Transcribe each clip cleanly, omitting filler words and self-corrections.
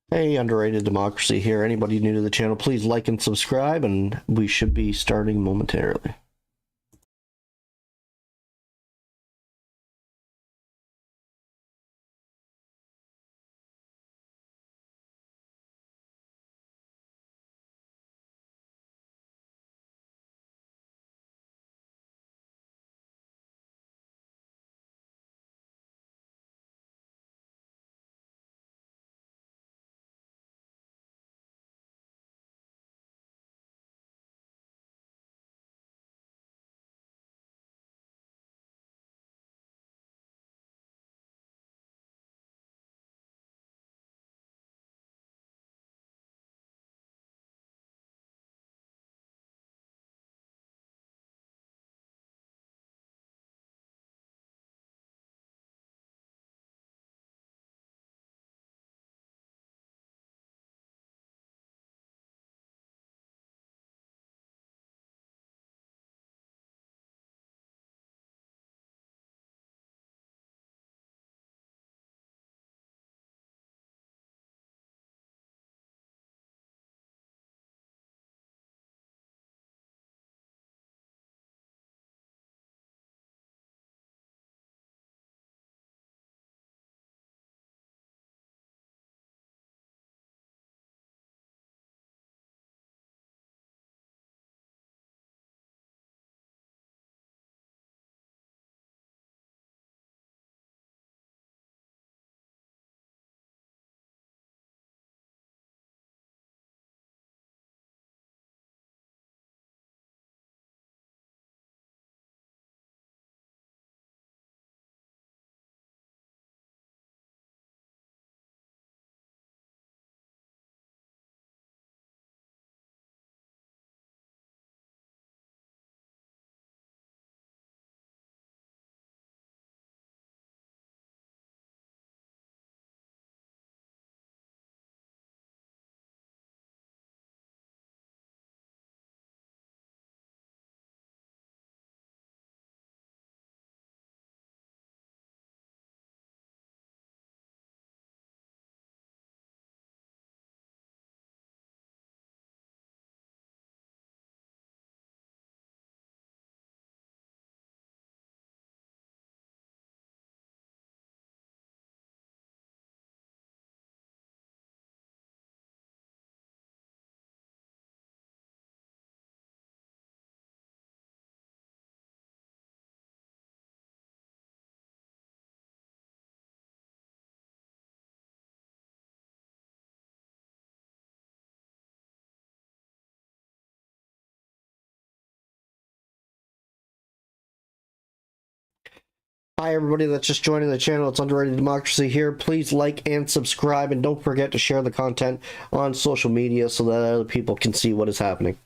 Hey, Underrated Democracy here. Anybody new to the channel, please like and subscribe, and we should be starting momentarily. Hi, everybody that's just joining the channel. It's Underrated Democracy here. Please like and subscribe, and don't forget to share the content on social media so that other people can see what is happening.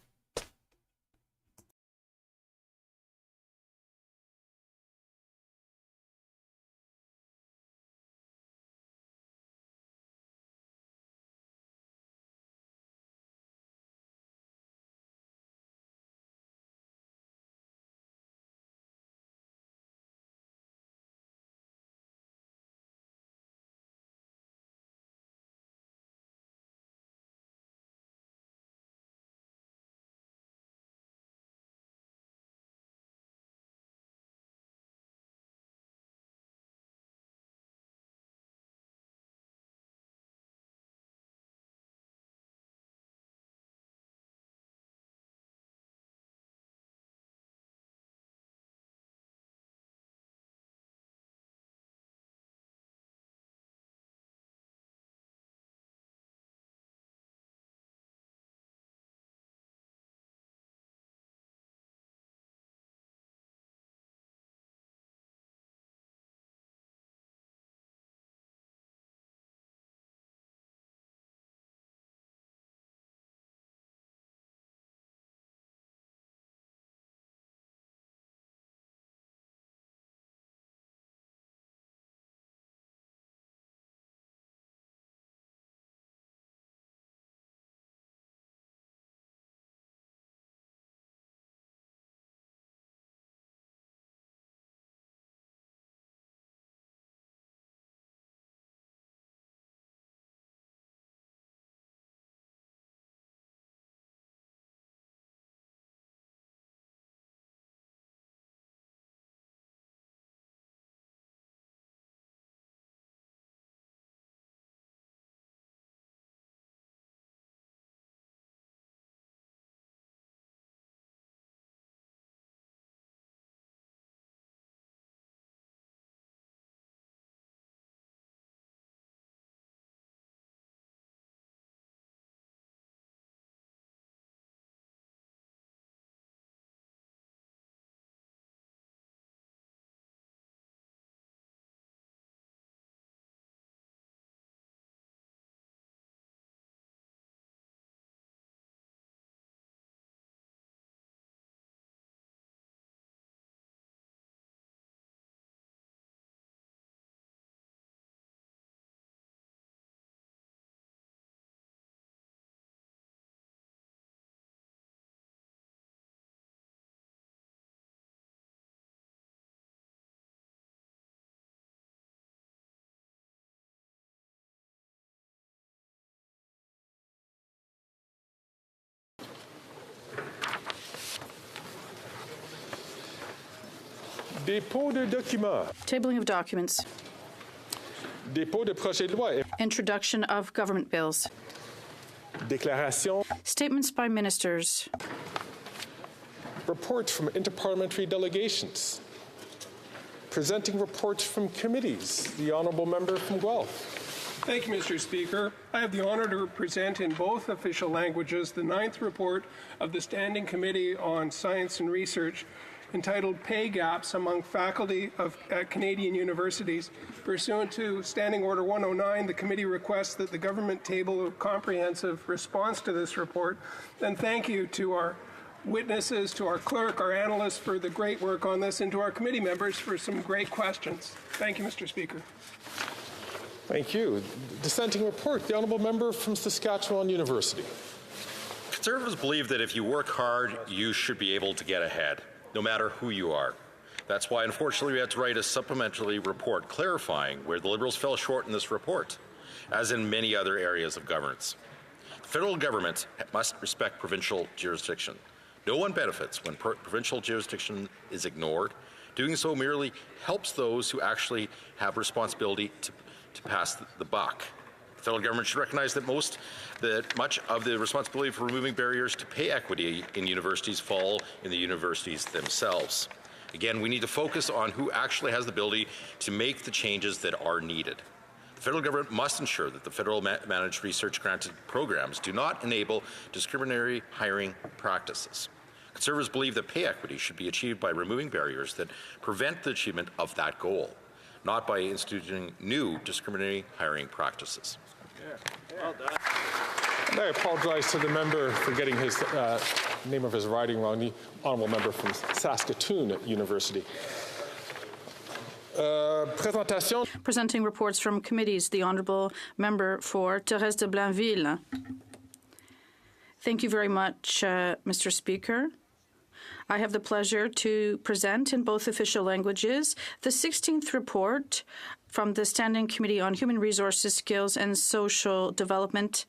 Dépôt de documents. Tabling of documents. Dépôt de projets de loi. Introduction of government bills. Déclaration. Statements by ministers. Reports from interparliamentary delegations. Presenting reports from committees. The Honourable Member from Guelph. Thank you, Mr. Speaker. I have the honour to present in both official languages the 9th report of the Standing Committee on Science and Research entitled Pay Gaps Among Faculty at Canadian Universities. Pursuant to Standing Order 109, the committee requests that the government table a comprehensive response to this report. And thank you to our witnesses, to our clerk, our analysts for the great work on this, and to our committee members for some great questions. Thank you, Mr. Speaker. Thank you. Dissenting report, the Honourable Member from Saskatchewan University. Conservatives believe that if you work hard, you should be able to get ahead, no matter who you are. That's why, unfortunately, we had to write a supplementary report clarifying where the Liberals fell short in this report, as in many other areas of governance. The federal government must respect provincial jurisdiction. No one benefits when provincial jurisdiction is ignored. Doing so merely helps those who actually have responsibility to pass the buck. The federal government should recognize that much of the responsibility for removing barriers to pay equity in universities fall in the universities themselves. Again, we need to focus on who actually has the ability to make the changes that are needed. The federal government must ensure that the federal managed research granted programs do not enable discriminatory hiring practices. Conservatives believe that pay equity should be achieved by removing barriers that prevent the achievement of that goal, not by instituting new discriminatory hiring practices. Well done. And I apologize to the member for getting his name of his riding wrong, the Honourable Member from Saskatoon University. Présentation. Presenting reports from committees, the Honourable Member for Thérèse de Blainville. Thank you very much, Mr. Speaker. I have the pleasure to present in both official languages the 16th report from the Standing Committee on Human Resources, Skills and Social Development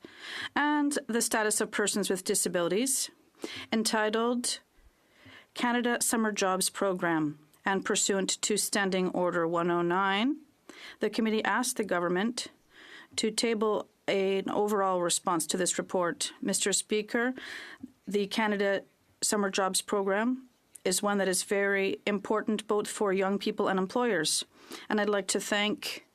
and the Status of Persons with Disabilities, entitled Canada Summer Jobs Program. And pursuant to Standing Order 109, the committee asked the government to table an overall response to this report. Mr. Speaker, the Canada Summer Jobs Program is one that is very important both for young people and employers. And I'd like to thank,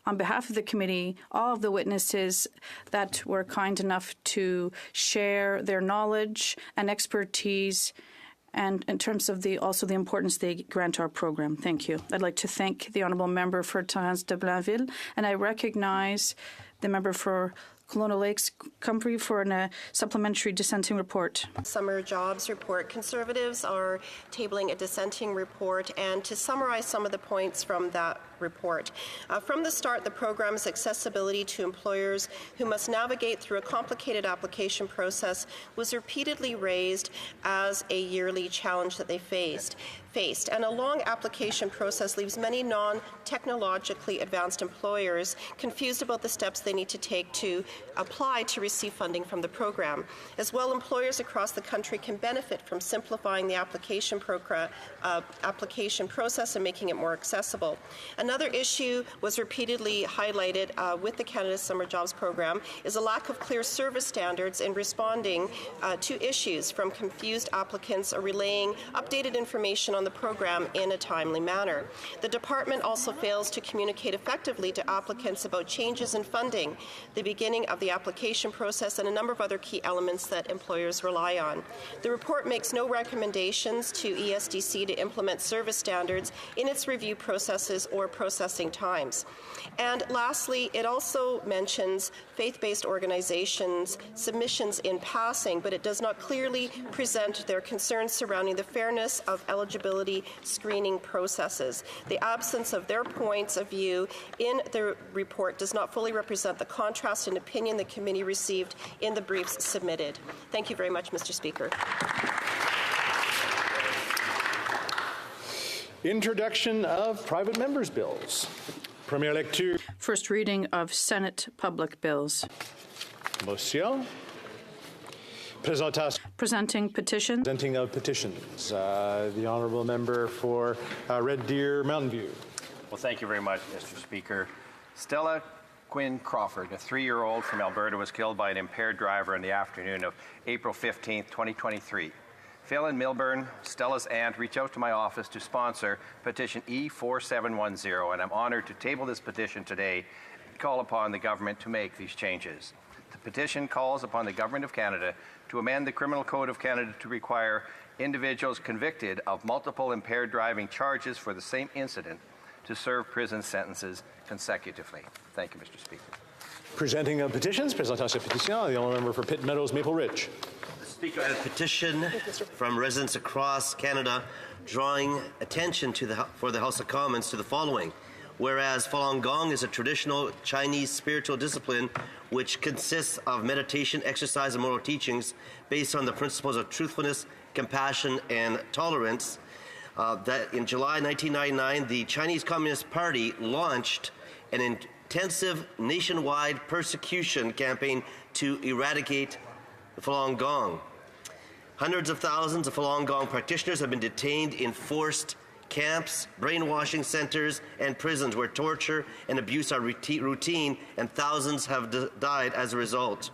on behalf of the committee, all of the witnesses that were kind enough to share their knowledge and expertise, and in terms of also the importance they grant our program. Thank you. I'd like to thank the Honourable Member for Thérèse de Blainville, and I recognize the member for Colonial Lakes Comfrey for a supplementary dissenting report. Summer jobs report. Conservatives are tabling a dissenting report, and to summarize some of the points from that report. From the start, the program's accessibility to employers who must navigate through a complicated application process was repeatedly raised as a yearly challenge that they faced. And a long application process leaves many non-technologically advanced employers confused about the steps they need to take to apply to receive funding from the program. As well, employers across the country can benefit from simplifying the application process and making it more accessible. Another issue was repeatedly highlighted with the Canada Summer Jobs Program is a lack of clear service standards in responding to issues from confused applicants or relaying updated information on the program in a timely manner. The department also fails to communicate effectively to applicants about changes in funding, the beginning of the application process, and a number of other key elements that employers rely on. The report makes no recommendations to ESDC to implement service standards in its review processes or processing times. And lastly, it also mentions faith-based organizations' submissions in passing, but it does not clearly present their concerns surrounding the fairness of eligibility screening processes. The absence of their points of view in the report does not fully represent the contrast in opinion the committee received in the briefs submitted. Thank you very much, Mr. Speaker. Introduction of private members' bills. Première lecture. First reading of Senate public bills. Motion. Presenting petition. Presenting of petitions. The honourable member for Red Deer, Mountain View. Well, thank you very much, Mr. Speaker. Stella Quinn Crawford, a 3-year-old from Alberta, was killed by an impaired driver in the afternoon of April 15, 2023. Phil and Milburn, Stella's aunt, reached out to my office to sponsor petition E4710, and I'm honored to table this petition today and call upon the government to make these changes. The petition calls upon the Government of Canada to amend the Criminal Code of Canada to require individuals convicted of multiple impaired driving charges for the same incident to serve prison sentences consecutively. Thank you, Mr. Speaker. Presenting of petitions. Présentation de pétition. The honourable member for Pitt Meadows, Maple Ridge. Speaker, I have a petition from residents across Canada drawing attention for the House of Commons to the following. Whereas Falun Gong is a traditional Chinese spiritual discipline which consists of meditation, exercise, and moral teachings based on the principles of truthfulness, compassion, and tolerance, that in July 1999, the Chinese Communist Party launched an intensive nationwide persecution campaign to eradicate Falun Gong. Hundreds of thousands of Falun Gong practitioners have been detained in forced camps, brainwashing centers, and prisons where torture and abuse are routine, and thousands have died as a result.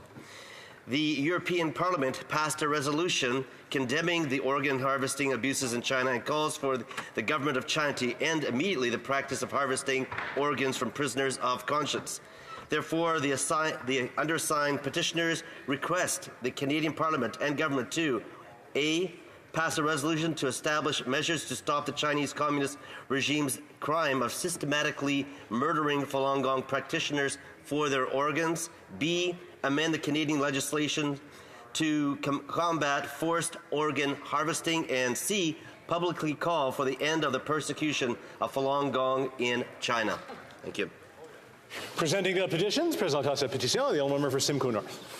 The European Parliament passed a resolution condemning the organ harvesting abuses in China and calls for the government of China to end immediately the practice of harvesting organs from prisoners of conscience. Therefore, the undersigned petitioners request the Canadian Parliament and government to A, pass a resolution to establish measures to stop the Chinese Communist regime's crime of systematically murdering Falun Gong practitioners for their organs. B, amend the Canadian legislation to combat forced organ harvesting. And C, publicly call for the end of the persecution of Falun Gong in China. Thank you. Presenting the petitions. Présentation de pétition. The honourable member for Simcoe North.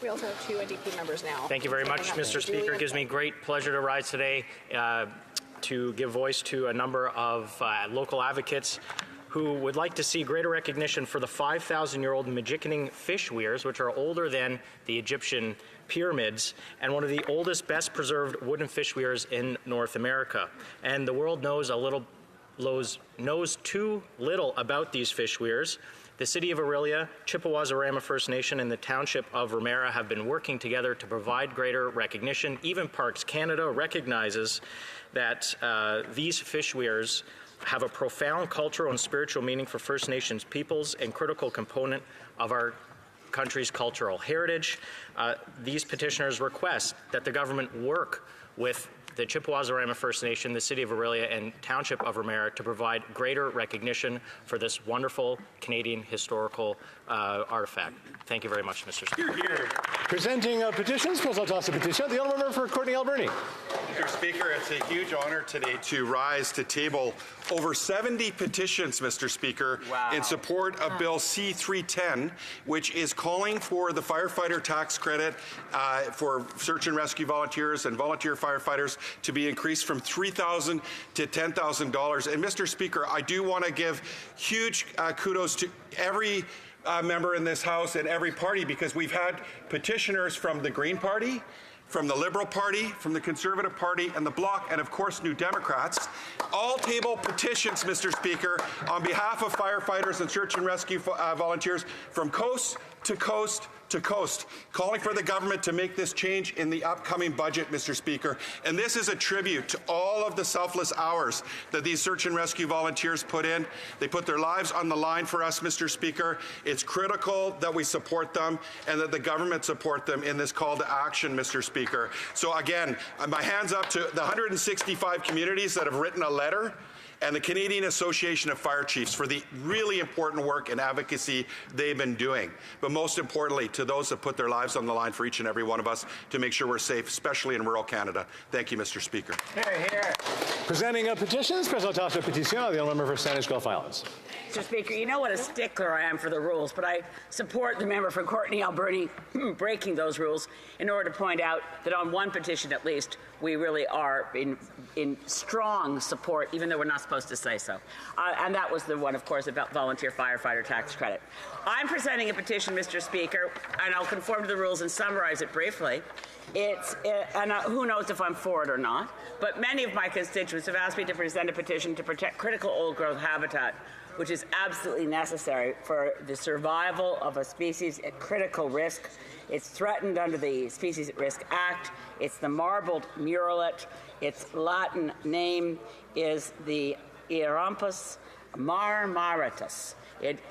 We also have 2 NDP members now. Thank you very much, Mr. Speaker. It gives me great pleasure to rise today to give voice to a number of local advocates who would like to see greater recognition for the 5,000-year-old Magickening fish weirs, which are older than the Egyptian pyramids and one of the oldest, best-preserved wooden fish weirs in North America. And the world knows too little about these fish weirs. The City of Orillia, Chippewas-Arama First Nation, and the Township of Ramara have been working together to provide greater recognition. Even Parks Canada recognizes that these fish weirs have a profound cultural and spiritual meaning for First Nations peoples and critical component of our country's cultural heritage. These petitioners request that the government work with the Chippewas-Arama First Nation, the City of Orillia, and Township of Ramara to provide greater recognition for this wonderful Canadian historical artifact. Thank you very much, Mr. Speaker. Presenting petitions. Présentation de pétition. The honourable member for Courtenay Alberni. Mr. Speaker, it's a huge honor today to rise to table over 70 petitions, Mr. Speaker, in support of Bill C-310, which is calling for the firefighter tax credit for search and rescue volunteers and volunteer firefighters to be increased from $3,000 to $10,000. And Mr. Speaker, I do want to give huge kudos to every member in this House and every party, because we've had petitioners from the Green Party, from the Liberal Party, from the Conservative Party, and the Bloc, and of course New Democrats, all table petitions, Mr. Speaker, on behalf of firefighters and search and rescue volunteers from coast to coast to coast, calling for the government to make this change in the upcoming budget, Mr. Speaker. And this is a tribute to all of the selfless hours that these search and rescue volunteers put in. They put their lives on the line for us, Mr. Speaker. It's critical that we support them and that the government support them in this call to action, Mr. Speaker. So again, my hands up to the 165 communities that have written a letter and the Canadian Association of Fire Chiefs for the really important work and advocacy they've been doing. But most importantly, to those that put their lives on the line for each and every one of us to make sure we're safe, especially in rural Canada. Thank you, Mr. Speaker. Here, here. Presenting petitions. Présentation de pétition. The honourable member for Saanich Gulf Islands. Mr. Speaker, you know what a stickler I am for the rules, but I support the member for Courtenay Alberni breaking those rules in order to point out that on one petition at least, we really are in strong support, even though we're not supposed to say so. And that was the one, of course, about volunteer firefighter tax credit. I'm presenting a petition, Mr. Speaker, and I'll conform to the rules and summarize it briefly. Who knows if I'm for it or not, but many of my constituents have asked me to present a petition to protect critical old-growth habitat, which is absolutely necessary for the survival of a species at critical risk. It's threatened under the Species at Risk Act. It's the marbled murrelet. Its Latin name is the Eorampus marmaratus,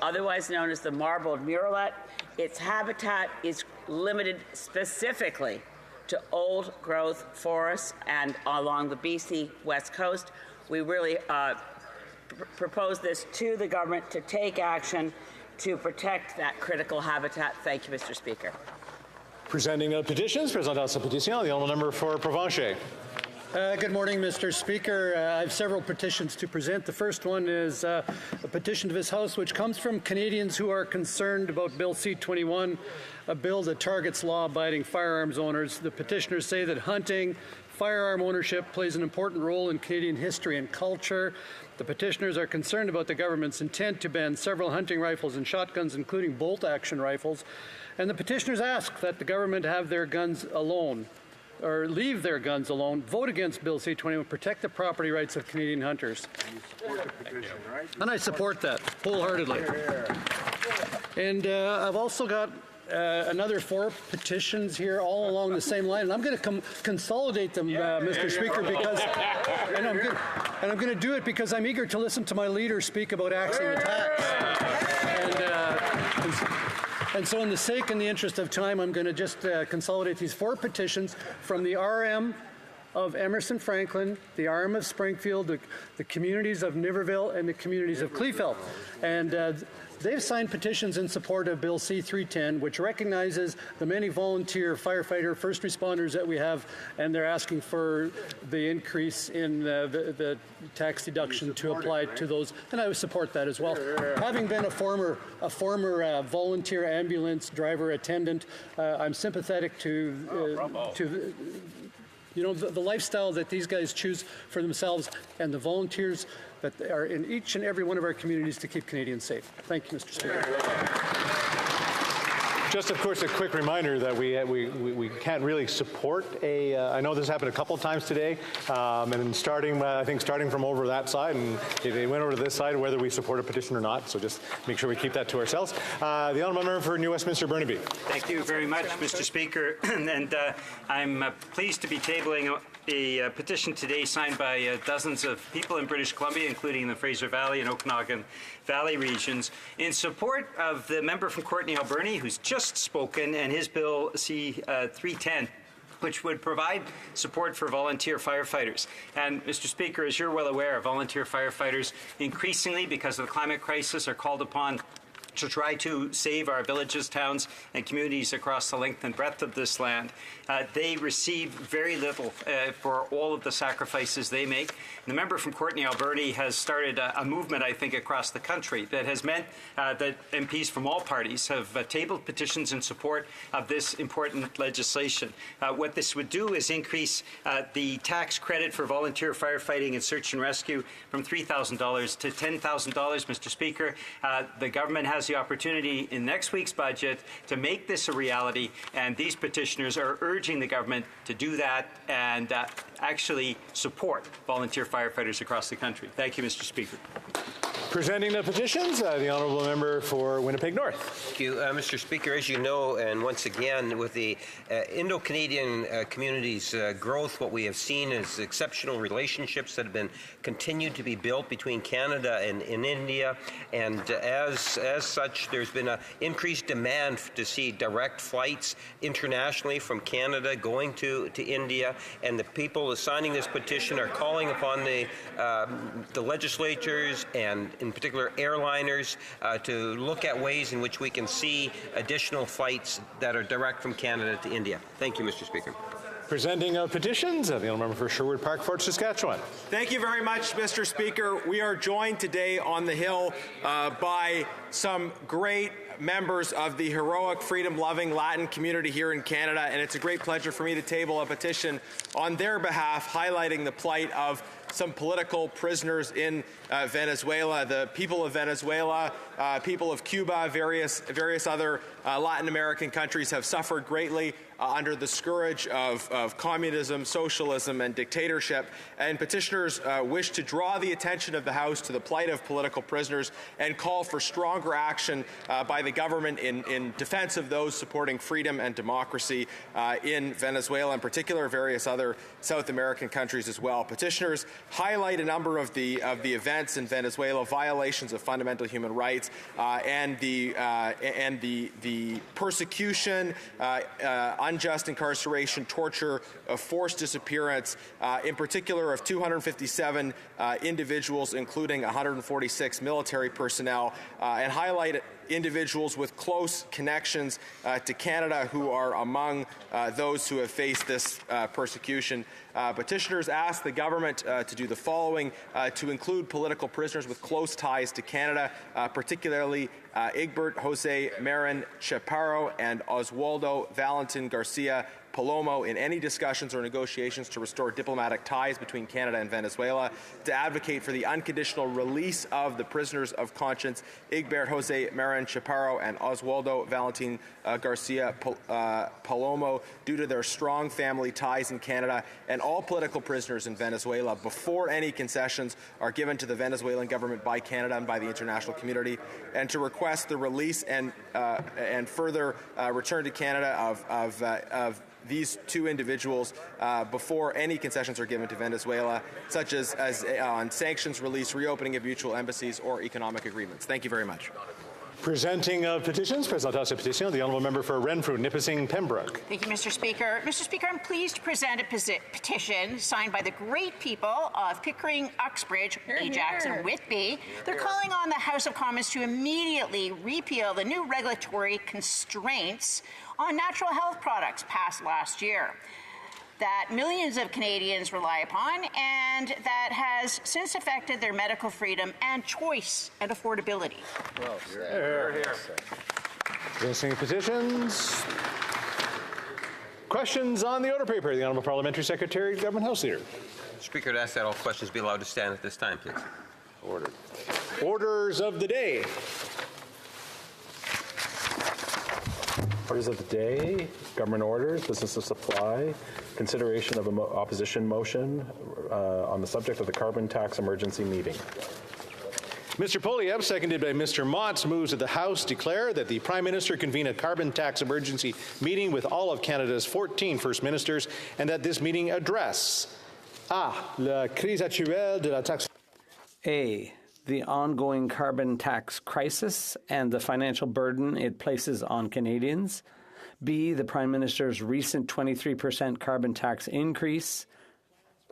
otherwise known as the marbled murrelet. Its habitat is limited specifically to old-growth forests and along the BC West Coast. We really propose this to the government to take action to protect that critical habitat. Thank you, Mr. Speaker. Presenting the petitions, présentant sa pétition, the honourable member for Provencher. Good morning, Mr. Speaker. I have several petitions to present. The first one is a petition to this House which comes from Canadians who are concerned about Bill C-21, a bill that targets law-abiding firearms owners. The petitioners say that hunting, firearm ownership plays an important role in Canadian history and culture. The petitioners are concerned about the government's intent to ban several hunting rifles and shotguns, including bolt-action rifles. And the petitioners ask that the government have their guns alone, or leave their guns alone, vote against Bill C-21, protect the property rights of Canadian hunters. And I support that wholeheartedly. And I've also got another 4 petitions here all along the same line, and I'm going to consolidate them, Mr. Speaker, because and I'm going to do it because I'm eager to listen to my leader speak about axing the tax. And so in the sake and the interest of time, I'm going to just consolidate these 4 petitions from the RM of Emerson Franklin, the RM of Springfield, the communities of Niverville, and the communities of Kleefeld. And they've signed petitions in support of Bill C-310, which recognizes the many volunteer firefighter first responders that we have, and they're asking for the increase in the tax deduction to apply to those, and I would support that as well. Having been a former volunteer ambulance driver attendant, I'm sympathetic to the lifestyle that these guys choose for themselves and the volunteers that are in each and every one of our communities to keep Canadians safe. Thank you, Mr. Speaker. Just, of course, a quick reminder that we can't really support I know this happened a couple of times today, and I think starting from over that side, and they went over to this side, whether we support a petition or not, so just make sure we keep that to ourselves. The honourable member for New Westminster Burnaby. Thank you very much, Mr. Speaker, and I'm pleased to be tabling a petition today signed by dozens of people in British Columbia, including the Fraser Valley and Okanagan Valley regions, in support of the member from Courtenay Alberni, who's just spoken, and his Bill C-310, which would provide support for volunteer firefighters. And, Mr. Speaker, as you're well aware, volunteer firefighters increasingly, because of the climate crisis, are called upon to try to save our villages, towns, and communities across the length and breadth of this land. They receive very little for all of the sacrifices they make. And the member from Courtenay Alberni has started a movement, I think, across the country that has meant that MPs from all parties have tabled petitions in support of this important legislation. What this would do is increase the tax credit for volunteer firefighting and search and rescue from $3,000 to $10,000, Mr. Speaker. The government has the opportunity in next week's budget to make this a reality, and these petitioners are urging the government to do that and actually support volunteer firefighters across the country. Thank you, Mr. Speaker. Presenting the petitions, the honourable member for Winnipeg North. Thank you, Mr. Speaker. As you know, and once again, with the Indo-Canadian community's growth, what we have seen is exceptional relationships that have been continued to be built between Canada and India, and as such, there's been an increased demand to see direct flights internationally from Canada going to India, and the people signing this petition are calling upon the legislatures and in particular airliners to look at ways in which we can see additional flights that are direct from Canada to India. Thank you, Mr. Speaker. Presenting petitions, the honourable member for Sherwood Park, Fort Saskatchewan. Thank you very much, Mr. Speaker. We are joined today on the Hill by some great members of the heroic, freedom-loving Latin community here in Canada, and it's a great pleasure for me to table a petition on their behalf highlighting the plight of some political prisoners in Venezuela. The people of Venezuela, people of Cuba, various other Latin American countries have suffered greatly under the scourge of communism, socialism, and dictatorship. And petitioners wish to draw the attention of the House to the plight of political prisoners and call for stronger action by the government in defense of those supporting freedom and democracy in Venezuela, in particular, various other South American countries as well. Petitioners highlight a number of the events in Venezuela, violations of fundamental human rights, and the persecution, unjust incarceration, torture, forced disappearance, in particular of 257 individuals, including 146 military personnel, and highlight individuals with close connections to Canada who are among those who have faced this persecution. Petitioners ask the government to do the following: to include political prisoners with close ties to Canada, particularly Egbert Jose Marin Chaparro and Oswaldo Valentin Garcia Palomo, in any discussions or negotiations to restore diplomatic ties between Canada and Venezuela, to advocate for the unconditional release of the prisoners of conscience Egbert Jose Marin Chaparro and Oswaldo Valentin Garcia Palomo due to their strong family ties in Canada, and all political prisoners in Venezuela before any concessions are given to the Venezuelan government by Canada and by the international community, and to request the release and further return to Canada of these two individuals before any concessions are given to Venezuela, such as on sanctions, release, reopening of mutual embassies, or economic agreements. Thank you very much. Presenting of petitions, Présentation petition, the Honourable Member for Renfrew, Nipissing, Pembroke. Thank you, Mr. Speaker. Mr. Speaker, I'm pleased to present a petition signed by the great people of Pickering, Uxbridge, Ajax, and Whitby. They're calling on the House of Commons to immediately repeal the new regulatory constraints on natural health products passed last year that millions of Canadians rely upon, and that has since affected their medical freedom and choice and affordability. Well, here. Presenting petitions. Questions on the order paper. The Honourable Parliamentary Secretary, Government House Leader. Speaker, I'd ask that all questions be allowed to stand at this time, please. Ordered. Orders of the day. Orders of the day, government orders, business of supply, consideration of an opposition motion on the subject of the carbon tax emergency meeting. Mr. Poilievre, seconded by Mr. Motts, moves that the House declare that the Prime Minister convene a carbon tax emergency meeting with all of Canada's 14 First Ministers, and that this meeting address la crise actuelle de la taxe. A, the ongoing carbon tax crisis and the financial burden it places on Canadians. B, the Prime Minister's recent 23% carbon tax increase.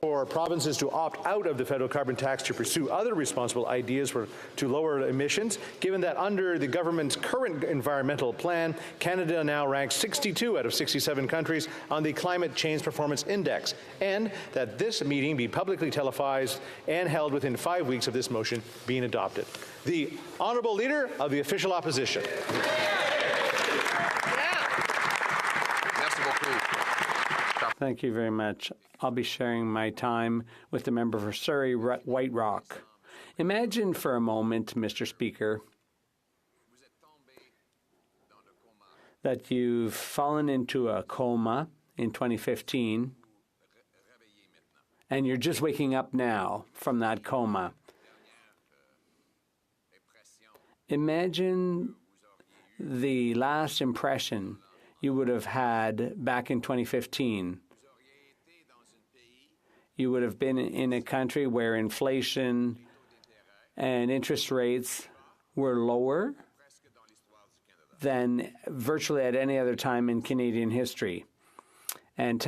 For provinces to opt out of the federal carbon tax to pursue other responsible ideas to lower emissions, given that under the government's current environmental plan, Canada now ranks 62 out of 67 countries on the Climate Change Performance Index, and that this meeting be publicly televised and held within 5 weeks of this motion being adopted. The Honourable Leader of the Official Opposition. Thank you very much. I'll be sharing my time with the member for Surrey White Rock. Imagine for a moment, Mr. Speaker, that you've fallen into a coma in 2015 and you're just waking up now from that coma. Imagine the last impression you would have had back in 2015. You would have been in a country where inflation and interest rates were lower than virtually at any other time in Canadian history. And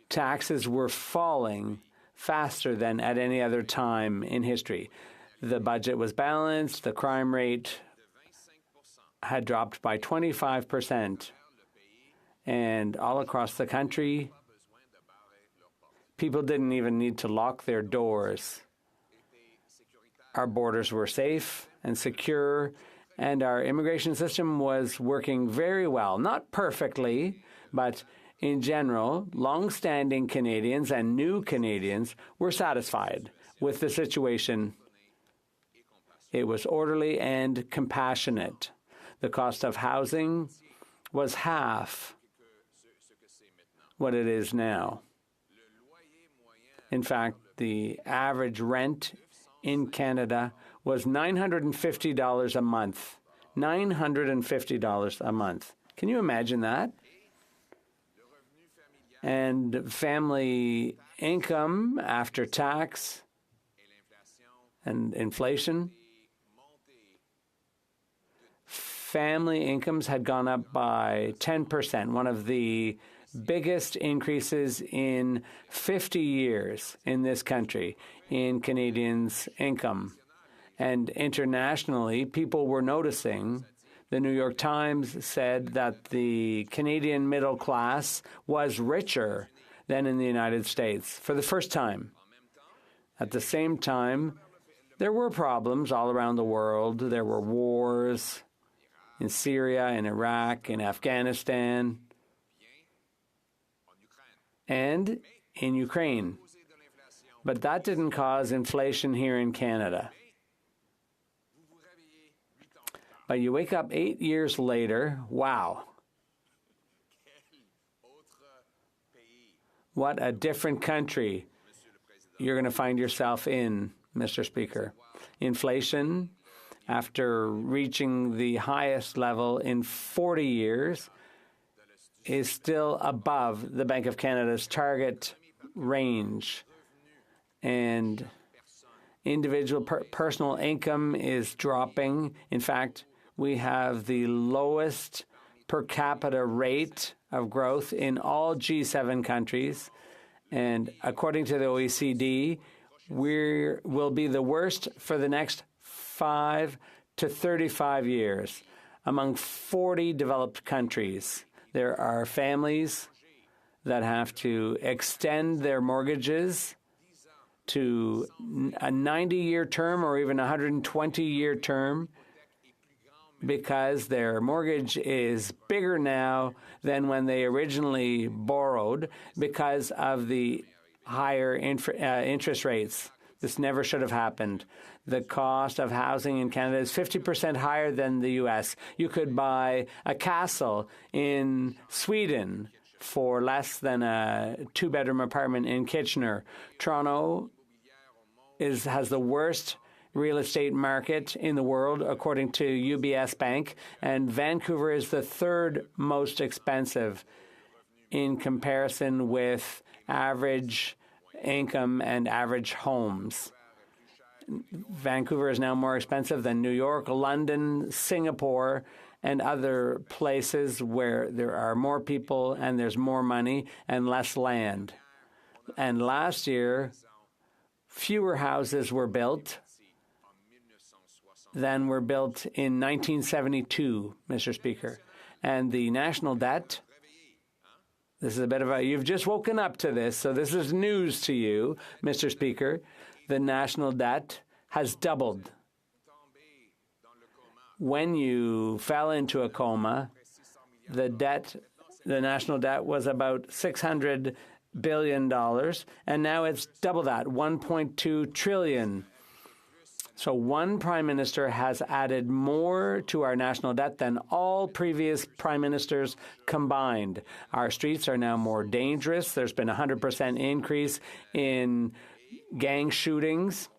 taxes were falling faster than at any other time in history. The budget was balanced, the crime rate had dropped by 25%. And all across the country, people didn't even need to lock their doors. Our borders were safe and secure, And our immigration system was working very well, not perfectly, but in general, long-standing Canadians and new Canadians were satisfied with the situation. It was orderly and compassionate. The cost of housing was half what it is now. In fact, the average rent in Canada was $950 a month. $950 a month. Can you imagine that? And family income after tax and inflation, family incomes had gone up by 10%, one of the biggest increases in 50 years in this country in Canadians' income. And internationally, people were noticing. The New York Times said that the Canadian middle class was richer than in the United States for the first time. At the same time, there were problems all around the world. There were wars in Syria, in Iraq, in Afghanistan, and in Ukraine. But that didn't cause inflation here in Canada. But you wake up 8 years later, wow. What a different country you're going to find yourself in, Mr. Speaker. Inflation, after reaching the highest level in 40 years, is still above the Bank of Canada's target range. And individual personal income is dropping. In fact, we have the lowest per capita rate of growth in all G7 countries. And according to the OECD, we'll be the worst for the next 5 to 35 years among 40 developed countries. There are families that have to extend their mortgages to a 90-year term or even a 120-year term because their mortgage is bigger now than when they originally borrowed because of the higher interest rates. This never should have happened. The cost of housing in Canada is 50% higher than the U.S. You could buy a castle in Sweden for less than a two-bedroom apartment in Kitchener. Toronto has the worst real estate market in the world, according to UBS Bank, and Vancouver is the third most expensive in comparison with average income and average homes. Vancouver is now more expensive than New York, London, Singapore, and other places where there are more people and there's more money and less land. And last year, fewer houses were built than were built in 1972, Mr. Speaker. And the national debt, this is a bit of a, you've just woken up to this, so this is news to you, Mr. Speaker. The national debt has doubled. When you fell into a coma, the national debt was about $600 billion, and now it's double that, $1.2 trillion. So one prime minister has added more to our national debt than all previous prime ministers combined. Our streets are now more dangerous. There's been a 100% increase in gang shootings,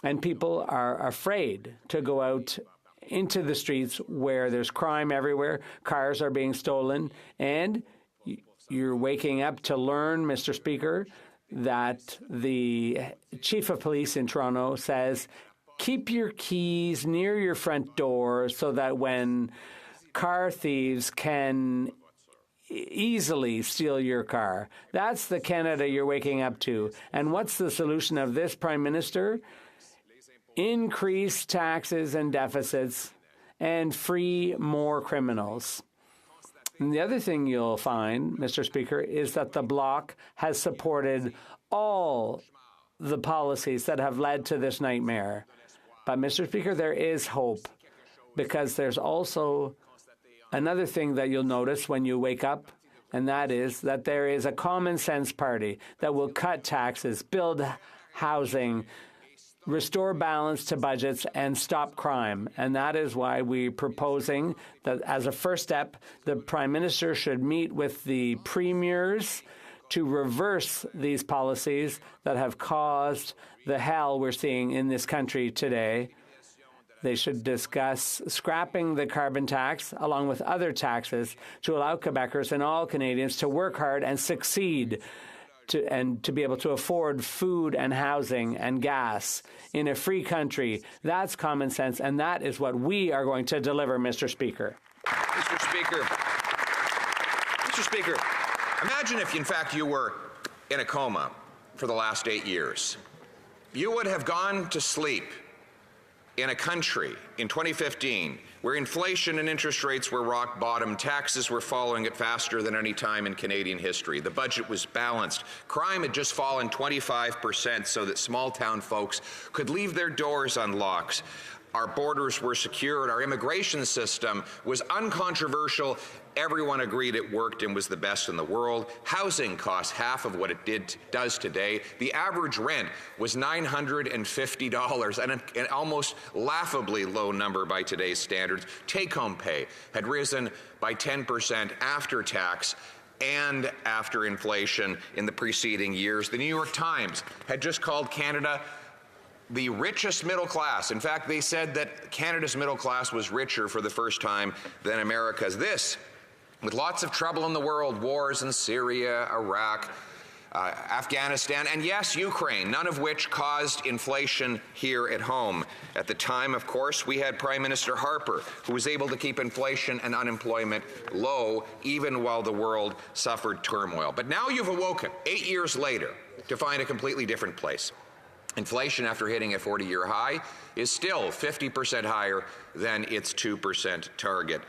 and people are afraid to go out into the streets where there's crime everywhere. Cars are being stolen, and you're waking up to learn, Mr. Speaker, that the chief of police in Toronto says, keep your keys near your front door so that when car thieves can easily steal your car. That's the Canada you're waking up to. And what's the solution of this Prime Minister? Increase taxes and deficits and free more criminals. And the other thing you'll find, Mr. Speaker, is that the Bloc has supported all the policies that have led to this nightmare. But, Mr. Speaker, there is hope. because there's also another thing that you'll notice when you wake up, and that is that there is a common sense party that will cut taxes, build housing, restore balance to budgets, and stop crime. And that is why we're proposing that as a first step, the Prime Minister should meet with the premiers to reverse these policies that have caused the hell we're seeing in this country today. They should discuss scrapping the carbon tax along with other taxes to allow Quebecers and all Canadians to work hard and succeed and to be able to afford food and housing and gas in a free country. That's common sense, and that is what we are going to deliver, Mr. Speaker. Mr. Speaker, imagine if, in fact, you were in a coma for the last 8 years. You would have gone to sleep in a country in 2015 where inflation and interest rates were rock bottom, taxes were falling at faster than any time in Canadian history. The budget was balanced. Crime had just fallen 25% so that small town folks could leave their doors unlocked. Our borders were secured. Our immigration system was uncontroversial. Everyone agreed it worked and was the best in the world. Housing cost half of what it does today. The average rent was $950, an almost laughably low number by today's standards. Take-home pay had risen by 10% after tax and after inflation in the preceding years. The New York Times had just called Canada the richest middle class. In fact, they said that Canada's middle class was richer for the first time than America's. This, with lots of trouble in the world, wars in Syria, Iraq, Afghanistan, and yes, Ukraine, none of which caused inflation here at home. At the time, of course, we had Prime Minister Harper, who was able to keep inflation and unemployment low, even while the world suffered turmoil. But now you've awoken, 8 years later, to find a completely different place. Inflation, after hitting a 40-year high, is still 50% higher than its 2% target.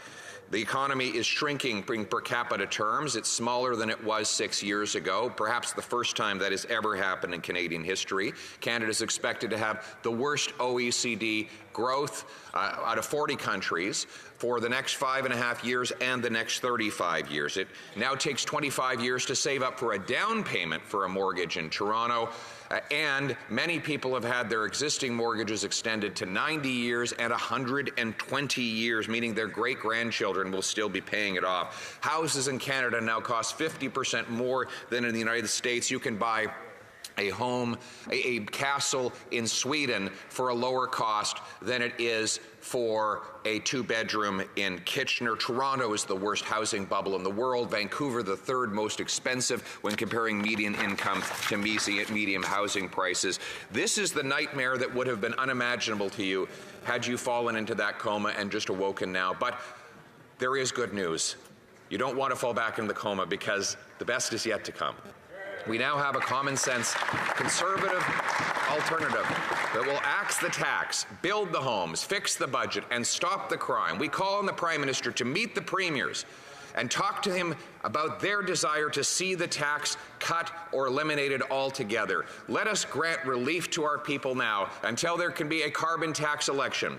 The economy is shrinking in per capita terms. It's smaller than it was 6 years ago, perhaps the first time that has ever happened in Canadian history. Canada is expected to have the worst OECD growth out of 40 countries for the next 5.5 years and the next 35 years. It now takes 25 years to save up for a down payment for a mortgage in Toronto. And many people have had their existing mortgages extended to 90 years and 120 years, meaning their great-grandchildren will still be paying it off. Houses in Canada now cost 50% more than in the United States. You can buy a home, a castle in Sweden for a lower cost than it is for a two-bedroom in Kitchener. Toronto is the worst housing bubble in the world. Vancouver, the third most expensive when comparing median income to medium housing prices. This is the nightmare that would have been unimaginable to you had you fallen into that coma and just awoken now. But there is good news. You don't want to fall back into the coma because the best is yet to come. We now have a common sense conservative alternative that will axe the tax, build the homes, fix the budget, and stop the crime. We call on the Prime Minister to meet the premiers and talk to him about their desire to see the tax cut or eliminated altogether. Let us grant relief to our people now until there can be a carbon tax election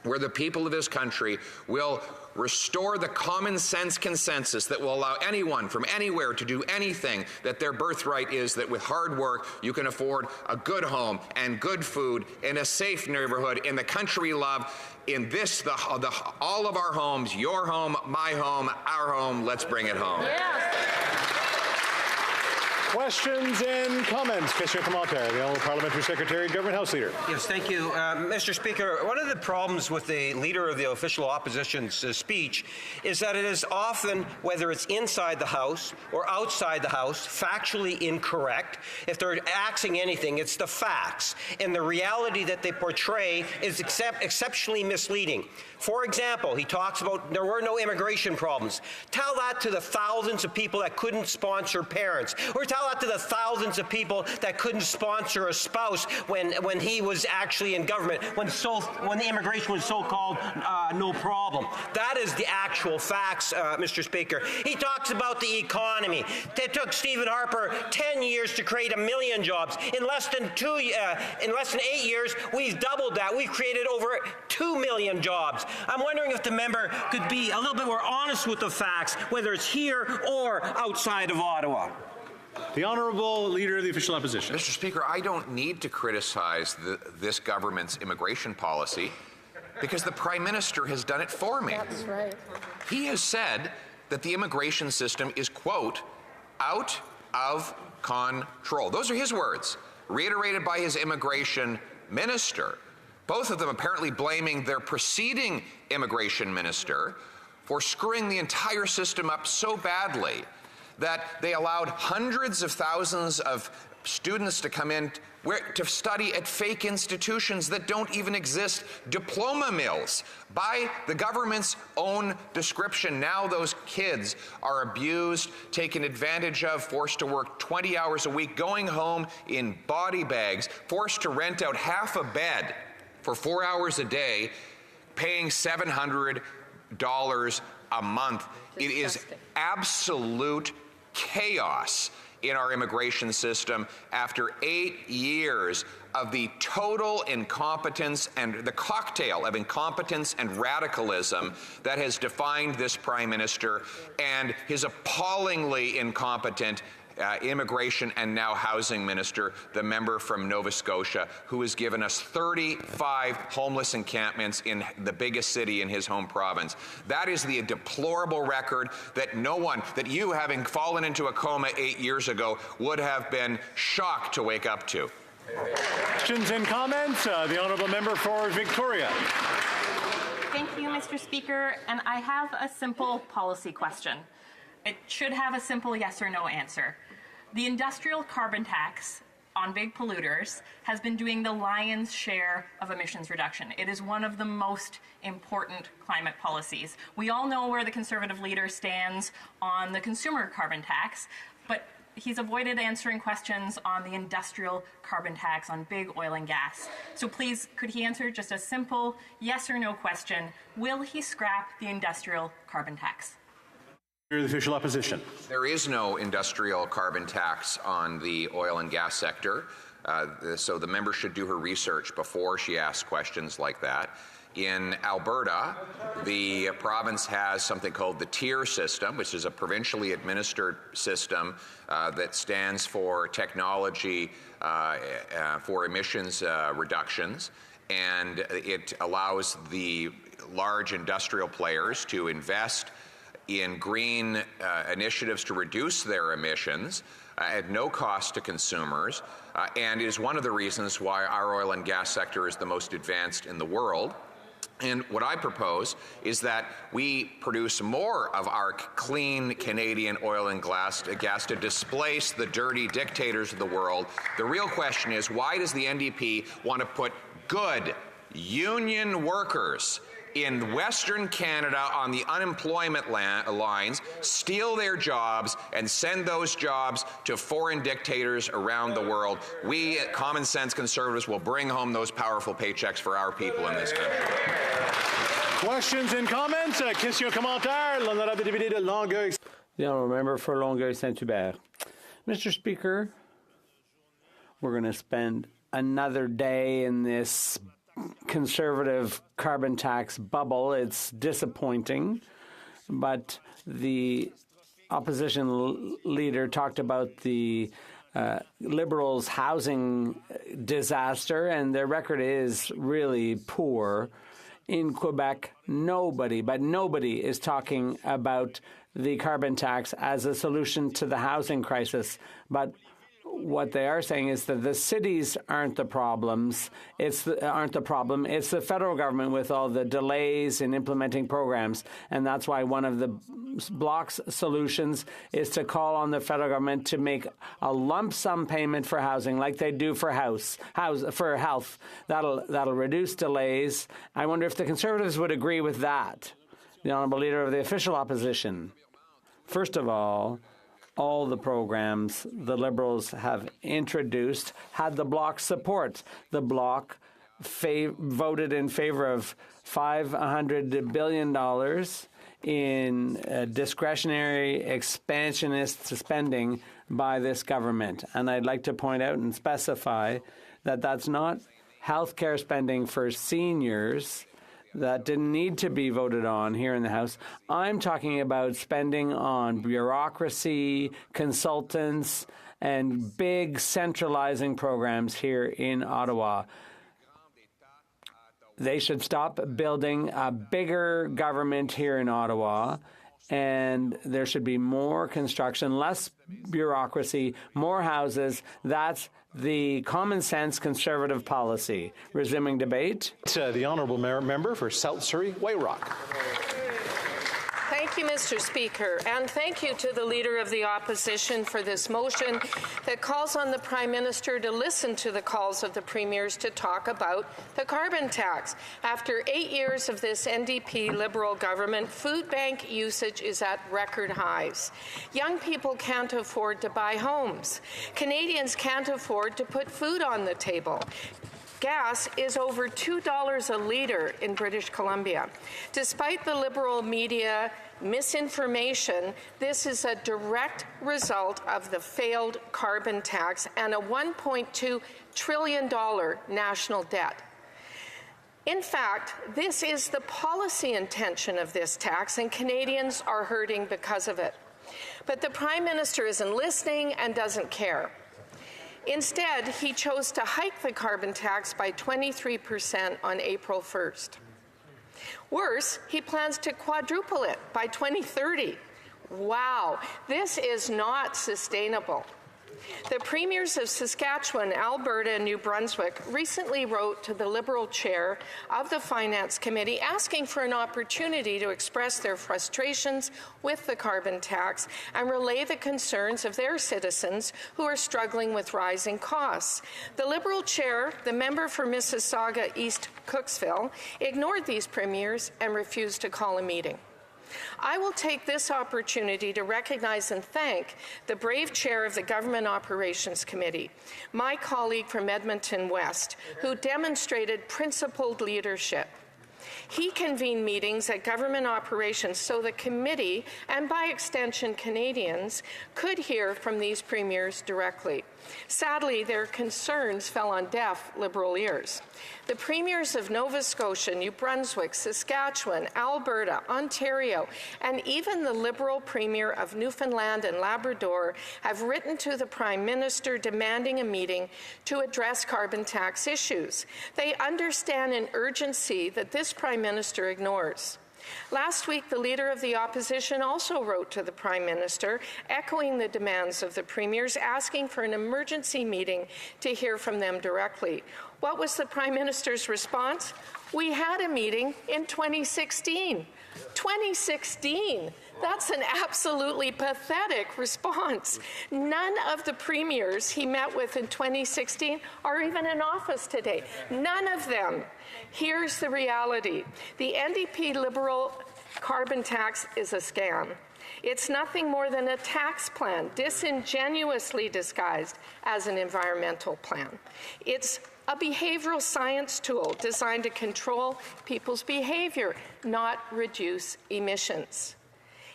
where the people of this country will restore the common sense consensus that will allow anyone from anywhere to do anything that their birthright is, that with hard work you can afford a good home and good food in a safe neighborhood in the country we love, in this, all of our homes, your home, my home, our home. Let's bring it home. Questions and comments. Commissioner from Ontario, the Honourable Parliamentary Secretary, Government House Leader. Yes, thank you. Mr. Speaker, one of the problems with the Leader of the Official Opposition's speech is that it is often, whether it's inside the House or outside the House, factually incorrect. If they're axing anything, it's the facts. And the reality that they portray is exceptionally misleading. For example, he talks about there were no immigration problems. Tell that to the thousands of people that couldn't sponsor parents. Or tell Tell that to the thousands of people that couldn't sponsor a spouse when he was actually in government, when the immigration was so-called no problem. That is the actual facts, Mr. Speaker. He talks about the economy. It took Stephen Harper 10 years to create 1 million jobs. In less than 8 years, we've doubled that. We've created over 2 million jobs. I'm wondering if the member could be a little bit more honest with the facts, whether it's here or outside of Ottawa. The Honourable Leader of the Official Opposition. Mr. Speaker, I don't need to criticize this government's immigration policy because the Prime Minister has done it for me. That's right. He has said that the immigration system is, quote, out of control. Those are his words, reiterated by his immigration minister. Both of them apparently blaming their preceding immigration minister for screwing the entire system up so badly that they allowed hundreds of thousands of students to come in to study at fake institutions that don't even exist, diploma mills. By the government's own description, now those kids are abused, taken advantage of, forced to work 20 hours a week, going home in body bags, forced to rent out half a bed for 4 hours a day, paying $700 a month. It is absolute chaos in our immigration system after 8 years of the total incompetence and the cocktail of incompetence and radicalism that has defined this Prime Minister and his appallingly incompetent immigration and now housing minister, the member from Nova Scotia, who has given us 35 homeless encampments in the biggest city in his home province. That is the deplorable record that no one, that you, having fallen into a coma 8 years ago, would have been shocked to wake up to. Questions and comments? The Honourable Member for Victoria. Thank you, Mr. Speaker. And I have a simple policy question. It should have a simple yes or no answer. The industrial carbon tax on big polluters has been doing the lion's share of emissions reduction. It is one of the most important climate policies. We all know where the Conservative leader stands on the consumer carbon tax, but he's avoided answering questions on the industrial carbon tax on big oil and gas. So please, could he answer just a simple yes or no question? Will he scrap the industrial carbon tax? The Official Opposition. There is no industrial carbon tax on the oil and gas sector, so the member should do her research before she asks questions like that. In Alberta, the province has something called the TIER system, which is a provincially administered system that stands for Technology for Emissions Reductions, and it allows the large industrial players to invest in green initiatives to reduce their emissions at no cost to consumers, and is one of the reasons why our oil and gas sector is the most advanced in the world. And what I propose is that we produce more of our clean Canadian oil and gas to displace the dirty dictators of the world. The real question is, why does the NDP want to put good union workers in Western Canada on the unemployment lines, steal their jobs, and send those jobs to foreign dictators around the world? We, common sense Conservatives, will bring home those powerful paychecks for our people in this country. Questions and comments? Question commentaire, l'honorable député de Longueuil. The Honourable Member for Longueuil-Saint-Hubert. Mr. Speaker, we're going to spend another day in this Conservative carbon tax bubble. It's disappointing, but the opposition leader talked about the Liberals' housing disaster, and their record is really poor. In Quebec, nobody is talking about the carbon tax as a solution to the housing crisis. But what they are saying is that the cities aren't the problem. It's the federal government with all the delays in implementing programs, and that's why one of the Bloc's solutions is to call on the federal government to make a lump sum payment for housing, like they do for health. That'll reduce delays. I wonder if the Conservatives would agree with that. The Honourable Leader of the Official Opposition. First of all, all the programs the Liberals have introduced had the Bloc's support. The Bloc voted in favor of $500 billion in discretionary expansionist spending by this government. And I'd like to point out and specify that that's not healthcare spending for seniors that didn't need to be voted on here in the House. I'm talking about spending on bureaucracy, consultants, and big centralizing programs here in Ottawa. They should stop building a bigger government here in Ottawa, and there should be more construction, less bureaucracy, more houses. That's the common sense Conservative policy. Resuming debate. The honourable member for South Surrey, White Rock. Thank you, Mr. Speaker, and thank you to the Leader of the Opposition for this motion that calls on the Prime Minister to listen to the calls of the Premiers to talk about the carbon tax. After 8 years of this NDP Liberal government, food bank usage is at record highs. Young people can't afford to buy homes. Canadians can't afford to put food on the table. Gas is over $2 a litre in British Columbia. Despite the Liberal media misinformation, this is a direct result of the failed carbon tax and a $1.2 trillion national debt. In fact, this is the policy intention of this tax, and Canadians are hurting because of it. But the Prime Minister isn't listening and doesn't care. Instead, he chose to hike the carbon tax by 23% on April 1st. Worse, he plans to quadruple it by 2030. Wow, this is not sustainable. The premiers of Saskatchewan, Alberta, and New Brunswick recently wrote to the Liberal chair of the Finance Committee asking for an opportunity to express their frustrations with the carbon tax and relay the concerns of their citizens who are struggling with rising costs. The Liberal chair, the member for Mississauga East Cooksville, ignored these premiers and refused to call a meeting. I will take this opportunity to recognize and thank the brave chair of the Government Operations Committee, my colleague from Edmonton West, who demonstrated principled leadership. He convened meetings at Government Operations so the committee, and by extension Canadians, could hear from these premiers directly. Sadly, their concerns fell on deaf Liberal ears. The premiers of Nova Scotia, New Brunswick, Saskatchewan, Alberta, Ontario, and even the Liberal Premier of Newfoundland and Labrador have written to the Prime Minister demanding a meeting to address carbon tax issues. They understand an urgency that this Prime Minister ignores. Last week, the Leader of the Opposition also wrote to the Prime Minister, echoing the demands of the Premiers, asking for an emergency meeting to hear from them directly. What was the Prime Minister's response? We had a meeting in 2016. 2016! That's an absolutely pathetic response. None of the premiers he met with in 2016 are even in office today. None of them. Here's the reality. The NDP Liberal carbon tax is a scam. It's nothing more than a tax plan, disingenuously disguised as an environmental plan. It's a behavioral science tool designed to control people's behavior, not reduce emissions.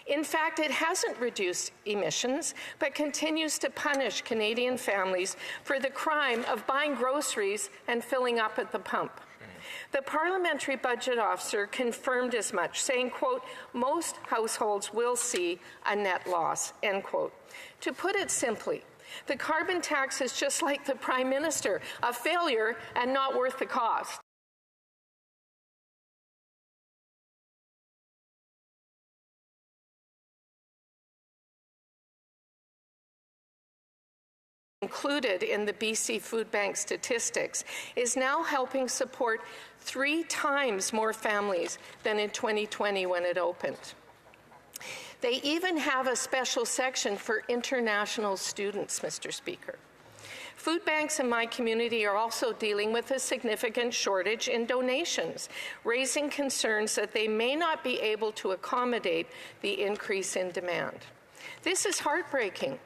In fact, it hasn't reduced emissions, but continues to punish Canadian families for the crime of buying groceries and filling up at the pump. The Parliamentary Budget Officer confirmed as much, saying, quote, most households will see a net loss, end quote. To put it simply, the carbon tax is just like the Prime Minister, a failure and not worth the cost. Included in the BC Food Bank statistics, is now helping support 3 times more families than in 2020 when it opened. They even have a special section for international students, Mr. Speaker. Food banks in my community are also dealing with a significant shortage in donations, raising concerns that they may not be able to accommodate the increase in demand. This is heartbreaking,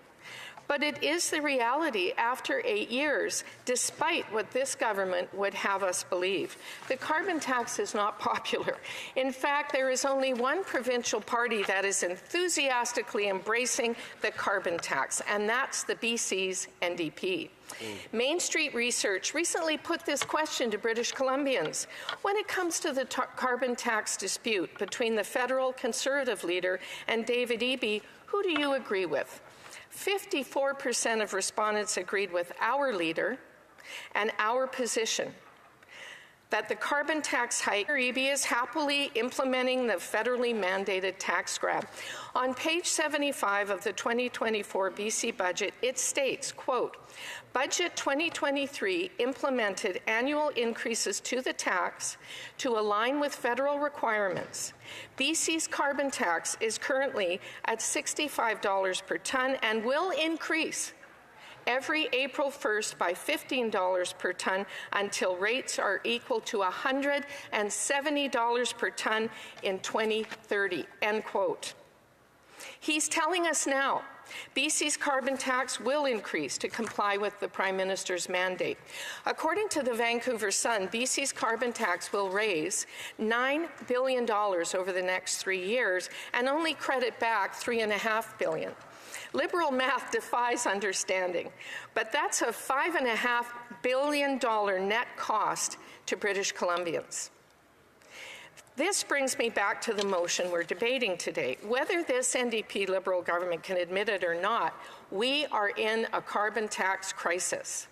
but it is the reality after 8 years, despite what this government would have us believe. The carbon tax is not popular. In fact, there is only one provincial party that is enthusiastically embracing the carbon tax, and that's the BC's NDP. Main Street Research recently put this question to British Columbians. When it comes to the carbon tax dispute between the federal Conservative leader and David Eby, who do you agree with? 54% of respondents agreed with our leader and our position that the carbon tax hike, Eby is happily implementing the federally mandated tax grab. On page 75 of the 2024 BC budget, it states, quote, Budget 2023 implemented annual increases to the tax to align with federal requirements. BC's carbon tax is currently at $65 per ton and will increase every April 1st by $15 per ton until rates are equal to $170 per ton in 2030, end quote. He's telling us now BC's carbon tax will increase to comply with the Prime Minister's mandate. According to the Vancouver Sun, BC's carbon tax will raise $9 billion over the next 3 years and only credit back $3.5 billion. Liberal math defies understanding, but that's a $5.5 billion net cost to British Columbians. This brings me back to the motion we're debating today. Whether this NDP Liberal government can admit it or not, we are in a carbon tax crisis.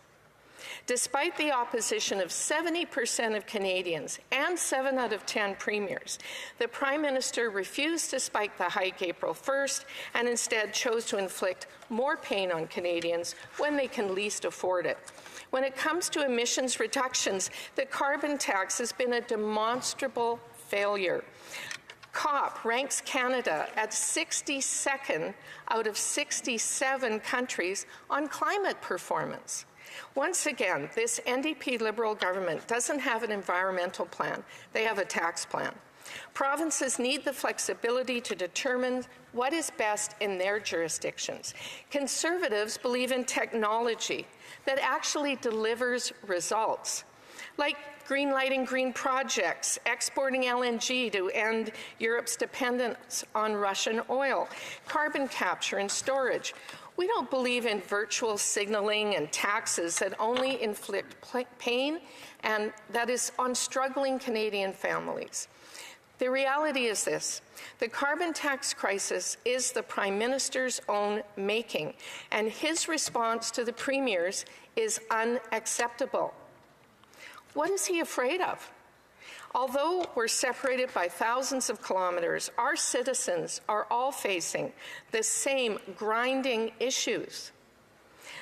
Despite the opposition of 70% of Canadians and 7 out of 10 premiers, the Prime Minister refused to spike the hike April 1st and instead chose to inflict more pain on Canadians when they can least afford it. When it comes to emissions reductions, the carbon tax has been a demonstrable failure. COP ranks Canada at 62nd out of 67 countries on climate performance. Once again, this NDP Liberal government doesn't have an environmental plan. They have a tax plan. Provinces need the flexibility to determine what is best in their jurisdictions. Conservatives believe in technology that actually delivers results, like greenlighting green projects, exporting LNG to end Europe's dependence on Russian oil, carbon capture and storage. We don't believe in virtual signaling and taxes that only inflict pain and that is on struggling Canadian families. The reality is this: the carbon tax crisis is the Prime Minister's own making, and his response to the premiers is unacceptable. What is he afraid of? Although we're separated by thousands of kilometers, our citizens are all facing the same grinding issues.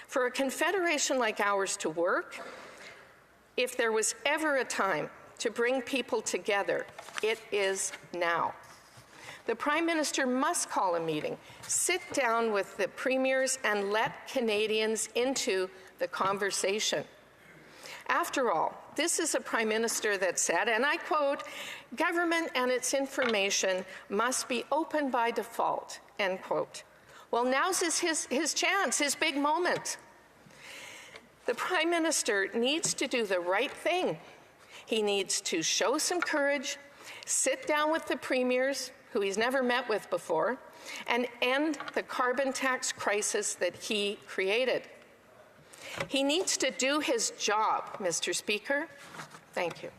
For a confederation like ours to work, if there was ever a time to bring people together, it is now. The Prime Minister must call a meeting, sit down with the premiers, and let Canadians into the conversation. After all, this is a Prime Minister that said, and I quote, "Government and its information must be open by default," end quote. Well, now's his chance, his big moment. The Prime Minister needs to do the right thing. He needs to show some courage, sit down with the premiers, who he's never met with before, and end the carbon tax crisis that he created. He needs to do his job, Mr. Speaker. Thank you.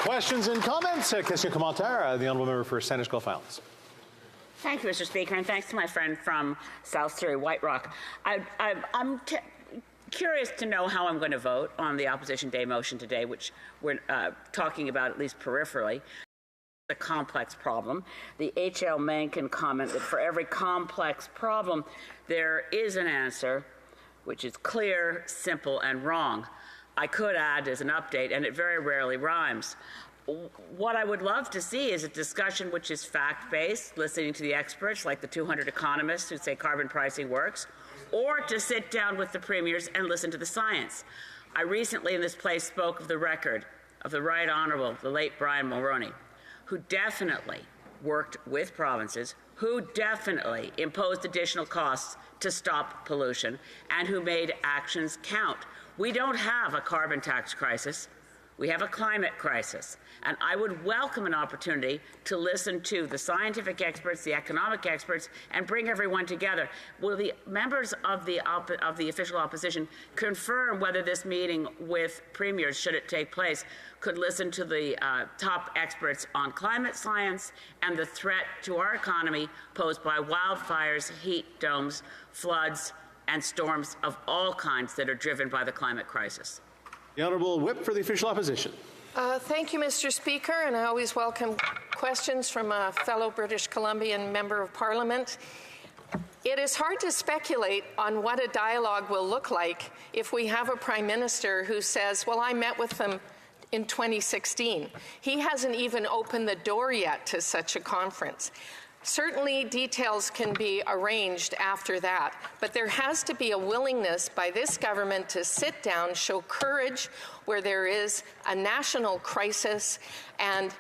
Questions and comments? Question commentaire, the Honourable Member for Sandwich Gulf Islands. Thank you, Mr. Speaker, and thanks to my friend from South Surrey, White Rock. I'm curious to know how I'm going to vote on the Opposition Day motion today, which we're talking about at least peripherally. A complex problem. The H.L. Mencken comment that for every complex problem, there is an answer which is clear, simple, and wrong. I could add as an update, and it very rarely rhymes. What I would love to see is a discussion which is fact-based, listening to the experts like the 200 economists who say carbon pricing works, or to sit down with the premiers and listen to the science. I recently in this place spoke of the record of the Right Honourable, the late Brian Mulroney, who definitely worked with provinces, who definitely imposed additional costs to stop pollution, and who made actions count. We don't have a carbon tax crisis. We have a climate crisis. And I would welcome an opportunity to listen to the scientific experts, the economic experts, and bring everyone together. Will the members of the official opposition confirm whether this meeting with premiers, should it take place, could listen to the top experts on climate science and the threat to our economy posed by wildfires, heat domes, floods, and storms of all kinds that are driven by the climate crisis? The Honourable Whip for the official opposition. Thank you, Mr. Speaker, and I always welcome questions from a fellow British Columbian Member of Parliament. It is hard to speculate on what a dialogue will look like if we have a Prime Minister who says, well, I met with them in 2016. He hasn't even opened the door yet to such a conference. Certainly, details can be arranged after that, but there has to be a willingness by this government to sit down, show courage where there is a national crisis, and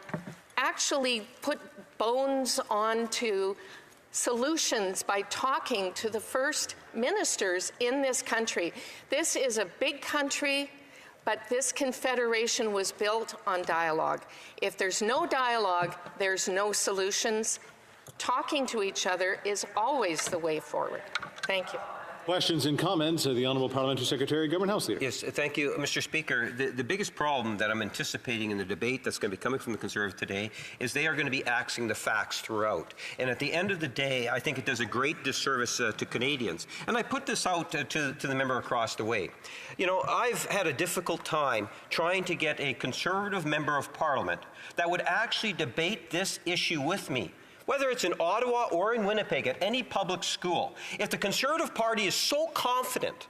actually put bones onto solutions by talking to the first ministers in this country. This is a big country, but this confederation was built on dialogue. If there's no dialogue, there's no solutions. Talking to each other is always the way forward. Thank you. Questions and comments of the Honourable Parliamentary Secretary, Government House Leader. Yes, thank you, Mr. Speaker. The biggest problem that I'm anticipating in the debate that's going to be coming from the Conservatives today is they are going to be axing the facts throughout. And at the end of the day, I think it does a great disservice to Canadians. And I put this out to the member across the way. You know, I've had a difficult time trying to get a Conservative Member of Parliament that would actually debate this issue with me, whether it's in Ottawa or in Winnipeg at any public school. If the Conservative Party is so confident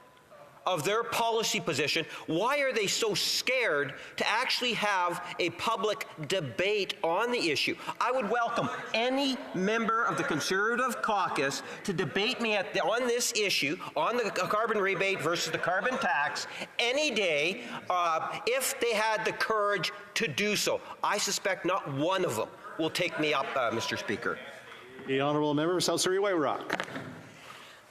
of their policy position, why are they so scared to actually have a public debate on the issue? I would welcome any member of the Conservative caucus to debate me on this issue, on the carbon rebate versus the carbon tax, any day, if they had the courage to do so. I suspect not one of them will take me up, Mr. Speaker. The Honourable Member of South Surrey White Rock.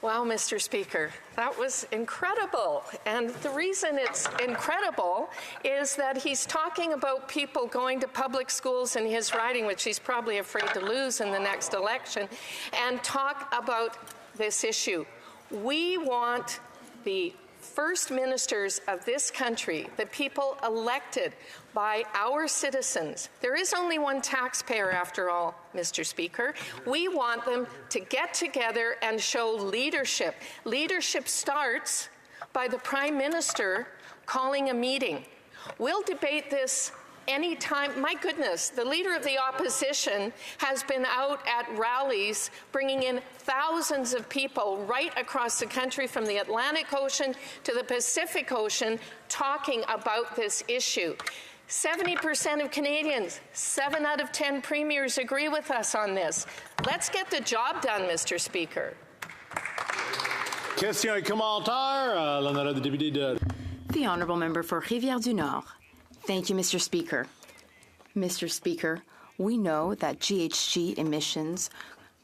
Wow, Mr. Speaker, that was incredible. And the reason it's incredible is that he's talking about people going to public schools in his riding, which he's probably afraid to lose in the next election, and talk about this issue. We want the first ministers of this country, the people elected by our citizens. There is only one taxpayer, after all, Mr. Speaker. We want them to get together and show leadership. Leadership starts by the Prime Minister calling a meeting. We'll debate this anytime. My goodness, the Leader of the Opposition has been out at rallies bringing in thousands of people right across the country from the Atlantic Ocean to the Pacific Ocean talking about this issue. 70% of Canadians, 7 out of 10 premiers agree with us on this. Let's get the job done, Mr. Speaker. Question et commentaire, l'honorable député de... The Honourable Member for Rivière-du-Nord. Thank you, Mr. Speaker. Mr. Speaker, we know that GHG emissions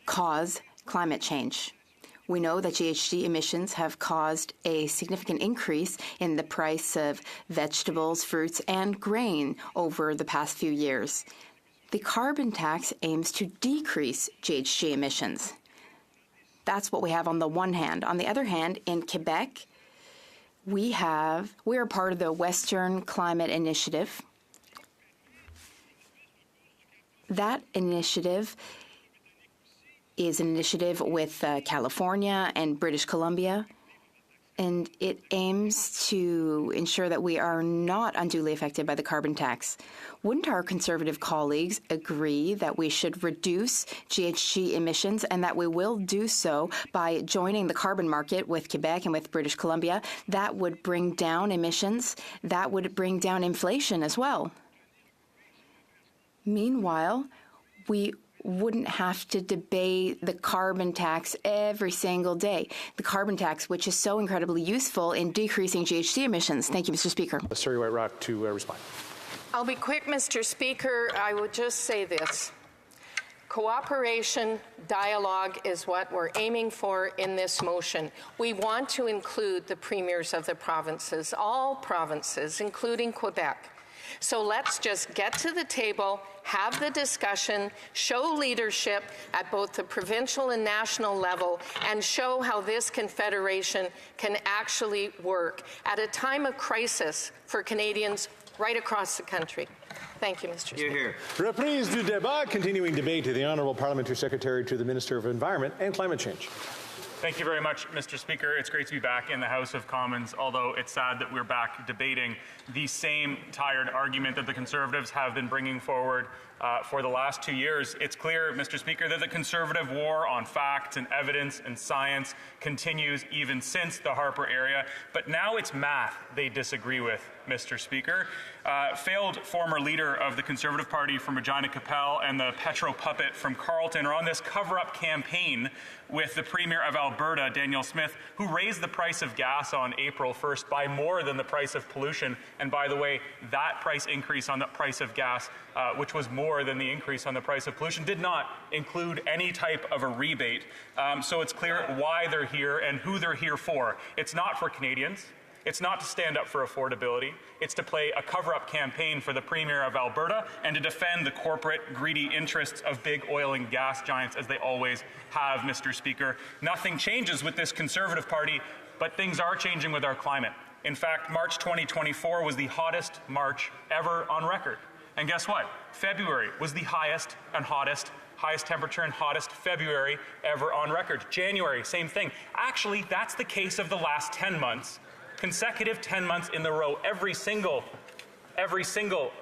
cause climate change. We know that GHG emissions have caused a significant increase in the price of vegetables, fruits, and grain over the past few years. The carbon tax aims to decrease GHG emissions. That's what we have on the one hand. On the other hand, in Quebec, we are part of the Western Climate Initiative. That initiative is an initiative with California and British Columbia, and it aims to ensure that we are not unduly affected by the carbon tax. Wouldn't our Conservative colleagues agree that we should reduce GHG emissions and that we will do so by joining the carbon market with Quebec and with British Columbia? That would bring down emissions. That would bring down inflation as well. Meanwhile, we wouldn't have to debate the carbon tax every single day. The carbon tax, which is so incredibly useful in decreasing GHG emissions. Thank you, Mr. Speaker. Surrey White Rock to respond. I'll be quick, Mr. Speaker. I would just say this. Cooperation, dialogue is what we're aiming for in this motion. We want to include the premiers of the provinces, all provinces, including Quebec. So let's just get to the table, have the discussion, show leadership at both the provincial and national level, and show how this confederation can actually work at a time of crisis for Canadians right across the country. Thank you, Mr. Speaker. Reprise du débat, continuing debate to the Honourable Parliamentary Secretary to the Minister of Environment and Climate Change. Thank you very much, Mr. Speaker. It's great to be back in the House of Commons, although it's sad that we're back debating the same tired argument that the Conservatives have been bringing forward for the last 2 years. It's clear, Mr. Speaker, that the Conservative war on facts and evidence and science continues even since the Harper era, but now it's math they disagree with, Mr. Speaker. Failed former leader of the Conservative Party from Regina Capel and the Petro puppet from Carleton are on this cover-up campaign with the Premier of Alberta, Danielle Smith, who raised the price of gas on April 1st by more than the price of pollution. And by the way, that price increase on the price of gas, which was more than the increase on the price of pollution, did not include any type of a rebate. So it's clear why they're here and who they're here for. It's not for Canadians. It's not to stand up for affordability. It's to play a cover-up campaign for the Premier of Alberta and to defend the corporate, greedy interests of big oil and gas giants, as they always have, Mr. Speaker. Nothing changes with this Conservative Party, but things are changing with our climate. In fact, March 2024 was the hottest March ever on record. And guess what? February was the highest temperature and hottest February ever on record. January, same thing. Actually, that's the case of the last 10 months. Consecutive 10 months in a row, every single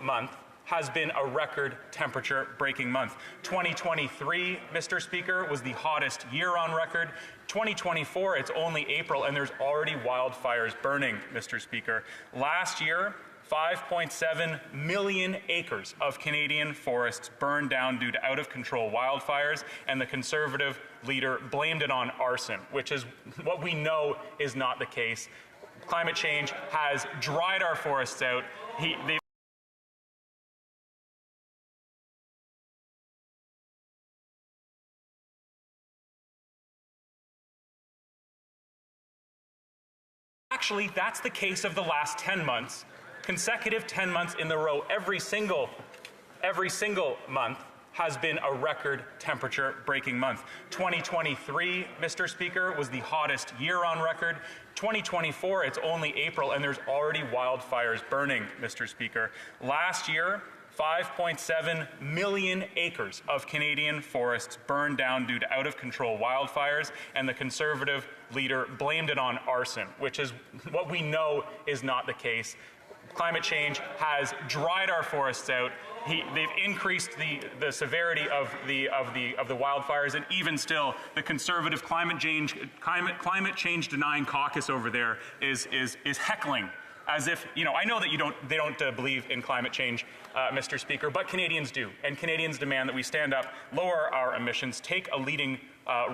month has been a record temperature-breaking month. 2023, Mr. Speaker, was the hottest year on record. 2024, it's only April, and there's already wildfires burning, Mr. Speaker. Last year, 5.7 million acres of Canadian forests burned down due to out-of-control wildfires, and the Conservative leader blamed it on arson, which is what we know is not the case. Climate change has dried our forests out. Actually, that's the case of the last 10 months. Consecutive 10 months in a row, every single month has been a record temperature-breaking month. 2023, Mr. Speaker, was the hottest year on record. 2024, it's only April, and there's already wildfires burning, Mr. Speaker. Last year, 5.7 million acres of Canadian forests burned down due to out-of-control wildfires, and the Conservative leader blamed it on arson, which is what we know is not the case. Climate change has dried our forests out. They've increased the severity of the wildfires, and even still, the Conservative climate change denying caucus over there is heckling, as if, you know, I know that they don't believe in climate change, Mr. Speaker, but Canadians do, and Canadians demand that we stand up, lower our emissions, take a leading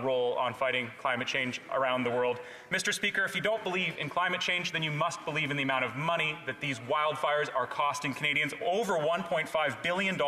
role on fighting climate change around the world. Mr. Speaker, if you don't believe in climate change, then you must believe in the amount of money that these wildfires are costing Canadians. Over $1.5 billion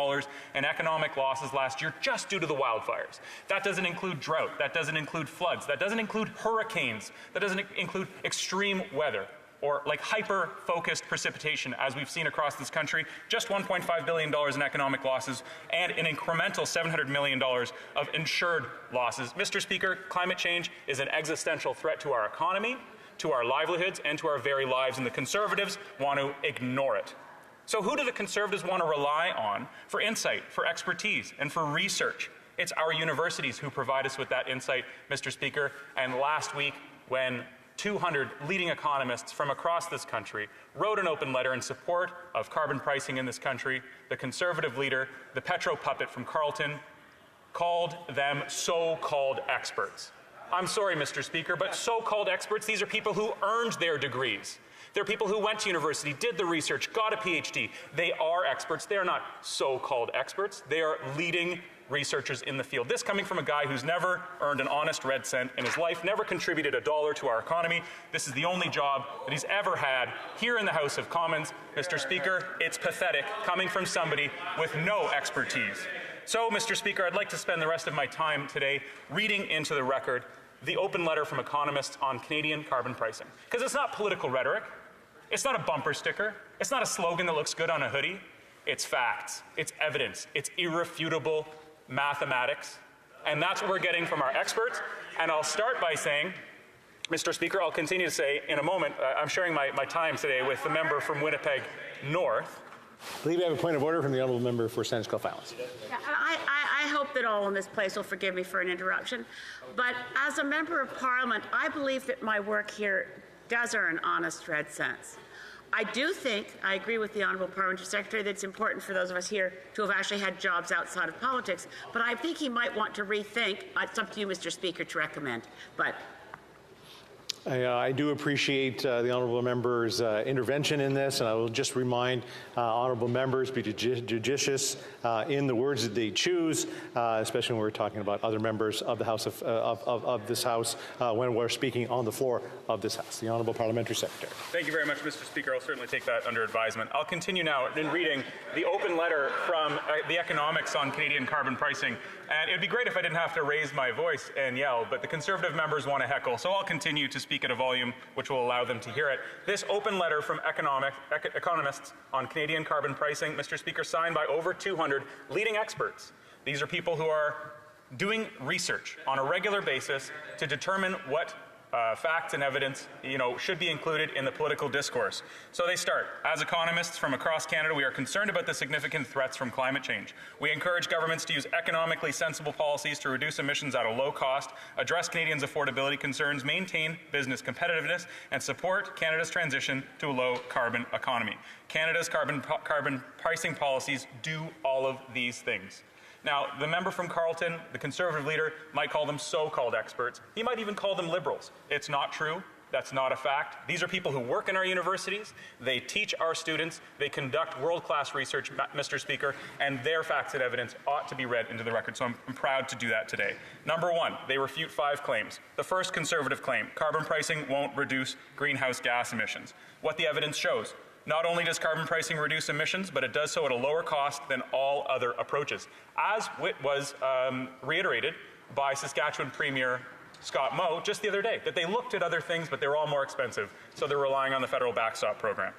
in economic losses last year just due to the wildfires. That doesn't include drought. That doesn't include floods. That doesn't include hurricanes. That doesn't include extreme weather, or like hyper-focused precipitation, as we've seen across this country. Just $1.5 billion in economic losses and an incremental $700 million of insured losses. Mr. Speaker, climate change is an existential threat to our economy, to our livelihoods, and to our very lives, and the Conservatives want to ignore it. So who do the Conservatives want to rely on for insight, for expertise, and for research? It's our universities who provide us with that insight, Mr. Speaker, and last week, when 200 leading economists from across this country wrote an open letter in support of carbon pricing in this country, the Conservative leader, the Petro puppet from Carleton, called them so-called experts. I'm sorry, Mr. Speaker, but so-called experts, these are people who earned their degrees. They're people who went to university, did the research, got a PhD. They are experts. They are not so-called experts. They are leading researchers in the field. This coming from a guy who's never earned an honest red cent in his life, never contributed a dollar to our economy. This is the only job that he's ever had here in the House of Commons. Mr. Speaker, it's pathetic coming from somebody with no expertise. So, Mr. Speaker, I'd like to spend the rest of my time today reading into the record the open letter from economists on Canadian carbon pricing. Because it's not political rhetoric. It's not a bumper sticker. It's not a slogan that looks good on a hoodie. It's facts. It's evidence. It's irrefutable mathematics. And that's what we're getting from our experts. And I'll start by saying, Mr. Speaker, I'll continue to say in a moment, I'm sharing my time today with the member from Winnipeg North. I believe we have a point of order from the honourable member for Sandwich Fallons. Yeah, I hope that all in this place will forgive me for an interruption. But as a member of Parliament, I believe that my work here does earn honest red cents. I do think, I agree with the Honourable Parliamentary Secretary, that it's important for those of us here to have actually had jobs outside of politics. But I think he might want to rethink. It's up to you, Mr. Speaker, to recommend. But I do appreciate the honourable member's intervention in this, and I will just remind honourable members be judicious in the words that they choose, especially when we're talking about other members of the House of this House when we're speaking on the floor of this House. The Honourable Parliamentary Secretary. Thank you very much, Mr. Speaker. I'll certainly take that under advisement. I'll continue now in reading the open letter from the economics on Canadian carbon pricing. And it would be great if I didn't have to raise my voice and yell, but the Conservative members want to heckle, so I'll continue to speak at a volume which will allow them to hear it. This open letter from economists on Canadian carbon pricing, Mr. Speaker, signed by over 200 leading experts. These are people who are doing research on a regular basis to determine what facts and evidence, should be included in the political discourse. So they start, as economists from across Canada, we are concerned about the significant threats from climate change. We encourage governments to use economically sensible policies to reduce emissions at a low cost, address Canadians' affordability concerns, maintain business competitiveness, and support Canada's transition to a low-carbon economy. Canada's carbon pricing policies do all of these things. Now, the member from Carleton, the Conservative leader, might call them so-called experts. He might even call them liberals. It's not true. That's not a fact. These are people who work in our universities. They teach our students. They conduct world-class research, Mr. Speaker, and their facts and evidence ought to be read into the record. So I'm proud to do that today. Number one, they refute 5 claims. The first Conservative claim, carbon pricing won't reduce greenhouse gas emissions. What the evidence shows. Not only does carbon pricing reduce emissions, but it does so at a lower cost than all other approaches, as was reiterated by Saskatchewan Premier Scott Moe just the other day, that they looked at other things, but they were all more expensive, so they're relying on the federal backstop program.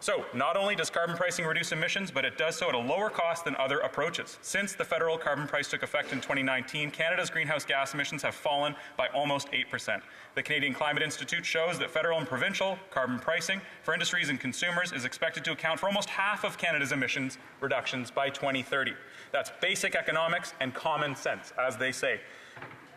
So not only does carbon pricing reduce emissions, but it does so at a lower cost than other approaches. Since the federal carbon price took effect in 2019, Canada's greenhouse gas emissions have fallen by almost 8%. The Canadian Climate Institute shows that federal and provincial carbon pricing for industries and consumers is expected to account for almost half of Canada's emissions reductions by 2030. That's basic economics and common sense, as they say.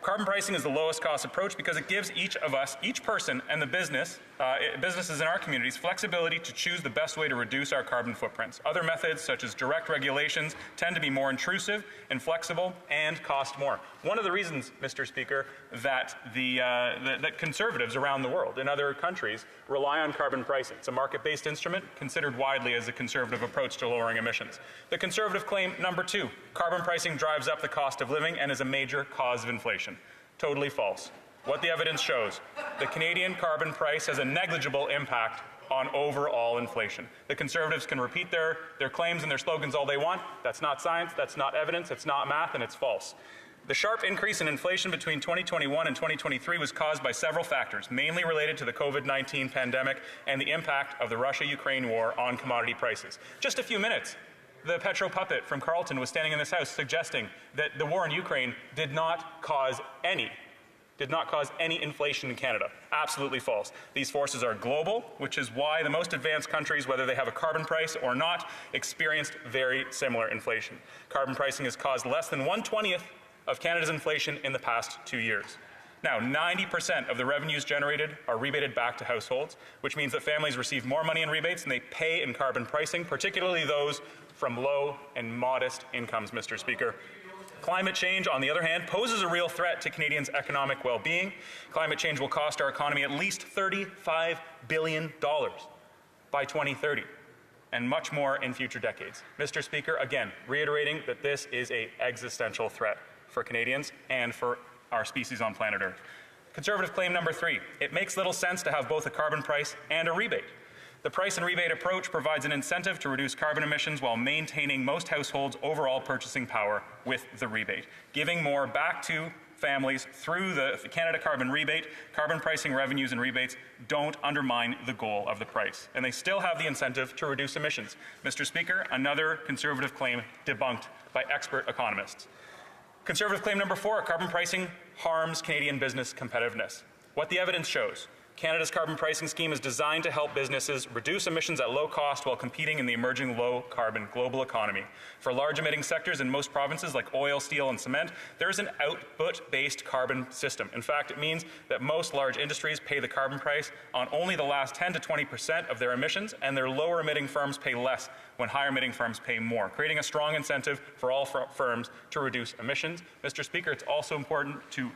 Carbon pricing is the lowest cost approach because it gives each of us, each person, and the businesses in our communities flexibility to choose the best way to reduce our carbon footprints. Other methods, such as direct regulations, tend to be more intrusive, inflexible, and cost more. One of the reasons, Mr. Speaker, that that Conservatives around the world, in other countries, rely on carbon pricing. It's a market-based instrument considered widely as a Conservative approach to lowering emissions. The Conservative claim number 2, carbon pricing drives up the cost of living and is a major cause of inflation. Totally false. What the evidence shows, the Canadian carbon price has a negligible impact on overall inflation. The Conservatives can repeat their claims and their slogans all they want. That's not science, that's not evidence, it's not math, and it's false. The sharp increase in inflation between 2021 and 2023 was caused by several factors, mainly related to the COVID-19 pandemic and the impact of the Russia-Ukraine war on commodity prices. Just a few minutes, the petro puppet from Carleton was standing in this House suggesting that the war in Ukraine did not cause any inflation in Canada. Absolutely false. These forces are global, which is why the most advanced countries, whether they have a carbon price or not, experienced very similar inflation. Carbon pricing has caused less than 1/20th of Canada's inflation in the past 2 years. Now, 90% of the revenues generated are rebated back to households, which means that families receive more money in rebates than they pay in carbon pricing, particularly those from low and modest incomes, Mr. Speaker. Climate change, on the other hand, poses a real threat to Canadians' economic well-being. Climate change will cost our economy at least $35 billion by 2030, and much more in future decades. Mr. Speaker, again, reiterating that this is an existential threat for Canadians and for our species on planet Earth. Conservative claim number 3, it makes little sense to have both a carbon price and a rebate. The price and rebate approach provides an incentive to reduce carbon emissions while maintaining most households' overall purchasing power with the rebate. Giving more back to families through the Canada Carbon Rebate, carbon pricing revenues and rebates don't undermine the goal of the price, and they still have the incentive to reduce emissions. Mr. Speaker, another Conservative claim debunked by expert economists. Conservative claim number 4, carbon pricing harms Canadian business competitiveness. What the evidence shows: Canada's carbon pricing scheme is designed to help businesses reduce emissions at low cost while competing in the emerging low-carbon global economy. For large emitting sectors in most provinces like oil, steel, and cement, there is an output-based carbon system. In fact, it means that most large industries pay the carbon price on only the last 10 to 20% of their emissions, and their lower-emitting firms pay less when higher-emitting firms pay more, creating a strong incentive for all firms to reduce emissions. Mr. Speaker, it's also important to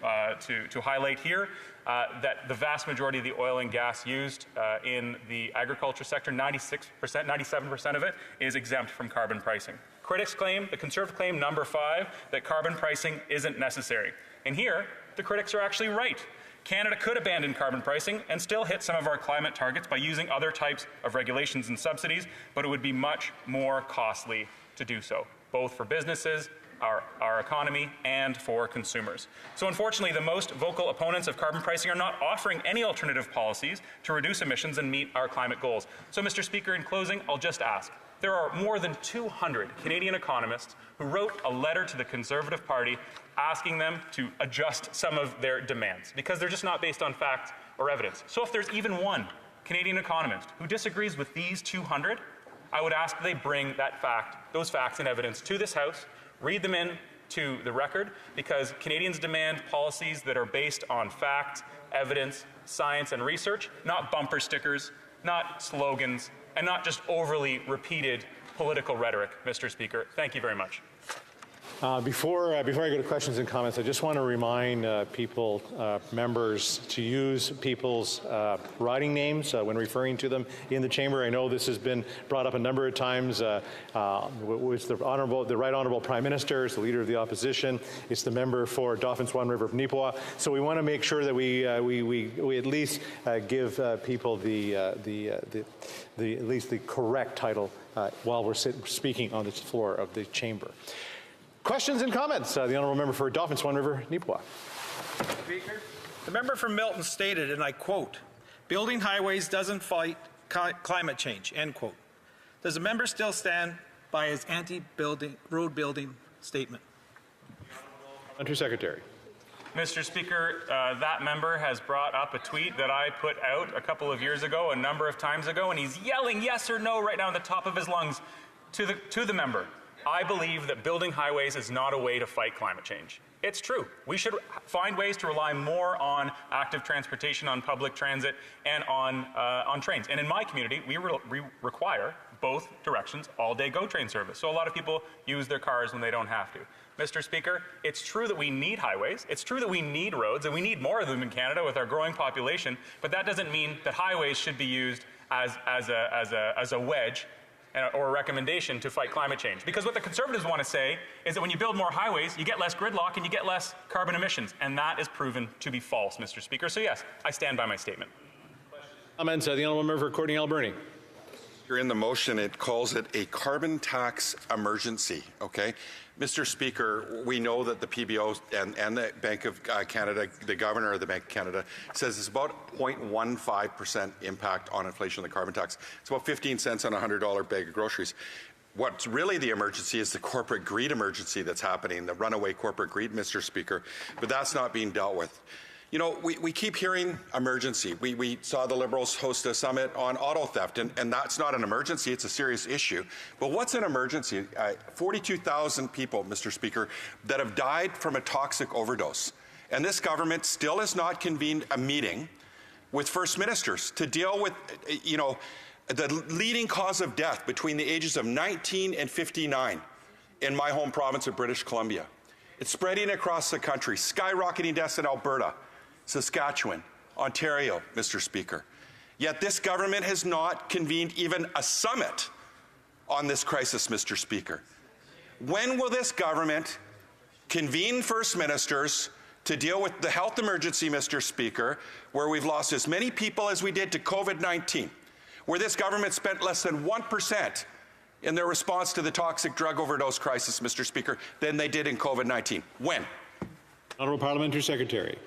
highlight here that the vast majority of the oil and gas used in the agriculture sector, 96%, 97% of it, is exempt from carbon pricing. Critics claim, the Conservative claim number 5, that carbon pricing isn't necessary. And here, the critics are actually right. Canada could abandon carbon pricing and still hit some of our climate targets by using other types of regulations and subsidies, but it would be much more costly to do so, both for businesses, our economy, and for consumers. So unfortunately, the most vocal opponents of carbon pricing are not offering any alternative policies to reduce emissions and meet our climate goals. So, Mr. Speaker, in closing, I'll just ask. There are more than 200 Canadian economists who wrote a letter to the Conservative Party asking them to adjust some of their demands because they're just not based on fact or evidence. So if there's even one Canadian economist who disagrees with these 200, I would ask they bring those facts and evidence to this House, read them in to the record, because Canadians demand policies that are based on fact, evidence, science, and research, not bumper stickers, not slogans, and not just overly repeated political rhetoric, Mr. Speaker. Thank you very much. Before I go to questions and comments, I just want to remind members to use people's riding names when referring to them in the chamber. I know this has been brought up a number of times. It's the Right Honourable Prime Minister, it's the Leader of the Opposition, it's the member for Dauphin Swan River of Nipawin. So we want to make sure that we at least give people at least the correct title while we're speaking on the floor of the chamber. Questions and comments? The Honourable Member for Dauphin Swan River, Nipawin. Speaker, the member from Milton stated, and I quote, "Building highways doesn't fight climate change," end quote. Does the member still stand by his road building statement? Parliamentary Secretary. Mr. Speaker, that member has brought up a tweet that I put out a couple of years ago, a number of times ago, and he's yelling yes or no right now at the top of his lungs to the member. I believe that building highways is not a way to fight climate change. It's true. We should find ways to rely more on active transportation, on public transit, and on trains. And in my community, we require both directions all-day GO train service. So a lot of people use their cars when they don't have to. Mr. Speaker, it's true that we need highways. It's true that we need roads, and we need more of them in Canada with our growing population. But that doesn't mean that highways should be used as a wedge or a recommendation to fight climate change. Because what the Conservatives want to say is that when you build more highways, you get less gridlock and you get less carbon emissions. And that is proven to be false, Mr. Speaker. So yes, I stand by my statement. Comments, the Honourable Member for Courtenay Alberni. In the motion, it calls it a carbon tax emergency, okay? Mr. Speaker, we know that the PBO and the Bank of Canada, the Governor of the Bank of Canada, says it's about 0.15% impact on inflation of the carbon tax. It's about 15 cents on a $100 bag of groceries. What's really the emergency is the corporate greed emergency that's happening, the runaway corporate greed, Mr. Speaker, but that's not being dealt with. You know, we keep hearing emergency. We saw the Liberals host a summit on auto theft, and that's not an emergency, it's a serious issue. But what's an emergency? 42,000 people, Mr. Speaker, that have died from a toxic overdose. And this government still has not convened a meeting with First Ministers to deal with, you know, the leading cause of death between the ages of 19 and 59 in my home province of British Columbia. It's spreading across the country, skyrocketing deaths in Alberta, Saskatchewan, Ontario, Mr. Speaker. Yet this government has not convened even a summit on this crisis, Mr. Speaker. When will this government convene First Ministers to deal with the health emergency, Mr. Speaker, where we've lost as many people as we did to COVID-19, where this government spent less than 1% in their response to the toxic drug overdose crisis, Mr. Speaker, than they did in COVID-19. When? Honourable Parliamentary Secretary.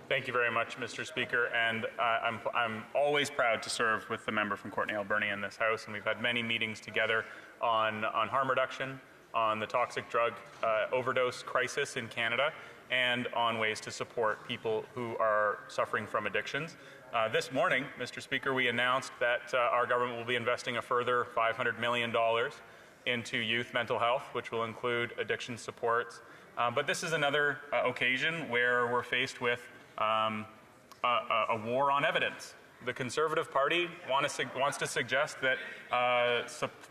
Thank you very much, Mr. Speaker, and I'm always proud to serve with the member from Courtenay Alberni in this House, and we've had many meetings together on harm reduction, on the toxic drug overdose crisis in Canada, and on ways to support people who are suffering from addictions. This morning, Mr. Speaker, we announced that our government will be investing a further $500 million into youth mental health, which will include addiction supports. But this is another occasion where we're faced with a war on evidence. The Conservative Party wants to suggest that,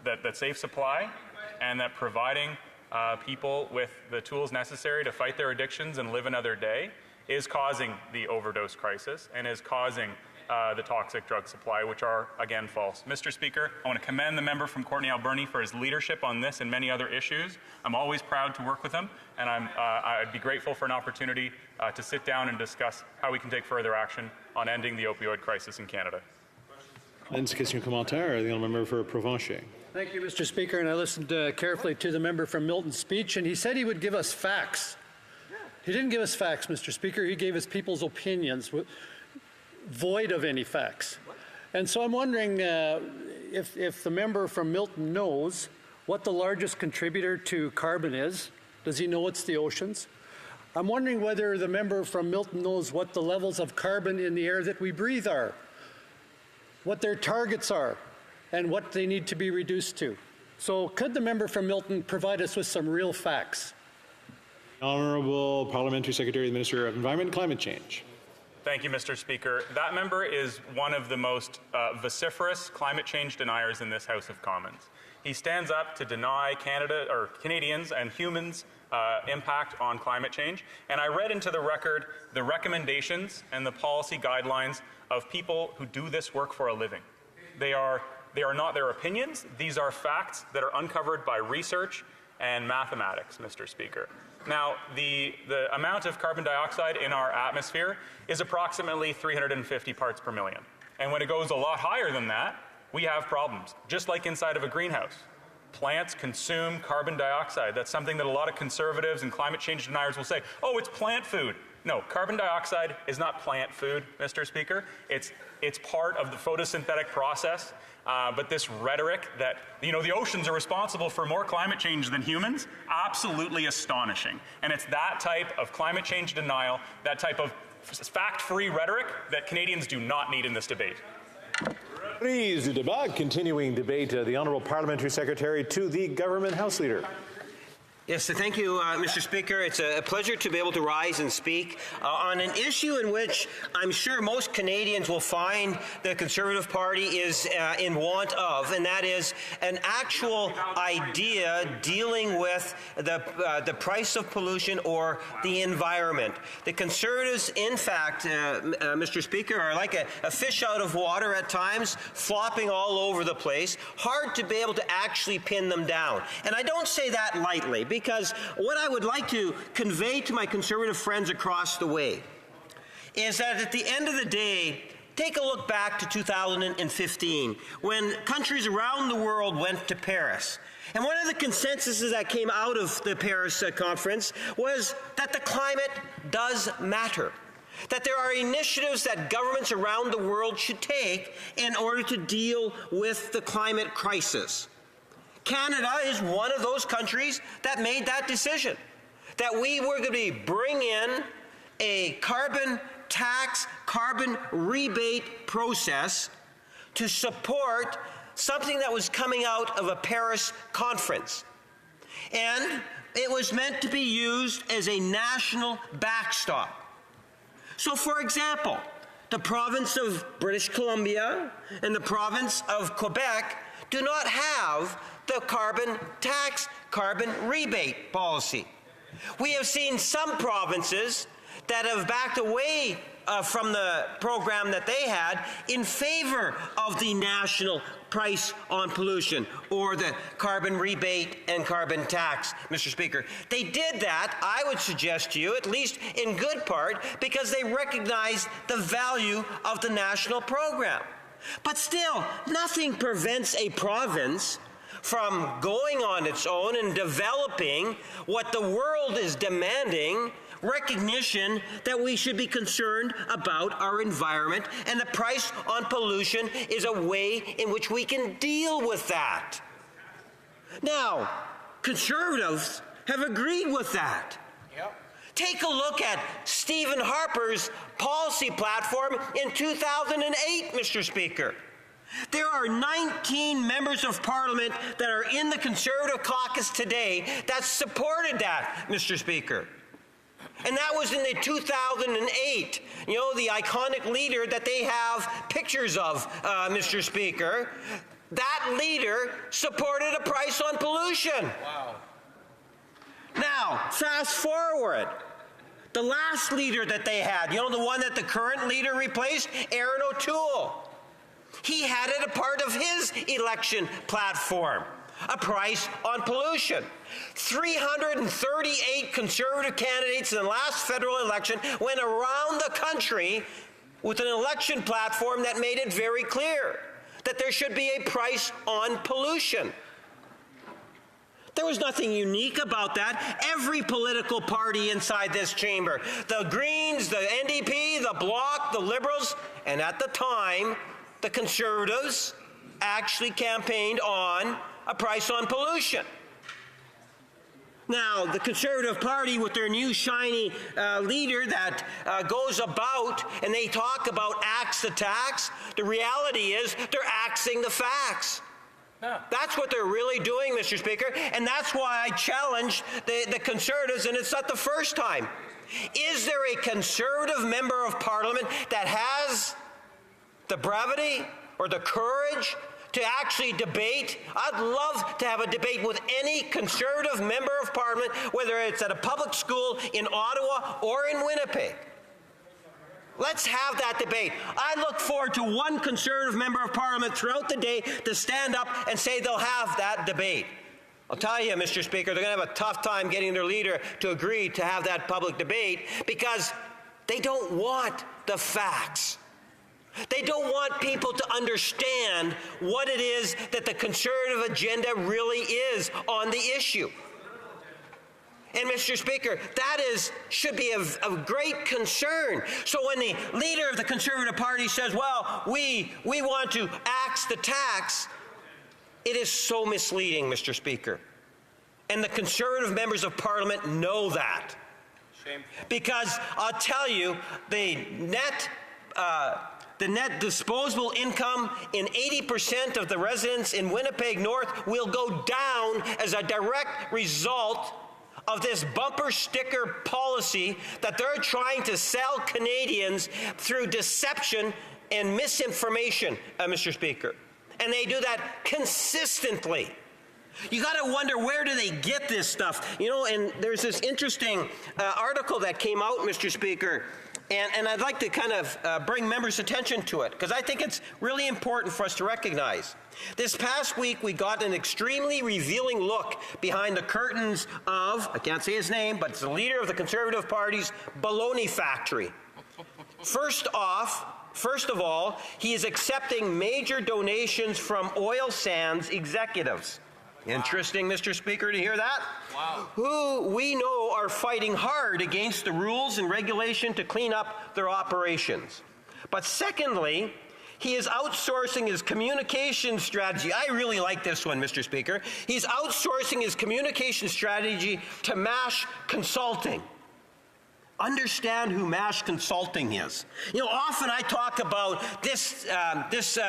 that safe supply and that providing people with the tools necessary to fight their addictions and live another day is causing the overdose crisis and is causing the toxic drug supply, which are, again, false. Mr. Speaker, I want to commend the member from Courtenay Alberni for his leadership on this and many other issues. I'm always proud to work with him, and I'd be grateful for an opportunity to sit down and discuss how we can take further action on ending the opioid crisis in Canada. Question commentaire, the honourable member for Provencher. Thank you, Mr. Speaker, and I listened carefully to the member from Milton's speech, and he said he would give us facts. He didn't give us facts, Mr. Speaker. He gave us people's opinions, void of any facts. And so I'm wondering if the member from Milton knows what the largest contributor to carbon is. Does he know it's the oceans? I'm wondering whether the member from Milton knows what the levels of carbon in the air that we breathe are, what their targets are, and what they need to be reduced to. So could the member from Milton provide us with some real facts? Honourable Parliamentary Secretary, the Minister of Environment and Climate Change. Thank you, Mr. Speaker. That member is one of the most vociferous climate change deniers in this House of Commons. He stands up to deny Canada or Canadians and humans' impact on climate change. And I read into the record the recommendations and the policy guidelines of people who do this work for a living. They are not their opinions. These are facts that are uncovered by research and mathematics, Mr. Speaker. Now, the amount of carbon dioxide in our atmosphere is approximately 350 parts per million. And when it goes a lot higher than that, we have problems, just like inside of a greenhouse. Plants consume carbon dioxide. That's something that a lot of conservatives and climate change deniers will say, oh, it's plant food. No, carbon dioxide is not plant food, Mr. Speaker. It's part of the photosynthetic process. But this rhetoric that, the oceans are responsible for more climate change than humans, absolutely astonishing. And it's that type of climate change denial, that type of fact-free rhetoric that Canadians do not need in this debate. Please, the debate. Continuing debate, the Honourable Parliamentary Secretary to the Government House Leader. Yes, thank you, Mr. Speaker. It's a pleasure to be able to rise and speak on an issue in which I'm sure most Canadians will find the Conservative Party is in want of, and that is an actual idea dealing with the price of pollution or the environment. The Conservatives, in fact, Mr. Speaker, are like a fish out of water at times, flopping all over the place, hard to be able to actually pin them down. And I don't say that lightly, because what I would like to convey to my Conservative friends across the way is that at the end of the day, take a look back to 2015 when countries around the world went to Paris. And one of the consensuses that came out of the Paris conference was that the climate does matter, that there are initiatives that governments around the world should take in order to deal with the climate crisis. Canada is one of those countries that made that decision, that we were going to bring in a carbon tax, carbon rebate process to support something that was coming out of a Paris conference. And it was meant to be used as a national backstop. So, for example, the province of British Columbia and the province of Quebec do not have the carbon tax, carbon rebate policy. We have seen some provinces that have backed away from the program that they had in favor of the national price on pollution or the carbon rebate and carbon tax, Mr. Speaker. They did that, I would suggest to you, at least in good part, because they recognized the value of the national program. But still, nothing prevents a province from going on its own and developing what the world is demanding, recognition that we should be concerned about our environment, and the price on pollution is a way in which we can deal with that. Now, Conservatives have agreed with that. Take a look at Stephen Harper's policy platform in 2008, Mr. Speaker. There are 19 members of Parliament that are in the Conservative caucus today that supported that, Mr. Speaker. And that was in the 2008, you know, the iconic leader that they have pictures of, Mr. Speaker. That leader supported a price on pollution. Wow. Now, fast forward. The last leader that they had, you know, the one that the current leader replaced, Aaron O'Toole. He had it a part of his election platform, a price on pollution. 338 Conservative candidates in the last federal election went around the country with an election platform that made it very clear that there should be a price on pollution. There was nothing unique about that. Every political party inside this chamber, the Greens, the NDP, the Bloc, the Liberals, and at the time, the Conservatives actually campaigned on a price on pollution. Now, the Conservative Party, with their new shiny leader that goes about and they talk about axe the tax, the reality is they're axing the facts. That's what they're really doing, Mr. Speaker, and that's why I challenge the Conservatives, and it's not the first time. Is there a Conservative member of Parliament that has the brevity or the courage to actually debate? I'd love to have a debate with any Conservative member of Parliament, whether it's at a public school in Ottawa or in Winnipeg. Let's have that debate. I look forward to one Conservative member of Parliament throughout the day to stand up and say they'll have that debate. I'll tell you, Mr. Speaker, they're going to have a tough time getting their leader to agree to have that public debate because they don't want the facts. They don't want people to understand what it is that the Conservative agenda really is on the issue. And, Mr. Speaker, that should be of great concern. So when the leader of the Conservative Party says, well, we want to axe the tax, it is so misleading, Mr. Speaker. And the Conservative members of Parliament know that. Shame. Because I'll tell you, the net disposable income in 80% of the residents in Winnipeg North will go down as a direct result of this bumper sticker policy that they're trying to sell Canadians through deception and misinformation, Mr. Speaker. And they do that consistently. You got to wonder, where do they get this stuff? You know, and there's this interesting article that came out, Mr. Speaker, and I'd like to kind of bring members' attention to it, because I think it's really important for us to recognize. This past week, we got an extremely revealing look behind the curtains of, I can't say his name, but it's the leader of the Conservative Party's baloney factory. First of all, he is accepting major donations from oil sands executives. Interesting, Mr. Speaker, to hear that. Wow. Who we know are fighting hard against the rules and regulation to clean up their operations. But secondly, he is outsourcing his communication strategy. I really like this one, Mr. Speaker. He's outsourcing his communication strategy to MASH Consulting. Understand who MASH Consulting is. You know, often I talk about this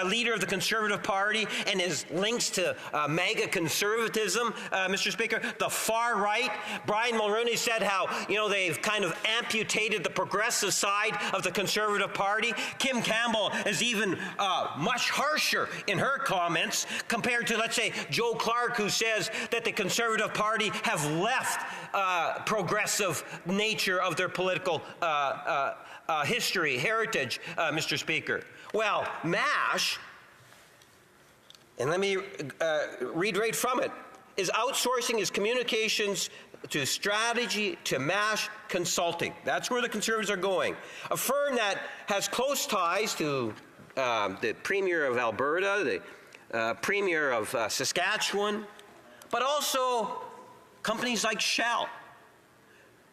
leader of the Conservative Party and his links to MAGA conservatism, Mr. Speaker, the far right. Brian Mulroney said how, you know, they've kind of amputated the progressive side of the Conservative Party. Kim Campbell is even much harsher in her comments compared to, let's say, Joe Clark, who says that the Conservative Party have left progressive nature of their political heritage, Mr. Speaker. Well, MASH, and let me read right from it, is outsourcing his communications to strategy to MASH Consulting. That's where the Conservatives are going. A firm that has close ties to the Premier of Alberta, the Premier of Saskatchewan, but also companies like Shell,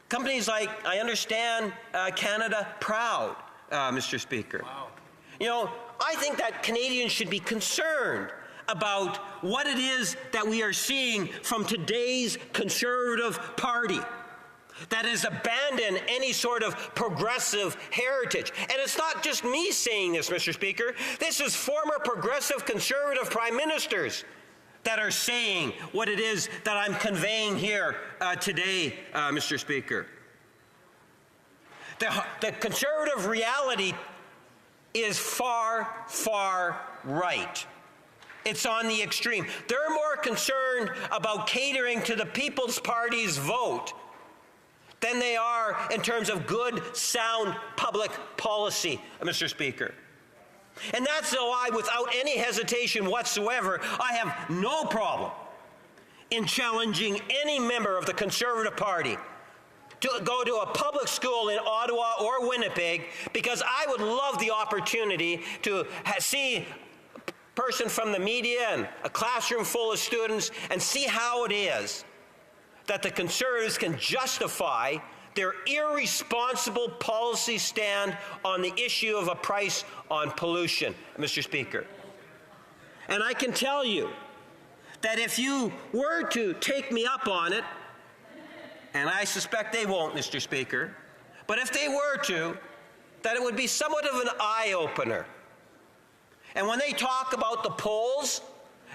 companies like, I understand, Canada Proud, Mr. Speaker. Wow. You know, I think that Canadians should be concerned about what it is that we are seeing from today's Conservative Party that has abandoned any sort of progressive heritage. And it's not just me saying this, Mr. Speaker. This is former progressive Conservative prime ministers that are saying what it is that I'm conveying here today, Mr. Speaker. The Conservative reality is far, far right. It's on the extreme. They're more concerned about catering to the People's Party's vote than they are in terms of good, sound public policy, Mr. Speaker. And that's why, without any hesitation whatsoever, I have no problem in challenging any member of the Conservative Party to go to a public school in Ottawa or Winnipeg, because I would love the opportunity to see a person from the media and a classroom full of students and see how it is that the Conservatives can justify their irresponsible policy stand on the issue of a price on pollution, Mr. Speaker. And I can tell you that if you were to take me up on it, and I suspect they won't, Mr. Speaker, but if they were to, that it would be somewhat of an eye-opener. And when they talk about the polls,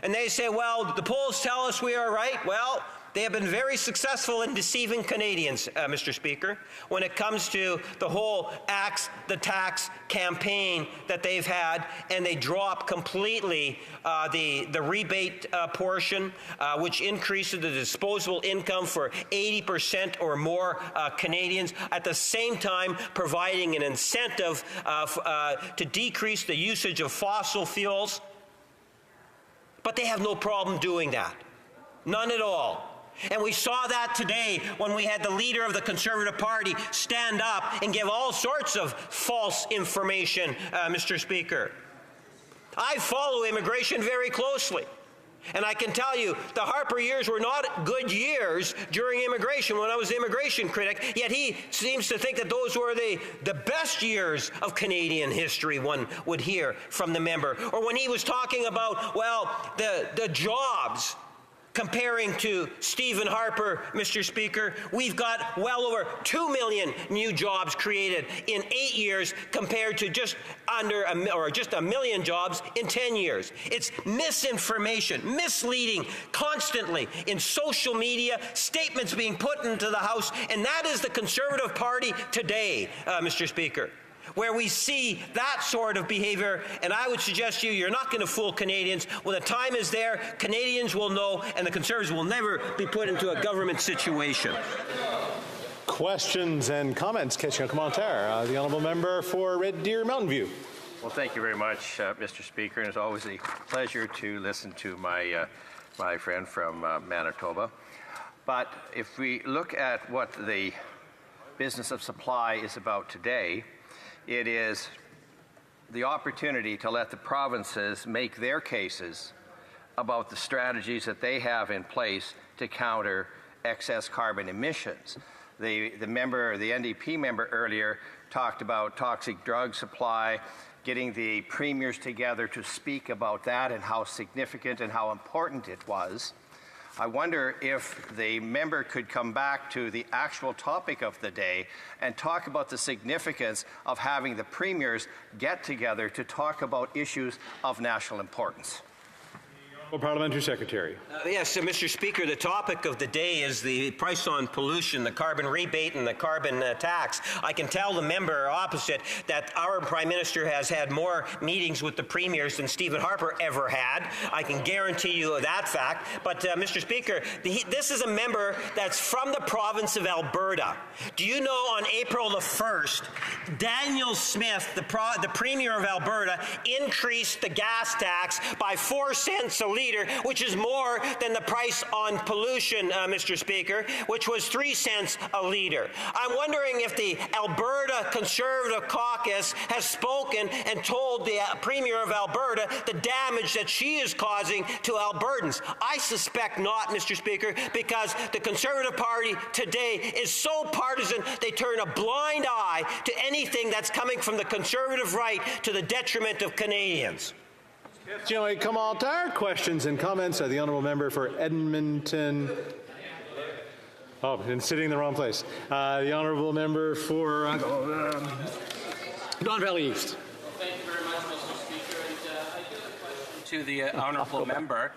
and they say, well, the polls tell us we are right, well, they have been very successful in deceiving Canadians, Mr. Speaker, when it comes to the whole Axe the Tax campaign that they've had, and they drop completely the rebate portion, which increases the disposable income for 80% or more Canadians, at the same time providing an incentive to decrease the usage of fossil fuels. But they have no problem doing that. None at all. And we saw that today when we had the leader of the Conservative Party stand up and give all sorts of false information, Mr. Speaker. I follow immigration very closely. And I can tell you, the Harper years were not good years during immigration when I was the immigration critic, yet he seems to think that those were the best years of Canadian history, one would hear from the member. Or when he was talking about, well, the jobs, comparing to Stephen Harper, Mr. Speaker, we've got well over 2 million new jobs created in 8 years compared to just a million jobs in 10 years. It's misinformation, misleading constantly in social media, statements being put into the House, and that is the Conservative Party today, Mr. Speaker, where we see that sort of behavior. And I would suggest to you, you're not going to fool Canadians. When the time is there, Canadians will know, and the Conservatives will never be put into a government situation. Questions and comments. Question of commentaire. The honourable member for Red Deer Mountain View. Well, thank you very much, Mr. Speaker. And it's always a pleasure to listen to my friend from Manitoba. But if we look at what the business of supply is about today, it is the opportunity to let the provinces make their cases about the strategies that they have in place to counter excess carbon emissions. The NDP member earlier talked about toxic drug supply, getting the premiers together to speak about that and how significant and how important it was. I wonder if the member could come back to the actual topic of the day and talk about the significance of having the premiers get together to talk about issues of national importance. Parliamentary Secretary. Yes, Mr. Speaker, the topic of the day is the price on pollution, the carbon rebate and the carbon tax. I can tell the member opposite that our Prime Minister has had more meetings with the premiers than Stephen Harper ever had. I can guarantee you that fact. But, Mr. Speaker, this is a member that's from the province of Alberta. Do you know on April the 1st, Daniel Smith, the Premier of Alberta, increased the gas tax by 4 cents a liter, which is more than the price on pollution, Mr. Speaker, which was 3 cents a liter. I'm wondering if the Alberta Conservative Caucus has spoken and told the Premier of Alberta the damage that she is causing to Albertans. I suspect not, Mr. Speaker, because the Conservative Party today is so partisan they turn a blind eye to anything that's coming from the Conservative right to the detriment of Canadians. Commentaire, questions and comments. The honourable member for Edmonton. Oh, and sitting in the wrong place. The honourable member for Don Valley East. Thank you very much, Mr. Speaker. And I do have a question to the honourable member.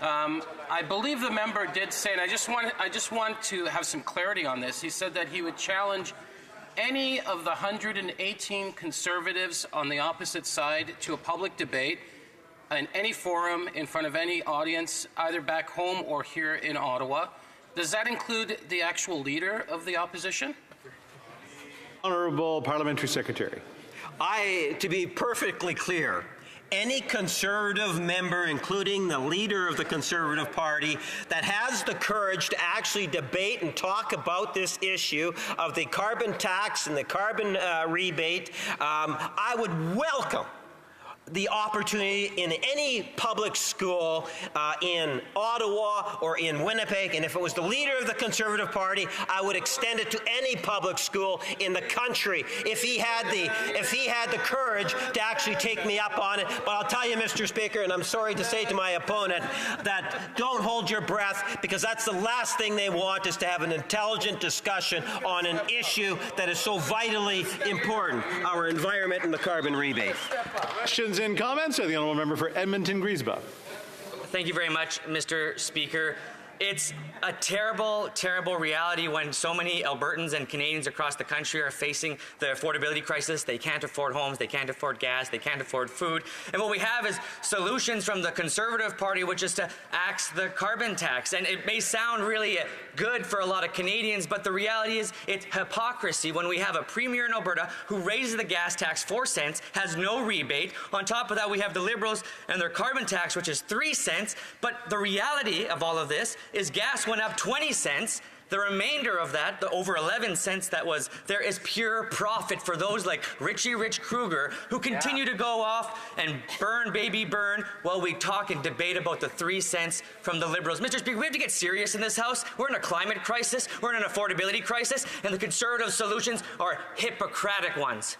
I believe the member did say, and I just want to have some clarity on this. He said that he would challenge any of the 118 Conservatives on the opposite side to a public debate in any forum in front of any audience, either back home or here in Ottawa. Does that include the actual leader of the opposition? Honourable Parliamentary Secretary. To be perfectly clear, any Conservative member, including the leader of the Conservative Party, that has the courage to actually debate and talk about this issue of the carbon tax and the carbon rebate, I would welcome the opportunity in any public school in Ottawa or in Winnipeg, and if it was the leader of the Conservative Party, I would extend it to any public school in the country if he had the courage to actually take me up on it. But I'll tell you, Mr. Speaker, and I'm sorry to say to my opponent, that don't hold your breath, because that's the last thing they want, is to have an intelligent discussion on an issue that is so vitally important, our environment and the carbon rebate. Questions and comments. The honourable member for Edmonton Griesbach. Thank you very much, Mr. Speaker. It's a terrible, terrible reality when so many Albertans and Canadians across the country are facing the affordability crisis. They can't afford homes, they can't afford gas, they can't afford food. And what we have is solutions from the Conservative Party, which is to axe the carbon tax. And it may sound really good for a lot of Canadians, but the reality is it's hypocrisy when we have a premier in Alberta who raises the gas tax 4 cents, has no rebate. On top of that, we have the Liberals and their carbon tax, which is 3 cents. But the reality of all of this is gas went up 20 cents. The remainder of that, the over 11 cents that was there, is pure profit for those like Richie Rich Kruger who continue to go off and burn, baby, burn, while we talk and debate about the 3 cents from the Liberals. Mr. Speaker, we have to get serious in this House. We're in a climate crisis. We're in an affordability crisis. And the Conservative solutions are Hippocratic ones.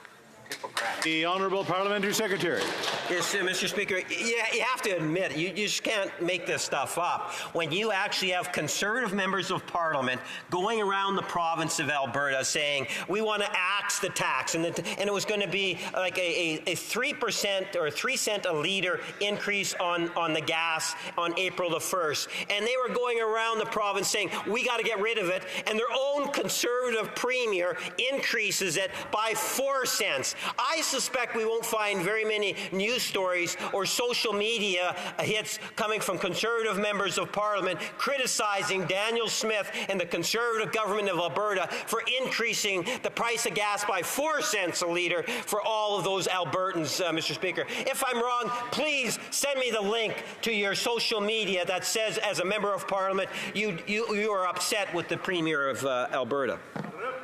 The Honourable Parliamentary Secretary. Yes, Mr. Speaker, you have to admit, you just can't make this stuff up. When you actually have Conservative members of Parliament going around the province of Alberta saying, we want to axe the tax, and it was going to be like a 3% or 3 cent a litre increase on the gas on April the 1st. And they were going around the province saying, we got to get rid of it, and their own Conservative Premier increases it by 4 cents. I suspect we won't find very many news stories or social media hits coming from Conservative members of Parliament criticizing Daniel Smith and the Conservative government of Alberta for increasing the price of gas by 4 cents a litre for all of those Albertans, Mr. Speaker. If I'm wrong, please send me the link to your social media that says, as a member of Parliament, you are upset with the Premier of Alberta.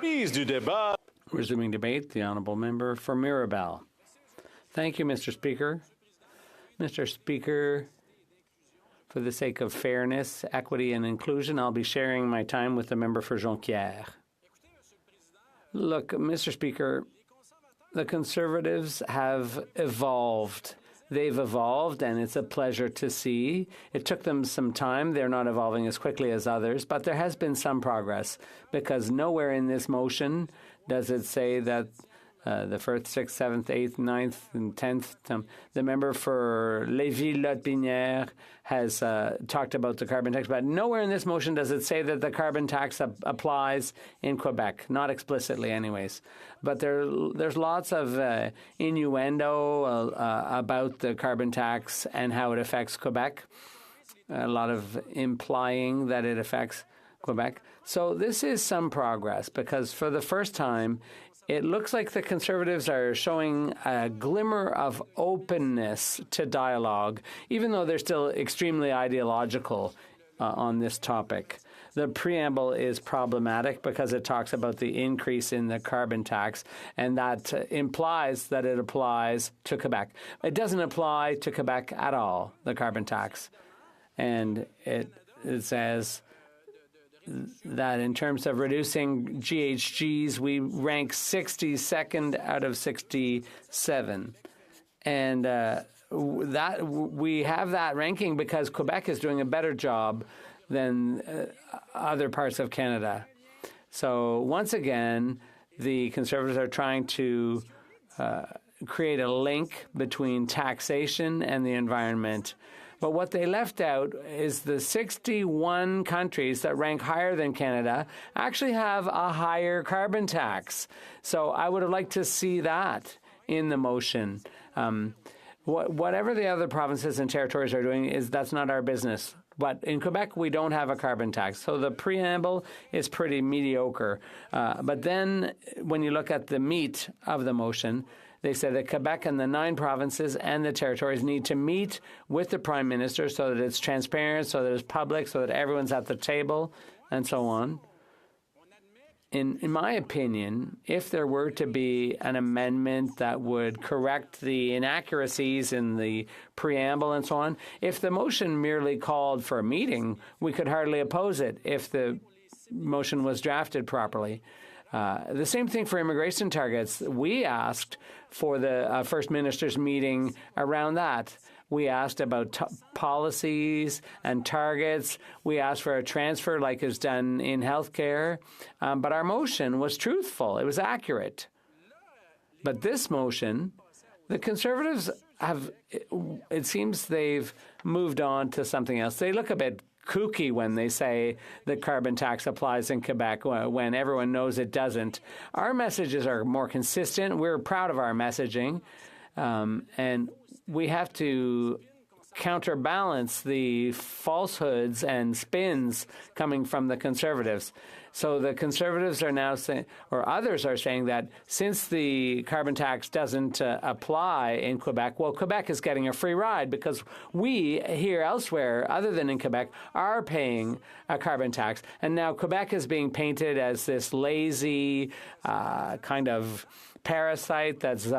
Please do debate. Resuming debate, the honourable member for Mirabel. Thank you, Mr. Speaker. Mr. Speaker, for the sake of fairness, equity, and inclusion, I'll be sharing my time with the member for Jonquière. Look, Mr. Speaker, the Conservatives have evolved. They've evolved, and it's a pleasure to see. It took them some time. They're not evolving as quickly as others, but there has been some progress, because nowhere in this motion does it say that the 1st, 6th, 7th, 8th, 9th, and 10th, the member for Lévis-Lotbinière has talked about the carbon tax, but nowhere in this motion does it say that the carbon tax applies in Quebec, not explicitly anyways. But there's lots of innuendo about the carbon tax and how it affects Quebec, a lot of implying that it affects Quebec. So this is some progress, because for the first time It looks like the Conservatives are showing a glimmer of openness to dialogue, even though they're still extremely ideological on this topic. The preamble is problematic because it talks about the increase in the carbon tax, and that implies that it applies to Quebec. It doesn't apply to Quebec at all, the carbon tax. And it says that in terms of reducing GHGs, we rank 62nd out of 67. And that we have that ranking because Quebec is doing a better job than other parts of Canada. So once again, the Conservatives are trying to create a link between taxation and the environment. But what they left out is the 61 countries that rank higher than Canada actually have a higher carbon tax. So I would have liked to see that in the motion. Whatever the other provinces and territories are doing, that's not our business. But in Quebec, we don't have a carbon tax. So the preamble is pretty mediocre. But then when you look at the meat of the motion, they say that Quebec and the 9 provinces and the territories need to meet with the Prime Minister so that it's transparent, so that it's public, so that everyone's at the table, and so on. In my opinion, if there were to be an amendment that would correct the inaccuracies in the preamble and so on, if the motion merely called for a meeting, we could hardly oppose it if the motion was drafted properly. The same thing for immigration targets. We asked for the First Minister's meeting around that. We asked about policies and targets. We asked for a transfer like is done in healthcare. But our motion was truthful. It was accurate. But this motion, the Conservatives have, it seems they've moved on to something else. They look a bit kooky when they say the carbon tax applies in Quebec when everyone knows it doesn't. Our messages are more consistent. We're proud of our messaging. And we have to counterbalance the falsehoods and spins coming from the Conservatives. So the Conservatives are now saying, or others are saying, that since the carbon tax doesn't apply in Quebec, well, Quebec is getting a free ride because we here elsewhere, other than in Quebec, are paying a carbon tax. And now Quebec is being painted as this lazy kind of parasite that's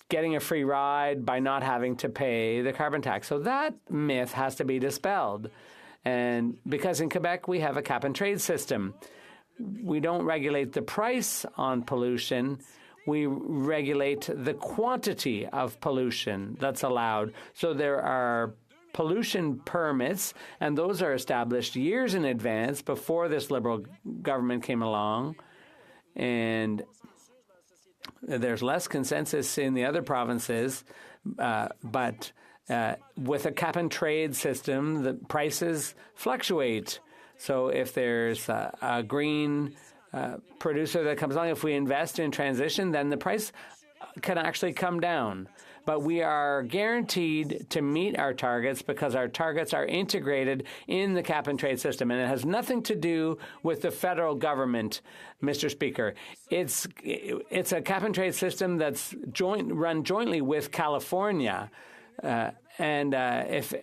getting a free ride by not having to pay the carbon tax. So that myth has to be dispelled. And because in Quebec, we have a cap-and-trade system. We don't regulate the price on pollution. We regulate the quantity of pollution that's allowed. So there are pollution permits, and those are established years in advance before this Liberal government came along. And there's less consensus in the other provinces, but with a cap-and-trade system, the prices fluctuate. So if there's a green producer that comes along, if we invest in transition, then the price can actually come down. But we are guaranteed to meet our targets because our targets are integrated in the cap-and-trade system. And it has nothing to do with the federal government, Mr. Speaker. It's a cap-and-trade system that's run jointly with California. If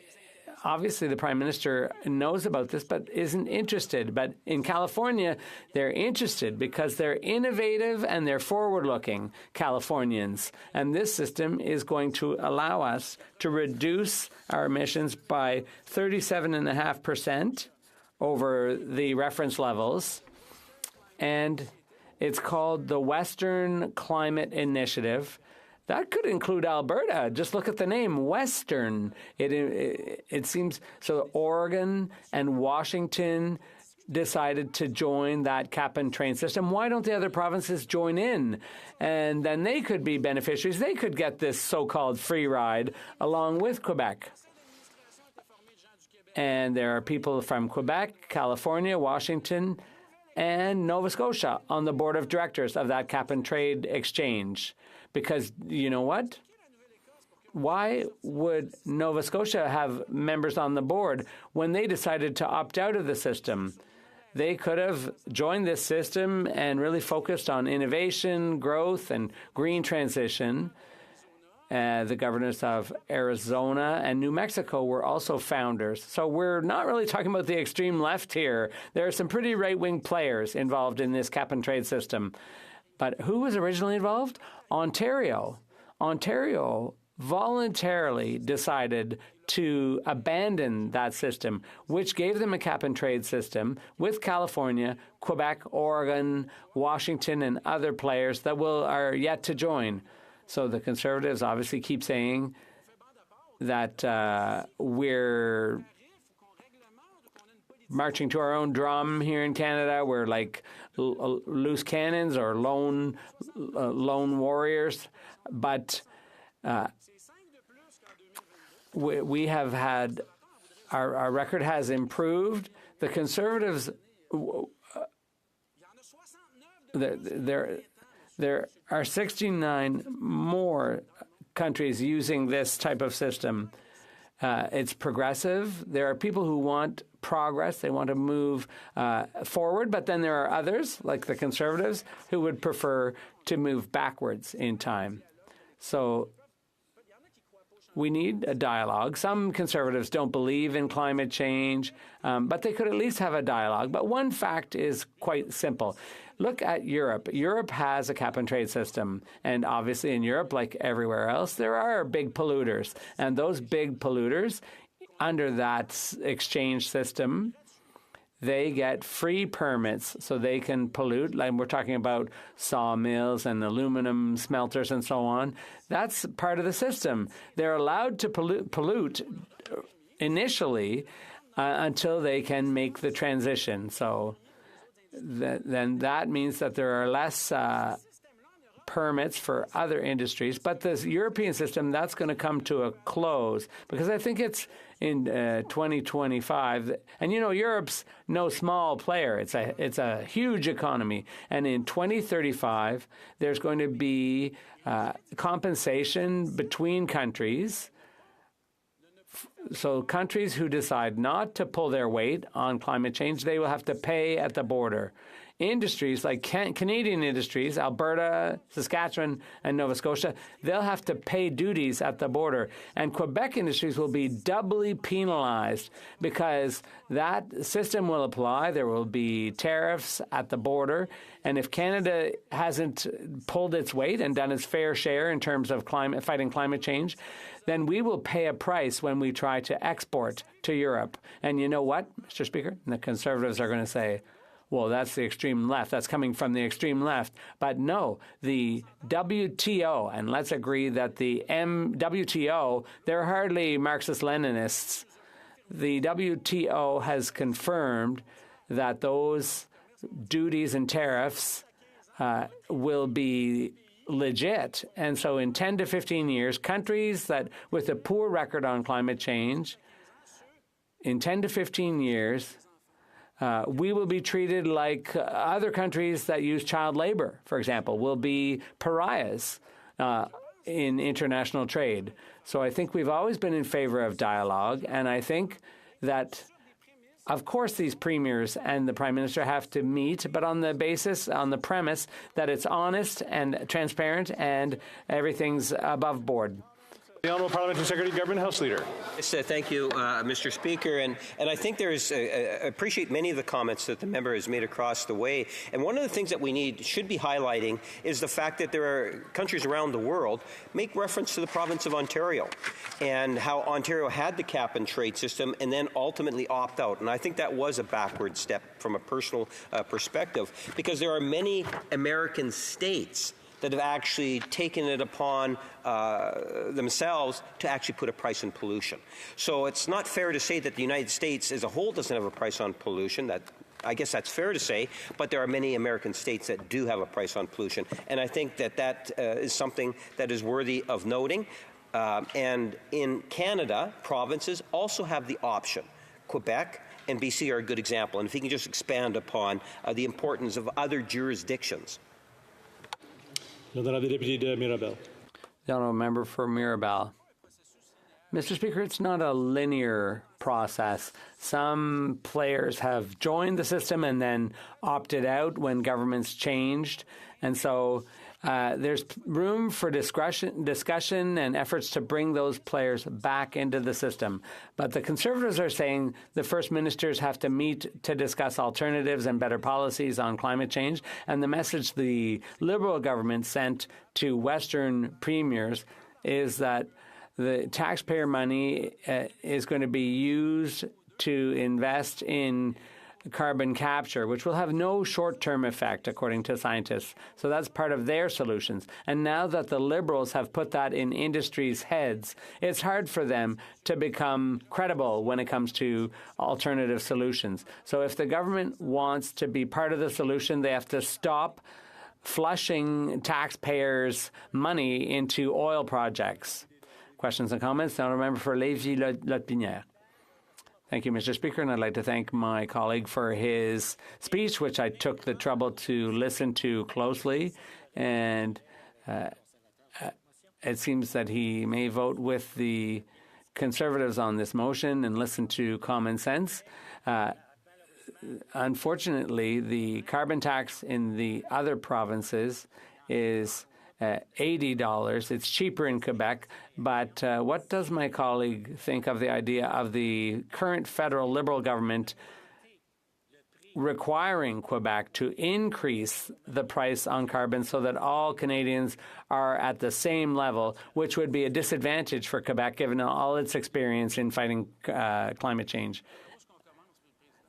obviously the Prime Minister knows about this but isn't interested. But in California, they're interested because they're innovative and they're forward-looking Californians. And this system is going to allow us to reduce our emissions by 37.5% over the reference levels. And it's called the Western Climate Initiative. That could include Alberta. Just look at the name, Western. It seems so. Oregon and Washington decided to join that cap-and-trade system. Why don't the other provinces join in? And then they could be beneficiaries. They could get this so-called free ride along with Quebec. And there are people from Quebec, California, Washington, and Nova Scotia on the board of directors of that cap-and-trade exchange. Because you know what? Why would Nova Scotia have members on the board when they decided to opt out of the system? they could have joined this system and really focused on innovation, growth, and green transition. The governors of Arizona and New Mexico were also founders. So we're not really talking about the extreme left here. There are some pretty right-wing players involved in this cap-and-trade system. But who was originally involved? Ontario. Ontario voluntarily decided to abandon that system, which gave them a cap-and-trade system with California, Quebec, Oregon, Washington, and other players that are yet to join. So the Conservatives obviously keep saying that we're marching to our own drum here in Canada. We're like loose cannons or lone warriors. But we have had, our record has improved. The Conservatives, there are 69 more countries using this type of system. It's progressive. There are people who want progress. They want to move forward. But then there are others, like the Conservatives, who would prefer to move backwards in time. So we need a dialogue. Some Conservatives don't believe in climate change, but they could at least have a dialogue. But one fact is quite simple. Look at Europe. Europe has a cap-and-trade system. And obviously in Europe, like everywhere else, there are big polluters. And those big polluters, under that exchange system, they get free permits so they can pollute. Like we're talking about sawmills and aluminum smelters and so on. That's part of the system. They're allowed to pollute initially until they can make the transition. So then that means that there are less permits for other industries. But this European system, that's going to come to a close because I think it's in 2025. And, you know, Europe's no small player. It's a huge economy. And in 2035, there's going to be compensation between countries. So countries who decide not to pull their weight on climate change, they will have to pay at the border. Industries like Canadian industries, Alberta, Saskatchewan, and Nova Scotia, they'll have to pay duties at the border. And Quebec industries will be doubly penalized because that system will apply. There will be tariffs at the border. And if Canada hasn't pulled its weight and done its fair share in terms of fighting climate change, then we will pay a price when we try to export to Europe. And you know what, Mr. Speaker? The Conservatives are going to say, well, that's the extreme left. That's coming from the extreme left. But no, the WTO, and let's agree that the WTO, they're hardly Marxist-Leninists. The WTO has confirmed that those duties and tariffs will be legit. And so in 10 to 15 years, countries that with a poor record on climate change, in 10 to 15 years, we will be treated like other countries that use child labor, for example, will be pariahs in international trade. So I think we've always been in favor of dialogue, and I think that, of course, these premiers and the Prime Minister have to meet, but on the premise that it's honest and transparent and everything's above board. The Honourable Parliamentary Secretary, Government House Leader. Yes, thank you, Mr. Speaker. And I think I appreciate many of the comments that the member has made across the way. And one of the things that we should be highlighting is the fact that there are countries around the world make reference to the province of Ontario and how Ontario had the cap-and-trade system and then ultimately opt out. And I think that was a backward step from a personal perspective because there are many American states that have actually taken it upon themselves to actually put a price on pollution. So it's not fair to say that the United States as a whole doesn't have a price on pollution. I guess that's fair to say, but there are many American states that do have a price on pollution. And I think that is something that is worthy of noting. And in Canada, provinces also have the option. Quebec and BC are a good example. And if you can just expand upon the importance of other jurisdictions. The Honourable Member for Mirabel. Mr. Speaker, it's not a linear process. Some players have joined the system and then opted out when governments changed. And so there's room for discussion and efforts to bring those players back into the system. But the Conservatives are saying the First Ministers have to meet to discuss alternatives and better policies on climate change. And the message the Liberal government sent to Western premiers is that the taxpayer money is going to be used to invest in carbon capture, which will have no short-term effect, according to scientists. So that's part of their solutions. And now that the Liberals have put that in industry's heads, it's hard for them to become credible when it comes to alternative solutions. So if the government wants to be part of the solution, they have to stop flushing taxpayers' money into oil projects. Questions and comments? Now remember for Lévis-Lotbinière. Thank you, Mr. Speaker, and I'd like to thank my colleague for his speech, which I took the trouble to listen to closely. And it seems that he may vote with the Conservatives on this motion and listen to common sense. Unfortunately, the carbon tax in the other provinces is $80. It's cheaper in Quebec. But what does my colleague think of the idea of the current federal Liberal government requiring Quebec to increase the price on carbon so that all Canadians are at the same level, which would be a disadvantage for Quebec given all its experience in fighting climate change?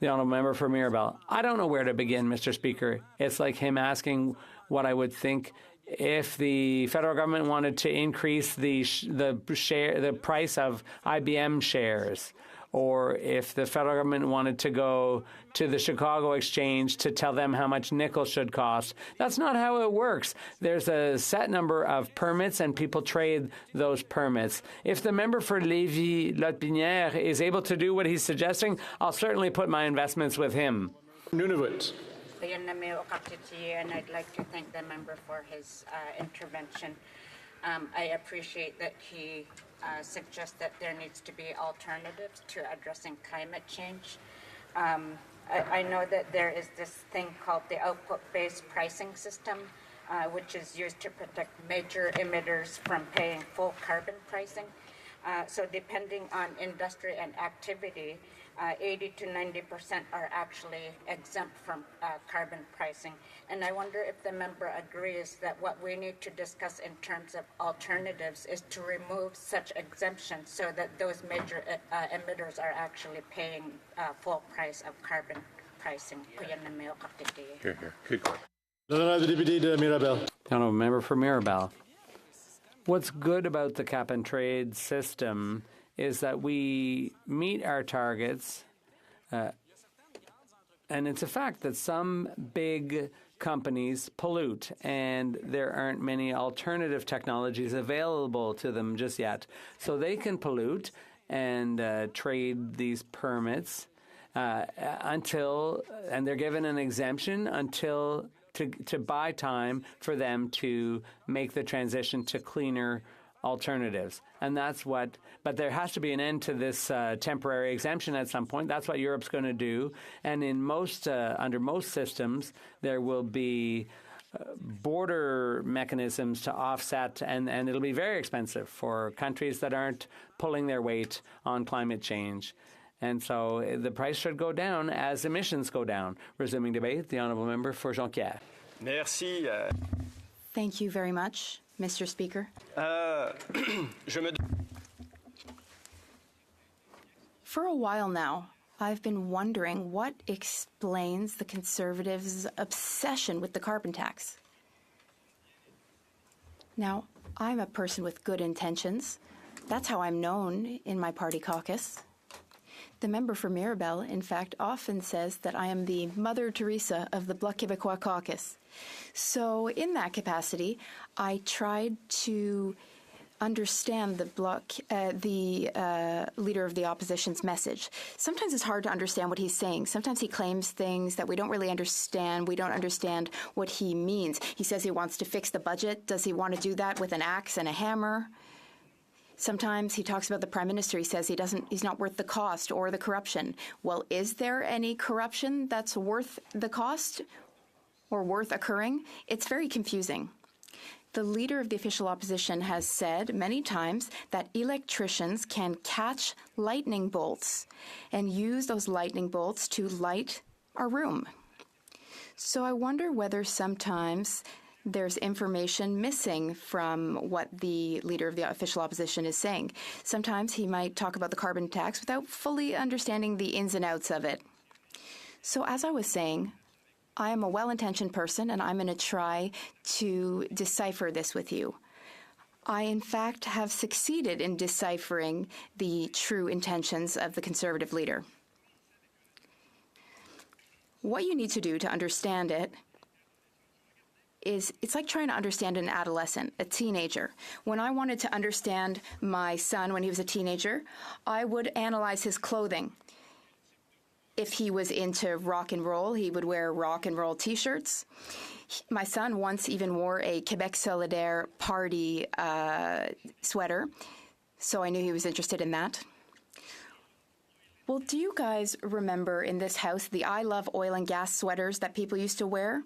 The honourable member for Mirabel. I don't know where to begin, Mr. Speaker. It's like him asking what I would think if the federal government wanted to increase the price of IBM shares, or if the federal government wanted to go to the Chicago Exchange to tell them how much nickel should cost. That's not how it works. There's a set number of permits, and people trade those permits. If the member for Lévis-Lotbinière is able to do what he's suggesting, I'll certainly put my investments with him. Nunavut. And I'd like to thank the member for his intervention. I appreciate that he suggests that there needs to be alternatives to addressing climate change. I know that there is this thing called the output-based pricing system, which is used to protect major emitters from paying full carbon pricing. So depending on industry and activity, 80 to 90% are actually exempt from carbon pricing. And I wonder if the member agrees that what we need to discuss in terms of alternatives is to remove such exemptions so that those major emitters are actually paying full price of carbon pricing. Here, here. Good question. The honourable member for Mirabel. What's good about the cap-and-trade system is that we meet our targets, and it's a fact that some big companies pollute, and there aren't many alternative technologies available to them just yet. So they can pollute and trade these permits until, and they're given an exemption until to buy time for them to make the transition to cleaner alternatives. And that's what, but there has to be an end to this temporary exemption at some point. That's what Europe's going to do. And in most, under most systems, there will be border mechanisms to offset, and it'll be very expensive for countries that aren't pulling their weight on climate change. And so the price should go down as emissions go down. Resuming debate, the honourable member for Jonquière. Merci. Thank you very much, Mr. Speaker. For a while now, I've been wondering what explains the Conservatives' obsession with the carbon tax. Now, I'm a person with good intentions. That's how I'm known in my party caucus. The member for Mirabel, in fact, often says that I am the Mother Teresa of the Bloc Québécois caucus. So in that capacity, I tried to understand the Bloc, the leader of the opposition's message. Sometimes it's hard to understand what he's saying. Sometimes he claims things that we don't really understand. We don't understand what he means. He says he wants to fix the budget. Does he want to do that with an axe and a hammer? Sometimes he talks about the Prime Minister. He says he's not worth the cost or the corruption. Well, is there any corruption that's worth the cost or worth occurring? It's very confusing. The Leader of the Official Opposition has said many times that electricians can catch lightning bolts and use those lightning bolts to light our room. So I wonder whether sometimes there's information missing from what the Leader of the Official Opposition is saying. Sometimes he might talk about the carbon tax without fully understanding the ins and outs of it. So as I was saying, I am a well-intentioned person, and I'm going to try to decipher this with you. I, in fact, have succeeded in deciphering the true intentions of the Conservative leader. What you need to do to understand it is, it's like trying to understand an adolescent, a teenager. When I wanted to understand my son when he was a teenager, I would analyze his clothing. If he was into rock and roll, he would wear rock and roll T-shirts. My son once even wore a Quebec Solidaire party sweater, so I knew he was interested in that. Well, do you guys remember in this house the I Love Oil and Gas sweaters that people used to wear?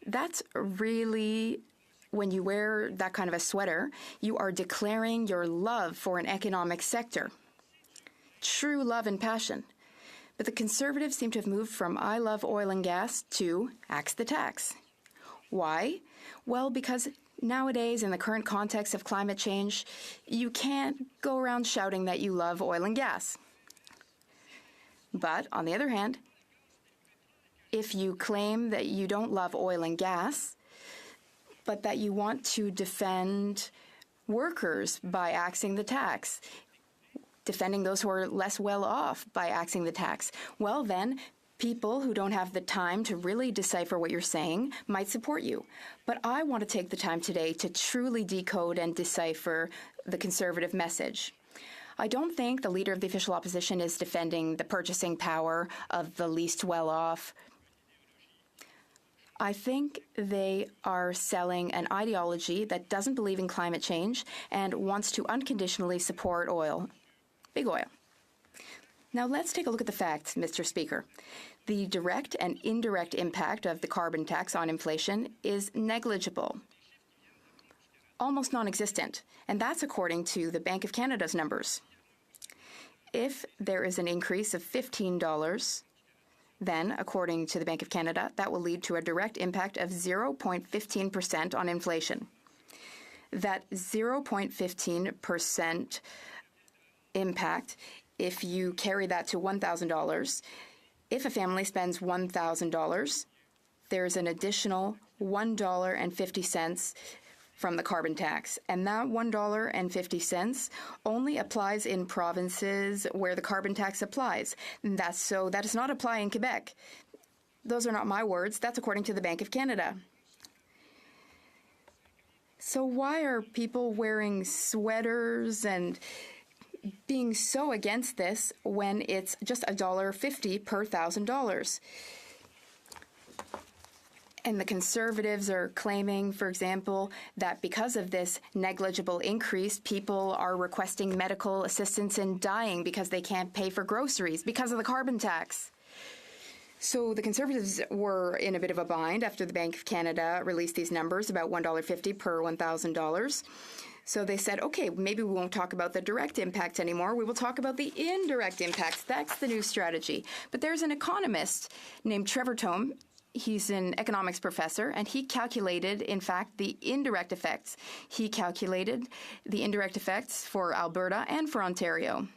That's really, when you wear that kind of a sweater, you are declaring your love for an economic sector. True love and passion. But the Conservatives seem to have moved from I love oil and gas to axe the tax. Why? Well, because nowadays, in the current context of climate change, you can't go around shouting that you love oil and gas. But, on the other hand, if you claim that you don't love oil and gas, but that you want to defend workers by axing the tax, defending those who are less well off by axing the tax, well then, people who don't have the time to really decipher what you're saying might support you. But I want to take the time today to truly decode and decipher the Conservative message. I don't think the Leader of the Official Opposition is defending the purchasing power of the least well-off. I think they are selling an ideology that doesn't believe in climate change and wants to unconditionally support oil. Big oil. Now let's take a look at the facts, Mr. Speaker. The direct and indirect impact of the carbon tax on inflation is negligible, almost non-existent, and that's according to the Bank of Canada's numbers. If there is an increase of $15, then, according to the Bank of Canada, that will lead to a direct impact of 0.15% on inflation. That 0.15% impact, if you carry that to $1,000, if a family spends $1,000, there's an additional $1.50 from the carbon tax. And that $1.50 only applies in provinces where the carbon tax applies. And that does not apply in Quebec. Those are not my words. That's according to the Bank of Canada. So why are people wearing sweaters and being so against this when it's just $1.50 per $1,000? And the Conservatives are claiming, for example, that because of this negligible increase, people are requesting medical assistance and dying because they can't pay for groceries because of the carbon tax. So the Conservatives were in a bit of a bind after the Bank of Canada released these numbers about $1.50 per $1,000. So they said, okay, maybe we won't talk about the direct impact anymore. We will talk about the indirect impacts. That's the new strategy. But there's an economist named Trevor Tome. He's an economics professor, and he calculated, in fact, the indirect effects. He calculated the indirect effects for Alberta and for Ontario.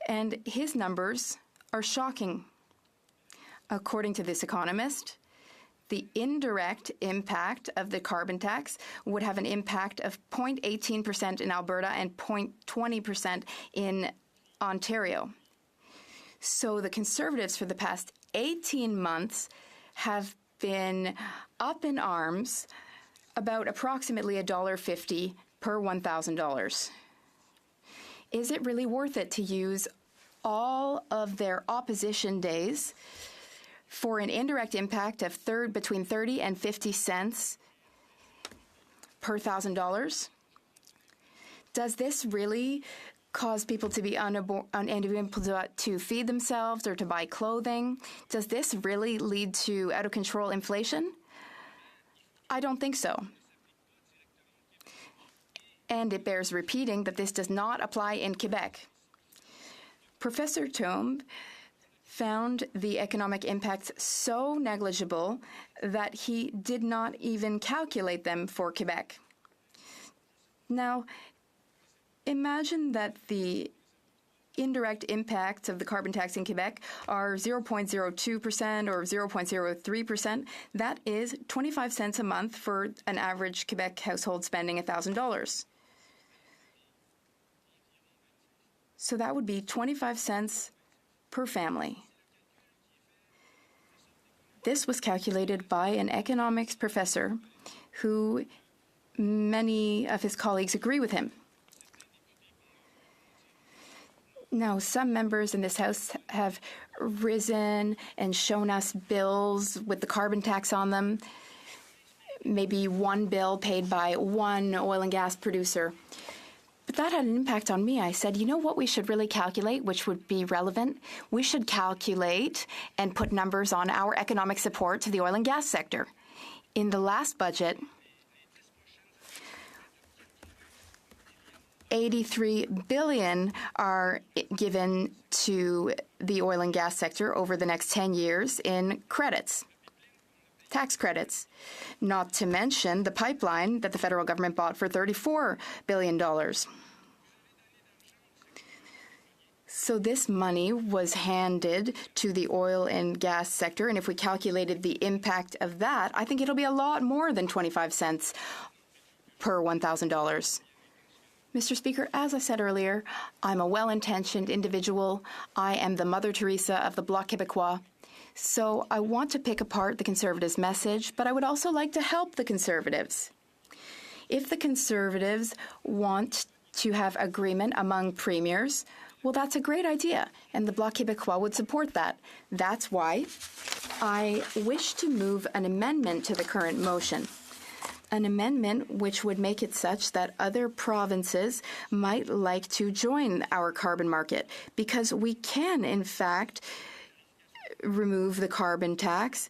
And his numbers are shocking. According to this economist, the indirect impact of the carbon tax would have an impact of 0.18% in Alberta and 0.20% in Ontario. So the Conservatives for the past 18 months have been up in arms about approximately $1.50 per $1,000. Is it really worth it to use all of their opposition days for an indirect impact of between 30 and 50 cents per $1,000? Does this really cause people to be unable to feed themselves or to buy clothing? Does this really lead to out-of-control inflation? I don't think so. And it bears repeating that this does not apply in Quebec. Professor Thome found the economic impacts so negligible that he did not even calculate them for Quebec. Now, imagine that the indirect impacts of the carbon tax in Quebec are 0.02% or 0.03%. That is 25 cents a month for an average Quebec household spending $1,000. So that would be 25 cents per family. This was calculated by an economics professor who many of his colleagues agree with him. Now, some members in this House have risen and shown us bills with the carbon tax on them, maybe one bill paid by one oil and gas producer. But that had an impact on me. I said, you know what we should really calculate, which would be relevant? We should calculate and put numbers on our economic support to the oil and gas sector. In the last budget, $83 billion are given to the oil and gas sector over the next 10 years in credits, tax credits, not to mention the pipeline that the federal government bought for $34 billion. So this money was handed to the oil and gas sector, and if we calculated the impact of that, I think it'll be a lot more than 25 cents per $1,000. Mr. Speaker, as I said earlier, I'm a well-intentioned individual. I am the Mother Teresa of the Bloc Québécois. So I want to pick apart the Conservatives' message, but I would also like to help the Conservatives. If the Conservatives want to have agreement among premiers, well, that's a great idea, and the Bloc Québécois would support that. That's why I wish to move an amendment to the current motion. An amendment which would make it such that other provinces might like to join our carbon market, because we can, in fact, remove the carbon tax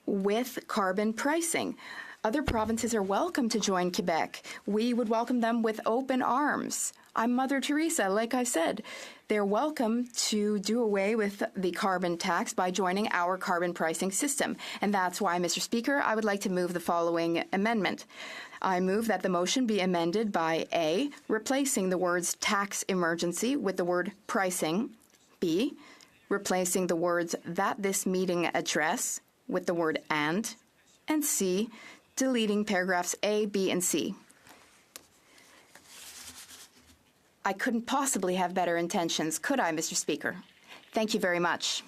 with carbon pricing. Other provinces are welcome to join Quebec. We would welcome them with open arms. I'm Mother Teresa, like I said. They're welcome to do away with the carbon tax by joining our carbon pricing system. And that's why, Mr. Speaker, I would like to move the following amendment. I move that the motion be amended by A, replacing the words tax emergency with the word pricing, B, replacing the words that this meeting address with the word and C, deleting paragraphs A, B, and C. I couldn't possibly have better intentions, could I, Mr. Speaker? Thank you very much.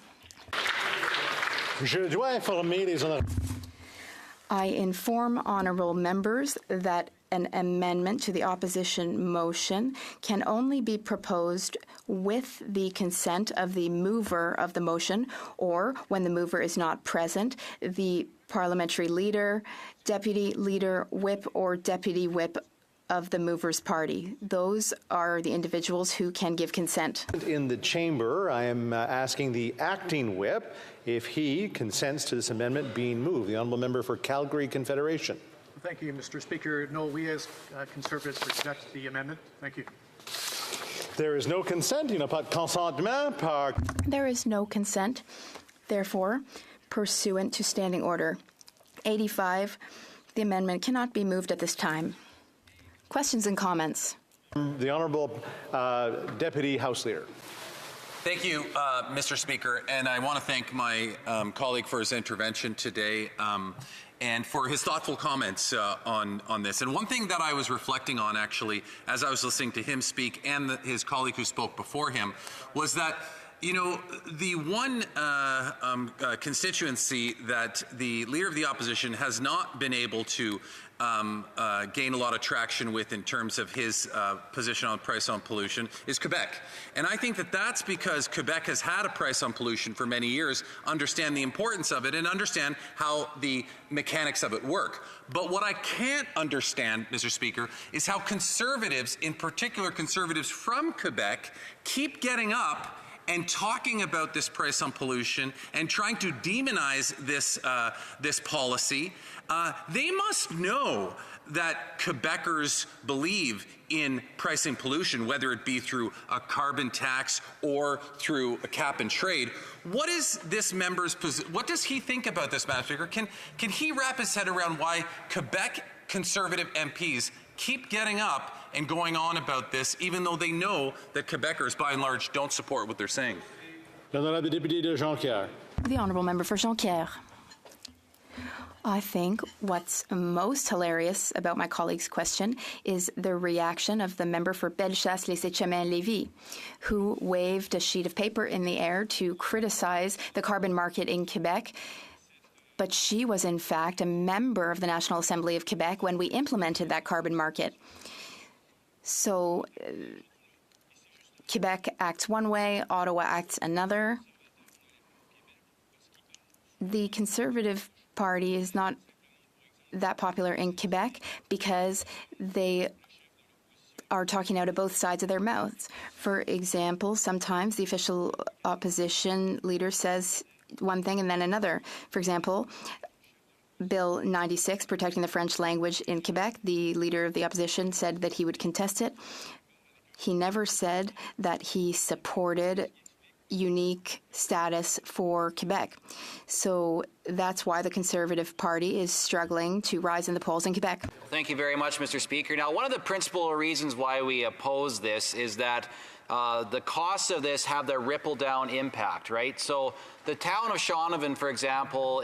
I inform honourable members that an amendment to the opposition motion can only be proposed with the consent of the mover of the motion, or when the mover is not present, the parliamentary leader, deputy leader, whip, or deputy whip of the mover's party. Those are the individuals who can give consent. In the chamber, I am asking the acting whip if he consents to this amendment being moved. The honourable member for Calgary Confederation. Thank you, Mr. Speaker. No, we as Conservatives reject the amendment. Thank you. There is no consent. Il n'y a pas de consentement par... There is no consent. Therefore, pursuant to Standing Order 85, the amendment cannot be moved at this time. Questions and comments? The Honourable Deputy House Leader. Thank you, Mr. Speaker, and I want to thank my colleague for his intervention today and for his thoughtful comments on this. And one thing that I was reflecting on, actually, as I was listening to him speak and his colleague who spoke before him, was that, you know, the one constituency that the Leader of the Opposition has not been able to gain a lot of traction with in terms of his position on price on pollution is Quebec. And I think that that's because Quebec has had a price on pollution for many years, understand the importance of it, and understand how the mechanics of it work. But what I can't understand, Mr. Speaker, is how conservatives, in particular conservatives from Quebec, keep getting up and talking about this price on pollution and trying to demonize this policy. They must know that Quebecers believe in pricing pollution, whether it be through a carbon tax or through a cap and trade. What is this member's position? What does he think about this, Madam Speaker? Can he wrap his head around why Quebec Conservative MPs keep getting up and going on about this, even though they know that Quebecers, by and large, don't support what they're saying? The Honourable Member for Jonquière. I think what's most hilarious about my colleague's question is the reaction of the member for Bellechasse-les-Etchemins-Lévis, who waved a sheet of paper in the air to criticize the carbon market in Quebec. But she was, in fact, a member of the National Assembly of Quebec when we implemented that carbon market. So Quebec acts one way, Ottawa acts another. The Conservative Party is not that popular in Quebec because they are talking out of both sides of their mouths. For example, sometimes the official opposition leader says one thing and then another. For example, Bill 96, protecting the French language in Quebec, the leader of the opposition said that he would contest it. He never said that he supported unique status for Quebec. So that's why the Conservative Party is struggling to rise in the polls in Quebec. Thank you very much, Mr. Speaker. Now, one of the principal reasons why we oppose this is that the costs of this have the ripple-down impact, right? So the town of Shaunavon, for example,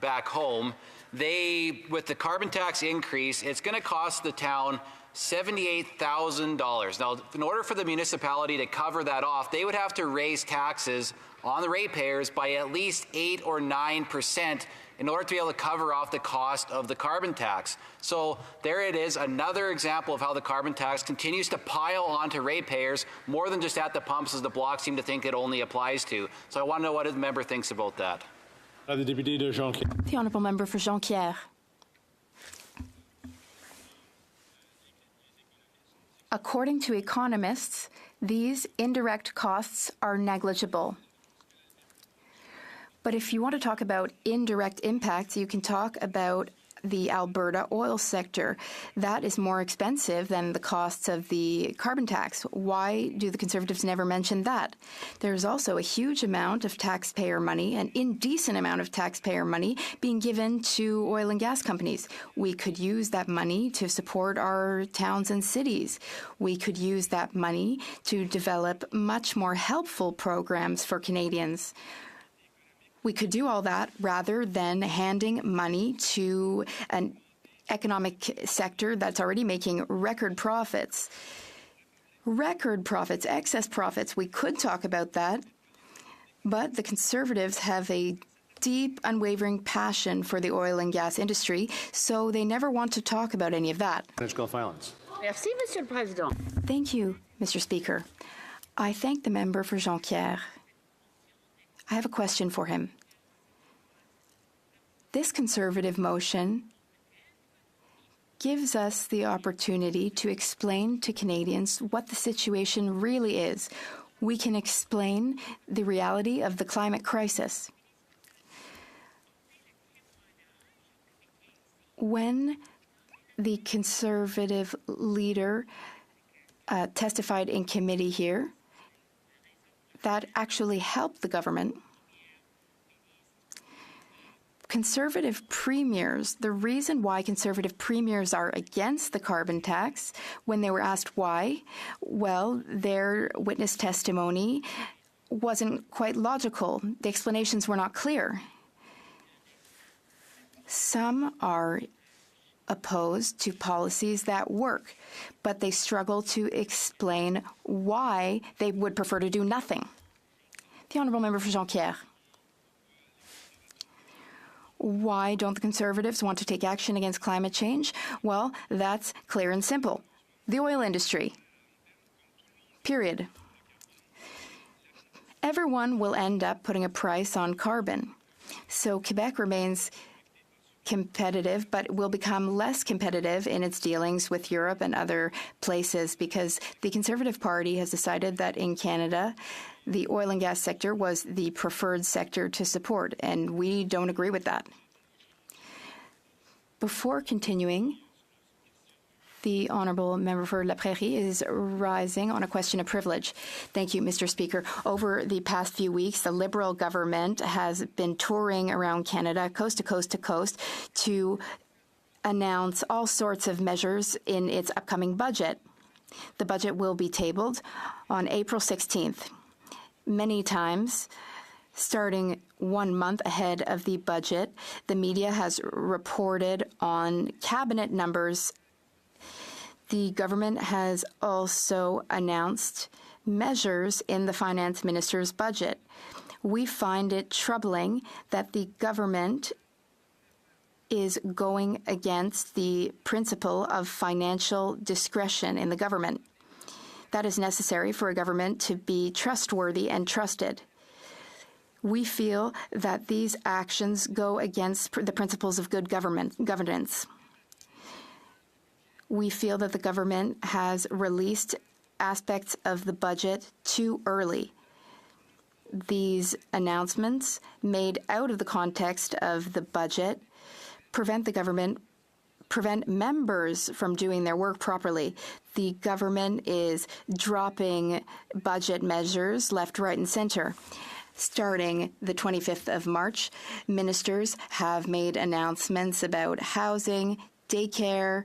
back home, with the carbon tax increase, it's going to cost the town $78,000. Now, in order for the municipality to cover that off, they would have to raise taxes on the ratepayers by at least 8 or 9% in order to be able to cover off the cost of the carbon tax. So there it is, another example of how the carbon tax continues to pile onto ratepayers more than just at the pumps, as the Bloc seem to think it only applies to. So I want to know what the member thinks about that. The Honourable Member for Jonquière. According to economists, these indirect costs are negligible. But if you want to talk about indirect impacts, you can talk about the Alberta oil sector. That is more expensive than the costs of the carbon tax. Why do the Conservatives never mention that? There's also a huge amount of taxpayer money, an indecent amount of taxpayer money, being given to oil and gas companies. We could use that money to support our towns and cities. We could use that money to develop much more helpful programs for Canadians. We could do all that rather than handing money to an economic sector that's already making record profits. Record profits, excess profits. We could talk about that, but the Conservatives have a deep, unwavering passion for the oil and gas industry, so they never want to talk about any of that. Political violence. Merci, Monsieur le Président. Thank you, Mr. Speaker. I thank the member for Jonquière. I have a question for him. This Conservative motion gives us the opportunity to explain to Canadians what the situation really is. We can explain the reality of the climate crisis. When the Conservative leader testified in committee here, that actually helped the government. Conservative premiers, the reason why Conservative premiers are against the carbon tax, when they were asked why, well, their witness testimony wasn't quite logical. The explanations were not clear. Some are opposed to policies that work, but they struggle to explain why they would prefer to do nothing. The Honourable Member for Jonquière. Why don't the Conservatives want to take action against climate change? Well, that's clear and simple. The oil industry. Period. Everyone will end up putting a price on carbon. So Quebec remains competitive, but will become less competitive in its dealings with Europe and other places because the Conservative Party has decided that in Canada, the oil and gas sector was the preferred sector to support, and we don't agree with that. Before continuing, the Honourable Member for La Prairie is rising on a question of privilege. Thank you, Mr. Speaker. Over the past few weeks, the Liberal government has been touring around Canada, coast to coast to coast, to announce all sorts of measures in its upcoming budget. The budget will be tabled on April 16th. Many times, starting 1 month ahead of the budget, the media has reported on cabinet numbers. The government has also announced measures in the finance minister's budget. We find it troubling that the government is going against the principle of financial discretion in the government. That is necessary for a government to be trustworthy and trusted. We feel that these actions go against the principles of good governance. We feel that the government has released aspects of the budget too early. These announcements, made out of the context of the budget, prevent members from doing their work properly. The government is dropping budget measures left, right, and centre. Starting the 25th of March, ministers have made announcements about housing, daycare,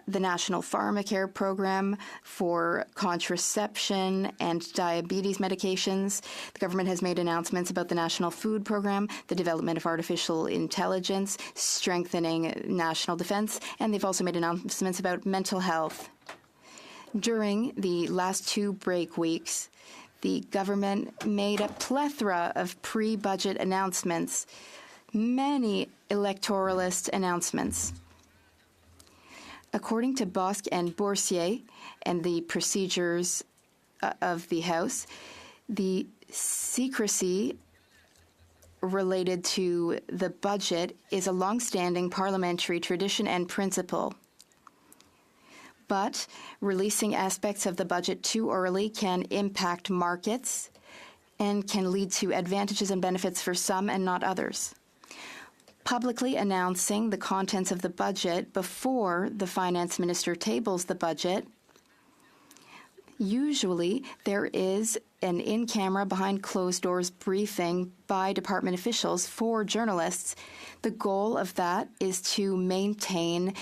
the National Pharmacare Program for contraception and diabetes medications. The government has made announcements about the National Food Program, the development of artificial intelligence, strengthening national defense, and they've also made announcements about mental health. During the last 2 break weeks, the government made a plethora of pre-budget announcements, many electoralist announcements. According to Bosque and Boursier and the procedures of the House, the secrecy related to the budget is a long-standing parliamentary tradition and principle. But releasing aspects of the budget too early can impact markets and can lead to advantages and benefits for some and not others. Publicly announcing the contents of the budget before the finance minister tables the budget, usually there is an in-camera, behind-closed-doors briefing by department officials for journalists. The goal of that is to maintain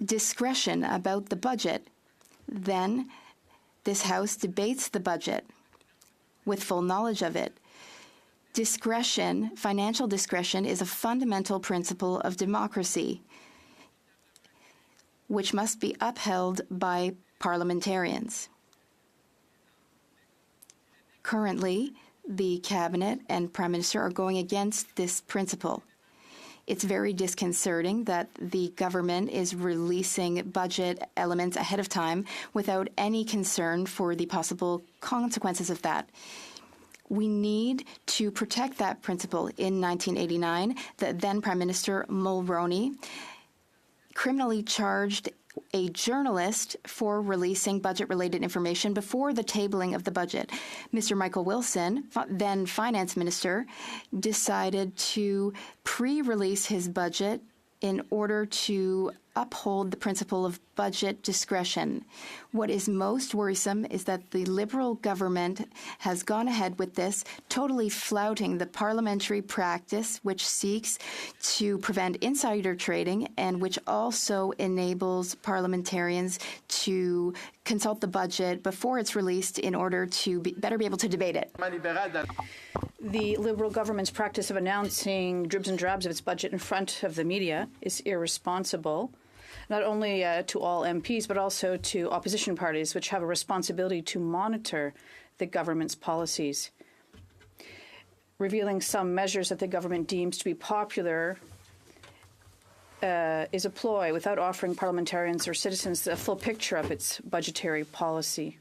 discretion about the budget. Then this House debates the budget with full knowledge of it. Discretion, financial discretion, is a fundamental principle of democracy, which must be upheld by parliamentarians. Currently, the Cabinet and Prime Minister are going against this principle. It's very disconcerting that the government is releasing budget elements ahead of time without any concern for the possible consequences of that. We need to protect that principle. In 1989, the then Prime Minister Mulroney criminally charged a journalist for releasing budget-related information before the tabling of the budget. Mr. Michael Wilson, then Finance Minister, decided to pre-release his budget in order to uphold the principle of budget discretion. What is most worrisome is that the Liberal government has gone ahead with this, totally flouting the parliamentary practice which seeks to prevent insider trading and which also enables parliamentarians to consult the budget before it's released in order to better be able to debate it. The Liberal government's practice of announcing dribs and drabs of its budget in front of the media is irresponsible, not only to all MPs, but also to opposition parties, which have a responsibility to monitor the government's policies. Revealing some measures that the government deems to be popular is a ploy without offering parliamentarians or citizens a full picture of its budgetary policy.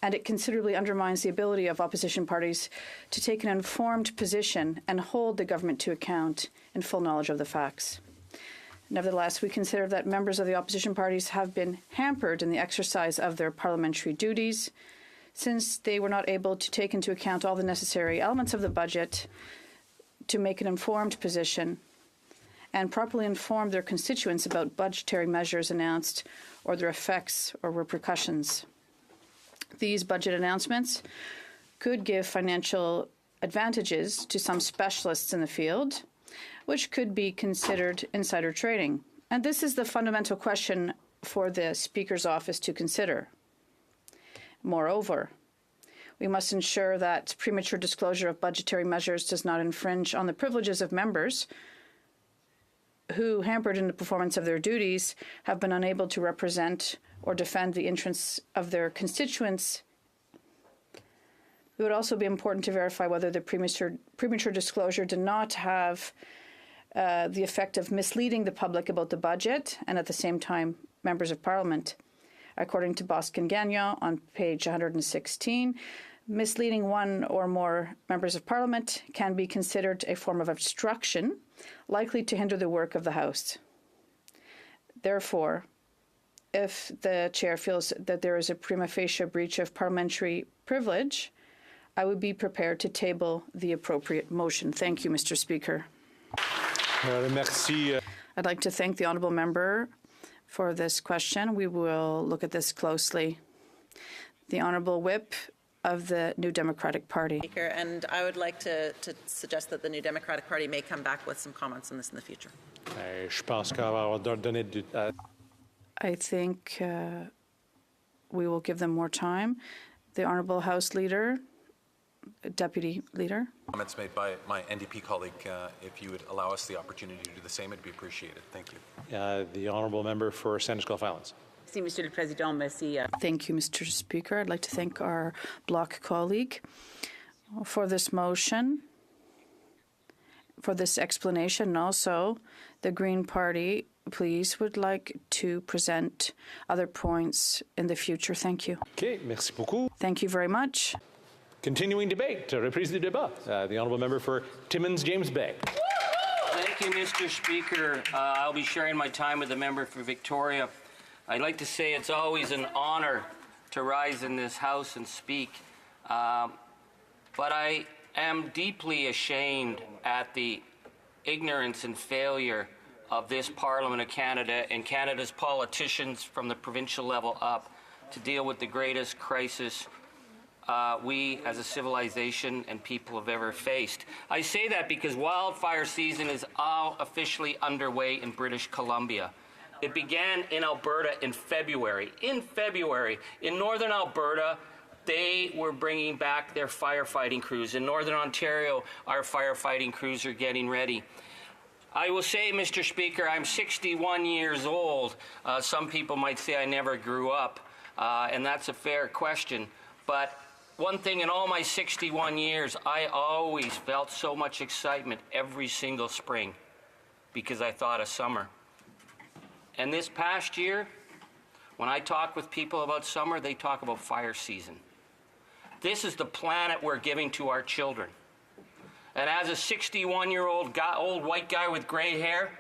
And it considerably undermines the ability of opposition parties to take an informed position and hold the government to account in full knowledge of the facts. Nevertheless, we consider that members of the opposition parties have been hampered in the exercise of their parliamentary duties, since they were not able to take into account all the necessary elements of the budget to make an informed position and properly inform their constituents about budgetary measures announced or their effects or repercussions. These budget announcements could give financial advantages to some specialists in the field, which could be considered insider trading. And this is the fundamental question for the Speaker's office to consider. Moreover, we must ensure that premature disclosure of budgetary measures does not infringe on the privileges of members who, hampered in the performance of their duties, have been unable to represent or defend the interests of their constituents. It would also be important to verify whether the premature disclosure did not have the effect of misleading the public about the budget and at the same time members of Parliament. According to Boskin Gagnon on page 116, misleading one or more members of Parliament can be considered a form of obstruction likely to hinder the work of the House. Therefore, if the Chair feels that there is a prima facie breach of parliamentary privilege, I would be prepared to table the appropriate motion. Thank you, Mr. Speaker. Merci. I'd like to thank the honourable member for this question. We will look at this closely. The Honourable Whip of the New Democratic Party. Speaker, and I would like to suggest that the New Democratic Party may come back with some comments on this in the future. I think we will give them more time. The Honourable House Leader, Deputy Leader. Comments made by my NDP colleague. If you would allow us the opportunity to do the same, it'd be appreciated. Thank you. The Honourable Member for Sandwich Gulf Islands. Monsieur le Président, merci. Thank you, Mr. Speaker. I'd like to thank our bloc colleague for this motion, for this explanation, and also the Green Party, please, would like to present other points in the future. Thank you. Okay, merci beaucoup. Thank you very much. Continuing debate, reprise du débat. The Honourable Member for Timmins James Bay. Thank you, Mr. Speaker. I'll be sharing my time with the member for Victoria. I'd like to say it's always an honor to rise in this House and speak, but I am deeply ashamed at the ignorance and failure of this Parliament of Canada and Canada's politicians from the provincial level up to deal with the greatest crisis we as a civilization and people have ever faced. I say that because wildfire season is all officially underway in British Columbia. It began in Alberta in February. In northern Alberta, they were bringing back their firefighting crews. In northern Ontario, our firefighting crews are getting ready. I will say, Mr. Speaker, I'm 61 years old. Some people might say I never grew up, and that's a fair question. But one thing, in all my 61 years, I always felt so much excitement every single spring because I thought of summer. And this past year, when I talk with people about summer, they talk about fire season. This is the planet we're giving to our children. And as a 61-year-old old white guy with gray hair,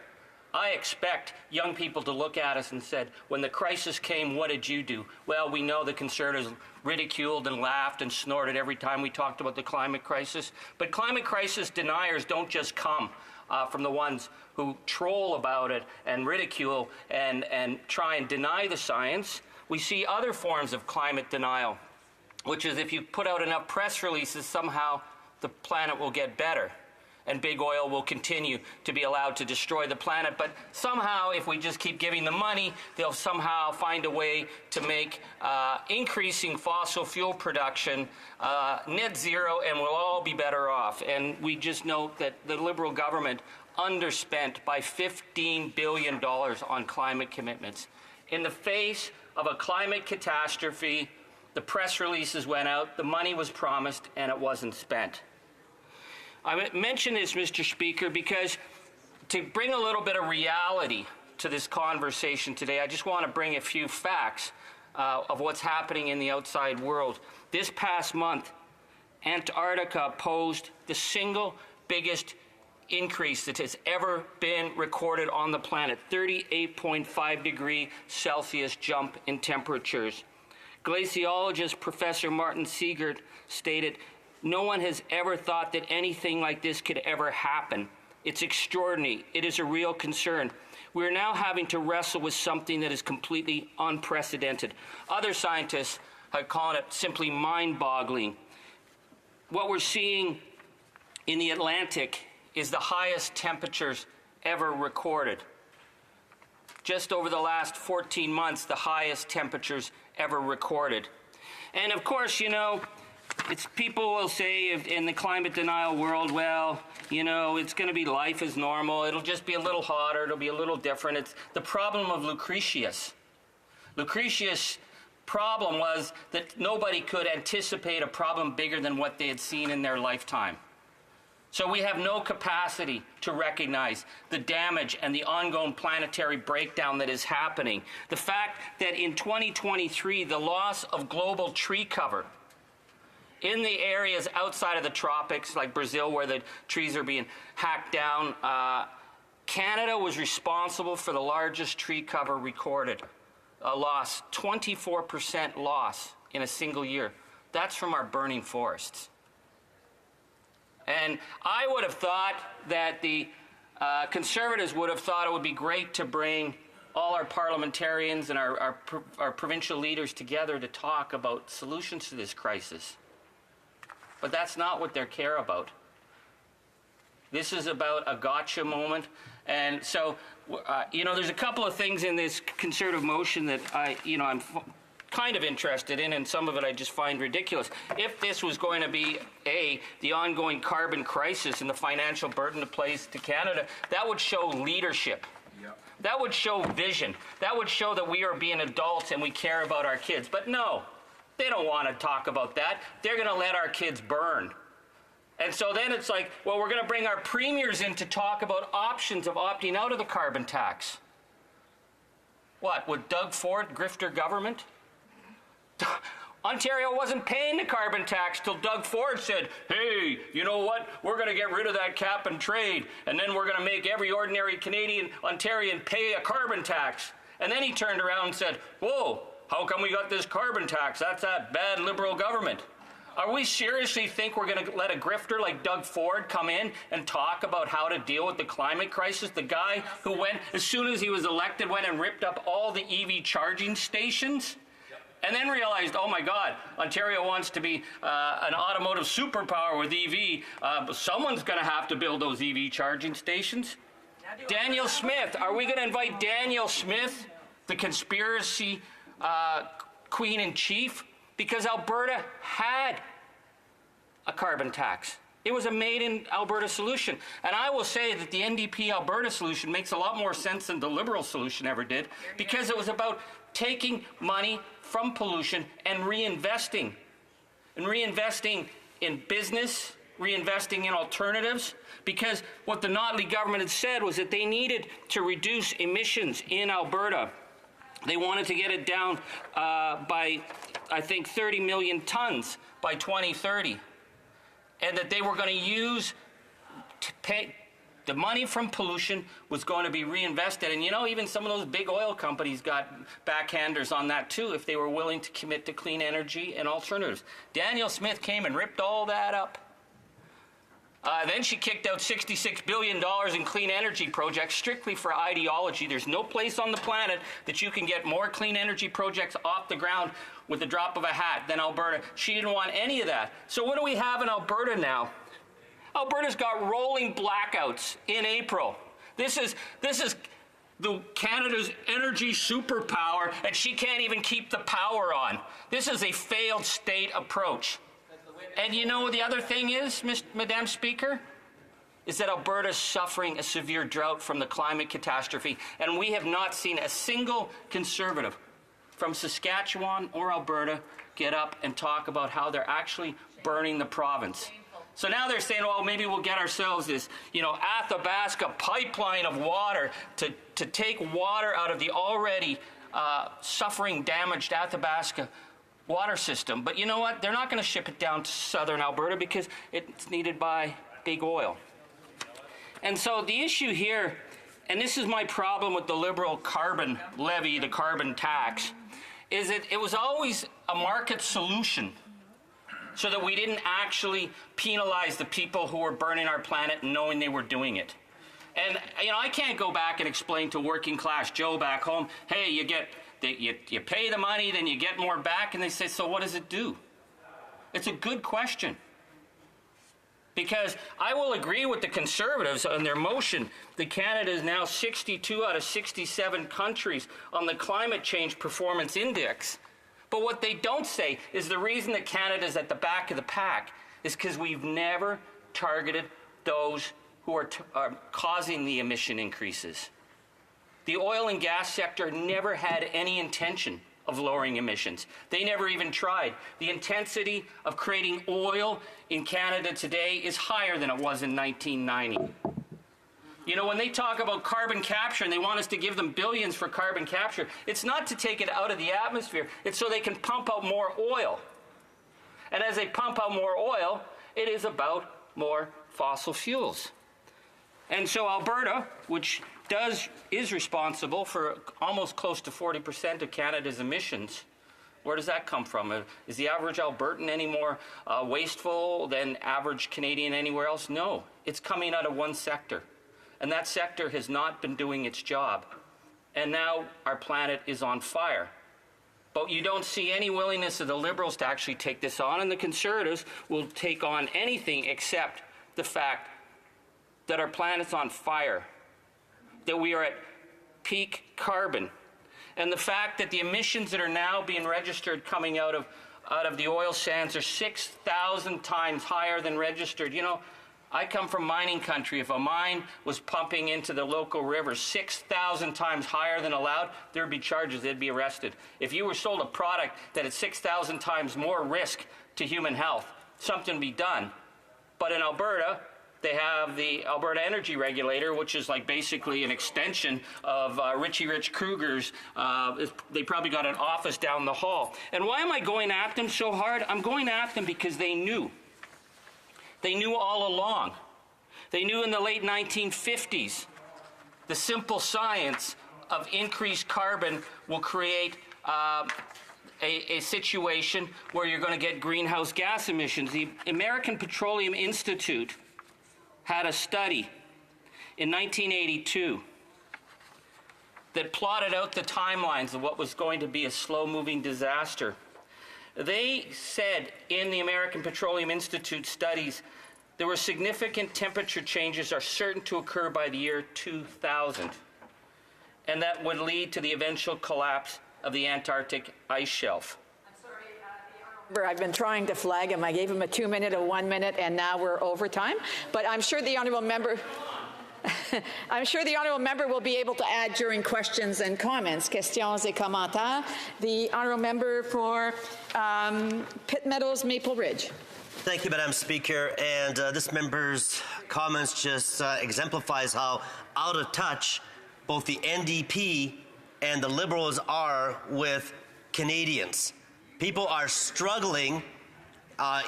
I expect young people to look at us and said, when the crisis came, what did you do? Well, we know the Conservatives ridiculed and laughed and snorted every time we talked about the climate crisis. But climate crisis deniers don't just come from the ones who troll about it and ridicule and try and deny the science. We see other forms of climate denial, which is if you put out enough press releases, somehow the planet will get better and big oil will continue to be allowed to destroy the planet. But somehow, if we just keep giving them money, they'll somehow find a way to make increasing fossil fuel production net zero, and we'll all be better off. And we just note that the Liberal government underspent by $15 billion on climate commitments. In the face of a climate catastrophe, the press releases went out, the money was promised, and it wasn't spent. I mention this, Mr. Speaker, because to bring a little bit of reality to this conversation today, I just want to bring a few facts of what's happening in the outside world. This past month, Antarctica posed the single biggest increase that has ever been recorded on the planet, 38.5 degree Celsius jump in temperatures. Glaciologist Professor Martin Siegert stated, "No one has ever thought that anything like this could ever happen. It's extraordinary. It is a real concern. We are now having to wrestle with something that is completely unprecedented." Other scientists are calling it simply mind-boggling. What we're seeing in the Atlantic is the highest temperatures ever recorded. Just over the last 14 months, the highest temperatures ever recorded. And of course, you know, people will say in the climate denial world, well, you know, it's going to be life as normal. It'll just be a little hotter. It'll be a little different. It's the problem of Lucretius. Lucretius' problem was that nobody could anticipate a problem bigger than what they had seen in their lifetime. So we have no capacity to recognize the damage and the ongoing planetary breakdown that is happening. The fact that in 2023, the loss of global tree cover in the areas outside of the tropics, like Brazil, where the trees are being hacked down, Canada was responsible for the largest tree cover recorded. A loss, 24% loss in a single year. That's from our burning forests. And I would have thought that the Conservatives would have thought it would be great to bring all our parliamentarians and our provincial leaders together to talk about solutions to this crisis. But that's not what they care about. This is about a gotcha moment. And so, you know, there's a couple of things in this Conservative motion that I'm kind of interested in, and some of it I just find ridiculous. If this was going to be, the ongoing carbon crisis and the financial burden it plays to Canada, that would show leadership. Yep. That would show vision. That would show that we are being adults and we care about our kids. But no, they don't want to talk about that. They're going to let our kids burn. And so then it's like, well, we're going to bring our premiers in to talk about options of opting out of the carbon tax. What, would Doug Ford grift our government? Ontario wasn't paying the carbon tax till Doug Ford said, hey, you know what, we're going to get rid of that cap and trade, and then we're going to make every ordinary Canadian Ontarian pay a carbon tax. And then he turned around and said, whoa, how come we got this carbon tax? That's that bad Liberal government. Are we seriously think we're going to let a grifter like Doug Ford come in and talk about how to deal with the climate crisis? The guy who went, as soon as he was elected, went and ripped up all the EV charging stations? And then realized, oh my God, Ontario wants to be an automotive superpower with EV. But someone's going to have to build those EV charging stations. Daniel Smith, are we going to invite Daniel Smith, the conspiracy queen in chief? Because Alberta had a carbon tax. It was a made in Alberta solution. And I will say that the NDP Alberta solution makes a lot more sense than the Liberal solution ever did, because it was about taking money from pollution and reinvesting in business, reinvesting in alternatives, because what the Notley government had said was that they needed to reduce emissions in Alberta. They wanted to get it down by, I think, 30 million tons by 2030, and that they were going to use to pay the money from pollution was going to be reinvested. And you know, even some of those big oil companies got backhanders on that too, if they were willing to commit to clean energy and alternatives. Daniel Smith came and ripped all that up. Then she kicked out $66 billion in clean energy projects strictly for ideology. There's no place on the planet that you can get more clean energy projects off the ground with the drop of a hat than Alberta. She didn't want any of that. So what do we have in Alberta now? Alberta's got rolling blackouts in April. This is the Canada's energy superpower, and she can't even keep the power on. This is a failed state approach. And you know what the other thing is, Madam Speaker? Is that Alberta's suffering a severe drought from the climate catastrophe, and we have not seen a single Conservative from Saskatchewan or Alberta get up and talk about how they're actually burning the province. So now they're saying, well, maybe we'll get ourselves this, Athabasca pipeline of water to take water out of the already suffering, damaged Athabasca water system. But you know what? They're not going to ship it down to southern Alberta because it's needed by big oil. And so the issue here, and this is my problem with the Liberal carbon levy, the carbon tax, is that it was always a market solution so that we didn't actually penalize the people who were burning our planet knowing they were doing it. And, I can't go back and explain to working class Joe back home, hey, you pay the money, then you get more back, and they say, so what does it do? It's a good question. Because I will agree with the Conservatives on their motion that Canada is now 62 out of 67 countries on the Climate Change Performance Index. But what they don't say is the reason that Canada is at the back of the pack is because we've never targeted those who are causing the emission increases. The oil and gas sector never had any intention of lowering emissions. They never even tried. The intensity of creating oil in Canada today is higher than it was in 1990. When they talk about carbon capture and they want us to give them billions for carbon capture, it's not to take it out of the atmosphere. It's so they can pump out more oil. And as they pump out more oil, it is about more fossil fuels. And so Alberta, which is responsible for almost close to 40% of Canada's emissions, where does that come from? Is the average Albertan any more wasteful than average Canadian anywhere else? No. It's coming out of one sector. And that sector has not been doing its job. And now our planet is on fire. But you don't see any willingness of the Liberals to actually take this on, and the Conservatives will take on anything except the fact that our planet's on fire, that we are at peak carbon, and the fact that the emissions that are now being registered coming out of the oil sands are 6,000 times higher than registered. I come from mining country. If a mine was pumping into the local river 6,000 times higher than allowed, there'd be charges, they'd be arrested. If you were sold a product that had 6,000 times more risk to human health, something would be done. But in Alberta, they have the Alberta Energy Regulator, which is like basically an extension of Richie Rich Kruger's. They probably got an office down the hall. And why am I going at them so hard? I'm going at them because they knew. They knew all along. They knew in the late 1950s the simple science of increased carbon will create a situation where you're going to get greenhouse gas emissions. The American Petroleum Institute had a study in 1982 that plotted out the timelines of what was going to be a slow-moving disaster. They said in the American Petroleum Institute studies there were significant temperature changes are certain to occur by the year 2000, and that would lead to the eventual collapse of the Antarctic ice shelf. I've been trying to flag him. I gave him a 2-minute, a 1-minute, and now we're over time. But I'm sure the honourable member will be able to add during questions and comments. Questions et commentaires. The honourable member for Pitt Meadows, Maple Ridge. Thank you, Madam Speaker. And this member's comments just exemplifies how out of touch both the NDP and the Liberals are with Canadians. People are struggling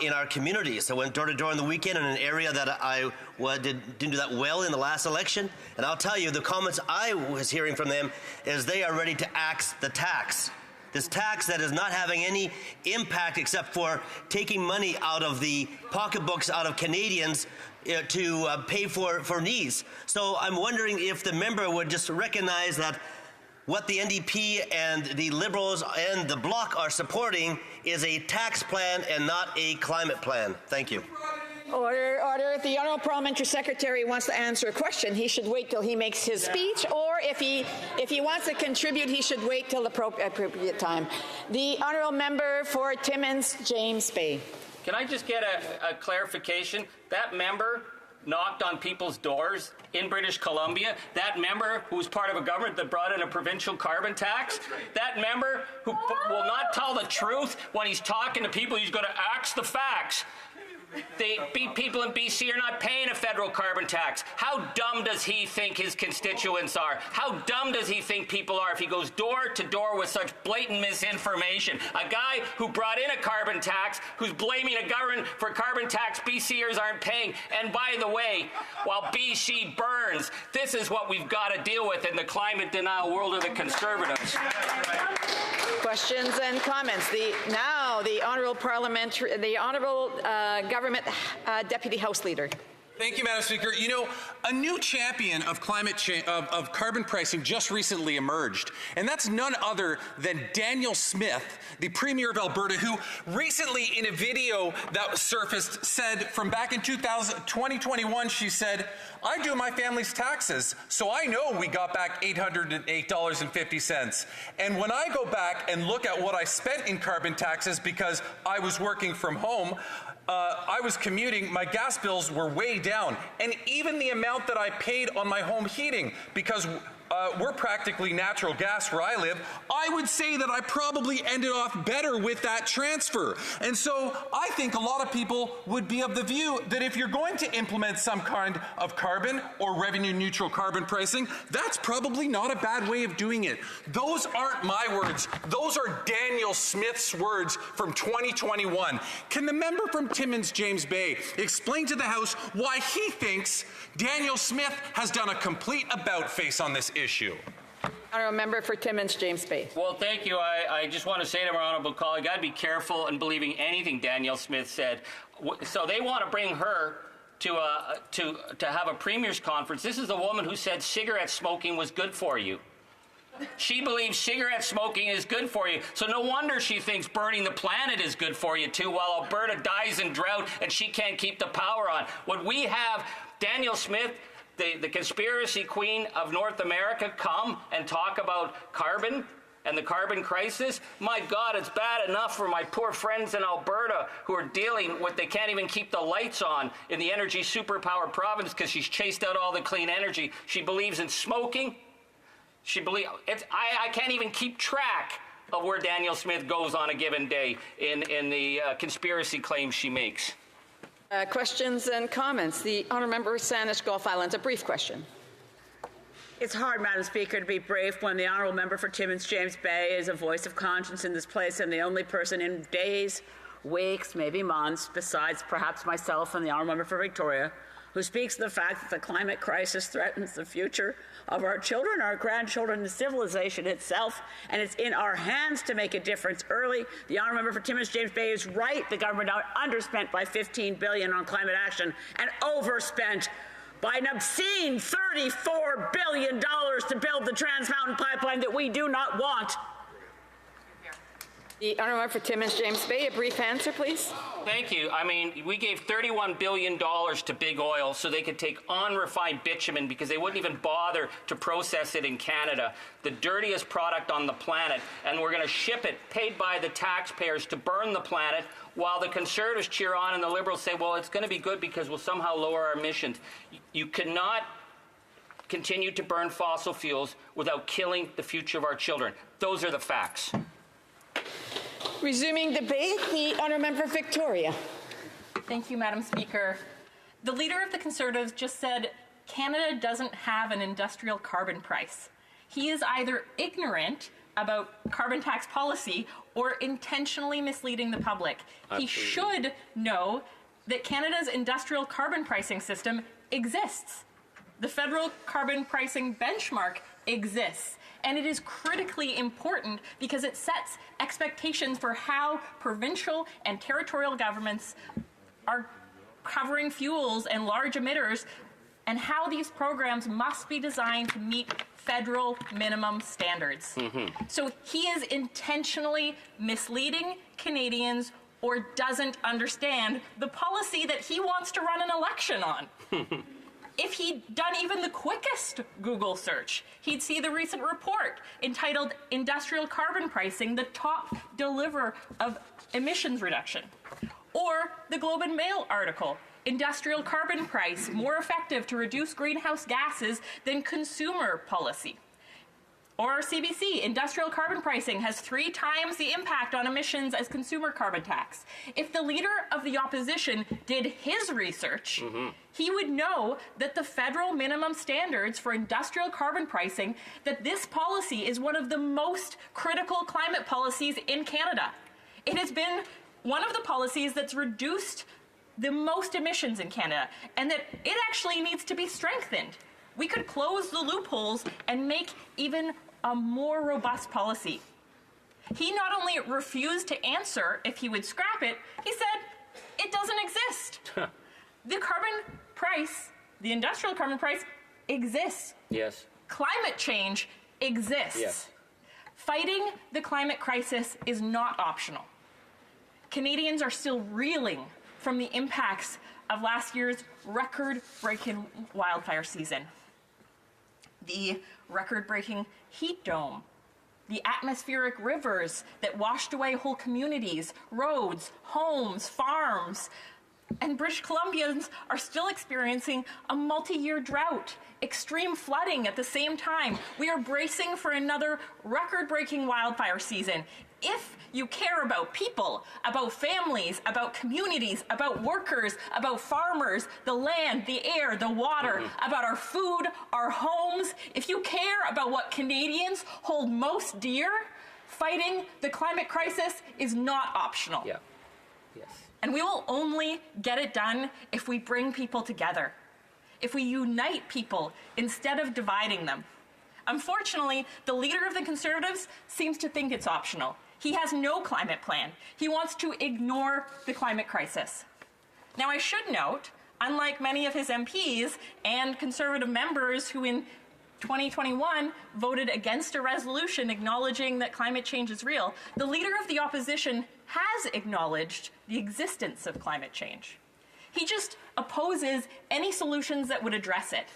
in our communities. I went door to door on the weekend in an area that I didn't do that well in the last election. And I'll tell you, the comments I was hearing from them is they are ready to axe the tax. This tax that is not having any impact except for taking money out of the pocketbooks out of Canadians to pay for needs. So I'm wondering if the member would just recognize that what the NDP and the Liberals and the Bloc are supporting is a tax plan and not a climate plan. Thank you. Order, order. If the Honourable Parliamentary Secretary wants to answer a question, he should wait till he makes his speech, or if he wants to contribute, he should wait till the appropriate time. The Honourable Member for Timmins, James Bay. Can I just get a clarification? That member knocked on people's doors in British Columbia, that member who was part of a government that brought in a provincial carbon tax, that member who will not tell the truth when he's talking to people, he's going to axe the facts. People in BC are not paying a federal carbon tax. How dumb does he think his constituents are? How dumb does he think people are if he goes door to door with such blatant misinformation? A guy who brought in a carbon tax, who's blaming a government for carbon tax BCers aren't paying. And by the way, while BC burns, this is what we've got to deal with in the climate denial world of the Conservatives. Questions and comments. The Honourable Government Deputy House Leader. Thank you, Madam Speaker. You know, a new champion of climate change, of carbon pricing just recently emerged, and that's none other than Danielle Smith, the Premier of Alberta, who recently in a video that surfaced said from back in 2021, she said, "I do my family's taxes, so I know we got back $808.50. And when I go back and look at what I spent in carbon taxes because I was working from home, I was commuting, my gas bills were way down. And even the amount that I paid on my home heating, because we're practically natural gas where I live, I would say that I probably ended off better with that transfer." And so I think a lot of people would be of the view that if you're going to implement some kind of carbon or revenue neutral carbon pricing, that's probably not a bad way of doing it. Those aren't my words. Those are Danielle Smith's words from 2021. Can the member from Timmins James Bay explain to the House why he thinks Danielle Smith has done a complete about-face on this issue? Honourable Member for Timmins James Bay. Well, thank you. I just want to say to my honourable colleague, I'd be careful in believing anything Danielle Smith said. So they want to bring her to have a premier's conference. This is a woman who said cigarette smoking was good for you. She believes cigarette smoking is good for you. So no wonder she thinks burning the planet is good for you too, while Alberta dies in drought and she can't keep the power on. What we have, Danielle Smith, the conspiracy queen of North America, come and talk about carbon and the carbon crisis. My God, it's bad enough for my poor friends in Alberta who are dealing with, they can't even keep the lights on in the energy superpower province because she's chased out all the clean energy. She believes in smoking. I can't even keep track of where Danielle Smith goes on a given day in the conspiracy claims she makes. Questions and comments. The Honourable Member Saanich Gulf Islands, a brief question. It's hard, Madam Speaker, to be brief when the Honourable Member for Timmins James Bay is a voice of conscience in this place and the only person in days, weeks, maybe months, besides perhaps myself and the Honourable Member for Victoria, who speaks of the fact that the climate crisis threatens the future of our children, our grandchildren, and civilization itself, and it's in our hands to make a difference early. The Honourable Member for Timmins James Bay is right. The government underspent by $15 billion on climate action and overspent by an obscene $34 billion to build the Trans Mountain Pipeline that we do not want. The Honourable Member for Timmins James Bay, a brief answer, please. Thank you. I mean, we gave $31 billion to Big Oil so they could take unrefined bitumen because they wouldn't even bother to process it in Canada, the dirtiest product on the planet, and we're going to ship it, paid by the taxpayers, to burn the planet, while the Conservatives cheer on and the Liberals say, well, it's going to be good because we'll somehow lower our emissions. You cannot continue to burn fossil fuels without killing the future of our children. Those are the facts. Resuming debate, the Honourable Member for Victoria. Thank you, Madam Speaker. The Leader of the Conservatives just said Canada doesn't have an industrial carbon price. He is either ignorant about carbon tax policy or intentionally misleading the public. Absolutely. He should know that Canada's industrial carbon pricing system exists. The federal carbon pricing benchmark exists. And it is critically important because it sets expectations for how provincial and territorial governments are covering fuels and large emitters, and how these programs must be designed to meet federal minimum standards. Mm-hmm. So he is intentionally misleading Canadians or doesn't understand the policy that he wants to run an election on. If he'd done even the quickest Google search, he'd see the recent report entitled Industrial Carbon Pricing, the Top Deliverer of Emissions Reduction. Or the Globe and Mail article, Industrial Carbon Price, More Effective to Reduce Greenhouse Gases Than Consumer Policy. Or CBC, industrial carbon pricing has 3 times the impact on emissions as consumer carbon tax. If the leader of the opposition did his research, he would know that the federal minimum standards for industrial carbon pricing, that this policy is one of the most critical climate policies in Canada. It has been one of the policies that's reduced the most emissions in Canada, and that it actually needs to be strengthened. We could close the loopholes and make even a more robust policy. He not only refused to answer if he would scrap it, he said it doesn't exist. The carbon price, the industrial carbon price, exists. Yes. Climate change exists. Yes. Fighting the climate crisis is not optional. Canadians are still reeling from the impacts of last year's record-breaking wildfire season. The record-breaking heat dome, the atmospheric rivers that washed away whole communities, roads, homes, farms, and British Columbians are still experiencing a multi-year drought, extreme flooding at the same time. We are bracing for another record-breaking wildfire season. If you care about people, about families, about communities, about workers, about farmers, the land, the air, the water, about our food, our homes, if you care about what Canadians hold most dear, fighting the climate crisis is not optional. Yeah. Yes. And we will only get it done if we bring people together, if we unite people instead of dividing them. Unfortunately, the leader of the Conservatives seems to think it's optional. He has no climate plan. He wants to ignore the climate crisis. Now, I should note, unlike many of his MPs and Conservative members who in 2021 voted against a resolution acknowledging that climate change is real, the leader of the opposition has acknowledged the existence of climate change. He just opposes any solutions that would address it.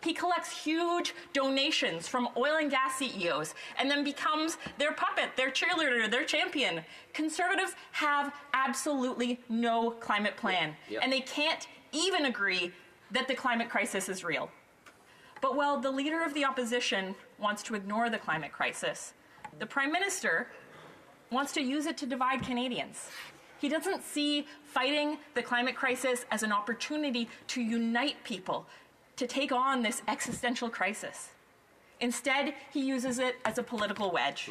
He collects huge donations from oil and gas CEOs and then becomes their puppet, their cheerleader, their champion. Conservatives have absolutely no climate plan, and they can't even agree that the climate crisis is real. But while the leader of the opposition wants to ignore the climate crisis, the Prime Minister wants to use it to divide Canadians. He doesn't see fighting the climate crisis as an opportunity to unite people, to take on this existential crisis. Instead, he uses it as a political wedge.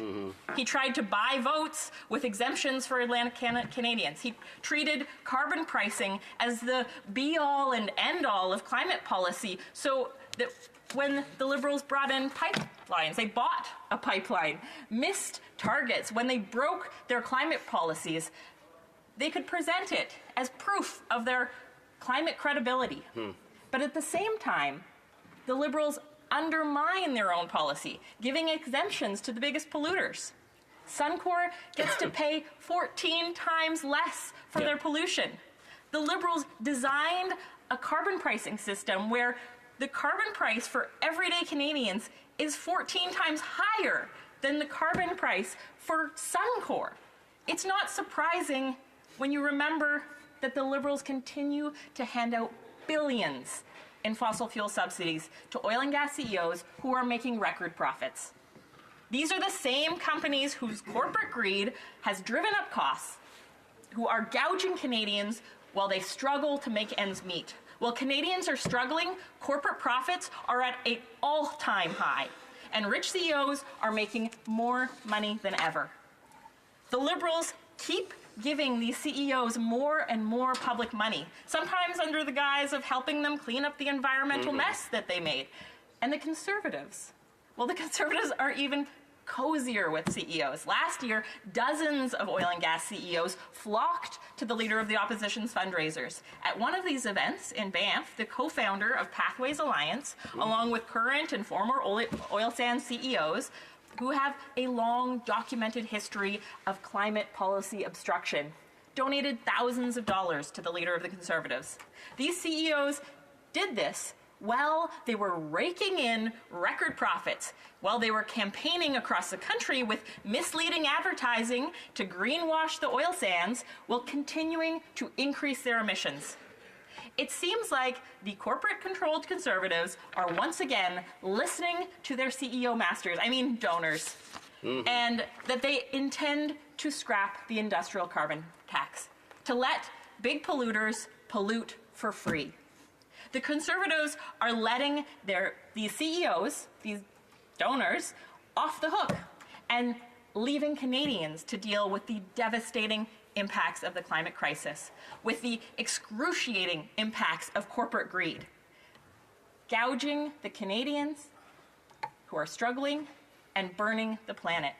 He tried to buy votes with exemptions for Atlantic Canadians. He treated carbon pricing as the be-all and end-all of climate policy, so that when the Liberals brought in pipelines, they bought a pipeline, missed targets. When they broke their climate policies, they could present it as proof of their climate credibility. But at the same time, the Liberals undermine their own policy, giving exemptions to the biggest polluters. Suncor gets to pay 14 times less for their pollution. The Liberals designed a carbon pricing system where the carbon price for everyday Canadians is 14 times higher than the carbon price for Suncor. It's not surprising when you remember that the Liberals continue to hand out billions in fossil fuel subsidies to oil and gas CEOs who are making record profits. These are the same companies whose corporate greed has driven up costs, who are gouging Canadians while they struggle to make ends meet. While Canadians are struggling, corporate profits are at an all-time high, and rich CEOs are making more money than ever. The Liberals keep giving these CEOs more and more public money, sometimes under the guise of helping them clean up the environmental mess that they made. And the Conservatives, well, the Conservatives are even cozier with CEOs. Last year, dozens of oil and gas CEOs flocked to the leader of the opposition's fundraisers. At one of these events in Banff, the co-founder of Pathways Alliance, along with current and former oil sands CEOs, who have a long documented history of climate policy obstruction, donated thousands of dollars to the leader of the Conservatives. These CEOs did this while they were raking in record profits, while they were campaigning across the country with misleading advertising to greenwash the oil sands, while continuing to increase their emissions. It seems like the corporate-controlled Conservatives are once again listening to their CEO masters, donors, and that they intend to scrap the industrial carbon tax, to let big polluters pollute for free. The Conservatives are letting these CEOs, these donors, off the hook and leaving Canadians to deal with the devastating impacts of the climate crisis, with the excruciating impacts of corporate greed, gouging the Canadians who are struggling and burning the planet.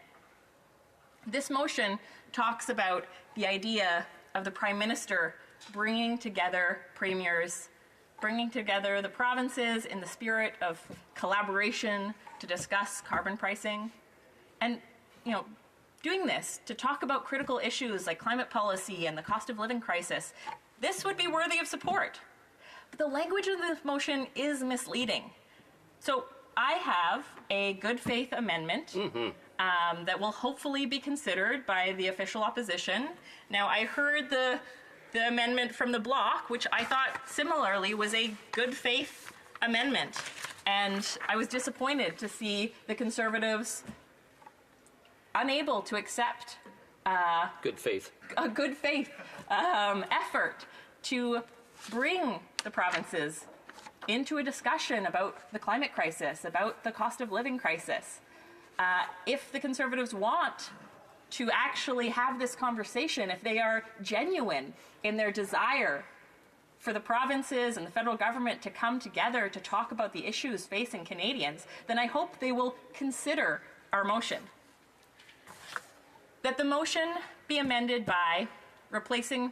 This motion talks about the idea of the Prime Minister bringing together premiers, bringing together the provinces in the spirit of collaboration to discuss carbon pricing, and doing this to talk about critical issues like climate policy and the cost of living crisis. This would be worthy of support. But the language of this motion is misleading. So I have a good faith amendment that will hopefully be considered by the official opposition. Now, I heard the amendment from the Bloc, which I thought similarly was a good faith amendment. And I was disappointed to see the Conservatives unable to accept a good faith effort to bring the provinces into a discussion about the climate crisis, about the cost of living crisis. If the Conservatives want to actually have this conversation, if they are genuine in their desire for the provinces and the federal government to come together to talk about the issues facing Canadians, then I hope they will consider our motion. That the motion be amended by replacing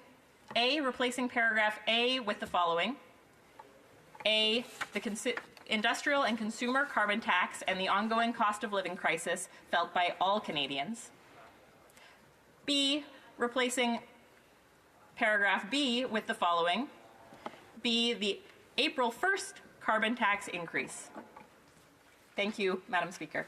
paragraph A with the following. A, the industrial and consumer carbon tax and the ongoing cost of living crisis felt by all Canadians. B, replacing paragraph B with the following. B, the April 1st carbon tax increase. Thank you, Madam Speaker.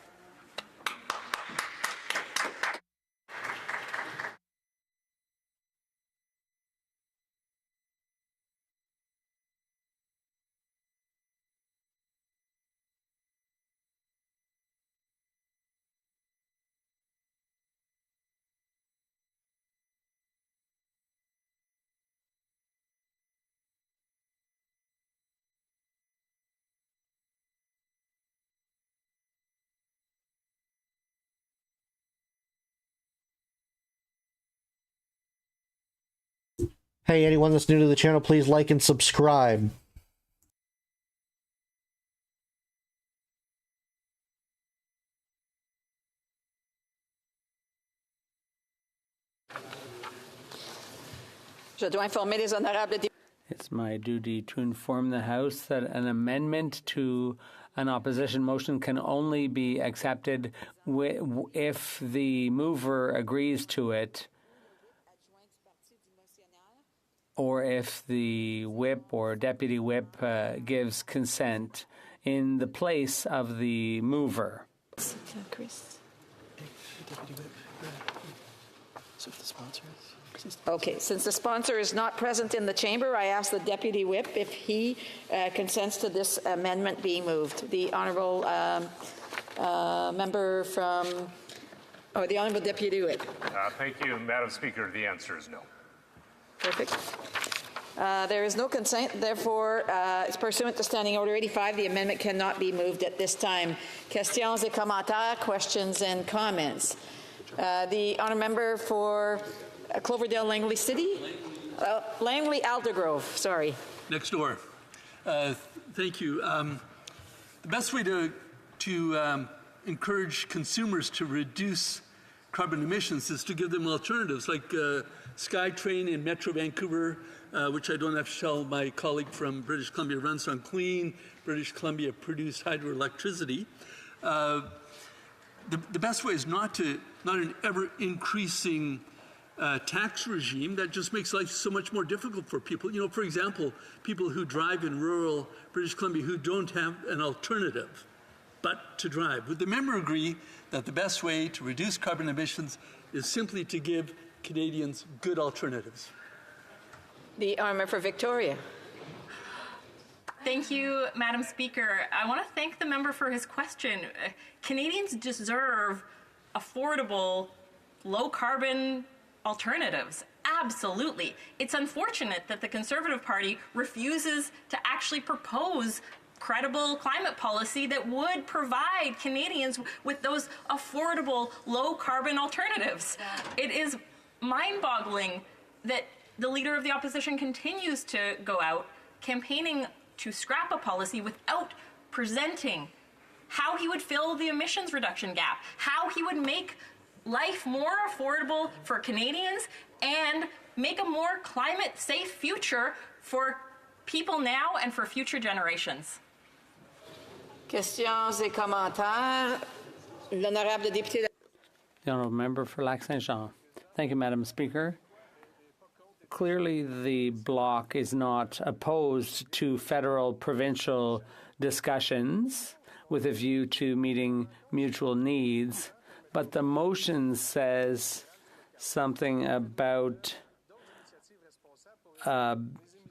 Hey, anyone that's new to the channel, please like and subscribe. It's my duty to inform the House that an amendment to an opposition motion can only be accepted if the mover agrees to it, or if the whip or deputy whip gives consent in the place of the mover. Chris. So if the sponsor is... Okay, since the sponsor is not present in the chamber, I ask the deputy whip if he consents to this amendment being moved. The honourable member from, the honourable deputy whip. Thank you, Madam Speaker. The answer is no. Perfect. There is no consent, therefore, it's pursuant to Standing Order 85, the amendment cannot be moved at this time. Questions et commentaires, questions and comments. The honour member for Cloverdale Langley City? Langley Aldergrove, sorry. Next door. Thank you. The best way to encourage consumers to reduce carbon emissions is to give them alternatives like SkyTrain in Metro Vancouver, which I don't have to tell my colleague from British Columbia runs on clean British Columbia produced hydroelectricity. The best way is not an ever increasing tax regime that just makes life so much more difficult for people. You know, for example, people who drive in rural British Columbia who don't have an alternative but to drive. Would the member agree that the best way to reduce carbon emissions is simply to give Canadians good alternatives? The honour member for Victoria. Thank you, Madam Speaker. I want to thank the member for his question. Canadians deserve affordable, low-carbon alternatives. Absolutely. It's unfortunate that the Conservative Party refuses to actually propose credible climate policy that would provide Canadians with those affordable, low-carbon alternatives. It is mind-boggling that the Leader of the Opposition continues to go out campaigning to scrap a policy without presenting how he would fill the emissions reduction gap, how he would make life more affordable for Canadians and make a more climate-safe future for people now and for future generations. Questions et commentaires. L'honorable député. The Honourable Member for Lac-Saint-Jean. Thank you, Madam Speaker. Clearly, the Bloc is not opposed to federal-provincial discussions with a view to meeting mutual needs, but the motion says something about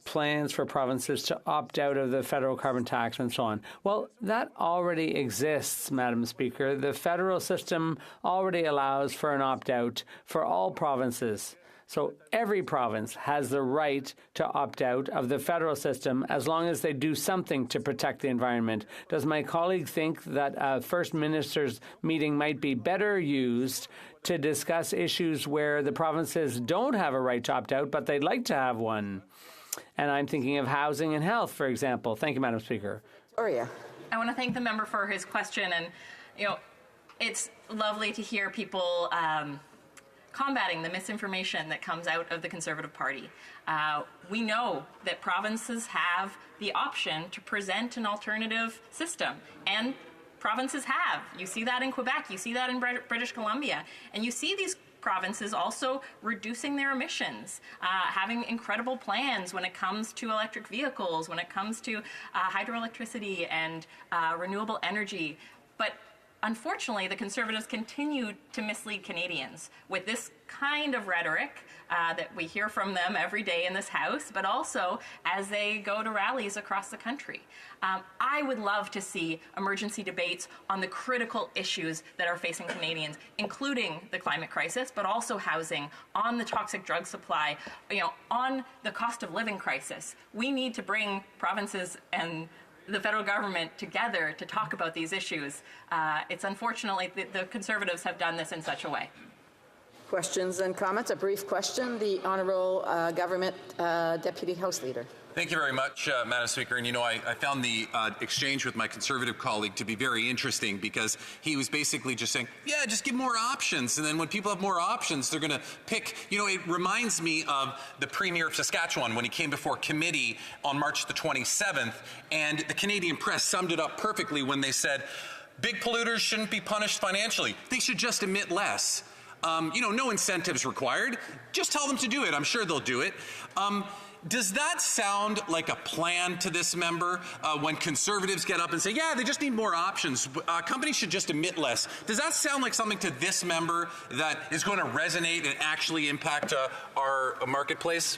plans for provinces to opt out of the federal carbon tax and so on. Well, that already exists, Madam Speaker. The federal system already allows for an opt-out for all provinces. So every province has the right to opt out of the federal system as long as they do something to protect the environment. Does my colleague think that a First Minister's meeting might be better used to discuss issues where the provinces don't have a right to opt out, but they'd like to have one? And I'm thinking of housing and health, for example. Thank you, Madam Speaker. Gloria. I want to thank the member for his question. And, it's lovely to hear people combating the misinformation that comes out of the Conservative Party. We know that provinces have the option to present an alternative system, and provinces have. You see that in Quebec, you see that in British Columbia, and you see these provinces also reducing their emissions, having incredible plans when it comes to electric vehicles, when it comes to hydroelectricity and renewable energy. But unfortunately, the Conservatives continue to mislead Canadians with this kind of rhetoric that we hear from them every day in this House, but also as they go to rallies across the country. I would love to see emergency debates on the critical issues that are facing Canadians, including the climate crisis, but also housing, on the toxic drug supply, on the cost of living crisis. We need to bring provinces and the federal government together to talk about these issues. It's unfortunately the Conservatives have done this in such a way. Questions and comments. A brief question. The Honourable Government Deputy House Leader. Thank you very much, Madam Speaker. And I found the exchange with my Conservative colleague to be very interesting, because he was basically just saying, yeah, just give more options. And then when people have more options, they're going to pick. It reminds me of the Premier of Saskatchewan when he came before committee on March the 27th. And the Canadian press summed it up perfectly when they said, big polluters shouldn't be punished financially. They should just emit less. No incentives required. Just tell them to do it. I'm sure they'll do it. Does that sound like a plan to this member when Conservatives get up and say, yeah, they just need more options, companies should just emit less? Does that sound like something to this member that is going to resonate and actually impact our marketplace?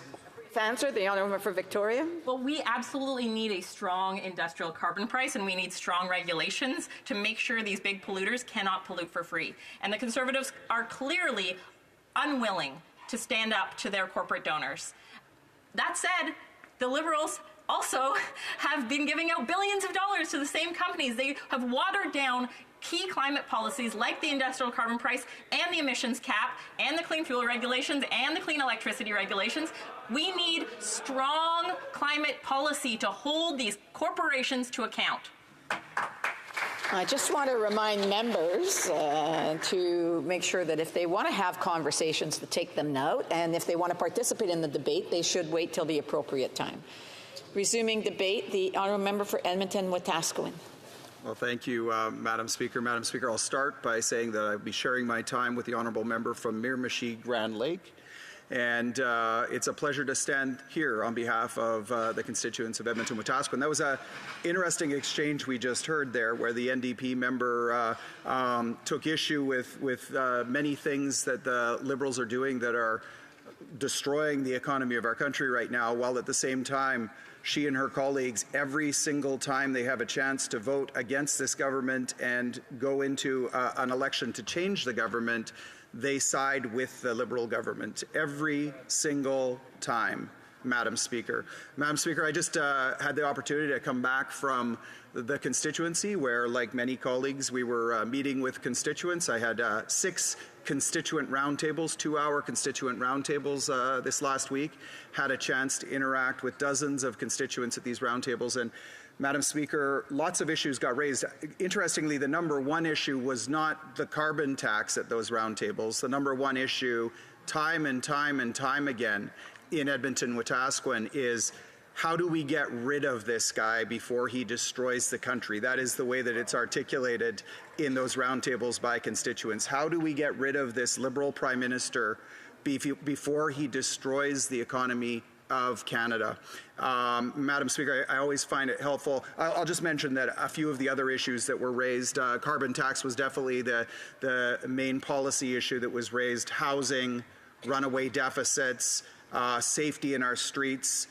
Answer, the Honourable for Victoria. Well, we absolutely need a strong industrial carbon price, and we need strong regulations to make sure these big polluters cannot pollute for free. And the Conservatives are clearly unwilling to stand up to their corporate donors. That said, the Liberals also have been giving out billions of dollars to the same companies. They have watered down key climate policies like the industrial carbon price and the emissions cap and the clean fuel regulations and the clean electricity regulations. We need strong climate policy to hold these corporations to account. I just want to remind members to make sure that if they want to have conversations, to take them now, and if they want to participate in the debate, they should wait till the appropriate time. Resuming debate, the Honourable Member for Edmonton-Wetaskiwin. Well, thank you, Madam Speaker. Madam Speaker, I'll start by saying that I'll be sharing my time with the Honourable Member from Miramichi Grand Lake. And it's a pleasure to stand here on behalf of the constituents of Edmonton-Wetaskiwin. That was an interesting exchange we just heard there, where the NDP member took issue with many things that the Liberals are doing that are destroying the economy of our country right now, while at the same time, she and her colleagues, every single time they have a chance to vote against this government and go into an election to change the government, they side with the Liberal government every single time, Madam Speaker. Madam Speaker, I just had the opportunity to come back from the constituency where, like many colleagues, we were meeting with constituents. I had 6 constituent roundtables, 2-hour constituent roundtables this last week. Had a chance to interact with dozens of constituents at these roundtables. And Madam Speaker, lots of issues got raised. Interestingly, the number one issue was not the carbon tax at those roundtables. The number one issue, time and time and time again in Edmonton-Wetaskiwin, is how do we get rid of this guy before he destroys the country? That is the way that it's articulated in those roundtables by constituents. How do we get rid of this Liberal Prime Minister before he destroys the economy of Canada? Madam Speaker, I always find it helpful. I'll just mention that a few of the other issues that were raised, carbon tax was definitely the main policy issue that was raised. Housing, runaway deficits, safety in our streets,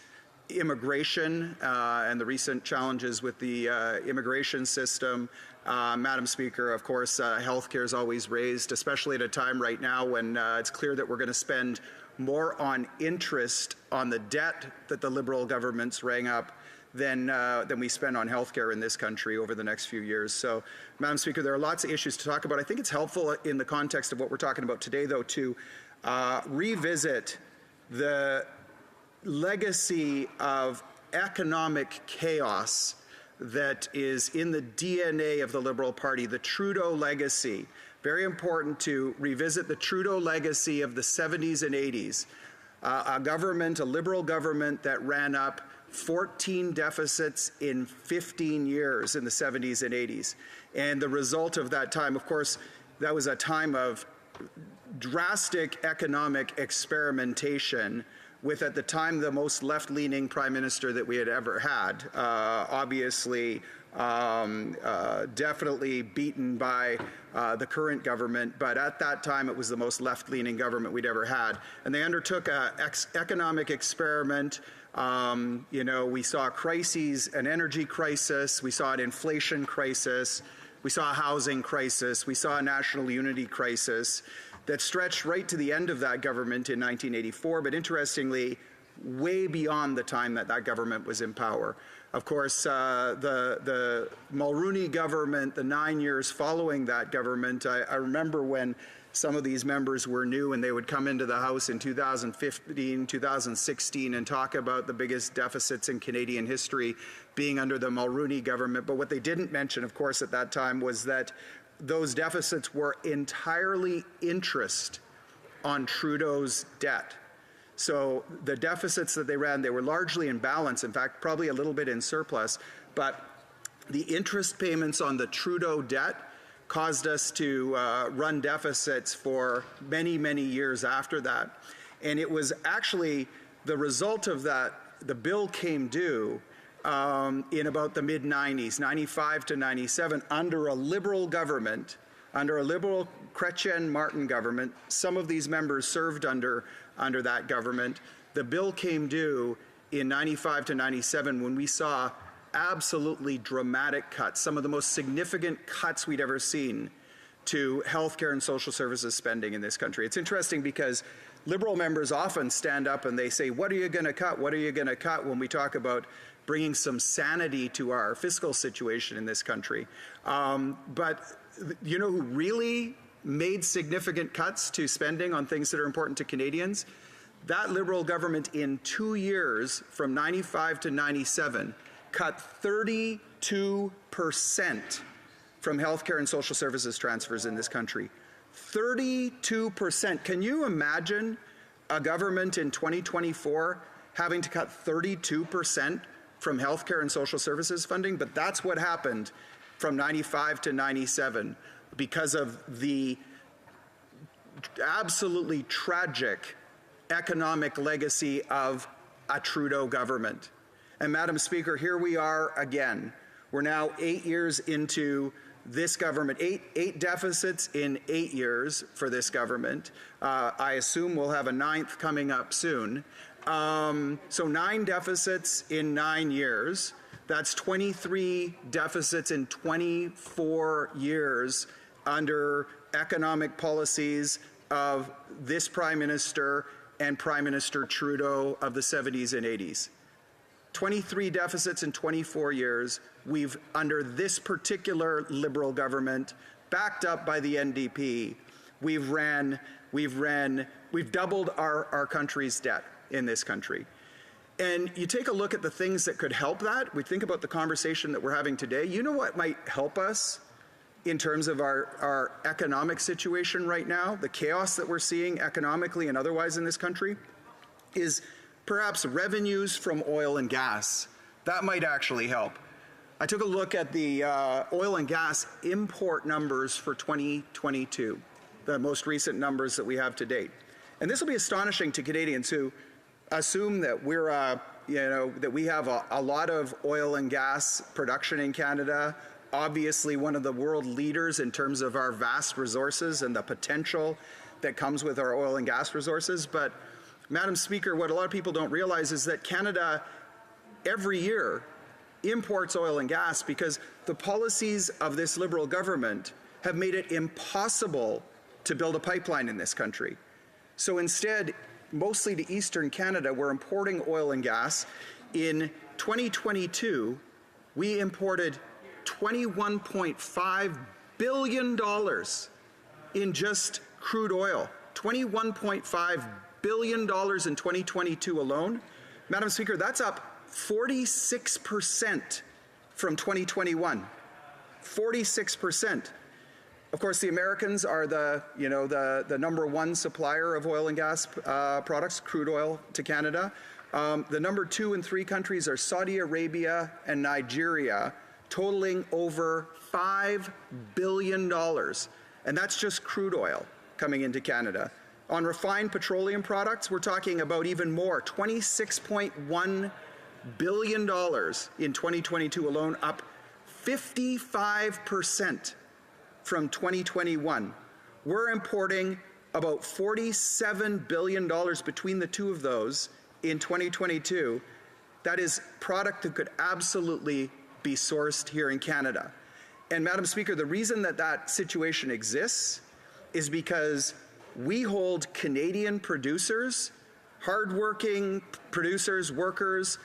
immigration and the recent challenges with the immigration system. Madam Speaker, of course, healthcare is always raised, especially at a time right now when it's clear that we're going to spend more on interest on the debt that the Liberal government's rang up than we spend on healthcare in this country over the next few years. So, Madam Speaker, there are lots of issues to talk about. I think it's helpful in the context of what we're talking about today, though, to revisit the legacy of economic chaos that is in the DNA of the Liberal Party, the Trudeau legacy. Very important to revisit the Trudeau legacy of the 70s and 80s. A government, a Liberal government that ran up 14 deficits in 15 years in the 70s and 80s. And the result of that time, of course, that was a time of drastic economic experimentation with, at the time, the most left-leaning prime minister that we had ever had. Obviously, definitely beaten by the current government, but at that time it was the most left-leaning government we'd ever had. And they undertook an economic experiment. We saw crises, an energy crisis, we saw an inflation crisis, we saw a housing crisis, we saw a national unity crisis that stretched right to the end of that government in 1984, but interestingly, way beyond the time that that government was in power. Of course, the Mulroney government, the 9 years following that government, I remember when some of these members were new and they would come into the House in 2015, 2016 and talk about the biggest deficits in Canadian history being under the Mulroney government. But what they didn't mention, of course, at that time was that those deficits were entirely interest on Trudeau's debt. So the deficits that they ran, they were largely in balance, in fact, probably a little bit in surplus, but the interest payments on the Trudeau debt caused us to run deficits for many, many years after that. And it was actually the result of that, the bill came due in about the mid-90s, 95 to 97, under a Liberal government, under a Liberal Chrétien Martin government. Some of these members served under that government. The bill came due in 95 to 97 when we saw absolutely dramatic cuts, some of the most significant cuts we'd ever seen to healthcare and social services spending in this country. It's interesting because Liberal members often stand up and they say, what are you going to cut? What are you going to cut when we talk about bringing some sanity to our fiscal situation in this country? But you know who really made significant cuts to spending on things that are important to Canadians? That Liberal government in 2 years, from 95 to 97, cut 32% from healthcare and social services transfers in this country. 32%. Can you imagine a government in 2024 having to cut 32% from healthcare and social services funding? But that's what happened from 95 to 97 because of the absolutely tragic economic legacy of a Trudeau government. And Madam Speaker, here we are again. We're now 8 years into this government, eight deficits in 8 years for this government. I assume we'll have a 9th coming up soon. So 9 deficits in 9 years. That's 23 deficits in 24 years under economic policies of this Prime Minister and Prime Minister Trudeau of the 70s and 80s. 23 deficits in 24 years. We've, under this particular Liberal government, backed up by the NDP, we've doubled our country's debt in this country. And you take a look at the things that could help that. We think about the conversation that we're having today. You know what might help us in terms of our economic situation right now, the chaos that we're seeing economically and otherwise in this country, is perhaps revenues from oil and gas. That might actually help. I took a look at the oil and gas import numbers for 2022, the most recent numbers that we have to date. And this will be astonishing to Canadians who assume that we're, that we have a lot of oil and gas production in Canada, obviously one of the world leaders in terms of our vast resources and the potential that comes with our oil and gas resources. But, Madam Speaker, what a lot of people don't realize is that Canada every year imports oil and gas because the policies of this Liberal government have made it impossible to build a pipeline in this country. So instead, mostly to Eastern Canada, we're importing oil and gas. In 2022, we imported $21.5 billion in just crude oil. $21.5 billion in 2022 alone. Madam Speaker, that's up 46% from 2021. 46%. Of course, the Americans are the number one supplier of oil and gas products, crude oil, to Canada. The number 2 and 3 countries are Saudi Arabia and Nigeria, totaling over $5 billion. And that's just crude oil coming into Canada. On refined petroleum products, we're talking about even more, $26.1 billion in 2022 alone, up 55% from 2021. We're importing about $47 billion between the two of those in 2022. That is product that could absolutely be sourced here in Canada. And Madam Speaker, the reason that that situation exists is because we hold Canadian producers, hardworking producers, workers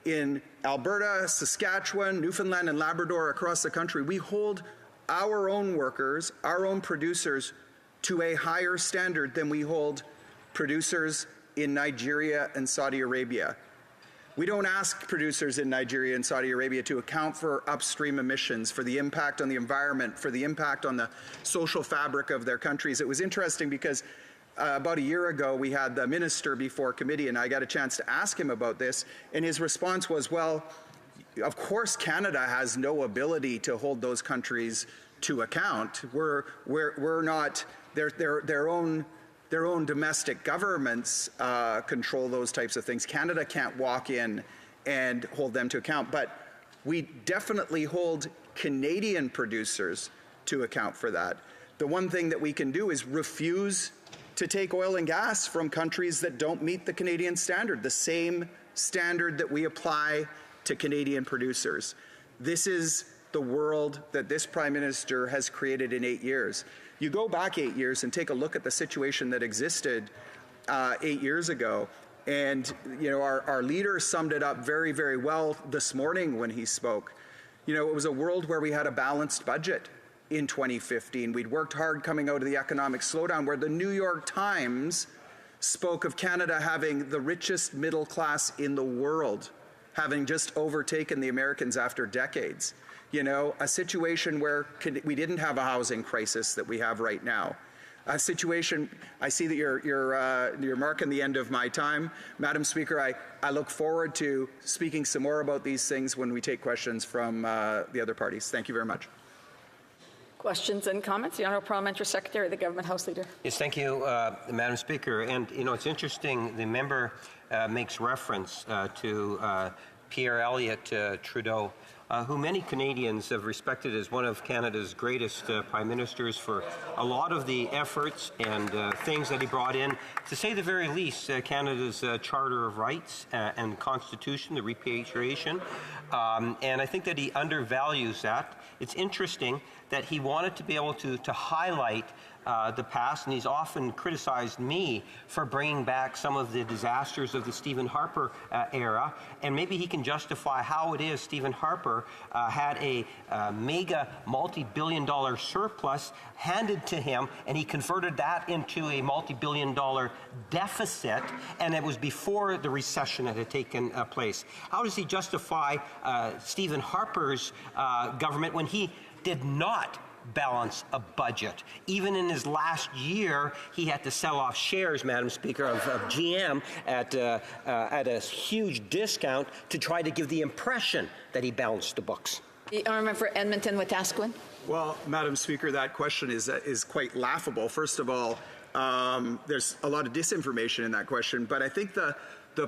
in Alberta, Saskatchewan, Newfoundland, and Labrador across the country. We hold our own workers, our own producers, to a higher standard than we hold producers in Nigeria and Saudi Arabia. We don't ask producers in Nigeria and Saudi Arabia to account for upstream emissions, for the impact on the environment, for the impact on the social fabric of their countries. It was interesting because about a year ago, we had the minister before committee, and I got a chance to ask him about this, and his response was, well, of course Canada has no ability to hold those countries to account. We're not, their own domestic governments control those types of things. Canada can't walk in and hold them to account, but we definitely hold Canadian producers to account for that. The one thing that we can do is refuse to take oil and gas from countries that don't meet the Canadian standard, the same standard that we apply to Canadian producers. This is the world that this Prime Minister has created in 8 years. You go back 8 years and take a look at the situation that existed 8 years ago, and our leader summed it up very, very well this morning when he spoke. It was a world where we had a balanced budget in 2015. We'd worked hard coming out of the economic slowdown, where the New York Times spoke of Canada having the richest middle class in the world, having just overtaken the Americans after decades. A situation where we didn't have a housing crisis that we have right now. A situation, I see that you're marking the end of my time. Madam Speaker, I look forward to speaking some more about these things when we take questions from the other parties. Thank you very much. Questions and comments? The Honourable Parliamentary Secretary, the Government House Leader. Yes, thank you, Madam Speaker. And, it's interesting, the member makes reference to Pierre Elliott Trudeau. who many Canadians have respected as one of Canada's greatest prime ministers for a lot of the efforts and things that he brought in, to say the very least, Canada's Charter of Rights and Constitution, the repatriation, and I think that he undervalues that. It's interesting that he wanted to be able to highlight the past, and he's often criticized me for bringing back some of the disasters of the Stephen Harper era, and maybe he can justify how it is Stephen Harper had a mega multi-billion-dollar surplus handed to him, and he converted that into a multi-billion-dollar deficit, and it was before the recession that had taken place. How does he justify Stephen Harper's government when he did not balance a budget? Even in his last year, he had to sell off shares, Madam Speaker, of GM at a huge discount to try to give the impression that he balanced the books. The honourable for Edmonton-Wetaskiwin. Well, Madam Speaker, that question is quite laughable. First of all, there's a lot of disinformation in that question, but I think the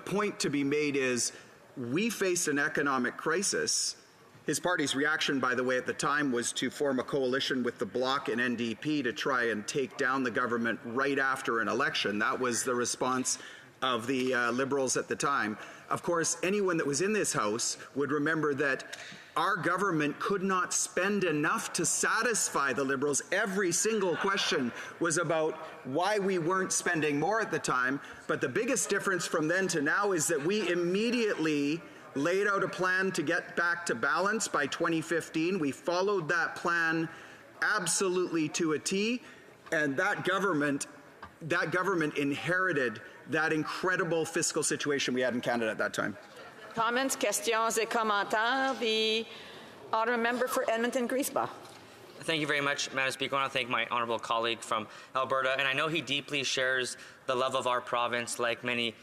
point to be made is we faced an economic crisis. His party's reaction, by the way, at the time was to form a coalition with the Bloc and NDP to try and take down the government right after an election. That was the response of the Liberals at the time. Of course, anyone that was in this House would remember that our government could not spend enough to satisfy the Liberals. Every single question was about why we weren't spending more at the time. But the biggest difference from then to now is that we immediately laid out a plan to get back to balance by 2015. We followed that plan absolutely to a T, and that government inherited that incredible fiscal situation we had in Canada at that time. Comments, questions, et commentaires. The honourable member for Edmonton-Griesbach. Thank you very much, Madam Speaker. I want to thank my honourable colleague from Alberta, and I know he deeply shares the love of our province like many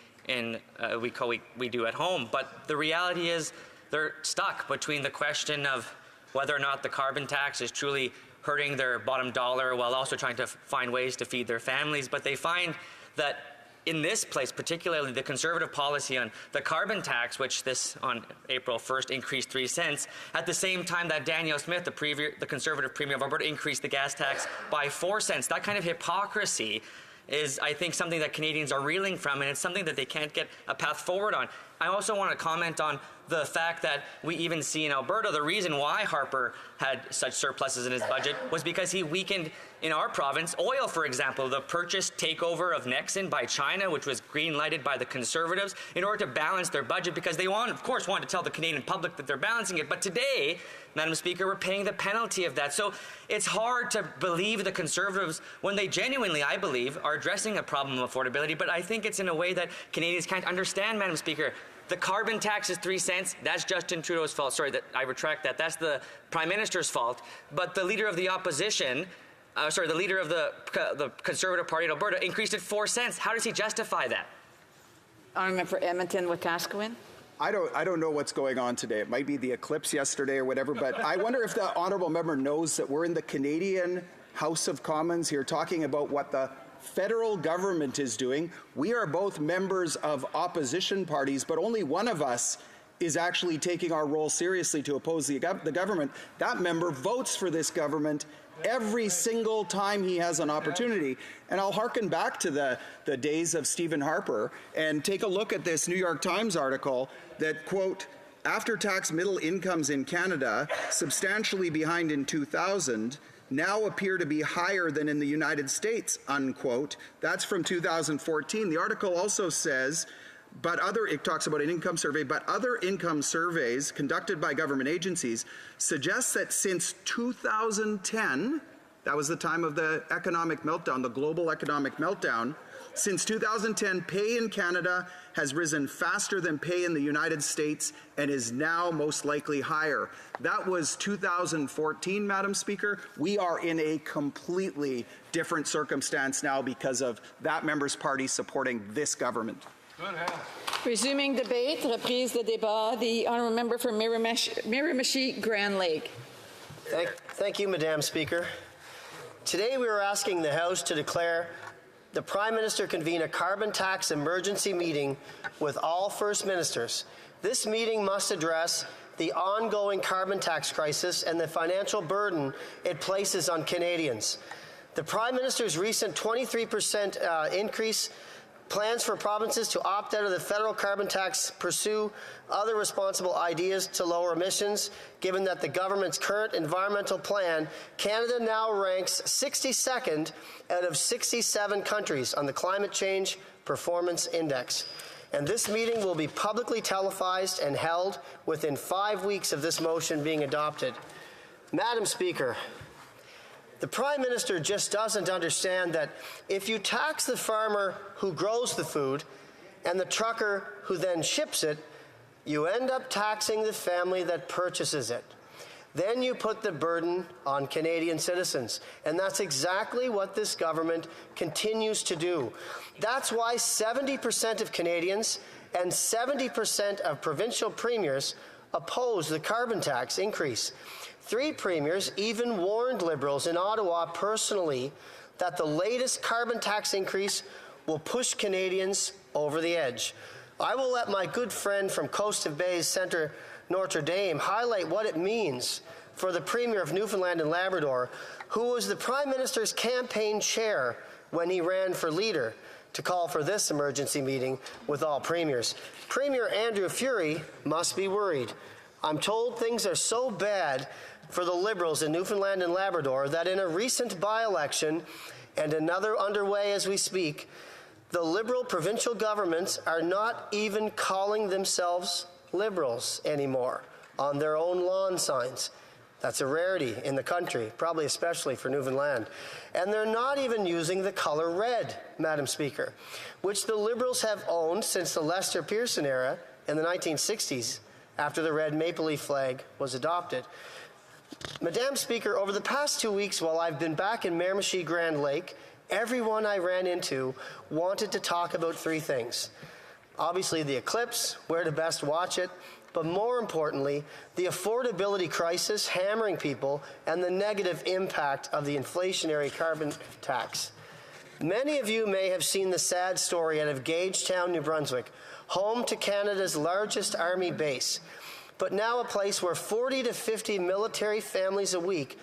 we do at home, but the reality is they're stuck between the question of whether or not the carbon tax is truly hurting their bottom dollar while also trying to find ways to feed their families. But they find that in this place, particularly the Conservative policy on the carbon tax, which this on April 1st increased 3 cents, at the same time that Danielle Smith, the Conservative Premier of Alberta, increased the gas tax by 4 cents. That kind of hypocrisy is, I think, something that Canadians are reeling from, and it's something that they can't get a path forward on. I also want to comment on the fact that we even see in Alberta the reason why Harper had such surpluses in his budget was because he weakened, in our province, oil, for example, the purchase takeover of Nexen by China, which was green-lighted by the Conservatives, in order to balance their budget, because they of course, want to tell the Canadian public that they're balancing it. But today, Madam Speaker, we're paying the penalty of that. So it's hard to believe the Conservatives when they genuinely, I believe, are addressing a problem of affordability. But I think it's in a way that Canadians can't understand, Madam Speaker. The carbon tax is 3 cents. That's Justin Trudeau's fault. Sorry, I retract that. That's the Prime Minister's fault. But the Leader of the Opposition, the Leader of the Conservative Party in Alberta increased it 4 cents. How does he justify that? Honourable for Edmonton-Wetaskiwin. I don't know what's going on today. It might be the eclipse yesterday or whatever, but I wonder if the honourable member knows that we're in the Canadian House of Commons here talking about what the federal government is doing. We are both members of opposition parties, but only one of us is actually taking our role seriously to oppose the government. That member votes for this government every single time he has an opportunity. And I'll hearken back to the days of Stephen Harper and take a look at this New York Times article that, quote, after-tax middle incomes in Canada, substantially behind in 2000, now appear to be higher than in the United States, unquote. That's from 2014. The article also says, it talks about an income survey, but other income surveys conducted by government agencies suggest that since 2010, that was the time of the economic meltdown, the global economic meltdown, since 2010, pay in Canada has risen faster than pay in the United States and is now most likely higher. That was 2014, Madam Speaker. We are in a completely different circumstance now because of that member's party supporting this government. Resuming debate, reprise de débat. The honourable member for Miramichi-Grand Lake. Thank you, Madam Speaker. Today we are asking the House to declare the Prime Minister convene a carbon tax emergency meeting with all First Ministers. This meeting must address the ongoing carbon tax crisis and the financial burden it places on Canadians. The Prime Minister's recent 23% increase plans for provinces to opt out of the federal carbon tax, pursue other responsible ideas to lower emissions. Given that the government's current environmental plan, Canada now ranks 62nd out of 67 countries on the Climate Change Performance Index. And this meeting will be publicly televised and held within 5 weeks of this motion being adopted. Madam Speaker, the Prime Minister just doesn't understand that if you tax the farmer who grows the food and the trucker who then ships it, you end up taxing the family that purchases it. Then you put the burden on Canadian citizens. And that's exactly what this government continues to do. That's why 70% of Canadians and 70% of provincial premiers oppose the carbon tax increase. 3 premiers even warned Liberals in Ottawa personally that the latest carbon tax increase will push Canadians over the edge. I will let my good friend from Coast of Bays Centre Notre Dame highlight what it means for the Premier of Newfoundland and Labrador, who was the Prime Minister's campaign chair when he ran for leader, to call for this emergency meeting with all premiers. Premier Andrew Furey must be worried. I'm told things are so bad for the Liberals in Newfoundland and Labrador that in a recent by-election, and another underway as we speak, the Liberal provincial governments are not even calling themselves Liberals anymore on their own lawn signs. That's a rarity in the country, probably especially for Newfoundland. And they're not even using the color red, Madam Speaker, which the Liberals have owned since the Lester Pearson era in the 1960s, after the red maple leaf flag was adopted. Madam Speaker, over the past 2 weeks while I've been back in Miramichi Grand Lake, everyone I ran into wanted to talk about 3 things. Obviously the eclipse, where to best watch it, but more importantly, the affordability crisis hammering people and the negative impact of the inflationary carbon tax. Many of you may have seen the sad story out of Gagetown, New Brunswick, home to Canada's largest army base, but now a place where 40 to 50 military families a week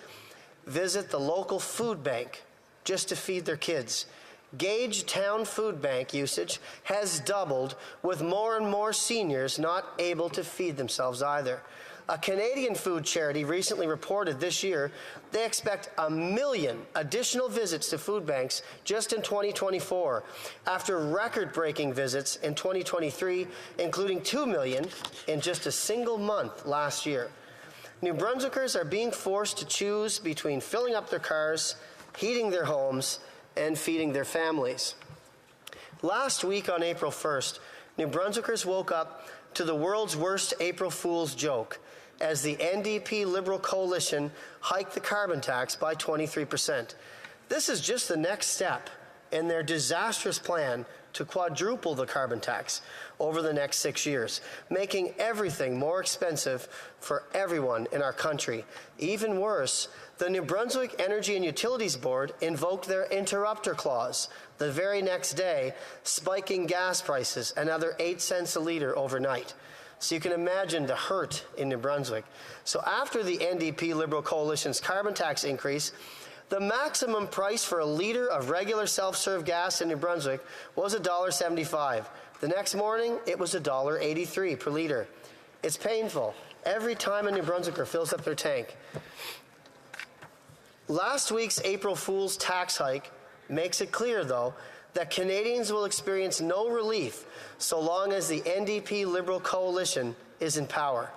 visit the local food bank just to feed their kids. Gagetown Food Bank usage has doubled, with more and more seniors not able to feed themselves either. A Canadian food charity recently reported this year they expect 1 million additional visits to food banks just in 2024, after record-breaking visits in 2023, including 2 million in just a single month last year. New Brunswickers are being forced to choose between filling up their cars, heating their homes, and feeding their families. Last week on April 1st, New Brunswickers woke up to the world's worst April Fool's joke as the NDP Liberal coalition hiked the carbon tax by 23%. This is just the next step in their disastrous plan to quadruple the carbon tax over the next 6 years, making everything more expensive for everyone in our country. Even worse, the New Brunswick Energy and Utilities Board invoked their interrupter clause the very next day, spiking gas prices another 8 cents a litre overnight. So you can imagine the hurt in New Brunswick. So after the NDP Liberal Coalition's carbon tax increase, the maximum price for a litre of regular self-serve gas in New Brunswick was $1.75. The next morning, it was $1.83 per litre. It's painful every time a New Brunswicker fills up their tank. Last week's April Fool's tax hike makes it clear, though, that Canadians will experience no relief so long as the NDP Liberal coalition is in power.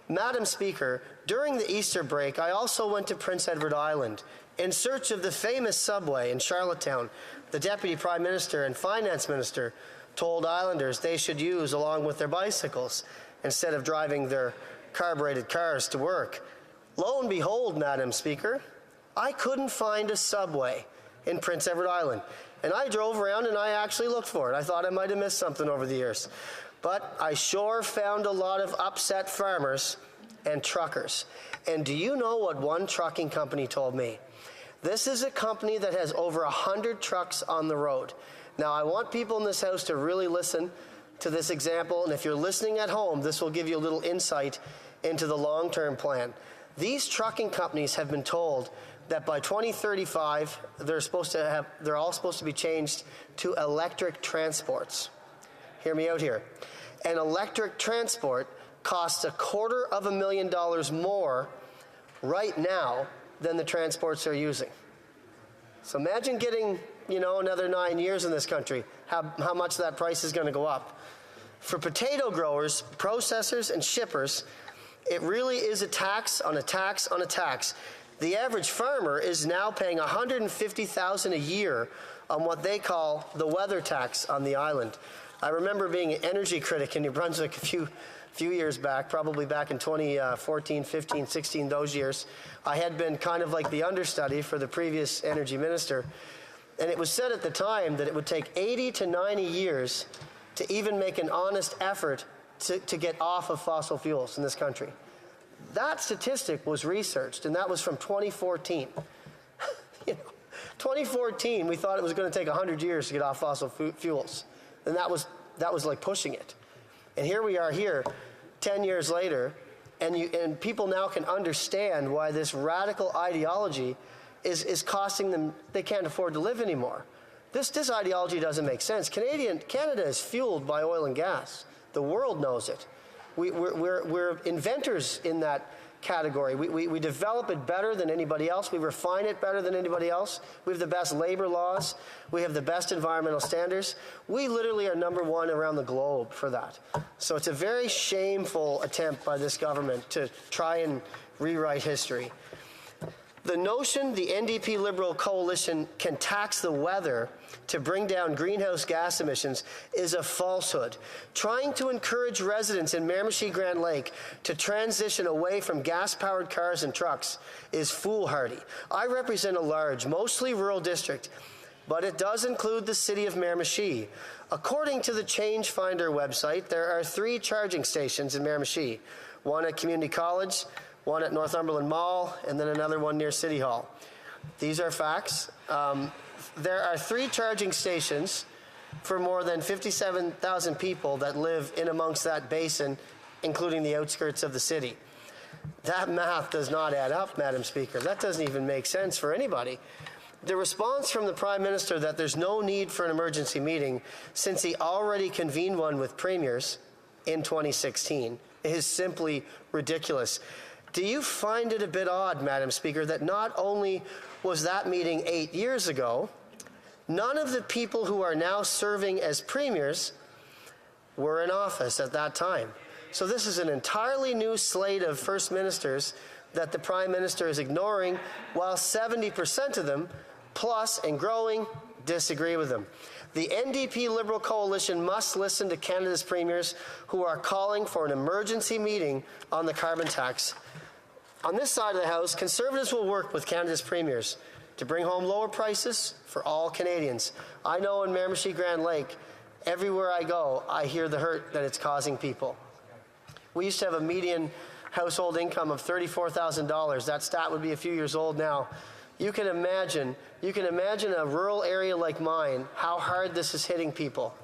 Madam Speaker, during the Easter break, I also went to Prince Edward Island in search of the famous subway in Charlottetown the Deputy Prime Minister and Finance Minister told Islanders they should use along with their bicycles instead of driving their carbureted cars to work. Lo and behold, Madam Speaker, I couldn't find a subway in Prince Edward Island. And I drove around and I actually looked for it. I thought I might have missed something over the years. But I sure found a lot of upset farmers and truckers. And do you know what one trucking company told me? This is a company that has over 100 trucks on the road. Now, I want people in this house to really listen to this example, and if you're listening at home, this will give you a little insight into the long-term plan. These trucking companies have been told that by 2035, they're all supposed to be changed to electric transports. Hear me out here. An electric transport costs $250,000 more right now than the transports they're using. So imagine getting, another 9 years in this country, how much that price is going to go up. For potato growers, processors, and shippers, it really is a tax on a tax on a tax. The average farmer is now paying $150,000 a year on what they call the weather tax on the island. I remember being an energy critic in New Brunswick a few years back, probably back in 2014, 15, 16, those years. I had been kind of like the understudy for the previous energy minister. And it was said at the time that it would take 80 to 90 years to even make an honest effort to get off of fossil fuels in this country. That statistic was researched, and that was from 2014. 2014, we thought it was going to take 100 years to get off fossil fuels. And that was like pushing it. And here we are here, 10 years later, and people now can understand why this radical ideology is costing them, they can't afford to live anymore. This ideology doesn't make sense. Canada is fueled by oil and gas. The world knows it. We're inventors in that category. We develop it better than anybody else. We refine it better than anybody else. We have the best labor laws. We have the best environmental standards. We literally are #1 around the globe for that. So it's a very shameful attempt by this government to try and rewrite history. The notion the NDP Liberal coalition can tax the weather to bring down greenhouse gas emissions is a falsehood. Trying to encourage residents in Miramichi-Grand Lake to transition away from gas-powered cars and trucks is foolhardy. I represent a large, mostly rural district, but it does include the city of Miramichi. According to the Change Finder website, there are 3 charging stations in Miramichi, one at Community College, one at Northumberland Mall, and then another one near City Hall. These are facts. There are 3 charging stations for more than 57,000 people that live in amongst that basin, including the outskirts of the city. That math does not add up, Madam Speaker. That doesn't even make sense for anybody. The response from the Prime Minister that there's no need for an emergency meeting since he already convened one with premiers in 2016 is simply ridiculous. Do you find it a bit odd, Madam Speaker, that not only was that meeting 8 years ago, none of the people who are now serving as premiers were in office at that time? So this is an entirely new slate of First Ministers that the Prime Minister is ignoring, while 70% of them, plus and growing, disagree with him. The NDP Liberal coalition must listen to Canada's premiers who are calling for an emergency meeting on the carbon tax. On this side of the House, Conservatives will work with Canada's premiers to bring home lower prices for all Canadians. I know in Miramichi-Grand Lake, everywhere I go, I hear the hurt that it's causing people. We used to have a median household income of $34,000. That stat would be a few years old now. You can imagine a rural area like mine, how hard this is hitting people.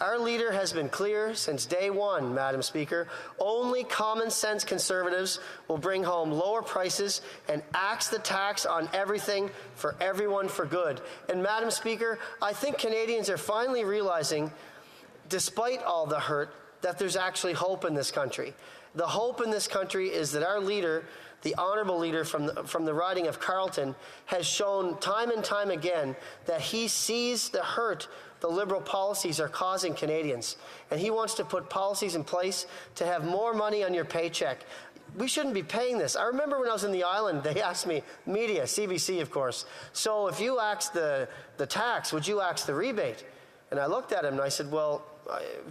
Our leader has been clear since day one, Madam Speaker. Only common sense Conservatives will bring home lower prices and axe the tax on everything for everyone for good. And Madam Speaker, I think Canadians are finally realizing, despite all the hurt, that there's actually hope in this country. The hope in this country is that our leader, the honourable leader from the riding of Carleton, has shown time and time again that he sees the hurt the Liberal policies are causing Canadians. And he wants to put policies in place to have more money on your paycheck. We shouldn't be paying this. I remember when I was in the island, they asked me, media, CBC of course, so if you axe the tax, would you axe the rebate? And I looked at him and I said, well,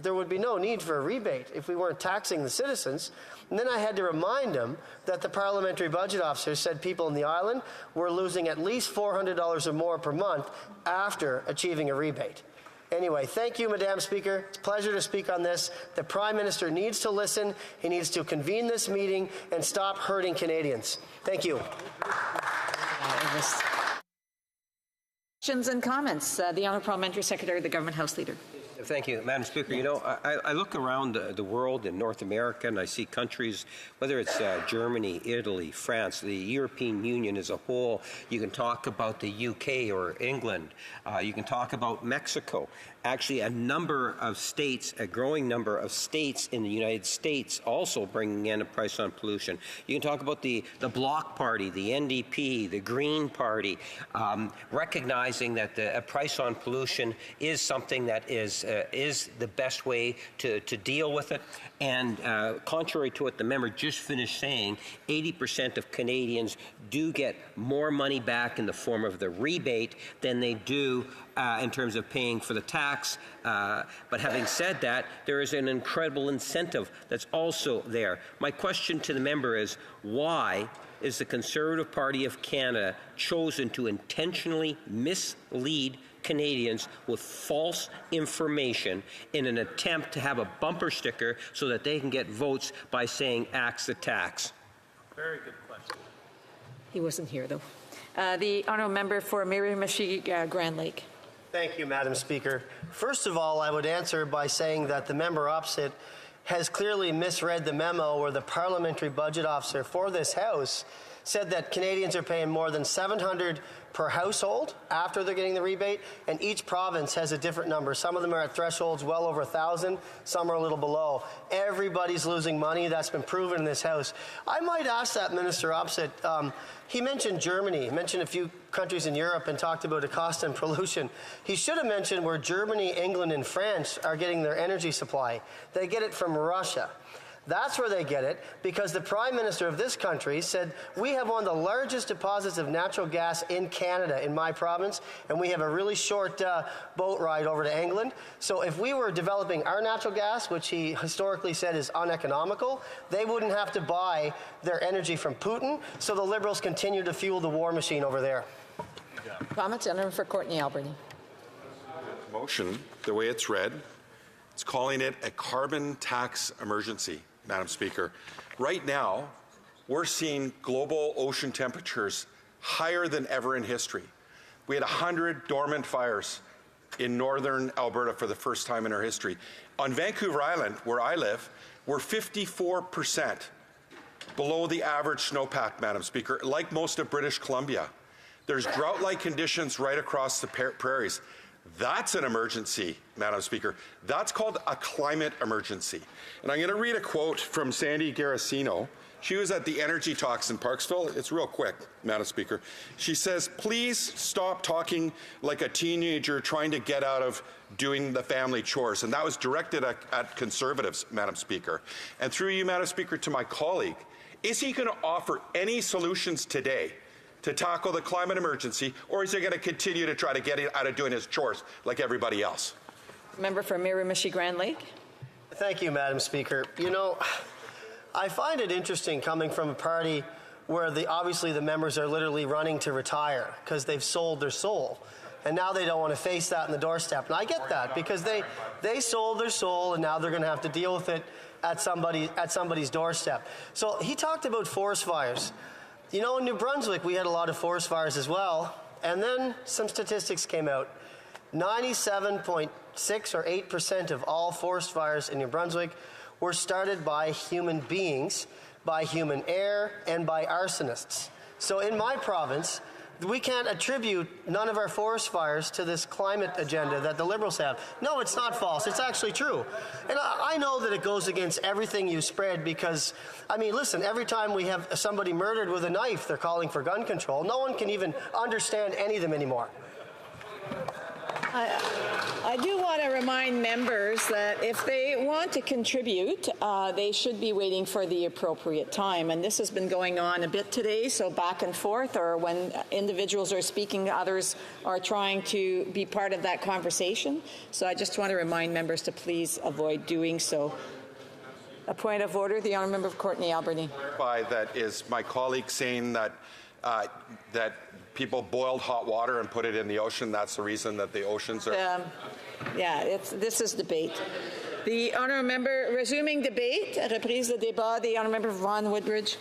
there would be no need for a rebate if we weren't taxing the citizens. And then I had to remind him that the parliamentary budget officer said people in the island were losing at least $400 or more per month after achieving a rebate. Anyway, thank you, Madam Speaker. It's a pleasure to speak on this. The Prime Minister needs to listen. He needs to convene this meeting and stop hurting Canadians. Thank you. Questions and comments. The Honourable Parliamentary Secretary, the Government House Leader. Thank you, Madam Speaker. You know, I look around the world in North America and I see countries, whether it's Germany, Italy, France, the European Union as a whole. You can talk about the UK or England. You can talk about Mexico. Actually, a number of states, a growing number of states in the United States also bringing in a price on pollution. You can talk about the Bloc Party, the NDP, the Green Party, recognizing that a price on pollution is something that is the best way to deal with it. And contrary to what the member just finished saying, 80% of Canadians do get more money back in the form of the rebate than they do in terms of paying for the tax. But having said that, there is an incredible incentive that's also there. My question to the member is, why is the Conservative Party of Canada chosen to intentionally mislead Canadians with false information in an attempt to have a bumper sticker so that they can get votes by saying axe the tax? Very good question. He wasn't here, though. The honourable member for Miramichi Grand Lake. Thank you, Madam Speaker. First of all, I would answer by saying that the member opposite has clearly misread the memo where the parliamentary budget officer for this House said that Canadians are paying more than $700 per household after they're getting the rebate, and each province has a different number. Some of them are at thresholds well over 1,000, some are a little below. Everybody's losing money. That's been proven in this House. I might ask that minister opposite. He mentioned Germany, mentioned a few countries in Europe and talked about a cost and pollution. He should have mentioned where Germany, England, and France are getting their energy supply. They get it from Russia. That's where they get it, because the Prime Minister of this country said, we have one of the largest deposits of natural gas in Canada, in my province, and we have a really short boat ride over to England. So if we were developing our natural gas, which he historically said is uneconomical, they wouldn't have to buy their energy from Putin, so the Liberals continue to fuel the war machine over there. Comments? Senator for Courtney Alberni. Motion, the way it's read, it's calling it a carbon tax emergency. Madam Speaker, right now, we're seeing global ocean temperatures higher than ever in history. We had 100 dormant fires in northern Alberta for the first time in our history. On Vancouver Island, where I live, we're 54% below the average snowpack, Madam Speaker, like most of British Columbia. There's drought-like conditions right across the prairies. That's an emergency, Madam Speaker. That's called a climate emergency. And I'm going to read a quote from Sandy Garasino. She was at the energy talks in Parksville. It's real quick, Madam Speaker. She says, please stop talking like a teenager trying to get out of doing the family chores. And that was directed at Conservatives, Madam Speaker. And through you, Madam Speaker, to my colleague, is he going to offer any solutions today to tackle the climate emergency, or is he going to continue to try to get out of doing his chores like everybody else? Member for Miramichi Grand Lake. Thank you, Madam Speaker. You know, I find it interesting coming from a party where obviously the members are literally running to retire because they've sold their soul. And now they don't want to face that in the doorstep. And I get that because they sold their soul and now they're going to have to deal with it at somebody's doorstep. So he talked about forest fires. You know, in New Brunswick, we had a lot of forest fires as well, and then some statistics came out. 97.6 or 8% of all forest fires in New Brunswick were started by human beings, by human error, and by arsonists. So in my province, we can't attribute none of our forest fires to this climate agenda that the Liberals have. No, it's not false. It's actually true. And I know that it goes against everything you spread because, I mean, listen, every time we have somebody murdered with a knife, they're calling for gun control. No one can even understand any of them anymore. I do want to remind members that if they want to contribute, they should be waiting for the appropriate time. And this has been going on a bit today, so back and forth, or when individuals are speaking, others are trying to be part of that conversation. So I just want to remind members to please avoid doing so. A point of order, the honourable member of Courtney Alberni. By that is my colleague saying that that people boiled hot water and put it in the ocean. That's the reason that the oceans are... This is debate. The honourable member, resuming debate, reprise de débat, the honourable member of Vaughan Woodbridge.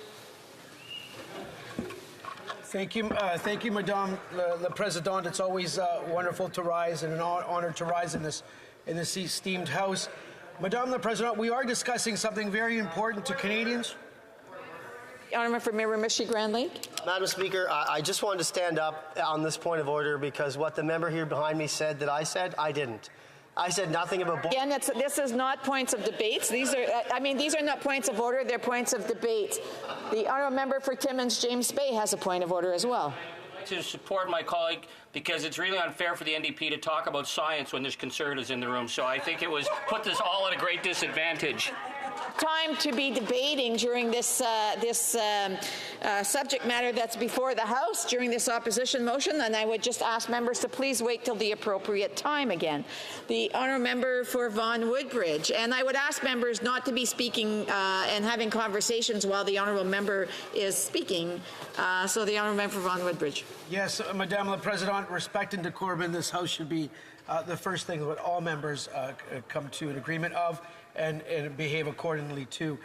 Thank you, Madame la Présidente. It's always wonderful to rise and an honor to rise in this in this esteemed House. Madame la Présidente, we are discussing something very important to Canadians. Honourable for Miramichi Grand Lake. Madam Speaker, I just wanted to stand up on this point of order because what the member here behind me said that I said, I didn't. I said nothing about... Again, this is not points of debates. These are not points of order. They're points of debate. The honourable member for Timmins, James Bay, has a point of order as well. To support my colleague, because it's really unfair for the NDP to talk about science when there's Conservatives in the room. So I think it was put this all at a great disadvantage. Time to be debating during this subject matter that's before the House during this opposition motion, and I would just ask members to please wait till the appropriate time again. The honourable member for Vaughan Woodbridge, and I would ask members not to be speaking and having conversations while the honourable member is speaking. So the honourable member for Vaughan Woodbridge. Yes, Madame la Présidente, respect and decorum in this House should be the first thing that all members come to an agreement of and behave accordingly to.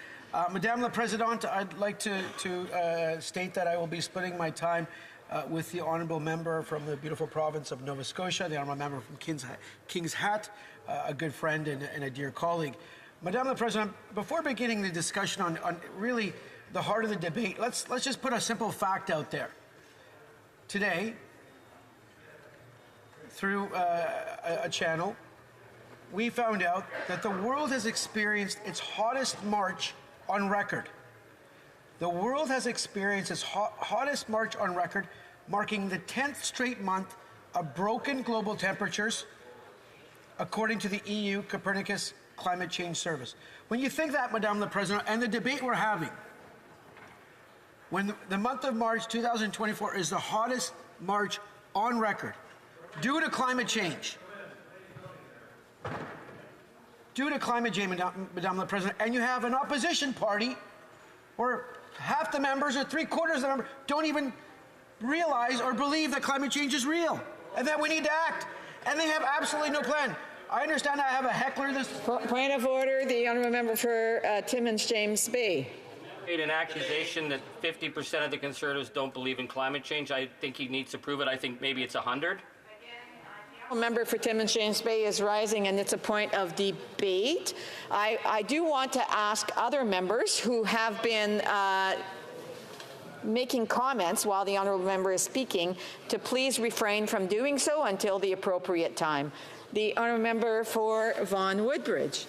Madame la Présidente, I'd like to state that I will be splitting my time with the honourable member from the beautiful province of Nova Scotia, the honourable member from King's Hat, a good friend and a dear colleague. Madame la Présidente, before beginning the discussion on really the heart of the debate, let's just put a simple fact out there. Today, through a channel, we found out that the world has experienced its hottest March on record. The world has experienced its hottest March on record, marking the 10th straight month of broken global temperatures, according to the EU Copernicus Climate Change Service. When you think that, Madame la Présidente, and the debate we're having, when the month of March 2024 is the hottest March on record, due to climate change. Due to climate change, Madame la Présidente, and you have an opposition party where half the members or 3/4 of the members don't even realize or believe that climate change is real and that we need to act. And they have absolutely no plan. I understand I have a heckler this... Point of order, the honourable member for Timmins, James Bay. Made an accusation that 50% of the Conservatives don't believe in climate change. I think he needs to prove it. I think maybe it's 100. The member for Timmins, James Bay is rising, and it's a point of debate. I do want to ask other members who have been making comments while the honourable member is speaking to please refrain from doing so until the appropriate time. The honourable member for Vaughan Woodbridge.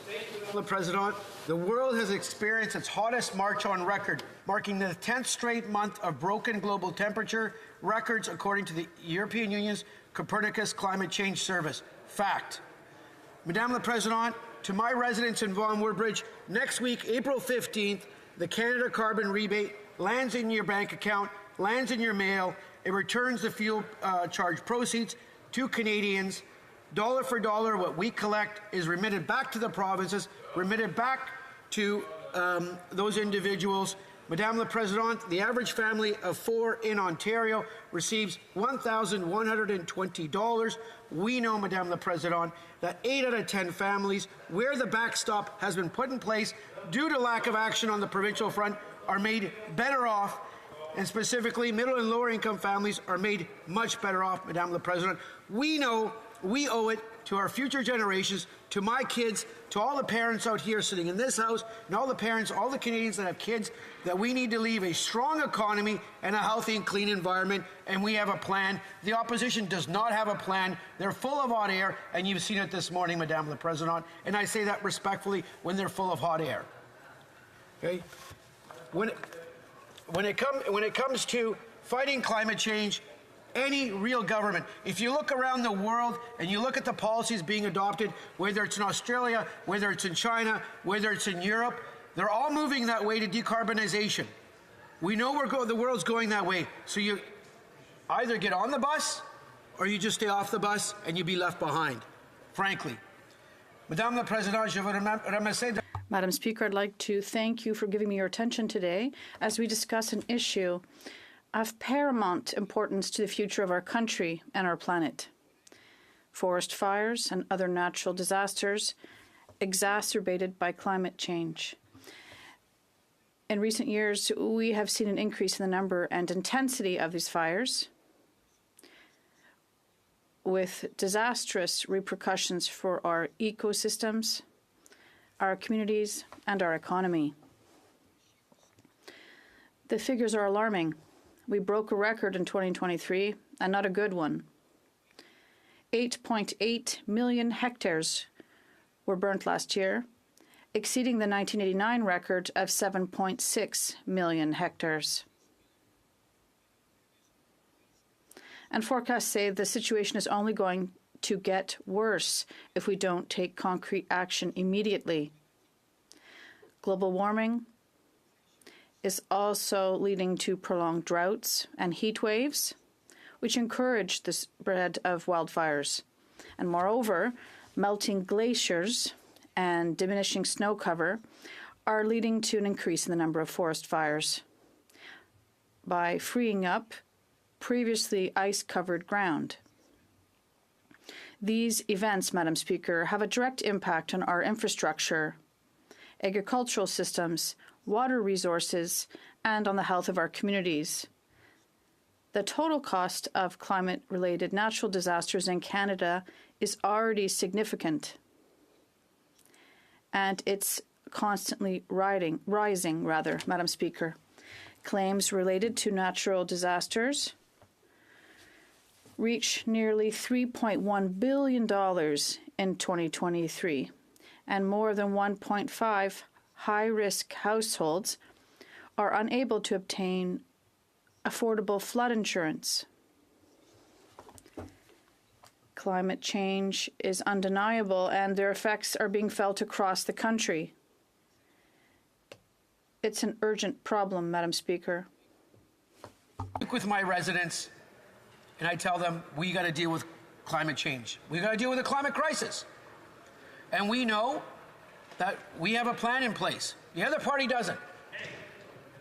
Madam President, the world has experienced its hottest March on record, marking the 10th straight month of broken global temperature records, according to the European Union's Copernicus Climate Change Service. Fact. Madame la Présidente, to my residents in Vaughan Woodbridge, next week, April 15th, the Canada Carbon Rebate lands in your bank account, lands in your mail. It returns the fuel charge proceeds to Canadians. Dollar for dollar, what we collect is remitted back to the provinces, remitted back to those individuals. Madame la Présidente, the average family of 4 in Ontario receives $1,120. We know, Madame la Présidente, that 8 out of 10 families where the backstop has been put in place due to lack of action on the provincial front are made better off, and specifically middle and lower income families are made much better off, Madame la Présidente. We know we owe it to our future generations, to my kids, to all the parents out here sitting in this House, and all the parents, all the Canadians that have kids, that we need to leave a strong economy and a healthy and clean environment, and we have a plan. The opposition does not have a plan. They're full of hot air, and you've seen it this morning, Madame la Présidente, and I say that respectfully when they're full of hot air. Okay? When it comes to fighting climate change, any real government, if you look around the world and you look at the policies being adopted, whether it's in Australia, whether it's in China, whether it's in Europe, they're all moving that way to decarbonization. We know the world's going that way. So you either get on the bus or you just stay off the bus and you be left behind, frankly. Madame la Présidente, je vous remercie. Madam Speaker, I'd like to thank you for giving me your attention today as we discuss an issue of paramount importance to the future of our country and our planet. Forest fires and other natural disasters exacerbated by climate change. In recent years, we have seen an increase in the number and intensity of these fires. with disastrous repercussions for our ecosystems, our communities, and our economy. The figures are alarming. We broke a record in 2023, and not a good one. 8.8 million hectares were burnt last year, exceeding the 1989 record of 7.6 million hectares. And forecasts say the situation is only going to get worse if we don't take concrete action immediately. Global warming is also leading to prolonged droughts and heat waves, which encourage the spread of wildfires. And moreover, melting glaciers and diminishing snow cover are leading to an increase in the number of forest fires by freeing up previously ice-covered ground. These events, Madam Speaker, have a direct impact on our infrastructure, agricultural systems, water resources, and on the health of our communities. The total cost of climate-related natural disasters in Canada is already significant, and it's constantly rising, Madam Speaker. Claims related to natural disasters reach nearly $3.1 billion in 2023, and more than 1.5 high-risk households are unable to obtain affordable flood insurance. Climate change is undeniable, and their effects are being felt across the country. It's an urgent problem, Madam Speaker. I speak with my residents, and I tell them, we got to deal with climate change. We got to deal with the climate crisis. And we know that we have a plan in place. The other party doesn't.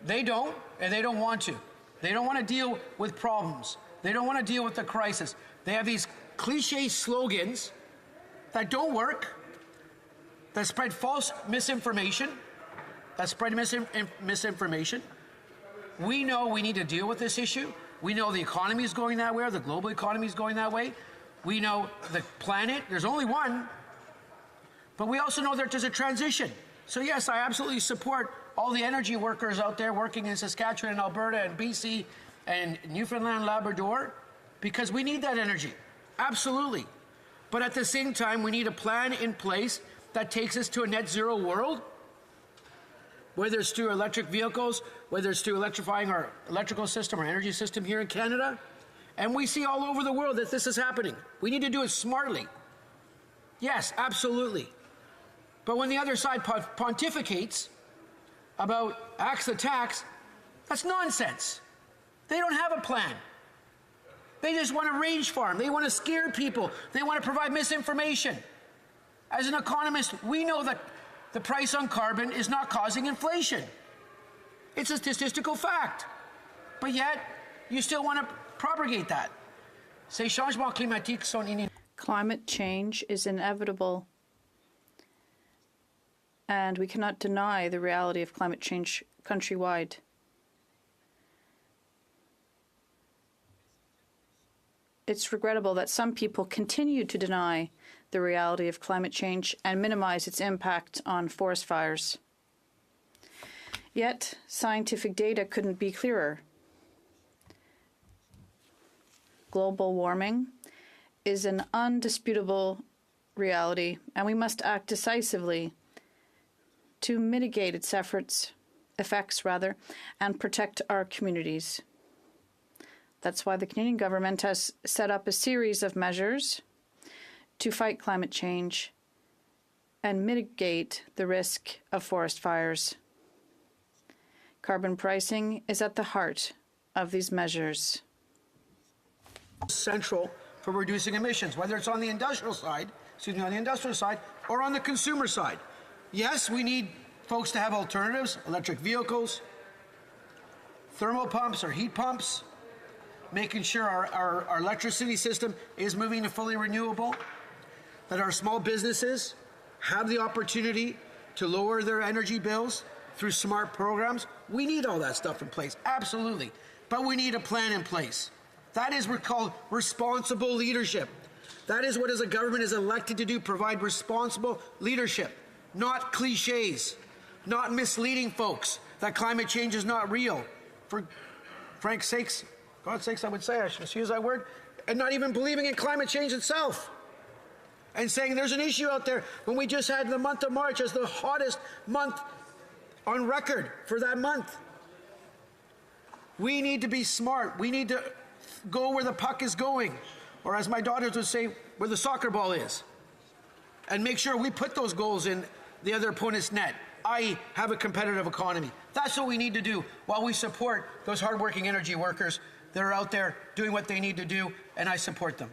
They don't, and they don't want to. They don't want to deal with problems. They don't want to deal with the crisis. They have these cliche slogans that don't work, that spread false misinformation, misinformation. We know we need to deal with this issue. We know the economy is going that way, the global economy is going that way. We know the planet, there's only one, but we also know that there's a transition. So yes, I absolutely support all the energy workers out there working in Saskatchewan and Alberta and BC and Newfoundland, Labrador, because we need that energy, absolutely. But at the same time, we need a plan in place that takes us to a net zero world, whether it's through electric vehicles, whether it's through electrifying our electrical system, our energy system here in Canada. And we see all over the world that this is happening. We need to do it smartly. Yes, absolutely. But when the other side pontificates about axe the tax, that's nonsense. They don't have a plan. They just want to range farm. They want to scare people. They want to provide misinformation. As an economist, we know that the price on carbon is not causing inflation. It's a statistical fact. But yet, you still want to propagate that. Ces changements climatiques sont inévitables. Climate change is inevitable, and we cannot deny the reality of climate change countrywide. It's regrettable that some people continue to deny the reality of climate change and minimize its impact on forest fires. Yet, scientific data couldn't be clearer. Global warming is an undisputable reality, and we must act decisively to mitigate its effects, and protect our communities. That's why the Canadian government has set up a series of measures to fight climate change and mitigate the risk of forest fires. Carbon pricing is at the heart of these measures. Central for reducing emissions, whether it's on the industrial side, or on the consumer side. Yes, we need folks to have alternatives, electric vehicles, thermal pumps or heat pumps, making sure our electricity system is moving to fully renewable, that our small businesses have the opportunity to lower their energy bills through smart programs. We need all that stuff in place, absolutely. But we need a plan in place. That is what's called responsible leadership. That is what as a government is elected to do, provide responsible leadership, not cliches, not misleading folks that climate change is not real. For Frank's sakes, God's sakes, I would say, I should use that word, and not even believing in climate change itself. And saying there's an issue out there when we just had the month of March as the hottest month on record for that month. We need to be smart. We need to go where the puck is going, or as my daughters would say, where the soccer ball is, and make sure we put those goals in the other opponent's net, i.e. have a competitive economy. That's what we need to do while we support those hardworking energy workers that are out there doing what they need to do, and I support them.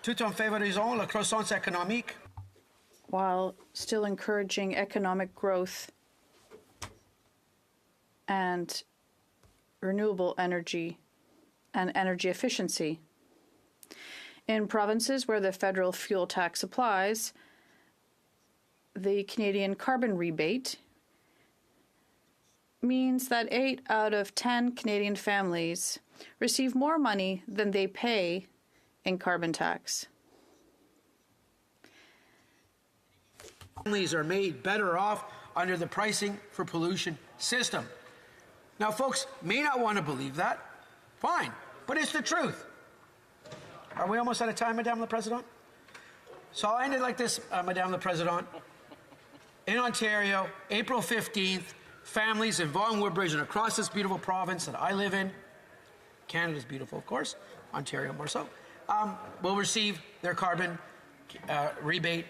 Tout en favorisant la croissance économique. While still encouraging economic growth and renewable energy and energy efficiency. In provinces where the federal fuel tax applies, the Canadian carbon rebate means that 8 out of 10 Canadian families receive more money than they pay in carbon tax. Families are made better off under the pricing for pollution system. Now, folks may not want to believe that. Fine, but it's the truth. Are we almost out of time, Madame la Présidente? So I'll end it like this, Madame la Présidente. In Ontario, April 15th, families in Vaughan, Woodbridge, and across this beautiful province that I live in, Canada's beautiful, of course, Ontario more so, will receive their carbon rebate,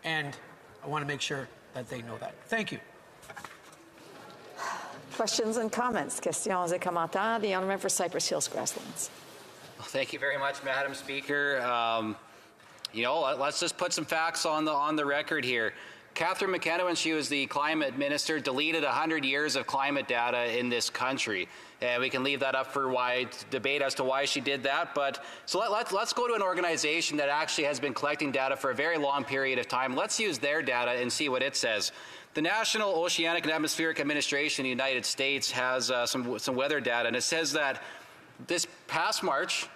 and I want to make sure that they know that. Thank you. Questions and comments? Questions et commentaires. The honourable member for Cypress Hills Grasslands. Well, thank you very much, Madam Speaker. Let's just put some facts on the record here. Catherine McKenna, when she was the climate minister, deleted 100 years of climate data in this country. And we can leave that up for debate as to why she did that. But so let's go to an organization that actually has been collecting data for a very long period of time. Let's use their data and see what it says. The National Oceanic and Atmospheric Administration in the United States has some weather data, and it says that this past March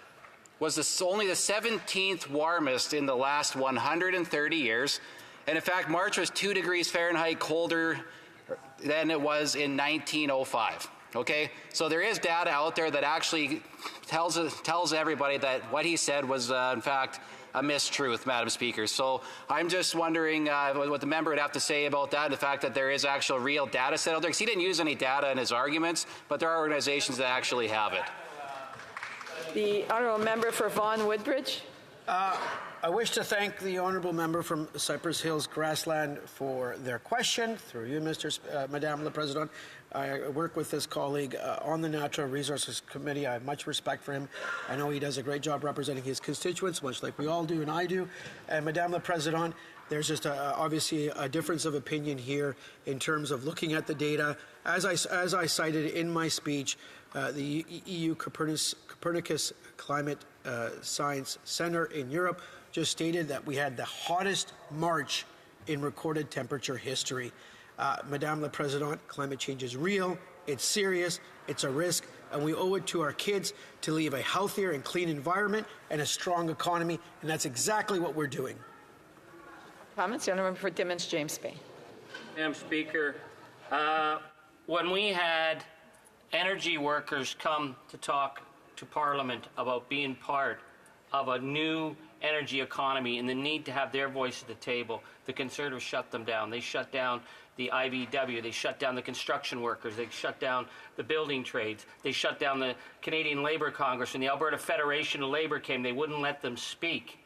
was only the 17th warmest in the last 130 years. And in fact, March was 2 degrees Fahrenheit colder than it was in 1905. Okay, so there is data out there that actually tells everybody that what he said was in fact a mistruth, Madam Speaker. So I'm just wondering what the member would have to say about that, the fact that there is actual real data set out there, because he didn't use any data in his arguments, but there are organizations that actually have it. The honourable member for Vaughan Woodbridge. I wish to thank the honourable member from Cypress Hills Grassland for their question. Through you, Madame la Présidente. I work with this colleague on the Natural Resources Committee. I have much respect for him. I know he does a great job representing his constituents, much like we all do and I do. And Madame la Présidente, there's just obviously a difference of opinion here in terms of looking at the data. As I cited in my speech, the EU Copernicus Climate Science Center in Europe just stated that we had the hottest March in recorded temperature history. Madame la Présidente, climate change is real, it's serious, it's a risk, and we owe it to our kids to leave a healthier and clean environment and a strong economy, and that's exactly what we're doing. Comments? The honourable member for Timmins, James Bay. Madam Speaker, when we had energy workers come to talk to Parliament about being part of a new energy economy and the need to have their voice at the table, the Conservatives shut them down. They shut down the IBEW, they shut down the construction workers, they shut down the building trades, they shut down the Canadian Labour Congress. When the Alberta Federation of Labour came, they wouldn't let them speak.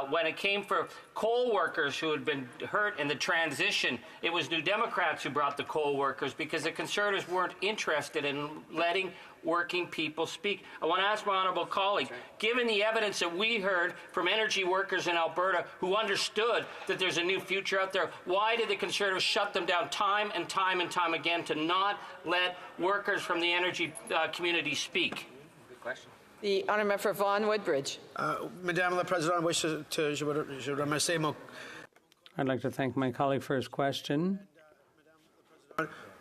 When it came for coal workers who had been hurt in the transition, it was New Democrats who brought the coal workers because the Conservatives weren't interested in letting working people speak. I want to ask my honourable colleague, given the evidence that we heard from energy workers in Alberta who understood that there's a new future out there, why did the Conservatives shut them down time and time and time again to not let workers from the energy community speak? Good question. The honourable member for Vaughan Woodbridge. Madame la Présidente, je remercie mon... I'd like to thank my colleague for his question.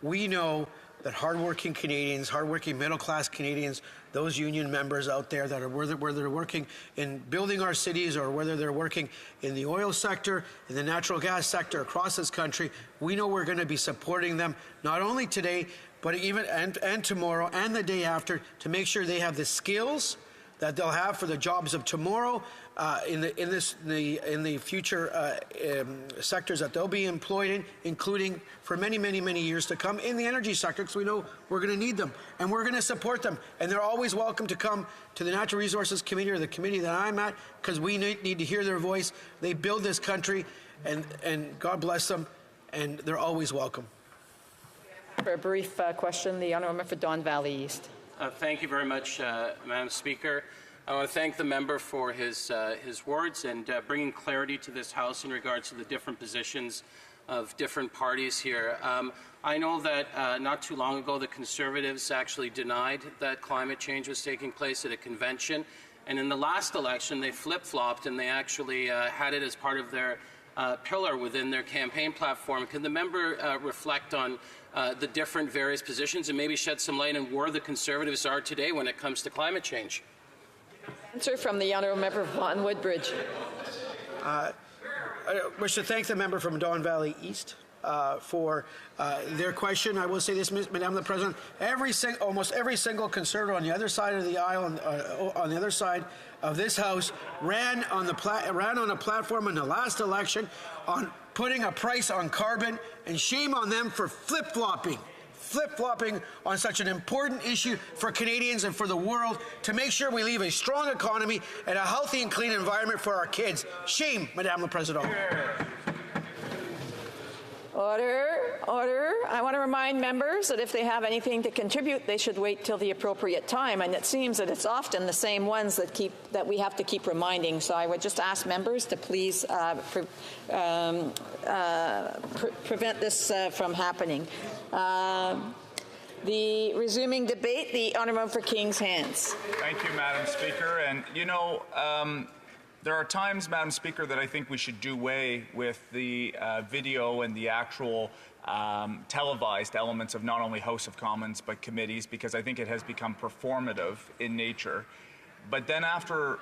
We know that hardworking Canadians, hardworking middle-class Canadians, those union members out there that are whether they're working in building our cities or whether they're working in the oil sector, in the natural gas sector across this country, we know we're going to be supporting them not only today, but even and tomorrow and the day after to make sure they have the skills that they'll have for the jobs of tomorrow in the future sectors that they'll be employed in, including for many, many, many years to come in the energy sector, because we know we're going to need them and we're going to support them. And they're always welcome to come to the Natural Resources Committee or the committee that I'm at, because we need to hear their voice. They build this country, and God bless them, and they're always welcome. For a brief question, the Honourable Member for Don Valley East. Thank you very much, Madam Speaker. I want to thank the member for his words and bringing clarity to this House in regards to the different positions of different parties here. I know that not too long ago the Conservatives actually denied that climate change was taking place at a convention, and in the last election they flip-flopped and they actually had it as part of their pillar within their campaign platform. Can the member reflect on the different various positions and maybe shed some light on where the Conservatives are today when it comes to climate change? Answer from the Honourable Member for Vaughan Woodbridge. I wish to thank the member from Don Valley East for their question. I will say this, Madam the President, almost every single Conservative on the other side of the aisle, on the other side of this House, ran on a platform in the last election on putting a price on carbon, and shame on them for flip-flopping on such an important issue for Canadians and for the world to make sure we leave a strong economy and a healthy and clean environment for our kids. Shame, Madame la Présidente. Order, order. I want to remind members that if they have anything to contribute, they should wait till the appropriate time. And it seems that it's often the same ones that we have to keep reminding. So I would just ask members to please prevent this from happening. The resuming debate, the Honourable for King's Hands. Thank you, Madam Speaker. And there are times, Madam Speaker, that I think we should do away with the video and the actual televised elements of not only House of Commons but committees, because I think it has become performative in nature. But then after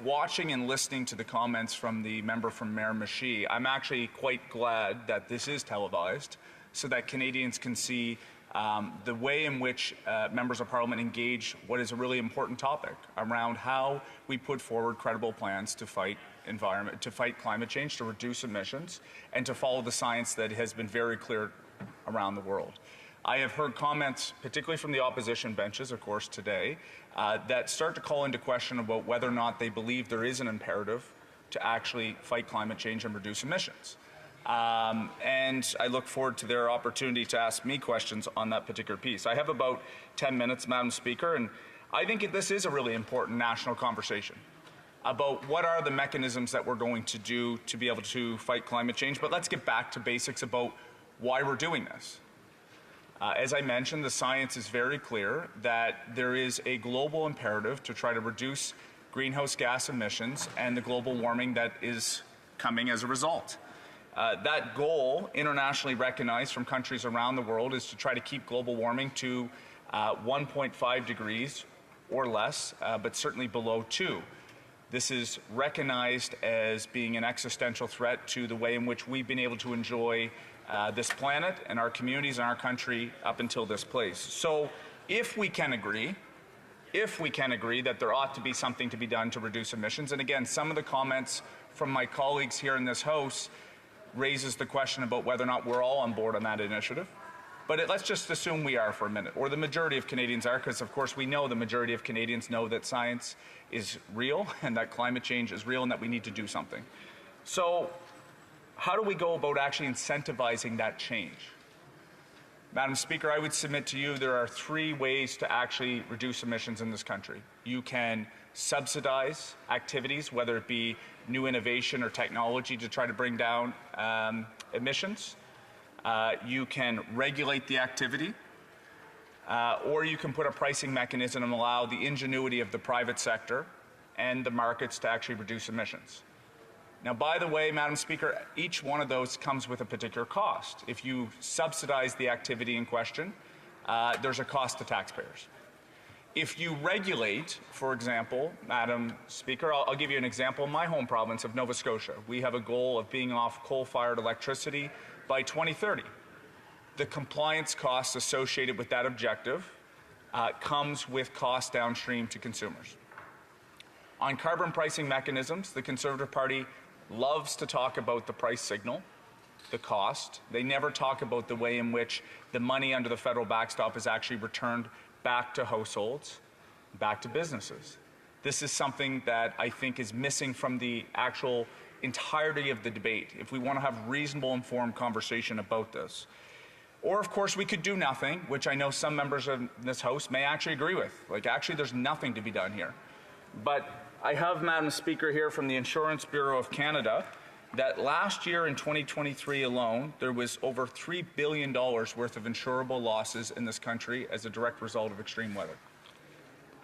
watching and listening to the comments from the member from Miramichi, I'm actually quite glad that this is televised so that Canadians can see the way in which members of Parliament engage what is a really important topic around how we put forward credible plans to fight climate change, to reduce emissions, and to follow the science that has been very clear around the world. I have heard comments, particularly from the opposition benches, of course, today, that start to call into question about whether or not they believe there is an imperative to actually fight climate change and reduce emissions. And I look forward to their opportunity to ask me questions on that particular piece. I have about 10 minutes, Madam Speaker, and I think this is a really important national conversation about what are the mechanisms that we're going to do to be able to fight climate change. But let's get back to basics about why we're doing this. As I mentioned, the science is very clear that there is a global imperative to try to reduce greenhouse gas emissions and the global warming that is coming as a result. That goal, internationally recognized from countries around the world, is to try to keep global warming to 1.5 degrees or less, but certainly below 2. This is recognized as being an existential threat to the way in which we've been able to enjoy this planet and our communities and our country up until this place. So if we can agree that there ought to be something to be done to reduce emissions, and again, some of the comments from my colleagues here in this House raises the question about whether or not we're all on board on that initiative. But let's just assume we are for a minute, or the majority of Canadians are, because of course we know the majority of Canadians know that science is real and that climate change is real and that we need to do something. So how do we go about actually incentivizing that change? Madam Speaker, I would submit to you there are 3 ways to actually reduce emissions in this country. You can subsidize activities, whether it be new innovation or technology to try to bring down emissions. You can regulate the activity, or you can put a pricing mechanism and allow the ingenuity of the private sector and the markets to actually reduce emissions. Now, by the way, Madam Speaker, each one of those comes with a particular cost. If you subsidize the activity in question, there's a cost to taxpayers. If you regulate, for example, Madam Speaker, I'll give you an example. My home province of Nova Scotia, we have a goal of being off coal-fired electricity by 2030. The compliance costs associated with that objective comes with costs downstream to consumers. On carbon pricing mechanisms, the Conservative Party loves to talk about the price signal, the cost. They never talk about the way in which the money under the federal backstop is actually returned back to households, back to businesses. This is something that I think is missing from the actual entirety of the debate if we want to have reasonable, informed conversation about this. Or, of course, we could do nothing, which I know some members of this House may actually agree with. Like, actually, there's nothing to be done here. But I have, Madam Speaker, here from the Insurance Bureau of Canada that last year in 2023 alone, there was over $3 billion worth of insurable losses in this country as a direct result of extreme weather.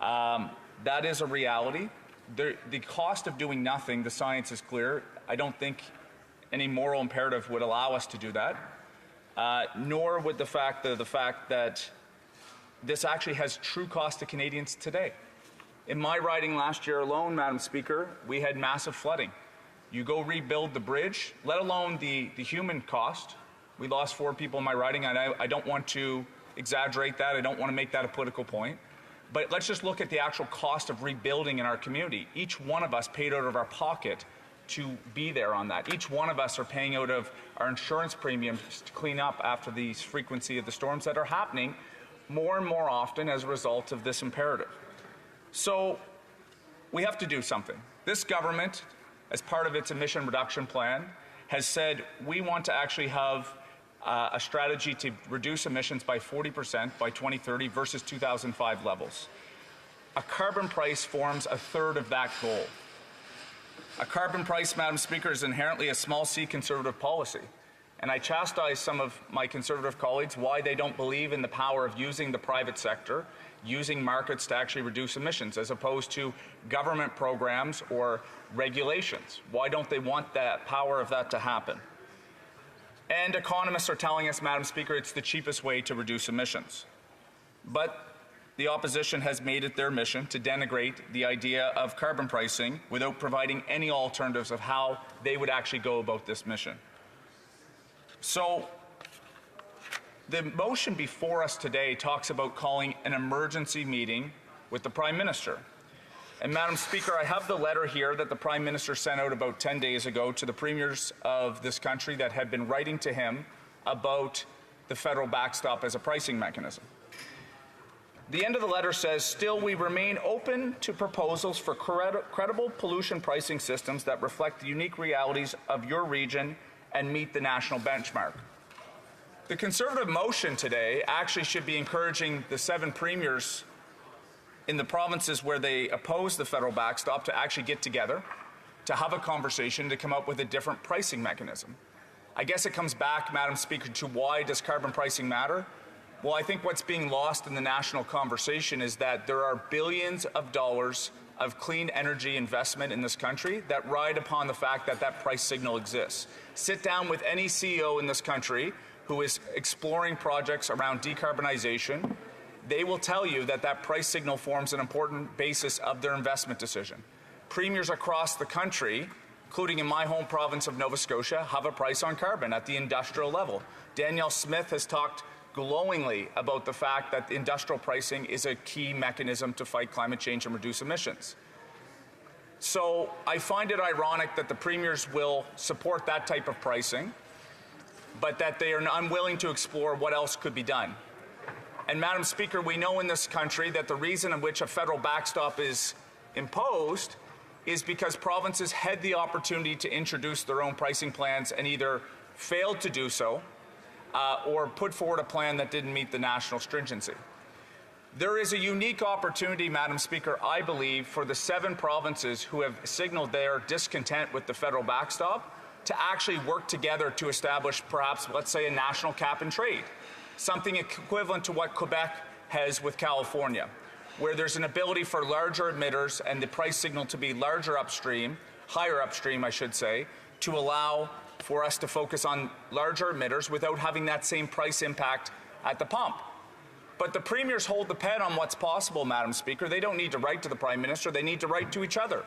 That is a reality. The cost of doing nothing, the science is clear. I don't think any moral imperative would allow us to do that, nor would the fact that this actually has true cost to Canadians today. In my riding last year alone, Madam Speaker, we had massive flooding. You go rebuild the bridge, let alone the human cost. We lost 4 people in my riding, and I don't want to exaggerate that. I don't want to make that a political point. But let's just look at the actual cost of rebuilding in our community. Each one of us paid out of our pocket to be there on that. Each one of us are paying out of our insurance premiums to clean up after the frequency of the storms that are happening more and more often as a result of this imperative. So we have to do something. This government, as part of its emission reduction plan, has said we want to actually have a strategy to reduce emissions by 40% by 2030 versus 2005 levels. A carbon price forms a third of that goal. A carbon price, Madam Speaker, is inherently a small c Conservative policy. And I chastise some of my Conservative colleagues why they don't believe in the power of using the private sector, using markets to actually reduce emissions, as opposed to government programs or regulations. Why don't they want that power of that to happen? And economists are telling us, Madam Speaker, it's the cheapest way to reduce emissions. But the opposition has made it their mission to denigrate the idea of carbon pricing without providing any alternatives of how they would actually go about this mission. So the motion before us today talks about calling an emergency meeting with the Prime Minister. And Madam Speaker, I have the letter here that the Prime Minister sent out about 10 days ago to the premiers of this country that had been writing to him about the federal backstop as a pricing mechanism. The end of the letter says, still we remain open to proposals for credible pollution pricing systems that reflect the unique realities of your region and meet the national benchmark. The Conservative motion today actually should be encouraging the 7 premiers in the provinces where they oppose the federal backstop to actually get together, to have a conversation, to come up with a different pricing mechanism. I guess it comes back, Madam Speaker, to why does carbon pricing matter? Well, I think what's being lost in the national conversation is that there are billions of dollars of clean energy investment in this country that ride upon the fact that that price signal exists. Sit down with any CEO in this country who is exploring projects around decarbonization. They will tell you that that price signal forms an important basis of their investment decision. Premiers across the country, including in my home province of Nova Scotia, have a price on carbon at the industrial level. Danielle Smith has talked glowingly about the fact that industrial pricing is a key mechanism to fight climate change and reduce emissions. So I find it ironic that the premiers will support that type of pricing, but that they are unwilling to explore what else could be done. And Madam Speaker, we know in this country that the reason in which a federal backstop is imposed is because provinces had the opportunity to introduce their own pricing plans and either failed to do so or put forward a plan that didn't meet the national stringency. There is a unique opportunity, Madam Speaker, I believe, for the 7 provinces who have signaled their discontent with the federal backstop to actually work together to establish perhaps, let's say, a national cap and trade, something equivalent to what Quebec has with California, where there's an ability for larger emitters and the price signal to be larger upstream, higher upstream, I should say, to allow for us to focus on larger emitters without having that same price impact at the pump. But the premiers hold the pen on what's possible, Madam Speaker. They don't need to write to the Prime Minister. They need to write to each other.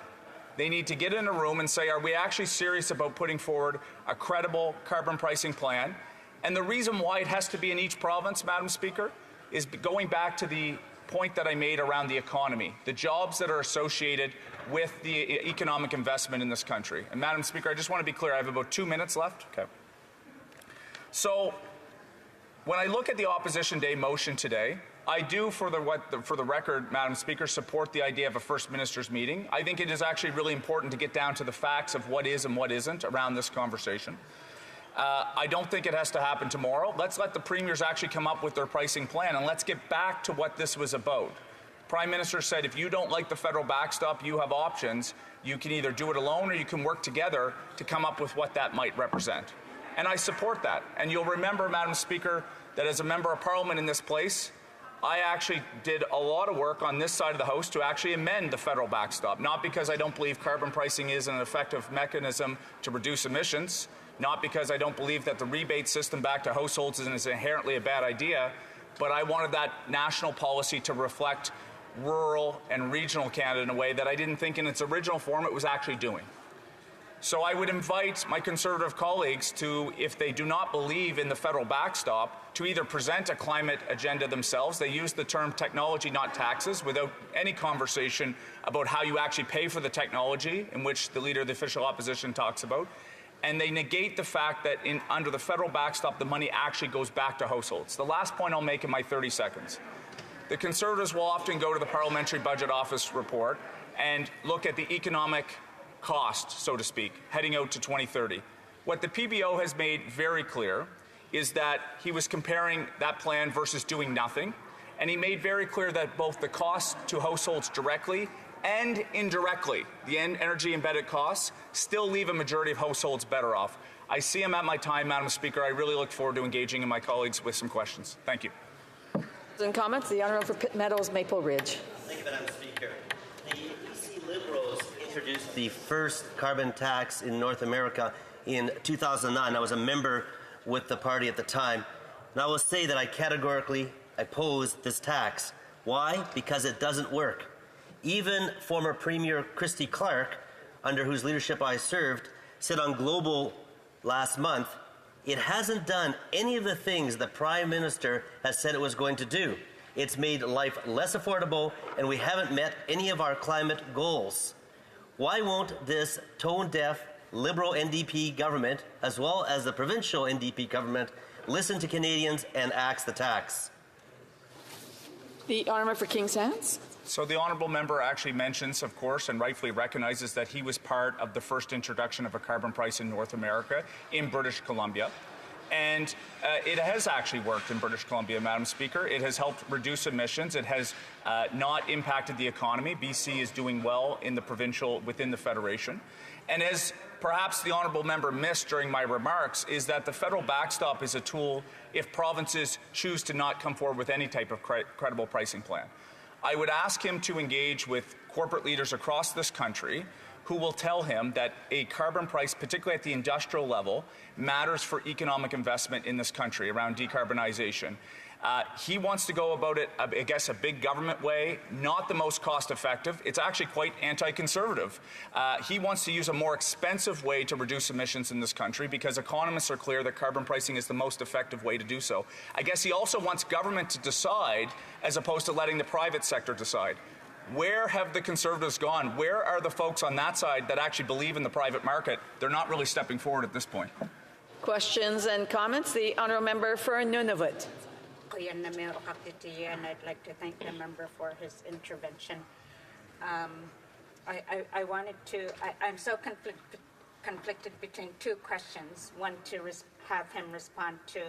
They need to get in a room and say, are we actually serious about putting forward a credible carbon pricing plan? And the reason why it has to be in each province, Madam Speaker, is going back to the point that I made around the economy, the jobs that are associated with the economic investment in this country. And Madam Speaker, I just want to be clear, I have about 2 minutes left. Okay. So when I look at the Opposition Day motion today, I do, for the record, Madam Speaker, support the idea of a First Minister's meeting. I think it is actually really important to get down to the facts of what is and what isn't around this conversation. I don't think it has to happen tomorrow. Let's let the premiers actually come up with their pricing plan, and let's get back to what this was about. Prime Minister said, if you don't like the federal backstop, you have options. You can either do it alone or you can work together to come up with what that might represent. And I support that. And you'll remember, Madam Speaker, that as a member of Parliament in this place, I actually did a lot of work on this side of the House to actually amend the federal backstop, not because I don't believe carbon pricing is an effective mechanism to reduce emissions, not because I don't believe that the rebate system back to households is inherently a bad idea, but I wanted that national policy to reflect rural and regional Canada in a way that I didn't think in its original form it was actually doing. So I would invite my Conservative colleagues to, if they do not believe in the federal backstop, to either present a climate agenda themselves. They use the term technology, not taxes, without any conversation about how you actually pay for the technology, in which the Leader of the Official Opposition talks about. And they negate the fact that under the federal backstop, the money actually goes back to households. The last point I'll make in my 30 seconds. The Conservatives will often go to the Parliamentary Budget Office report and look at the economic cost, so to speak, heading out to 2030. What the PBO has made very clear is that he was comparing that plan versus doing nothing, and he made very clear that both the cost to households directly and indirectly, the energy embedded costs, still leave a majority of households better off. I see I'm at my time, Madam Speaker. I really look forward to engaging in my colleagues with some questions. Thank you. And comments, the Honourable for Pitt Meadows, Maple Ridge. Thank you, Madam Speaker. The BC Liberals introduced the first carbon tax in North America in 2009. I was a member with the party at the time, and I will say that I categorically oppose this tax. Why? Because it doesn't work. Even former Premier Christy Clark, under whose leadership I served, said on Global last month, it hasn't done any of the things the Prime Minister has said it was going to do. It's made life less affordable, and we haven't met any of our climate goals. Why won't this tone-deaf Liberal NDP government, as well as the provincial NDP government, listen to Canadians and axe the tax? The Honourable for King's Hands. So the honourable member actually mentions, of course, and rightfully recognizes that he was part of the first introduction of a carbon price in North America in British Columbia. And it has actually worked in British Columbia, Madam Speaker. It has helped reduce emissions. It has not impacted the economy. BC is doing well in the provincial, within the Federation. And as perhaps the honourable member missed during my remarks, is that the federal backstop is a tool if provinces choose to not come forward with any type of credible pricing plan. I would ask him to engage with corporate leaders across this country who will tell him that a carbon price, particularly at the industrial level, matters for economic investment in this country around decarbonization. He wants to go about it, I guess, a big government way, not the most cost effective. It's actually quite anti-conservative. He wants to use a more expensive way to reduce emissions in this country because economists are clear that carbon pricing is the most effective way to do so. I guess he also wants government to decide as opposed to letting the private sector decide. Where have the Conservatives gone? Where are the folks on that side that actually believe in the private market? They're not really stepping forward at this point. Questions and comments? The Honourable Member for Nunavut. And I'd like to thank the member for his intervention. I wanted to, I'm so conflicted between two questions. One, to have him respond to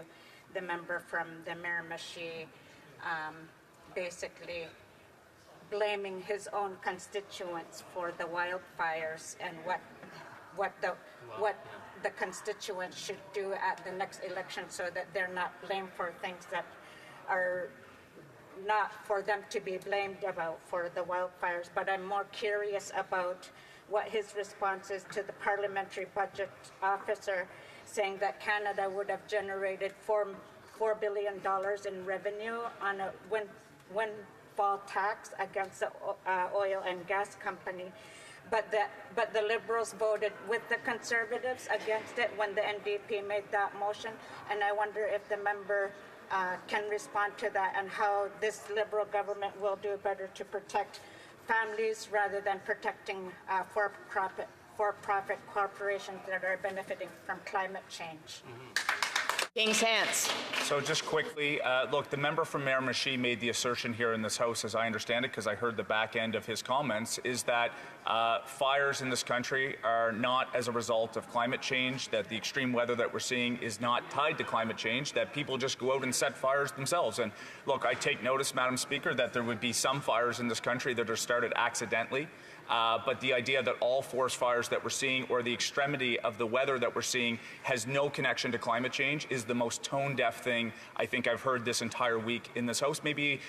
the member from the Miramichi, basically blaming his own constituents for the wildfires and what the constituents should do at the next election so that they're not blamed for things that are not for them to be blamed about for the wildfires. But I'm more curious about what his response is to the parliamentary budget officer saying that Canada would have generated $4 billion in revenue on a windfall tax against the oil and gas company. But the Liberals voted with the Conservatives against it when the NDP made that motion. And I wonder if the member can respond to that and how this Liberal government will do better to protect families rather than protecting for-profit corporations that are benefiting from climate change. King's hands. So just quickly, look, the member from Miramichi made the assertion here in this House, as I understand it, because I heard the back end of his comments, is that fires in this country are not as a result of climate change, that the extreme weather that we're seeing is not tied to climate change, that people just go out and set fires themselves. And look, I take notice, Madam Speaker, that there would be some fires in this country that are started accidentally. But the idea that all forest fires that we're seeing or the extremity of the weather that we're seeing has no connection to climate change is the most tone-deaf thing I think I've heard this entire week in this House, maybe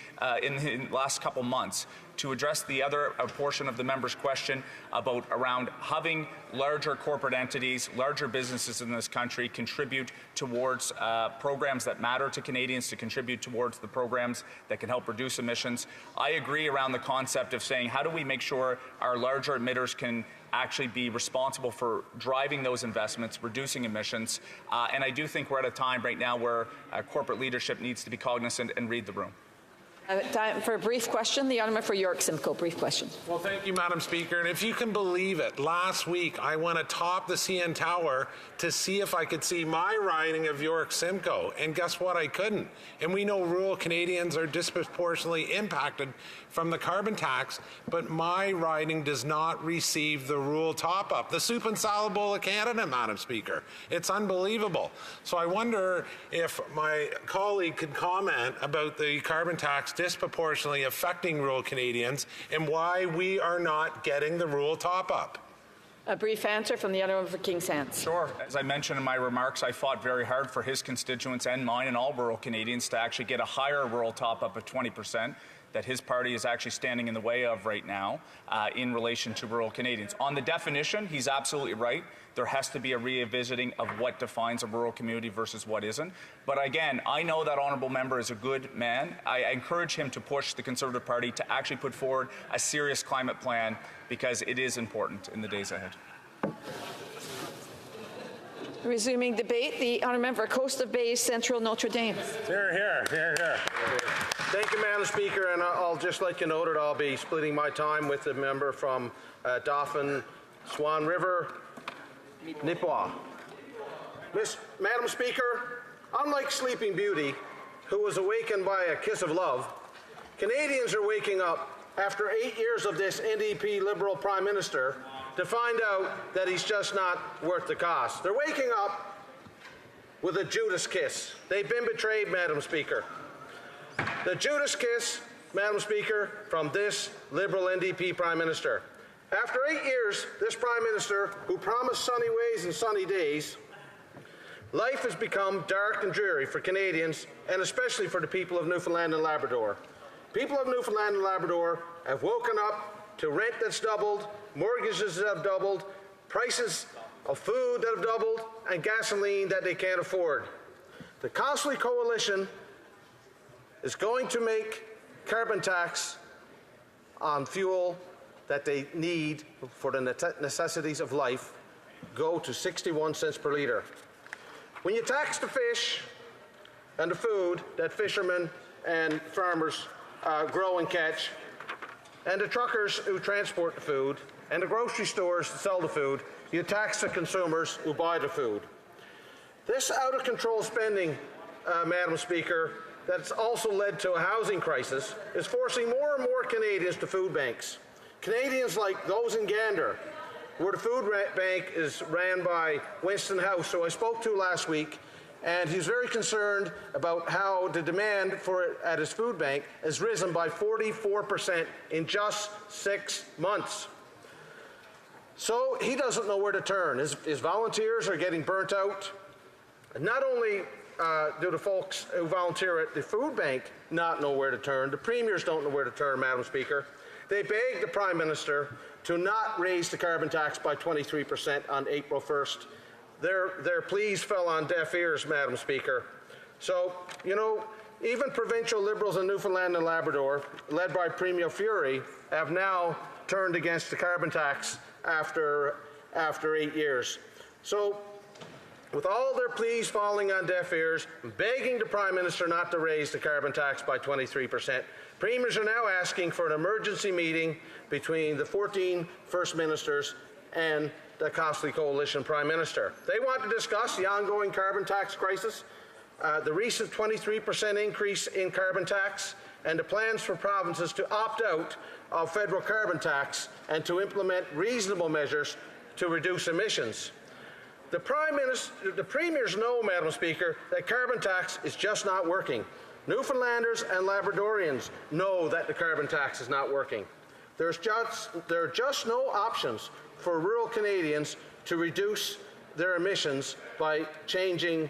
in the last couple months. To address the other portion of the member's question about around having larger corporate entities, larger businesses in this country contribute towards programs that matter to Canadians, to contribute towards the programs that can help reduce emissions. I agree around the concept of saying, how do we make sure our larger emitters can actually be responsible for driving those investments, reducing emissions, and I do think we're at a time right now where corporate leadership needs to be cognizant and read the room. Time for a brief question. The honourman for York Simcoe. Brief question. Well, thank you, Madam Speaker. And if you can believe it, last week I went atop the CN Tower to see if I could see my riding of York Simcoe. And guess what? I couldn't. And we know rural Canadians are disproportionately impacted from the carbon tax, but my riding does not receive the rural top-up. The soup and salad bowl of Canada, Madam Speaker. It's unbelievable. So I wonder if my colleague could comment about the carbon tax disproportionately affecting rural Canadians and why we are not getting the rural top-up. A brief answer from the honourman for King's Hands. Sure. As I mentioned in my remarks, I fought very hard for his constituents and mine and all rural Canadians to actually get a higher rural top-up of 20%. That his party is actually standing in the way of right now in relation to rural Canadians. On the definition, he's absolutely right. There has to be a revisiting of what defines a rural community versus what isn't. But again, I know that honourable member is a good man. I encourage him to push the Conservative Party to actually put forward a serious climate plan because it is important in the days ahead. Resuming debate, the honourable member for Coast of Bay Central Notre Dame. Here. Thank you, Madam Speaker, and I'll just let you know that I'll be splitting my time with the member from Dauphin, Swan River, Nipawin. Madam Speaker, unlike Sleeping Beauty, who was awakened by a kiss of love, Canadians are waking up after 8 years of this NDP Liberal Prime Minister to find out that he's just not worth the cost. They're waking up with a Judas kiss. They've been betrayed, Madam Speaker. The Judas kiss, Madam Speaker, from this Liberal NDP Prime Minister. After 8 years, this Prime Minister, who promised sunny ways and sunny days, life has become dark and dreary for Canadians, and especially for the people of Newfoundland and Labrador. People of Newfoundland and Labrador have woken up to rent that's doubled, mortgages that have doubled, prices of food that have doubled, and gasoline that they can't afford. The costly coalition is going to make carbon tax on fuel that they need for the necessities of life go to 61 cents per litre. When you tax the fish and the food that fishermen and farmers grow and catch, and the truckers who transport the food, and the grocery stores that sell the food, you tax the consumers who buy the food. This out-of-control spending, Madam Speaker, that's also led to a housing crisis, is forcing more and more Canadians to food banks. Canadians like those in Gander, where the food bank is ran by Winston House, who I spoke to last week, and he's very concerned about how the demand for it at his food bank has risen by 44% in just 6 months. So he doesn't know where to turn. His volunteers are getting burnt out. Not only do the folks who volunteer at the food bank not know where to turn, the premiers don't know where to turn, Madam Speaker. They begged the Prime Minister to not raise the carbon tax by 23% on April 1st. Their pleas fell on deaf ears, Madam Speaker. So, you know, even provincial Liberals in Newfoundland and Labrador, led by Premier Furey, have now turned against the carbon tax after 8 years. So, with all their pleas falling on deaf ears, begging the Prime Minister not to raise the carbon tax by 23%, Premiers are now asking for an emergency meeting between the 14 First Ministers and the costly coalition Prime Minister. They want to discuss the ongoing carbon tax crisis, the recent 23% increase in carbon tax, and the plans for provinces to opt out of federal carbon tax and to implement reasonable measures to reduce emissions. The Premiers know, Madam Speaker, that carbon tax is just not working. Newfoundlanders and Labradorians know that the carbon tax is not working. There are just no options for rural Canadians to reduce their emissions by changing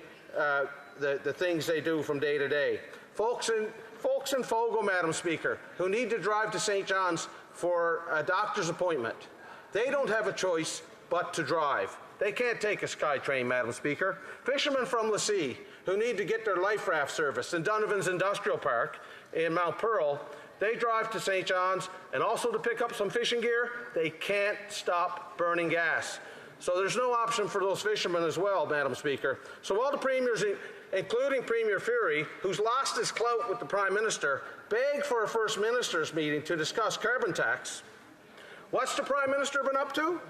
the things they do from day to day. Folks in Fogo, Madam Speaker, who need to drive to St. John's for a doctor's appointment, they don't have a choice but to drive. They can't take a SkyTrain, Madam Speaker. Fishermen from Lassie, who need to get their life raft service in Donovan's Industrial Park in Mount Pearl, they drive to St. John's, and also to pick up some fishing gear, they can't stop burning gas. So there's no option for those fishermen as well, Madam Speaker. So while the Premiers, including Premier Furey, who's lost his clout with the Prime Minister, beg for a First Ministers meeting to discuss carbon tax, what's the Prime Minister been up to?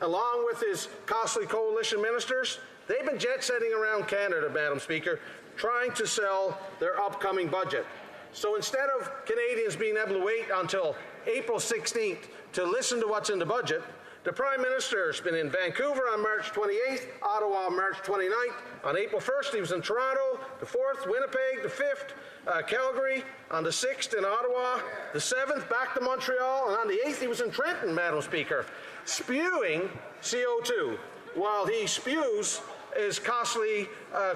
Along with his costly coalition ministers, they've been jet-setting around Canada, Madam Speaker, trying to sell their upcoming budget. So instead of Canadians being able to wait until April 16th to listen to what's in the budget, the Prime Minister has been in Vancouver on March 28th, Ottawa on March 29th. On April 1st, he was in Toronto, the 4th, Winnipeg, the 5th, Calgary, on the 6th in Ottawa, the 7th, back to Montreal, and on the 8th, he was in Trenton, Madam Speaker, spewing CO2 while he spews his costly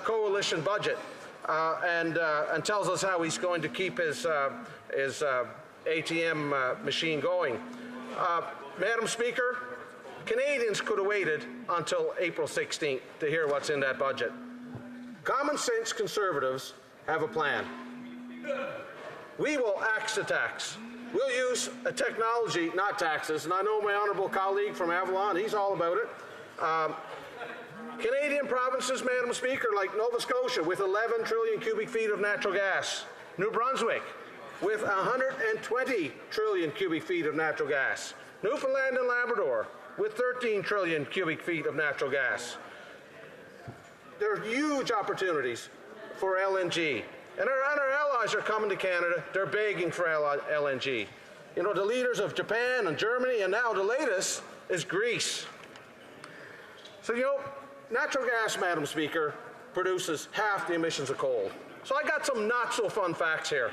coalition budget and tells us how he's going to keep his ATM machine going. Madam Speaker, Canadians could have waited until April 16th to hear what's in that budget. Common sense Conservatives have a plan. We will axe the tax. We'll use a technology, not taxes, and I know my honourable colleague from Avalon, he's all about it. Canadian provinces, Madam Speaker, like Nova Scotia with 11 trillion cubic feet of natural gas, New Brunswick with 120 trillion cubic feet of natural gas, Newfoundland and Labrador with 13 trillion cubic feet of natural gas. There are huge opportunities for LNG. And our allies are coming to Canada. They're begging for LNG. You know, the leaders of Japan and Germany, and now the latest is Greece. So, you know, natural gas, Madam Speaker, produces half the emissions of coal. So I got some not-so-fun facts here.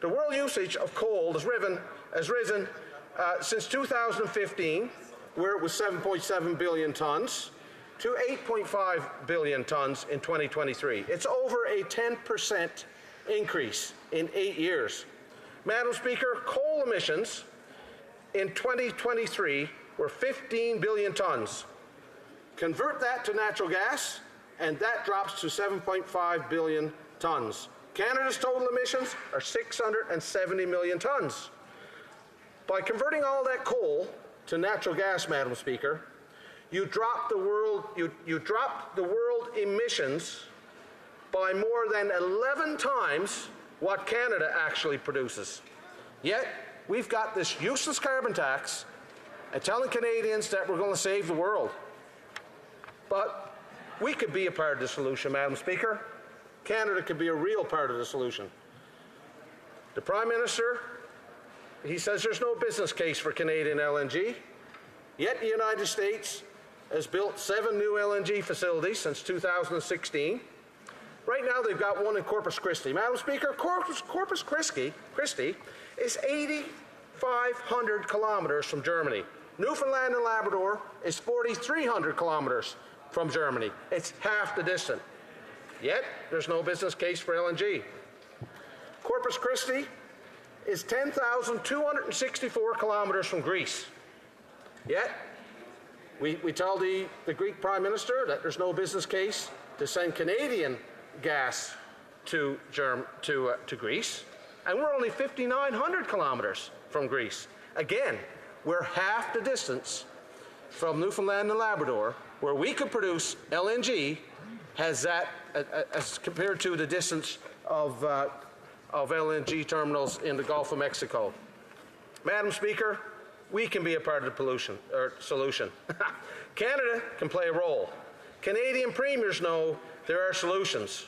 The world usage of coal has risen since 2015, where it was 7.7 billion tons, to 8.5 billion tons in 2023. It's over a 10% increase in 8 years. Madam Speaker, coal emissions in 2023 were 15 billion tons. Convert that to natural gas, and that drops to 7.5 billion tons. Canada's total emissions are 670 million tons. By converting all that coal to natural gas, Madam Speaker, you drop the world emissions by more than 11 times what Canada actually produces. Yet, we've got this useless carbon tax and telling Canadians that we're going to save the world. But we could be a part of the solution, Madam Speaker. Canada could be a real part of the solution. The Prime Minister, he says there's no business case for Canadian LNG, yet the United States has built 7 new LNG facilities since 2016. Right now, they've got one in Corpus Christi. Madam Speaker, Corpus Christi is 8,500 kilometers from Germany. Newfoundland and Labrador is 4,300 kilometers from Germany. It's half the distance. Yet, there's no business case for LNG. Corpus Christi is 10,264 kilometers from Greece. Yet, we tell the Greek Prime Minister that there's no business case to send Canadian gas to Greece, and we're only 5,900 kilometers from Greece. Again, we're half the distance from Newfoundland and Labrador, where we could produce LNG, as compared to the distance of LNG terminals in the Gulf of Mexico. Madam Speaker, we can be a part of the solution. Canada can play a role. Canadian premiers know there are solutions.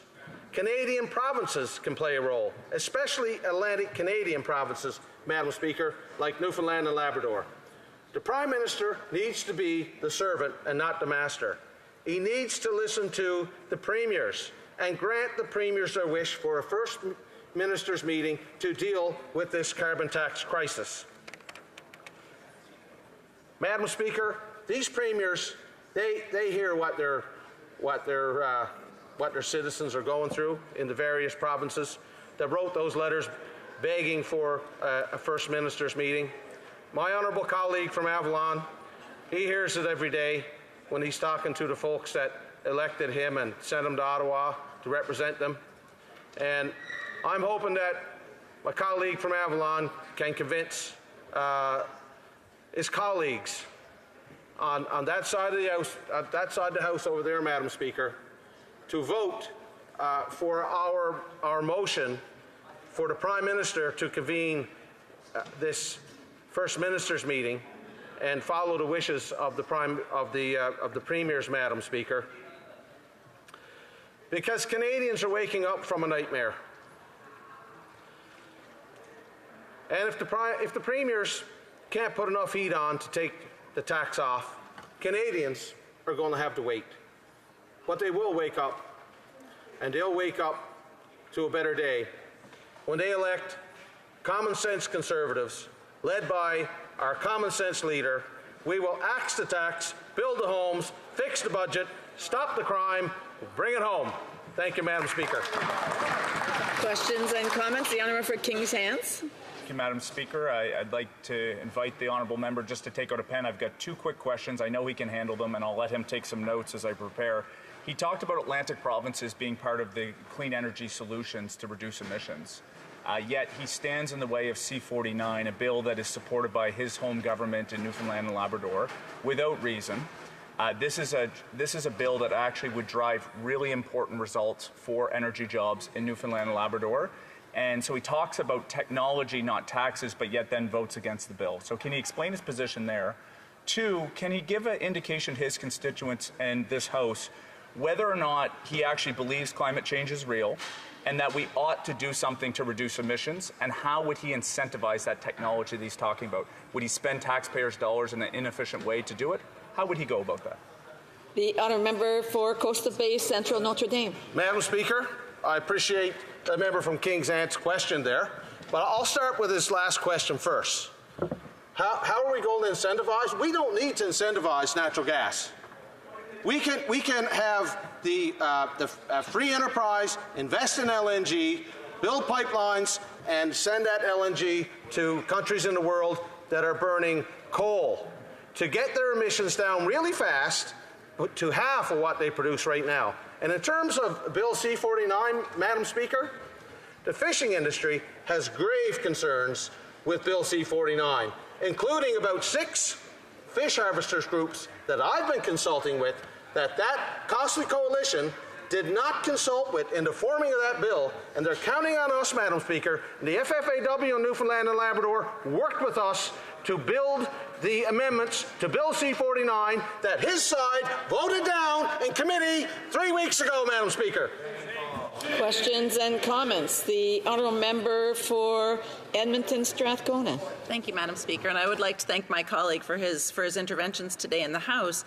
Canadian provinces can play a role, especially Atlantic Canadian provinces, Madam Speaker, like Newfoundland and Labrador. The Prime Minister needs to be the servant and not the master. He needs to listen to the premiers and grant the premiers their wish for a First Minister's meeting to deal with this carbon tax crisis. Madam Speaker, these premiers, they hear what their citizens are going through in the various provinces that wrote those letters begging for a First Minister's meeting. My honourable colleague from Avalon, he hears it every day when he's talking to the folks that elected him and sent him to Ottawa to represent them. And I'm hoping that my colleague from Avalon can convince his colleagues on that side of the house, the house over there, Madam Speaker, to vote for our motion for the Prime Minister to convene this First Minister's meeting and follow the wishes of the premiers, Madam Speaker, because Canadians are waking up from a nightmare. And if the premiers can't put enough heat on to take the tax off, Canadians are going to have to wait. But they will wake up, and they'll wake up to a better day when they elect common sense Conservatives led by our common sense leader. We will axe the tax, build the homes, fix the budget, stop the crime, bring it home. Thank you, Madam Speaker. Questions and comments? The honourable for King's Hands. Thank you, Madam Speaker. I'd like to invite the honourable member just to take out a pen. I've got two quick questions. I know he can handle them, and I'll let him take some notes as I prepare. He talked about Atlantic provinces being part of the clean energy solutions to reduce emissions. Yet he stands in the way of C-49, a bill that is supported by his home government in Newfoundland and Labrador, without reason. This is a bill that actually would drive really important results for energy jobs in Newfoundland and Labrador. And so he talks about technology, not taxes, but yet then votes against the bill. So can he explain his position there? Two, can he give an indication to his constituents and this House whether or not he actually believes climate change is real and that we ought to do something to reduce emissions, and how would he incentivize that technology that he's talking about? Would he spend taxpayers' dollars in an inefficient way to do it? How would he go about that? The honourable member for Coastal Bay Central Notre Dame. Madam Speaker, I appreciate the member from King's Ant's question there, but I'll start with his last question first. How are we going to incentivize? We don't need to incentivize natural gas. We can have the free enterprise invest in LNG, build pipelines, and send that LNG to countries in the world that are burning coal to get their emissions down really fast to half of what they produce right now. And in terms of Bill C-49, Madam Speaker, the fishing industry has grave concerns with Bill C-49, including about 6 fish harvesters groups that I've been consulting with that costly coalition did not consult with in the forming of that bill, and they're counting on us, Madam Speaker. The FFAW in Newfoundland and Labrador worked with us to build the amendments to Bill C-49 that his side voted down in committee 3 weeks ago, Madam Speaker. Questions and comments. The honourable member for Edmonton Strathcona. Thank you, Madam Speaker, and I would like to thank my colleague for his interventions today in the House.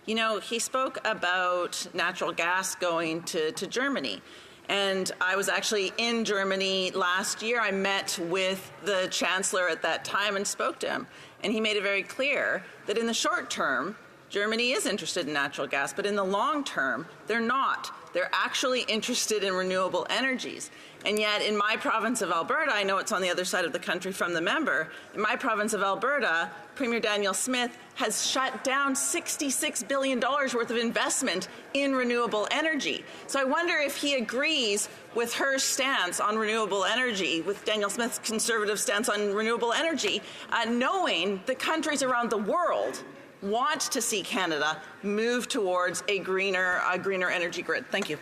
You know, he spoke about natural gas going to Germany. And I was actually in Germany last year. I met with the Chancellor at that time and spoke to him. And he made it very clear that in the short term, Germany is interested in natural gas, but in the long term, they're not. They're actually interested in renewable energies. And yet in my province of Alberta, I know it's on the other side of the country from the member, in my province of Alberta, Premier Daniel Smith has shut down $66 billion worth of investment in renewable energy. So I wonder if he agrees with her stance on renewable energy, with Daniel Smith's conservative stance on renewable energy, knowing the countries around the world want to see Canada move towards a greener energy grid. Thank you.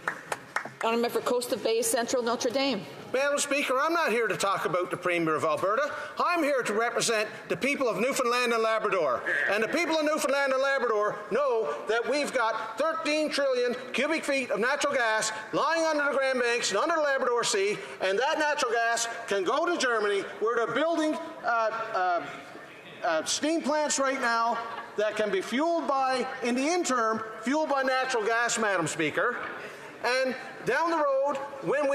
Honourable for Coast of Bay Central Notre Dame. Madam Speaker, I'm not here to talk about the Premier of Alberta. I'm here to represent the people of Newfoundland and Labrador. And the people of Newfoundland and Labrador know that we've got 13 trillion cubic feet of natural gas lying under the Grand Banks and under the Labrador Sea, and that natural gas can go to Germany, where they're building steam plants right now that can be fueled by, in the interim, fueled by natural gas, Madam Speaker. And down the road, when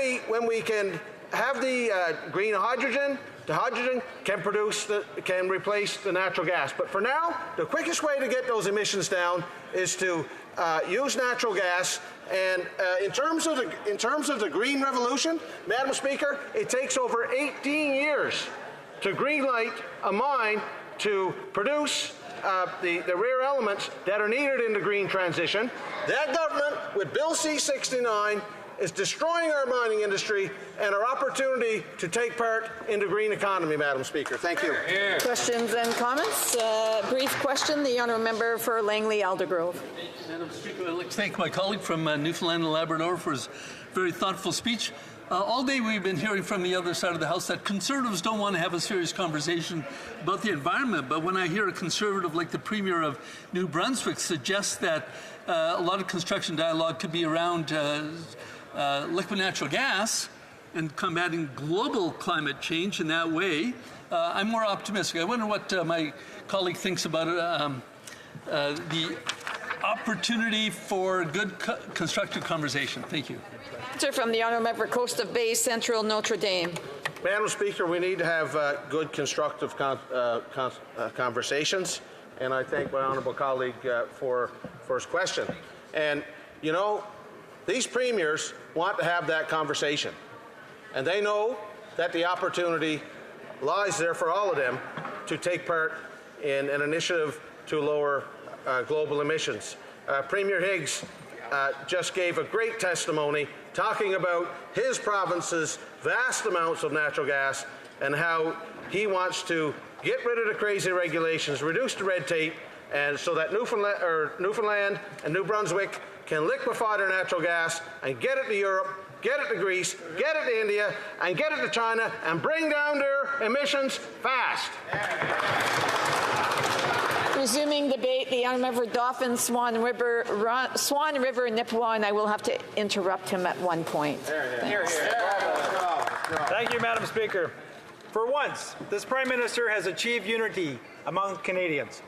we can have the green hydrogen, the hydrogen can replace the natural gas. But for now, the quickest way to get those emissions down is to use natural gas. And in terms of the green revolution, Madam Speaker, it takes over 18 years to greenlight a mine to produce the rare elements that are needed in the green transition. That government, with Bill C-69, is destroying our mining industry and our opportunity to take part in the green economy, Madam Speaker. Thank you. Questions and comments? Brief question, the honourable member for Langley-Aldergrove. Madam Speaker, I'd like to thank my colleague from Newfoundland and Labrador for his very thoughtful speech. All day we've been hearing from the other side of the House that Conservatives don't want to have a serious conversation about the environment, but when I hear a Conservative like the Premier of New Brunswick suggest that a lot of construction dialogue could be around liquid natural gas and combating global climate change in that way, I'm more optimistic. I wonder what my colleague thinks about the opportunity for good constructive conversation. Thank you. Answer from the honourable member Coast of Bay Central Notre Dame. Madam Speaker, we need to have good constructive conversations, and I thank my honourable colleague for his question. And you know, these premiers want to have that conversation, and they know that the opportunity lies there for all of them to take part in an initiative to lower global emissions. Premier Higgs just gave a great testimony talking about his province's vast amounts of natural gas and how he wants to get rid of the crazy regulations, reduce the red tape, and so that Newfoundland and New Brunswick can liquefy their natural gas and get it to Europe, get it to Greece, get it to India, and get it to China, and bring down their emissions fast. Resuming debate, the honourable member Dauphin, Swan River, and Nipawin, and I will have to interrupt him at one point. Thank you, Madam Speaker. For once, this Prime Minister has achieved unity among Canadians.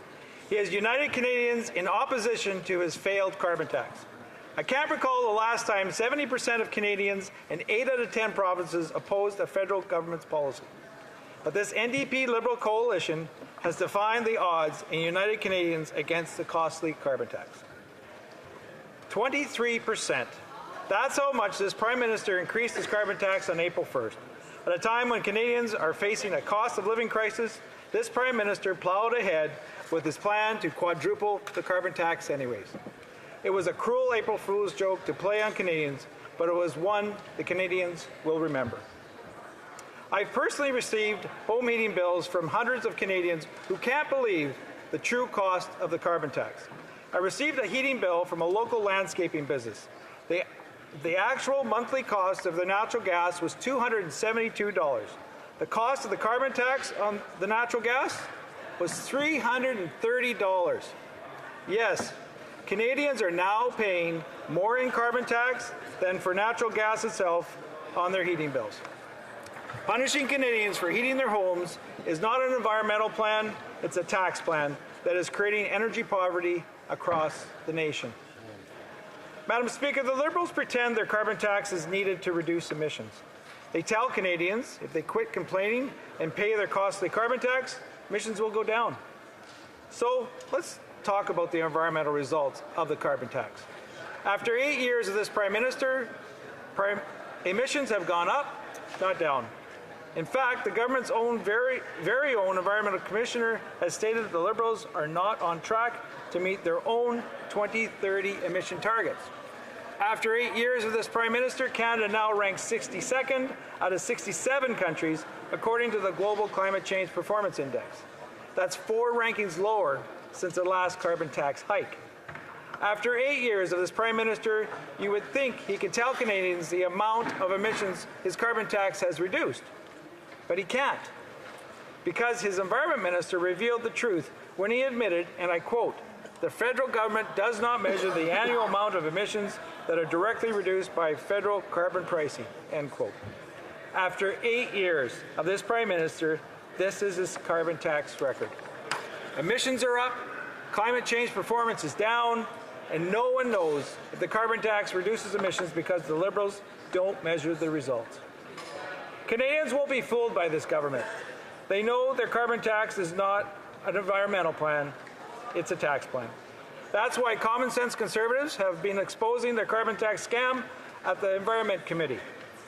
He has united Canadians in opposition to his failed carbon tax. I can't recall the last time 70% of Canadians in 8 out of 10 provinces opposed a federal government's policy. But this NDP Liberal coalition has defied the odds and united Canadians against the costly carbon tax. 23%. That's how much this Prime Minister increased his carbon tax on April 1st. At a time when Canadians are facing a cost of living crisis, this Prime Minister plowed ahead with his plan to quadruple the carbon tax anyways. It was a cruel April Fool's joke to play on Canadians, but it was one the Canadians will remember. I've personally received home heating bills from hundreds of Canadians who can't believe the true cost of the carbon tax. I received a heating bill from a local landscaping business. The actual monthly cost of the natural gas was $272. The cost of the carbon tax on the natural gas was $330. Yes, Canadians are now paying more in carbon tax than for natural gas itself on their heating bills. Punishing Canadians for heating their homes is not an environmental plan, it's a tax plan that is creating energy poverty across the nation. Madam Speaker, the Liberals pretend their carbon tax is needed to reduce emissions. They tell Canadians if they quit complaining and pay their costly carbon tax, emissions will go down. So let's talk about the environmental results of the carbon tax. After 8 years of this Prime Minister, emissions have gone up not down. In fact, the government's own very own environmental commissioner has stated that the Liberals are not on track to meet their own 2030 emission targets. After 8 years of this Prime Minister, Canada now ranks 62nd out of 67 countries according to the Global Climate Change Performance Index. That's 4 rankings lower since the last carbon tax hike. After 8 years of this Prime Minister, you would think he could tell Canadians the amount of emissions his carbon tax has reduced. But he can't, because his Environment Minister revealed the truth when he admitted, and I quote, "The federal government does not measure the annual amount of emissions that are directly reduced by federal carbon pricing," end quote. After 8 years of this Prime Minister, this is his carbon tax record. Emissions are up, climate change performance is down, and no one knows if the carbon tax reduces emissions because the Liberals don't measure the results. Canadians won't be fooled by this government. They know their carbon tax is not an environmental plan, it's a tax plan. That's why common sense Conservatives have been exposing their carbon tax scam at the Environment Committee.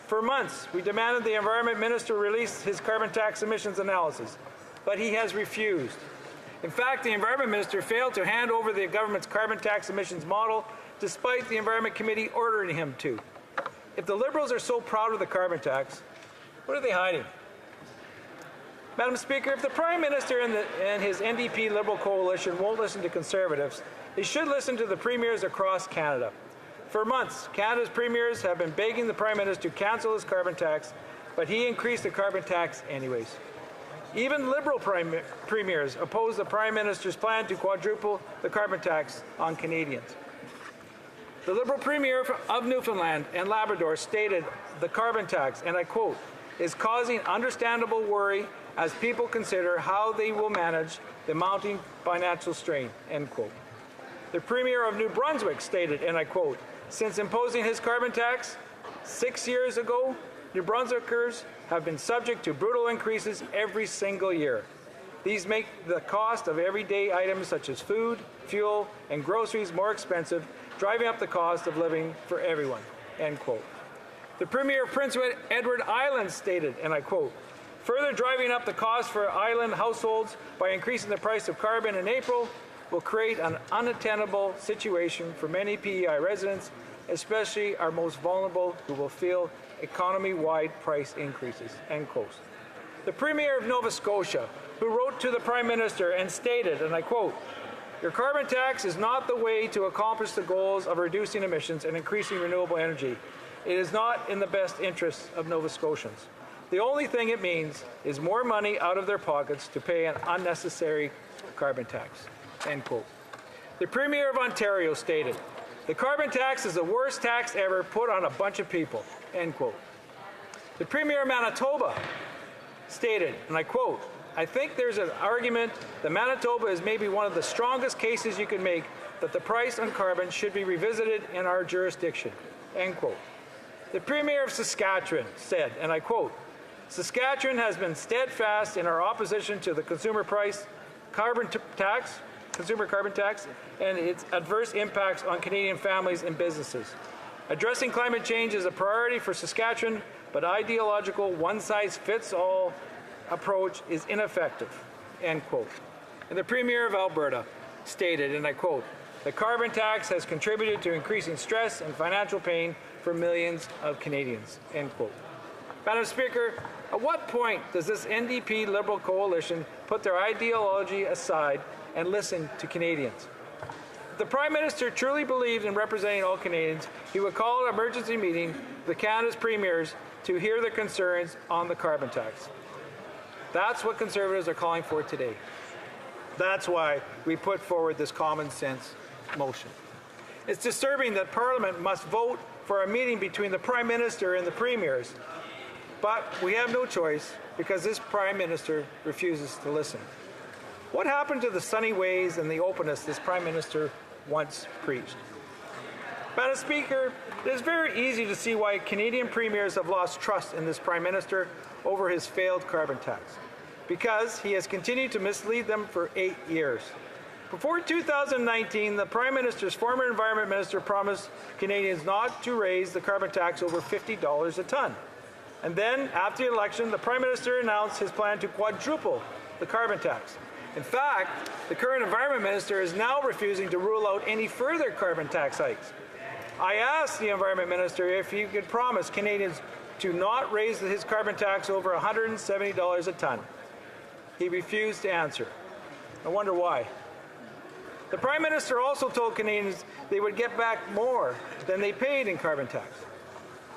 For months, we demanded the Environment Minister release his carbon tax emissions analysis, but he has refused. In fact, the Environment Minister failed to hand over the government's carbon tax emissions model, despite the Environment Committee ordering him to. If the Liberals are so proud of the carbon tax, what are they hiding? Madam Speaker, if the Prime Minister and his NDP Liberal coalition won't listen to Conservatives, they should listen to the premiers across Canada. For months, Canada's premiers have been begging the Prime Minister to cancel his carbon tax, but he increased the carbon tax anyways. Even Liberal premiers oppose the Prime Minister's plan to quadruple the carbon tax on Canadians. The Liberal Premier of Newfoundland and Labrador stated the carbon tax, and I quote, is causing understandable worry as people consider how they will manage the mounting financial strain, end quote. The Premier of New Brunswick stated, and I quote, since imposing his carbon tax 6 years ago, New Brunswickers have been subject to brutal increases every single year. These make the cost of everyday items such as food, fuel, and groceries more expensive, driving up the cost of living for everyone, end quote. The Premier of Prince Edward Island stated, and I quote, further driving up the cost for island households by increasing the price of carbon in April will create an unattainable situation for many PEI residents, especially our most vulnerable who will feel economy-wide price increases, end quote. The Premier of Nova Scotia, who wrote to the Prime Minister and stated, and I quote, your carbon tax is not the way to accomplish the goals of reducing emissions and increasing renewable energy. It is not in the best interests of Nova Scotians. The only thing it means is more money out of their pockets to pay an unnecessary carbon tax, end quote. The Premier of Ontario stated, the carbon tax is the worst tax ever put on a bunch of people, end quote. The Premier of Manitoba stated, and I quote, I think there's an argument that Manitoba is maybe one of the strongest cases you can make that the price on carbon should be revisited in our jurisdiction, end quote. The Premier of Saskatchewan said, and I quote, Saskatchewan has been steadfast in our opposition to the consumer carbon tax, and its adverse impacts on Canadian families and businesses. Addressing climate change is a priority for Saskatchewan, but ideological one-size-fits-all approach is ineffective, end quote. And the Premier of Alberta stated, and I quote, the carbon tax has contributed to increasing stress and financial pain for millions of Canadians, end quote. Madam Speaker, at what point does this NDP Liberal coalition put their ideology aside and listen to Canadians? If the Prime Minister truly believed in representing all Canadians, he would call an emergency meeting with Canada's premiers to hear their concerns on the carbon tax. That's what Conservatives are calling for today. That's why we put forward this common sense motion. It's disturbing that Parliament must vote for a meeting between the Prime Minister and the premiers, but we have no choice because this Prime Minister refuses to listen. What happened to the sunny ways and the openness this Prime Minister once preached? Madam Speaker, it is very easy to see why Canadian premiers have lost trust in this Prime Minister over his failed carbon tax, because he has continued to mislead them for 8 years. Before 2019, the Prime Minister's former Environment Minister promised Canadians not to raise the carbon tax over $50 a tonne. And then, after the election, the Prime Minister announced his plan to quadruple the carbon tax. In fact, the current Environment Minister is now refusing to rule out any further carbon tax hikes. I asked the Environment Minister if he could promise Canadians to not raise his carbon tax over $170 a tonne. He refused to answer. I wonder why. The Prime Minister also told Canadians they would get back more than they paid in carbon tax.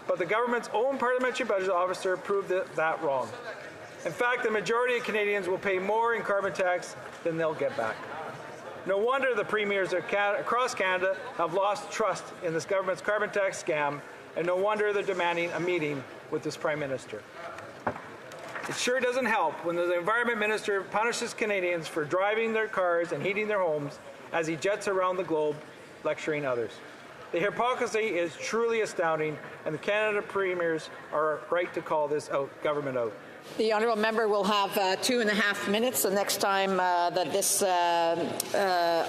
But the government's own parliamentary budget officer proved that wrong. In fact, the majority of Canadians will pay more in carbon tax than they'll get back. No wonder the premiers across Canada have lost trust in this government's carbon tax scam, and no wonder they're demanding a meeting with this Prime Minister. It sure doesn't help when the Environment Minister punishes Canadians for driving their cars and heating their homes as he jets around the globe lecturing others. The hypocrisy is truly astounding, and the Canada premiers are right to call this government out. The honourable member will have 2.5 minutes the next time that this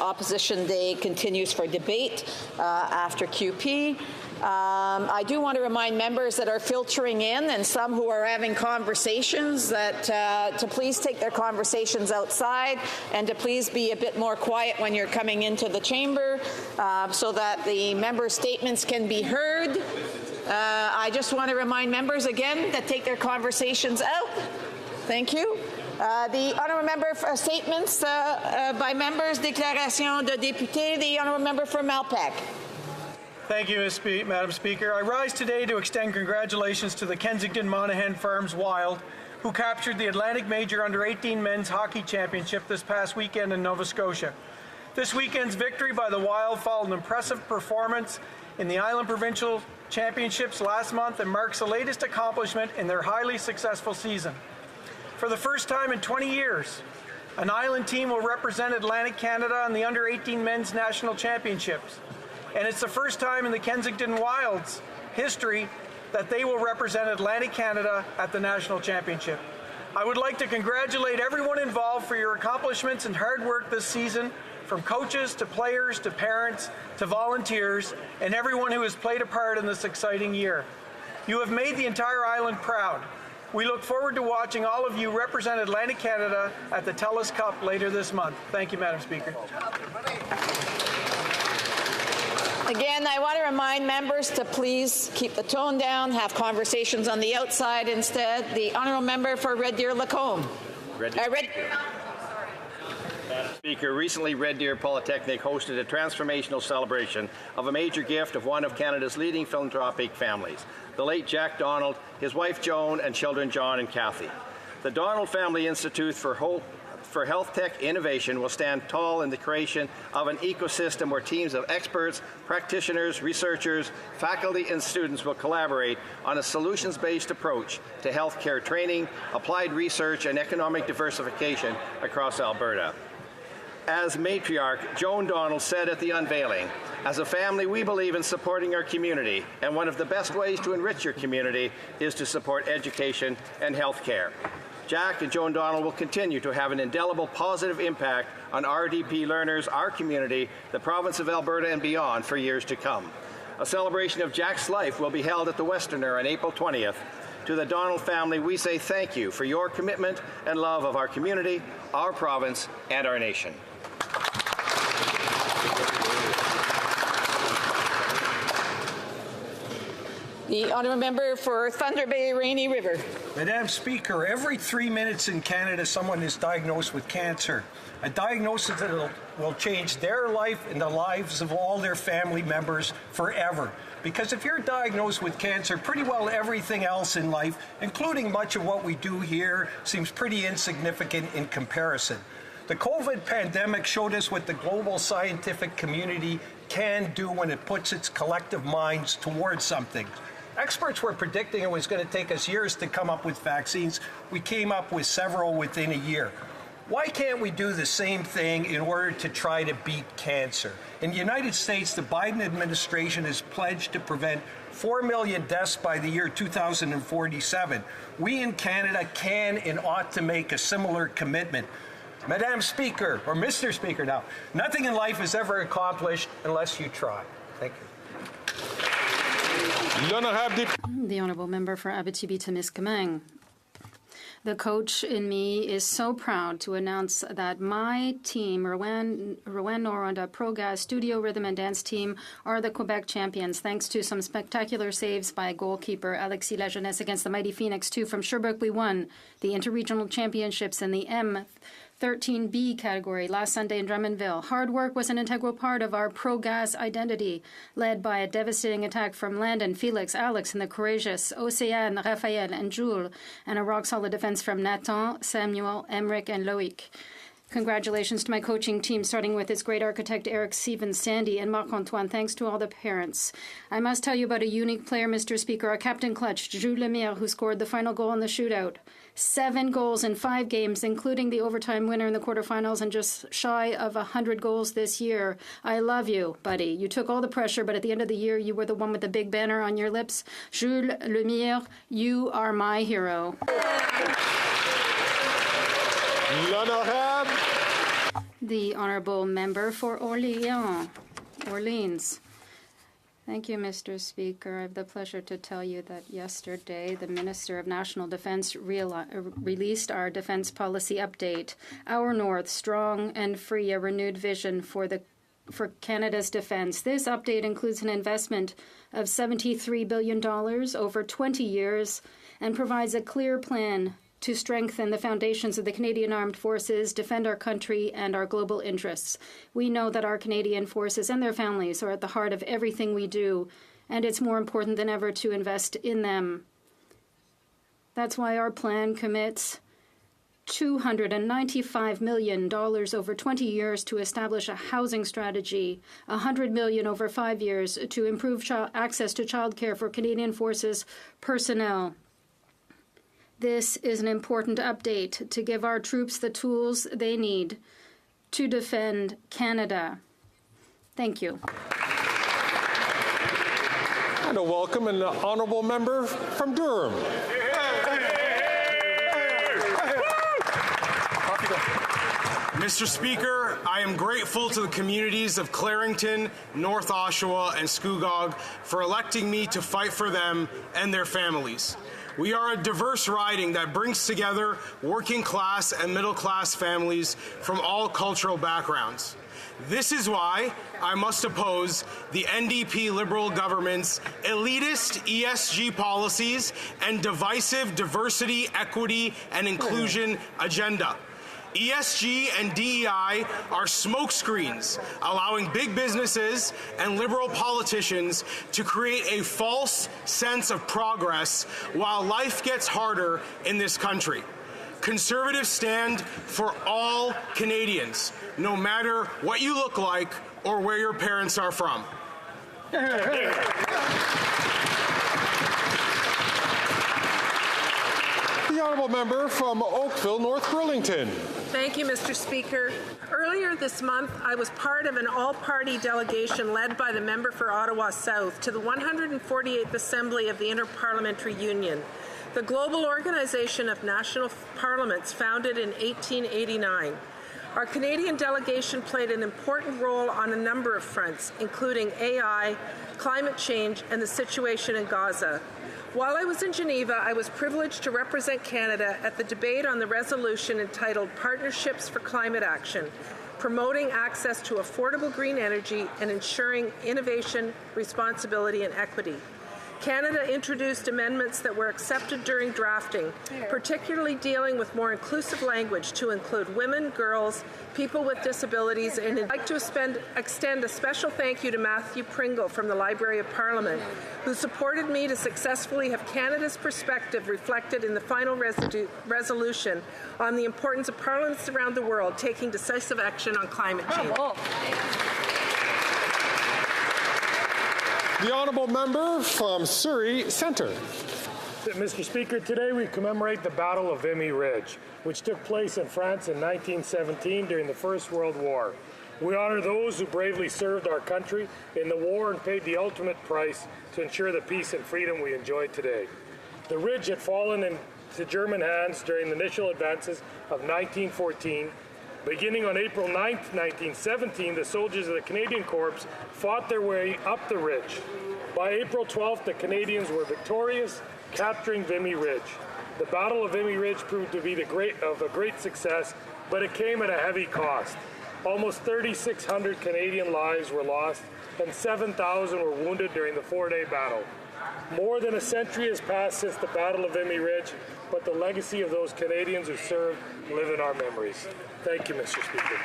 opposition day continues for debate after QP. I do want to remind members that are filtering in and some who are having conversations that to please take their conversations outside and to please be a bit more quiet when you're coming into the chamber so that the member statements can be heard. I just want to remind members again that take their conversations out. Thank you. The honourable member for statements by members, déclaration de député, the honourable member for Malpeque. Thank you, Madam Speaker. I rise today to extend congratulations to the Kensington Monaghan Farms Wild, who captured the Atlantic Major Under-18 Men's Hockey Championship this past weekend in Nova Scotia. This weekend's victory by the Wild followed an impressive performance in the Island Provincial Championships last month and marks the latest accomplishment in their highly successful season. For the first time in 20 years, an Island team will represent Atlantic Canada in the Under-18 Men's National Championships. And it's the first time in the Kensington Wild's history that they will represent Atlantic Canada at the National Championship. I would like to congratulate everyone involved for your accomplishments and hard work this season, from coaches to players to parents to volunteers and everyone who has played a part in this exciting year. You have made the entire island proud. We look forward to watching all of you represent Atlantic Canada at the TELUS Cup later this month. Thank you, Madam Speaker. Again, I want to remind members to please keep the tone down, have conversations on the outside instead. The honourable member for Red Deer Lacombe. Madam Speaker, recently Red Deer Polytechnic hosted a transformational celebration of a major gift of one of Canada's leading philanthropic families, the late Jack Donald, his wife Joan, and children John and Kathy. The Donald Family Institute for Health Tech Innovation will stand tall in the creation of an ecosystem where teams of experts, practitioners, researchers, faculty, and students will collaborate on a solutions-based approach to healthcare training, applied research, and economic diversification across Alberta. As matriarch, Joan Donald said at the unveiling, "As a family, we believe in supporting our community, and one of the best ways to enrich your community is to support education and health care." Jack and Joan Donald will continue to have an indelible positive impact on RDP learners, our community, the province of Alberta, and beyond for years to come. A celebration of Jack's life will be held at the Westerner on April 20th. To the Donald family, we say thank you for your commitment and love of our community, our province, and our nation. The honourable member for Thunder Bay Rainy River. Madam Speaker, every 3 minutes in Canada someone is diagnosed with cancer. A diagnosis that will change their life and the lives of all their family members forever. Because if you're diagnosed with cancer, pretty well everything else in life, including much of what we do here, seems pretty insignificant in comparison. The COVID pandemic showed us what the global scientific community can do when it puts its collective minds towards something. Experts were predicting it was going to take us years to come up with vaccines. We came up with several within a year. Why can't we do the same thing in order to try to beat cancer? In the United States, the Biden administration has pledged to prevent 4 million deaths by the year 2047. We in Canada can and ought to make a similar commitment. Madam Speaker, or Mr. Speaker now, nothing in life is ever accomplished unless you try. Thank you. The honourable member for Abitibi-Témiscamingue. The coach in me is so proud to announce that my team, Rouen-Noranda Pro Gas Studio Rhythm and Dance Team, are the Quebec champions, thanks to some spectacular saves by goalkeeper Alexis Lajeunesse against the mighty Phoenix 2 from Sherbrooke. We won the interregional championships in the M13B category last Sunday in Drummondville. Hard work was an integral part of our pro-gas identity, led by a devastating attack from Landon, Felix, Alex, and the courageous Océane, Raphaël, and Jules, and a rock-solid defense from Nathan, Samuel, Emmerich, and Loic. Congratulations to my coaching team, starting with its great architect Eric Stevens, Sandy, and Marc-Antoine. Thanks to all the parents. I must tell you about a unique player, Mr. Speaker, our captain clutch, Jules Lemire, who scored the final goal in the shootout. 7 goals in 5 games, including the overtime winner in the quarterfinals, and just shy of 100 goals this year. I love you, buddy. You took all the pressure, but at the end of the year, you were the one with the big banner on your lips. Jules Lemire, you are my hero. The honourable member for Orleans. Thank you, Mr. Speaker. I have the pleasure to tell you that yesterday the Minister of National Defence released our defence policy update. Our North, strong and free, a renewed vision for Canada's defence. This update includes an investment of $73 billion over 20 years and provides a clear plan to strengthen the foundations of the Canadian Armed Forces, defend our country and our global interests. We know that our Canadian forces and their families are at the heart of everything we do, and it's more important than ever to invest in them. That's why our plan commits $295 million over 20 years to establish a housing strategy, $100 million over 5 years to improve access to childcare for Canadian Forces personnel. This is an important update to give our troops the tools they need to defend Canada. Thank you. And a welcome and an honourable member from Durham. Mr. Speaker, I am grateful to the communities of Clarington, North Oshawa, and Scugog for electing me to fight for them and their families. We are a diverse riding that brings together working class and middle class families from all cultural backgrounds. This is why I must oppose the NDP Liberal government's elitist ESG policies and divisive diversity, equity, and inclusion agenda. ESG and DEI are smokescreens, allowing big businesses and liberal politicians to create a false sense of progress while life gets harder in this country. Conservatives stand for all Canadians, no matter what you look like or where your parents are from. The honourable member from Oakville, North Burlington. Thank you, Mr. Speaker. Earlier this month, I was part of an all-party delegation led by the member for Ottawa South to the 148th Assembly of the Inter-Parliamentary Union, the global organization of national parliaments founded in 1889. Our Canadian delegation played an important role on a number of fronts, including AI, climate change, and the situation in Gaza. While I was in Geneva, I was privileged to represent Canada at the debate on the resolution entitled Partnerships for Climate Action, promoting access to affordable green energy and ensuring innovation, responsibility, and equity. Canada introduced amendments that were accepted during drafting, particularly dealing with more inclusive language to include women, girls, people with disabilities, and I'd like to extend a special thank you to Matthew Pringle from the Library of Parliament, who supported me to successfully have Canada's perspective reflected in the final resolution on the importance of parliaments around the world taking decisive action on climate change. The honourable member from Surrey Centre. Mr. Speaker, today we commemorate the Battle of Vimy Ridge, which took place in France in 1917 during the First World War. We honor those who bravely served our country in the war and paid the ultimate price to ensure the peace and freedom we enjoy today. The ridge had fallen into German hands during the initial advances of 1914. Beginning on April 9, 1917, the soldiers of the Canadian Corps fought their way up the ridge. By April 12th, the Canadians were victorious, capturing Vimy Ridge. The Battle of Vimy Ridge proved to be a great success, but it came at a heavy cost. Almost 3,600 Canadian lives were lost, and 7,000 were wounded during the four-day battle. More than a century has passed since the Battle of Vimy Ridge, but the legacy of those Canadians who served live in our memories. Thank you, Mr. Speaker.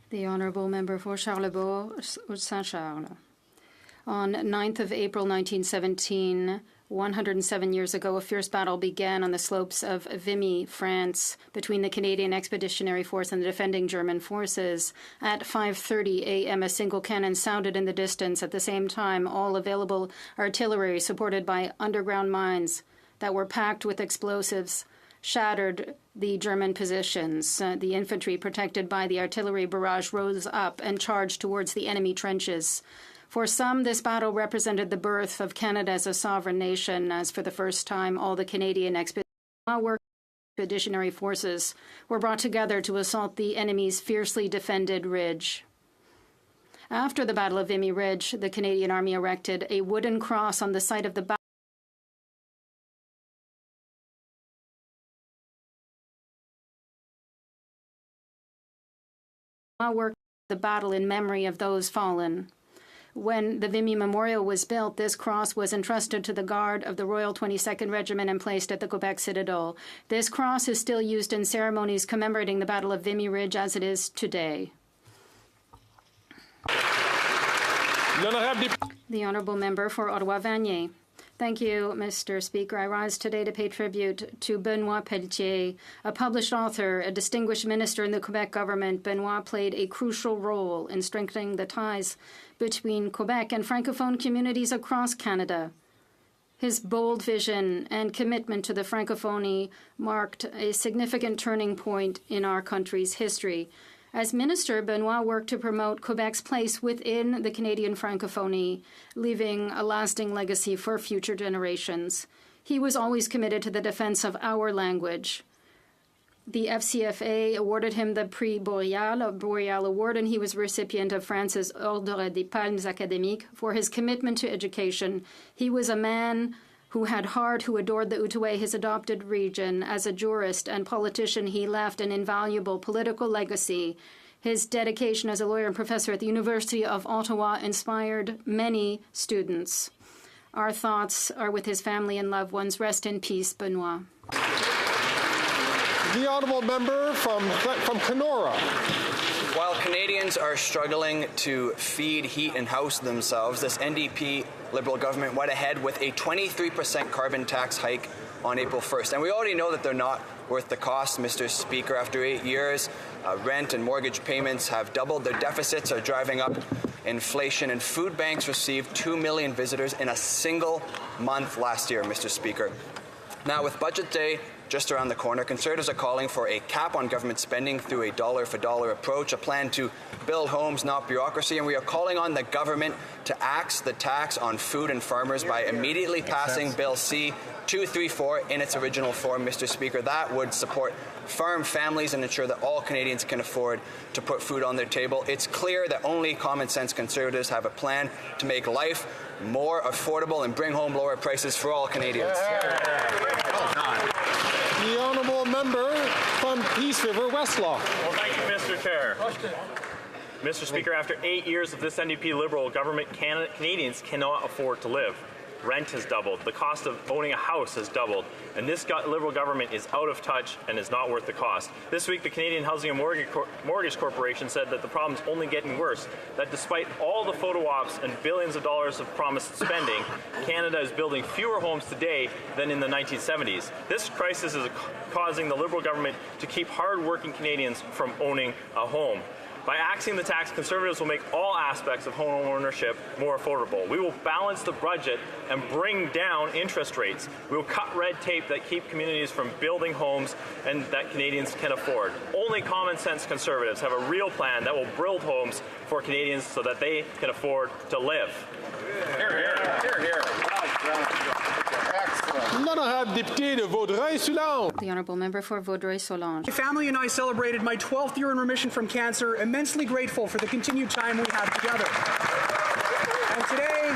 The Honourable Member for Charlebourg-Saint-Charles. On 9th of April 1917, 107 years ago, a fierce battle began on the slopes of Vimy, France, between the Canadian Expeditionary Force and the defending German forces. At 5:30 a.m., a single cannon sounded in the distance. At the same time, all available artillery, supported by underground mines that were packed with explosives, shattered the German positions. The infantry, protected by the artillery barrage, rose up and charged towards the enemy trenches. For some, this battle represented the birth of Canada as a sovereign nation, as for the first time, all the Canadian expeditionary forces were brought together to assault the enemy's fiercely defended ridge. After the Battle of Vimy Ridge, the Canadian Army erected a wooden cross on the site of the battle. Worked the battle in memory of those fallen. When the Vimy Memorial was built, this cross was entrusted to the Guard of the Royal 22nd Regiment and placed at the Quebec Citadel. This cross is still used in ceremonies commemorating the Battle of Vimy Ridge as it is today. The Honourable Member for Ottawa-Vanier. Thank you, Mr. Speaker. I rise today to pay tribute to Benoit Pelletier, a published author, a distinguished minister in the Quebec government. Benoit played a crucial role in strengthening the ties between Quebec and Francophone communities across Canada. His bold vision and commitment to the Francophonie marked a significant turning point in our country's history. As minister, Benoit worked to promote Quebec's place within the Canadian Francophonie, leaving a lasting legacy for future generations. He was always committed to the defense of our language. The FCFA awarded him the Prix Boreal, a Boreal Award, and he was recipient of France's Ordre des Palmes Académiques for his commitment to education. He was a man who had heart, who adored the Outaouais, his adopted region. As a jurist and politician, he left an invaluable political legacy. His dedication as a lawyer and professor at the University of Ottawa inspired many students. Our thoughts are with his family and loved ones. Rest in peace, Benoit. The Honourable Member from Kenora. While Canadians are struggling to feed, heat, and house themselves, this NDP Liberal government went ahead with a 23% carbon tax hike on April 1st. And we already know that they're not worth the cost, Mr. Speaker. After 8 years, rent and mortgage payments have doubled. Their deficits are driving up inflation, and food banks received 2 million visitors in a single month last year, Mr. Speaker. Now, with Budget Day just around the corner, Conservatives are calling for a cap on government spending through a dollar-for-dollar approach, a plan to build homes, not bureaucracy, and we are calling on the government to axe the tax on food and farmers by immediately passing Bill C-234 in its original form, Mr. Speaker. That would support farm families and ensure that all Canadians can afford to put food on their table. It's clear that only common-sense Conservatives have a plan to make life more affordable and bring home lower prices for all Canadians. Well done. The Honourable Member from Peace River, Westlaw. Well, thank you, Mr. Chair. Mr. Speaker, after 8 years of this NDP Liberal government, Canadians cannot afford to live. Rent has doubled. The cost of owning a house has doubled. And this Liberal government is out of touch and is not worth the cost. This week, the Canadian Housing and Mortgage Corporation said that the problem's only getting worse, that despite all the photo ops and billions of dollars of promised spending, Canada is building fewer homes today than in the 1970s. This crisis is causing the Liberal government to keep hard-working Canadians from owning a home. By axing the tax, Conservatives will make all aspects of home ownership more affordable. We will balance the budget and bring down interest rates. We will cut red tape that keep communities from building homes and that Canadians can afford. Only common sense Conservatives have a real plan that will build homes for Canadians so that they can afford to live. Hear, hear. Hear, hear. The L'honorable député de Vaudreuil-Soulanges. The honourable member for Vaudreuil-Soulanges. My family and I celebrated my 12th year in remission from cancer, immensely grateful for the continued time we have together. And today,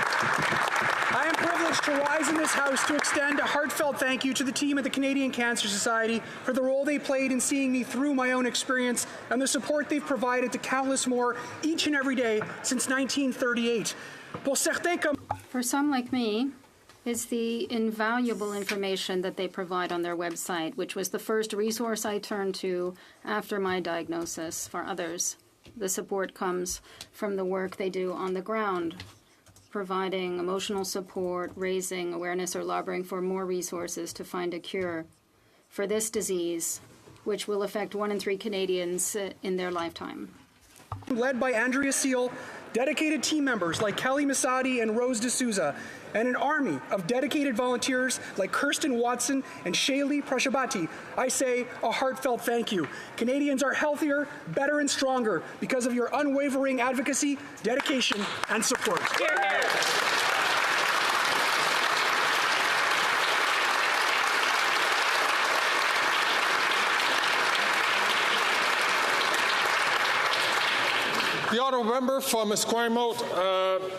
I am privileged to rise in this House to extend a heartfelt thank you to the team at the Canadian Cancer Society for the role they played in seeing me through my own experience and the support they've provided to countless more each and every day since 1938. For some like me, it's the invaluable information that they provide on their website, which was the first resource I turned to after my diagnosis. For others, the support comes from the work they do on the ground, providing emotional support, raising awareness, or lobbying for more resources to find a cure for this disease, which will affect 1 in 3 Canadians in their lifetime. Led by Andrea Seal, dedicated team members like Kelly Masadi and Rose D'Souza, and an army of dedicated volunteers like Kirsten Watson and Shaylee Prashabati, I say a heartfelt thank you. Canadians are healthier, better, and stronger because of your unwavering advocacy, dedication, and support. The honourable member from Esquimalt,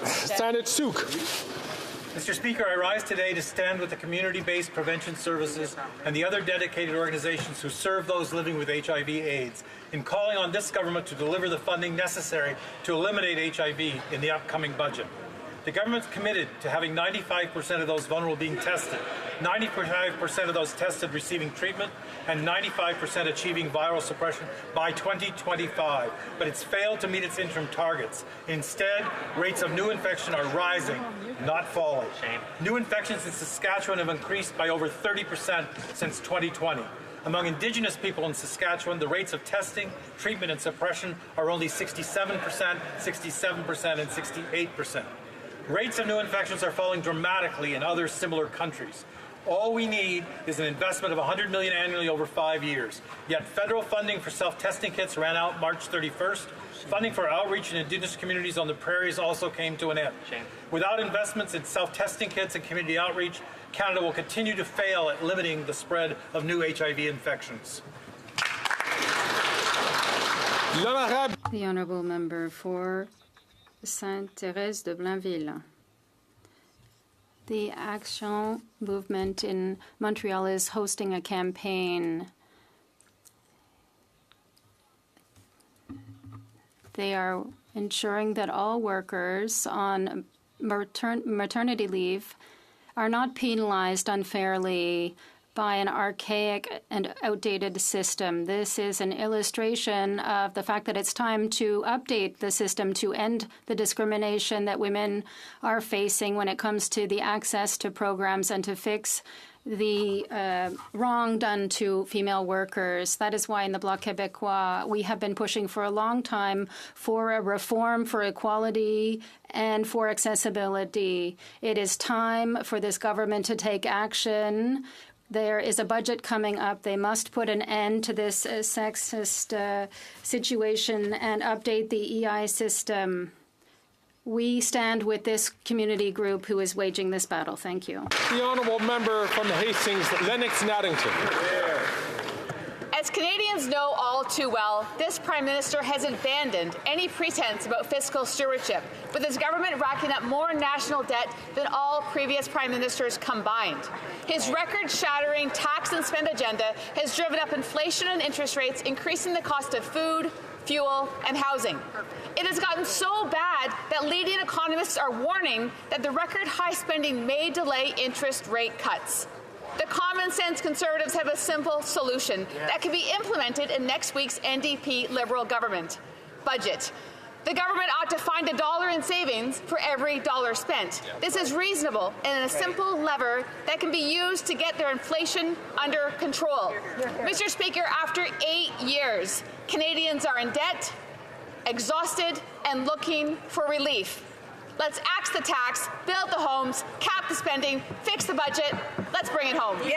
Saanich Sooke. Mr. Speaker, I rise today to stand with the community-based prevention services and the other dedicated organizations who serve those living with HIV/AIDS in calling on this government to deliver the funding necessary to eliminate HIV in the upcoming budget. The government's committed to having 95% of those vulnerable being tested, 95% of those tested receiving treatment, and 95% achieving viral suppression by 2025. But it's failed to meet its interim targets. Instead, rates of new infection are rising, not falling. New infections in Saskatchewan have increased by over 30% since 2020. Among Indigenous people in Saskatchewan, the rates of testing, treatment, and suppression are only 67%, 67%, and 68%. Rates of new infections are falling dramatically in other similar countries. All we need is an investment of $100 million annually over 5 years. Yet federal funding for self-testing kits ran out March 31st. Funding for outreach in Indigenous communities on the prairies also came to an end. Without investments in self-testing kits and community outreach, Canada will continue to fail at limiting the spread of new HIV infections. The honourable member for Sainte-Thérèse de Blainville. The Action movement in Montreal is hosting a campaign. They are ensuring that all workers on maternity leave are not penalized unfairly by an archaic and outdated system. This is an illustration of the fact that it's time to update the system to end the discrimination that women are facing when it comes to the access to programs and to fix the wrong done to female workers. That is why in the Bloc Québécois we have been pushing for a long time for a reform for equality and for accessibility. It is time for this government to take action. There is a budget coming up. They must put an end to this sexist situation and update the EI system. We stand with this community group who is waging this battle. Thank you. The honourable member from Hastings, Lennox-Naddington. As Canadians know all too well, this Prime Minister has abandoned any pretense about fiscal stewardship, with his government racking up more national debt than all previous Prime Ministers combined. His record-shattering tax and spend agenda has driven up inflation and interest rates, increasing the cost of food, fuel, and housing. It has gotten so bad that leading economists are warning that the record-high spending may delay interest rate cuts. The common-sense Conservatives have a simple solution that can be implemented in next week's NDP Liberal government budget. The government ought to find $1 in savings for every dollar spent. This is reasonable and a simple lever that can be used to get their inflation under control. Mr. Speaker, after 8 years, Canadians are in debt, exhausted, and looking for relief. Let's axe the tax, build the homes, cap the spending, fix the budget. Let's bring it home. Yay!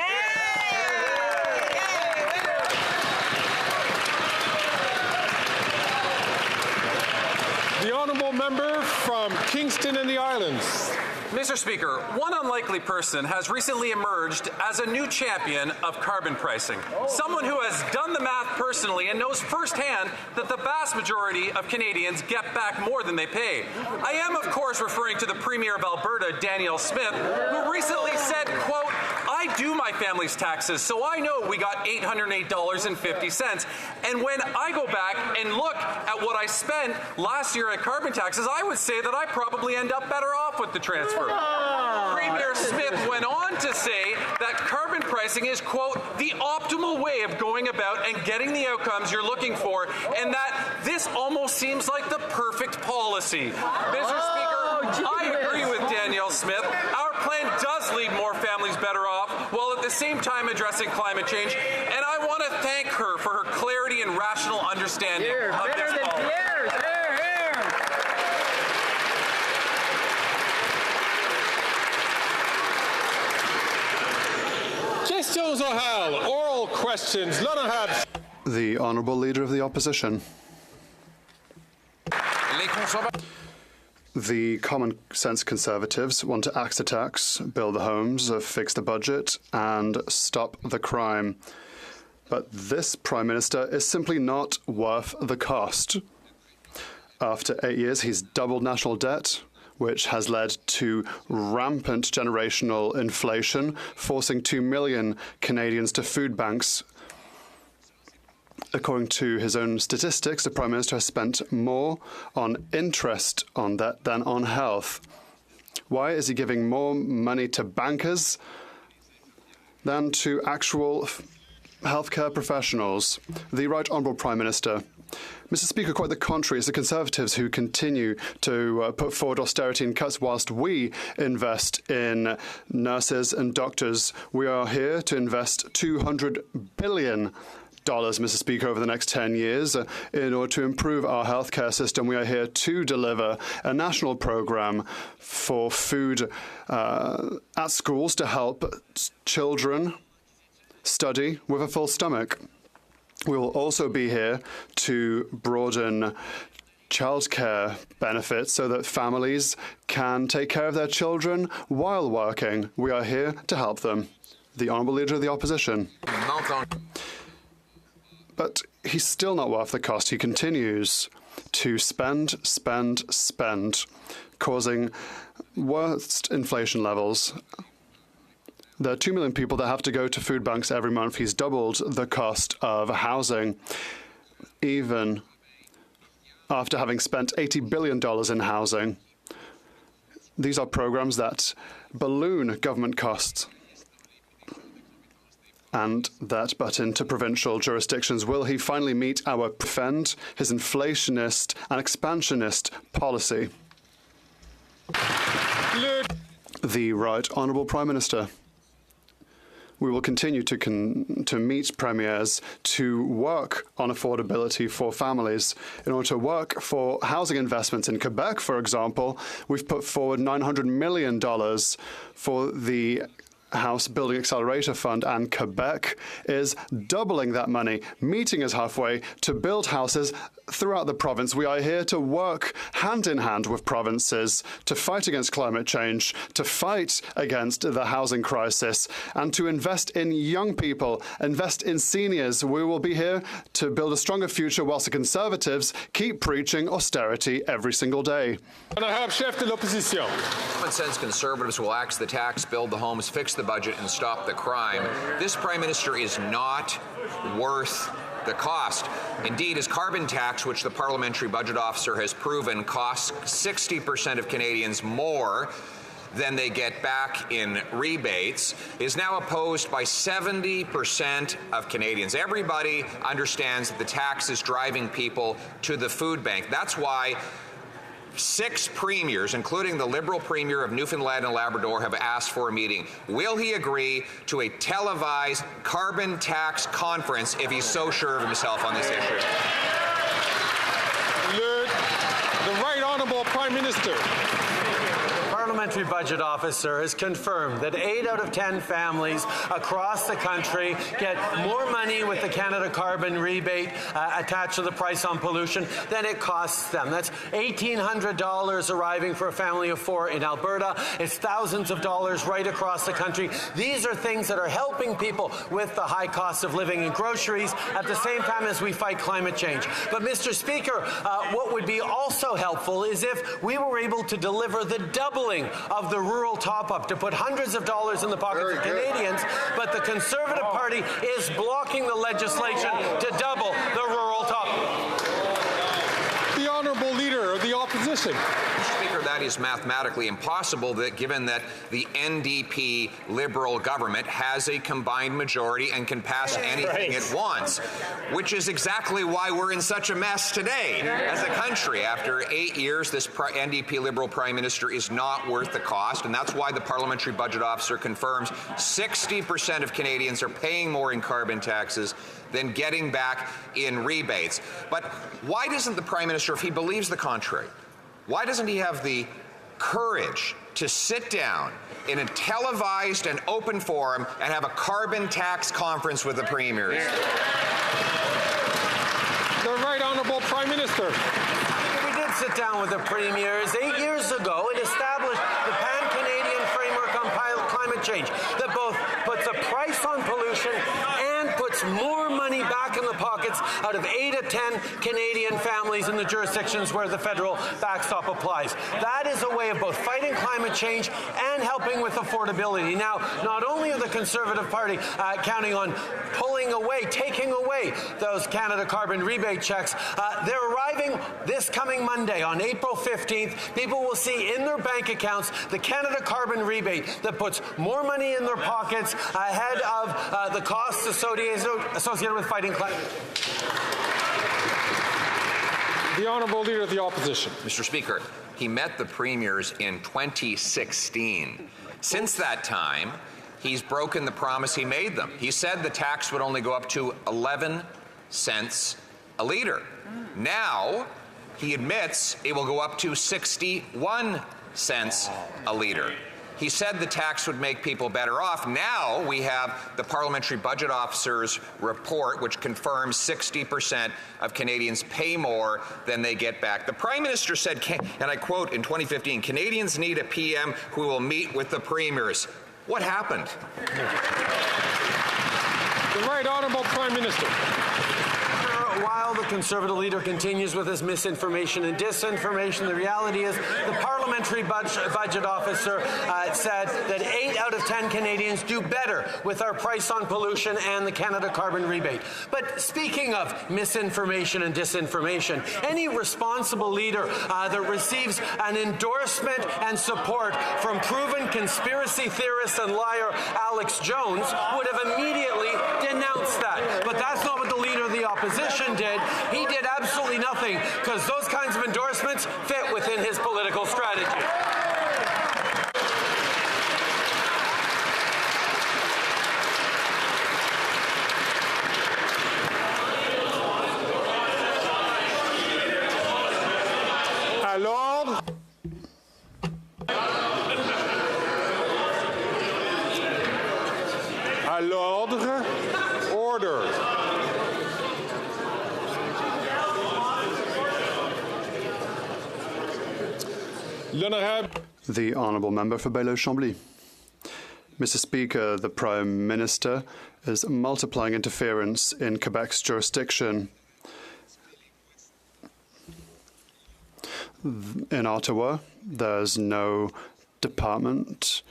The honourable member from Kingston and the Islands. Mr. Speaker, one unlikely person has recently emerged as a new champion of carbon pricing. Someone who has done the math personally and knows firsthand that the vast majority of Canadians get back more than they pay. I am, of course, referring to the Premier of Alberta, Danielle Smith, who recently said, quote, "I do my family's taxes, so I know we got $808.50. And when I go back and look at what I spent last year at carbon taxes, I would say that I probably end up better off with the transfer." Premier Smith went on to say that carbon pricing is, quote, "the optimal way of going about and getting the outcomes you're looking for, and that this almost seems like the perfect policy." Mr. Speaker, I agree with Danielle Smith. Our plan does leave more families better off, while at the same time addressing climate change, and I want to thank her for her clarity and rational understanding of this policy. Questions orales, oral questions. The Honourable Leader of the Opposition. The common sense Conservatives want to axe the tax, build the homes, fix the budget and stop the crime. But this Prime Minister is simply not worth the cost. After 8 years, he's doubled national debt, which has led to rampant generational inflation, forcing 2 million Canadians to food banks. According to his own statistics, the Prime Minister has spent more on interest on that than on health. Why is he giving more money to bankers than to actual healthcare professionals? The Right Honourable Prime Minister. Mr. Speaker, quite the contrary. It's the Conservatives who continue to put forward austerity and cuts whilst we invest in nurses and doctors. We are here to invest $200 billion, Mr. Speaker, over the next 10 years in order to improve our healthcare system. We are here to deliver a national programme for food at schools to help children study with a full stomach. We will also be here to broaden childcare benefits so that families can take care of their children while working. We are here to help them. The Honourable Leader of the Opposition. But he's still not worth the cost. He continues to spend, causing worst inflation levels. There are 2 million people that have to go to food banks every month. He's doubled the cost of housing, even after having spent $80 billion in housing. These are programs that balloon government costs and that butt into provincial jurisdictions. Will he finally meet our defend his inflationist and expansionist policy? The Right Honourable Prime Minister. We will continue to meet premiers to work on affordability for families. In order to work for housing investments in Quebec, for example, we've put forward $900 million for the House Building Accelerator Fund, and Quebec is doubling that money, meeting us halfway to build houses throughout the province. We are here to work hand in hand with provinces to fight against climate change, to fight against the housing crisis, and to invest in young people, invest in seniors. We will be here to build a stronger future whilst the Conservatives keep preaching austerity every single day. Common sense Conservatives will axe the tax, build the homes, fix the budget, and stop the crime. This Prime Minister is not worth the cost. Indeed, his carbon tax, which the Parliamentary Budget Officer has proven costs 60% of Canadians more than they get back in rebates, is now opposed by 70% of Canadians. Everybody understands that the tax is driving people to the food bank. That's why 6 premiers, including the Liberal Premier of Newfoundland and Labrador, have asked for a meeting. Will he agree to a televised carbon tax conference if he's so sure of himself on this issue? The Right Honourable Prime Minister. Parliamentary Budget Officer has confirmed that 8 out of 10 families across the country get more money with the Canada Carbon Rebate attached to the price on pollution than it costs them. That's $1,800 arriving for a family of 4 in Alberta. It's thousands of dollars right across the country. These are things that are helping people with the high cost of living and groceries at the same time as we fight climate change. But Mr. Speaker, what would be also helpful is if we were able to deliver the doubling of the rural top-up to put hundreds of dollars in the pockets of Canadians, but the Conservative Party is blocking the legislation to double the rural top-up. The Honourable Leader of the Opposition. Mr. Speaker, that is mathematically impossible, given that the NDP Liberal government has a combined majority and can pass anything it wants, which is exactly why we're in such a mess today as a country. After 8 years, this NDP Liberal Prime Minister is not worth the cost, and that's why the Parliamentary Budget Officer confirms 60% of Canadians are paying more in carbon taxes than getting back in rebates. But why doesn't the Prime Minister, if he believes the contrary, why doesn't he have the courage to sit down in a televised and open forum and have a carbon tax conference with the premiers? The Right Honourable Prime Minister. We did sit down with the premiers 8 years ago and established the Pan-Canadian Framework on Climate Change that both puts a price on pollution and puts more money back in the pockets out of 8 of 10 Canadian families in the jurisdictions where the federal backstop applies. That is a way of both fighting climate change and helping with affordability. Now, not only are the Conservative Party counting on taking away those Canada Carbon Rebate checks, they're arriving this coming Monday on April 15th. People will see in their bank accounts the Canada Carbon Rebate that puts more money in their pockets ahead of the costs associated with fighting climate. The Honourable Leader of the Opposition. Mr. Speaker, he met the premiers in 2016. Since that time, he's broken the promise he made them. He said the tax would only go up to 11 cents a litre. Now, he admits it will go up to 61 cents a litre. He said the tax would make people better off. Now we have the Parliamentary Budget Officer's report, which confirms 60% of Canadians pay more than they get back. The Prime Minister said, and I quote in 2015, Canadians need a PM who will meet with the premiers. What happened? The Right Honourable Prime Minister. While the Conservative leader continues with his misinformation and disinformation, the reality is the Parliamentary Budget Officer said that 8 out of 10 Canadians do better with our price on pollution and the Canada Carbon Rebate. But speaking of misinformation and disinformation, any responsible leader that receives an endorsement and support from proven conspiracy theorist and liar Alex Jones would have immediately denounced that. But that's not what the leader of the opposition did. He did absolutely nothing because those kinds of endorsements fit within his political strategy. À l'ordre. À l'ordre. Order. The Honourable Member for Bailleau-Chambly. Mr. Speaker, the Prime Minister is multiplying interference in Quebec's jurisdiction. In Ottawa, there's no department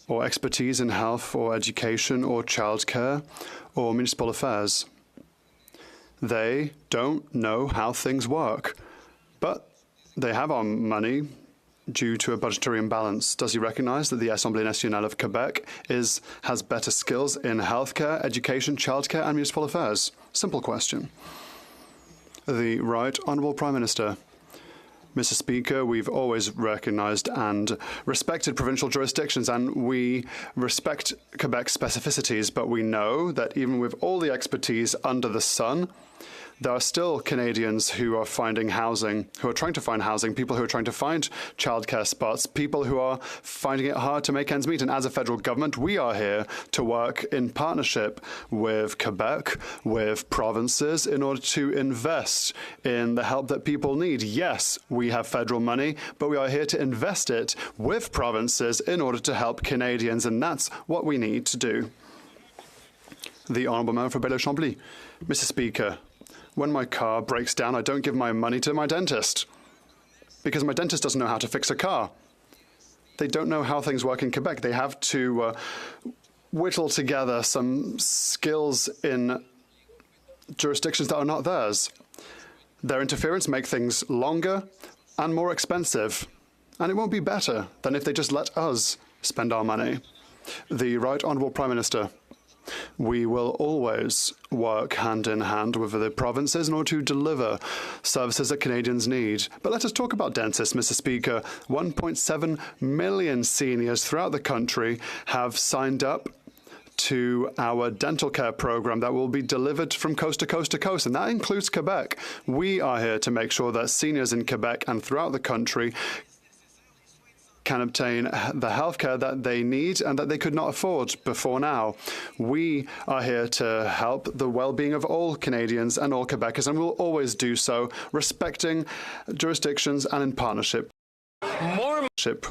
or expertise in health or education or childcare or municipal affairs. They don't know how things work, but they have our money due to a budgetary imbalance. Does he recognise that the Assemblée nationale of Quebec has better skills in healthcare, education, childcare and municipal affairs? Simple question. The Right Honourable Prime Minister. Mr. Speaker, we've always recognised and respected provincial jurisdictions, and we respect Quebec's specificities, but we know that even with all the expertise under the sun, There are still Canadians who are finding housing, who are trying to find housing, people who are trying to find childcare spots, people who are finding it hard to make ends meet. And as a federal government, we are here to work in partnership with Quebec, with provinces, in order to invest in the help that people need. Yes, we have federal money, but we are here to invest it with provinces in order to help Canadians, and that's what we need to do. The Honourable Member for Bailey-Chambly. Mr. Speaker, when my car breaks down, I don't give my money to my dentist because my dentist doesn't know how to fix a car. They don't know how things work in Quebec. They have to whittle together some skills in jurisdictions that are not theirs. Their interference makes things longer and more expensive, and it won't be better than if they just let us spend our money. The Right Honourable Prime Minister. We will always work hand in hand with the provinces in order to deliver services that Canadians need. But let us talk about dentists, Mr. Speaker. 1.7 million seniors throughout the country have signed up to our dental care program that will be delivered from coast to coast to coast, and that includes Quebec. We are here to make sure that seniors in Quebec and throughout the country can obtain the healthcare that they need and that they could not afford before now. We are here to help the well-being of all Canadians and all Quebecers, and we'll always do so, respecting jurisdictions and in partnership.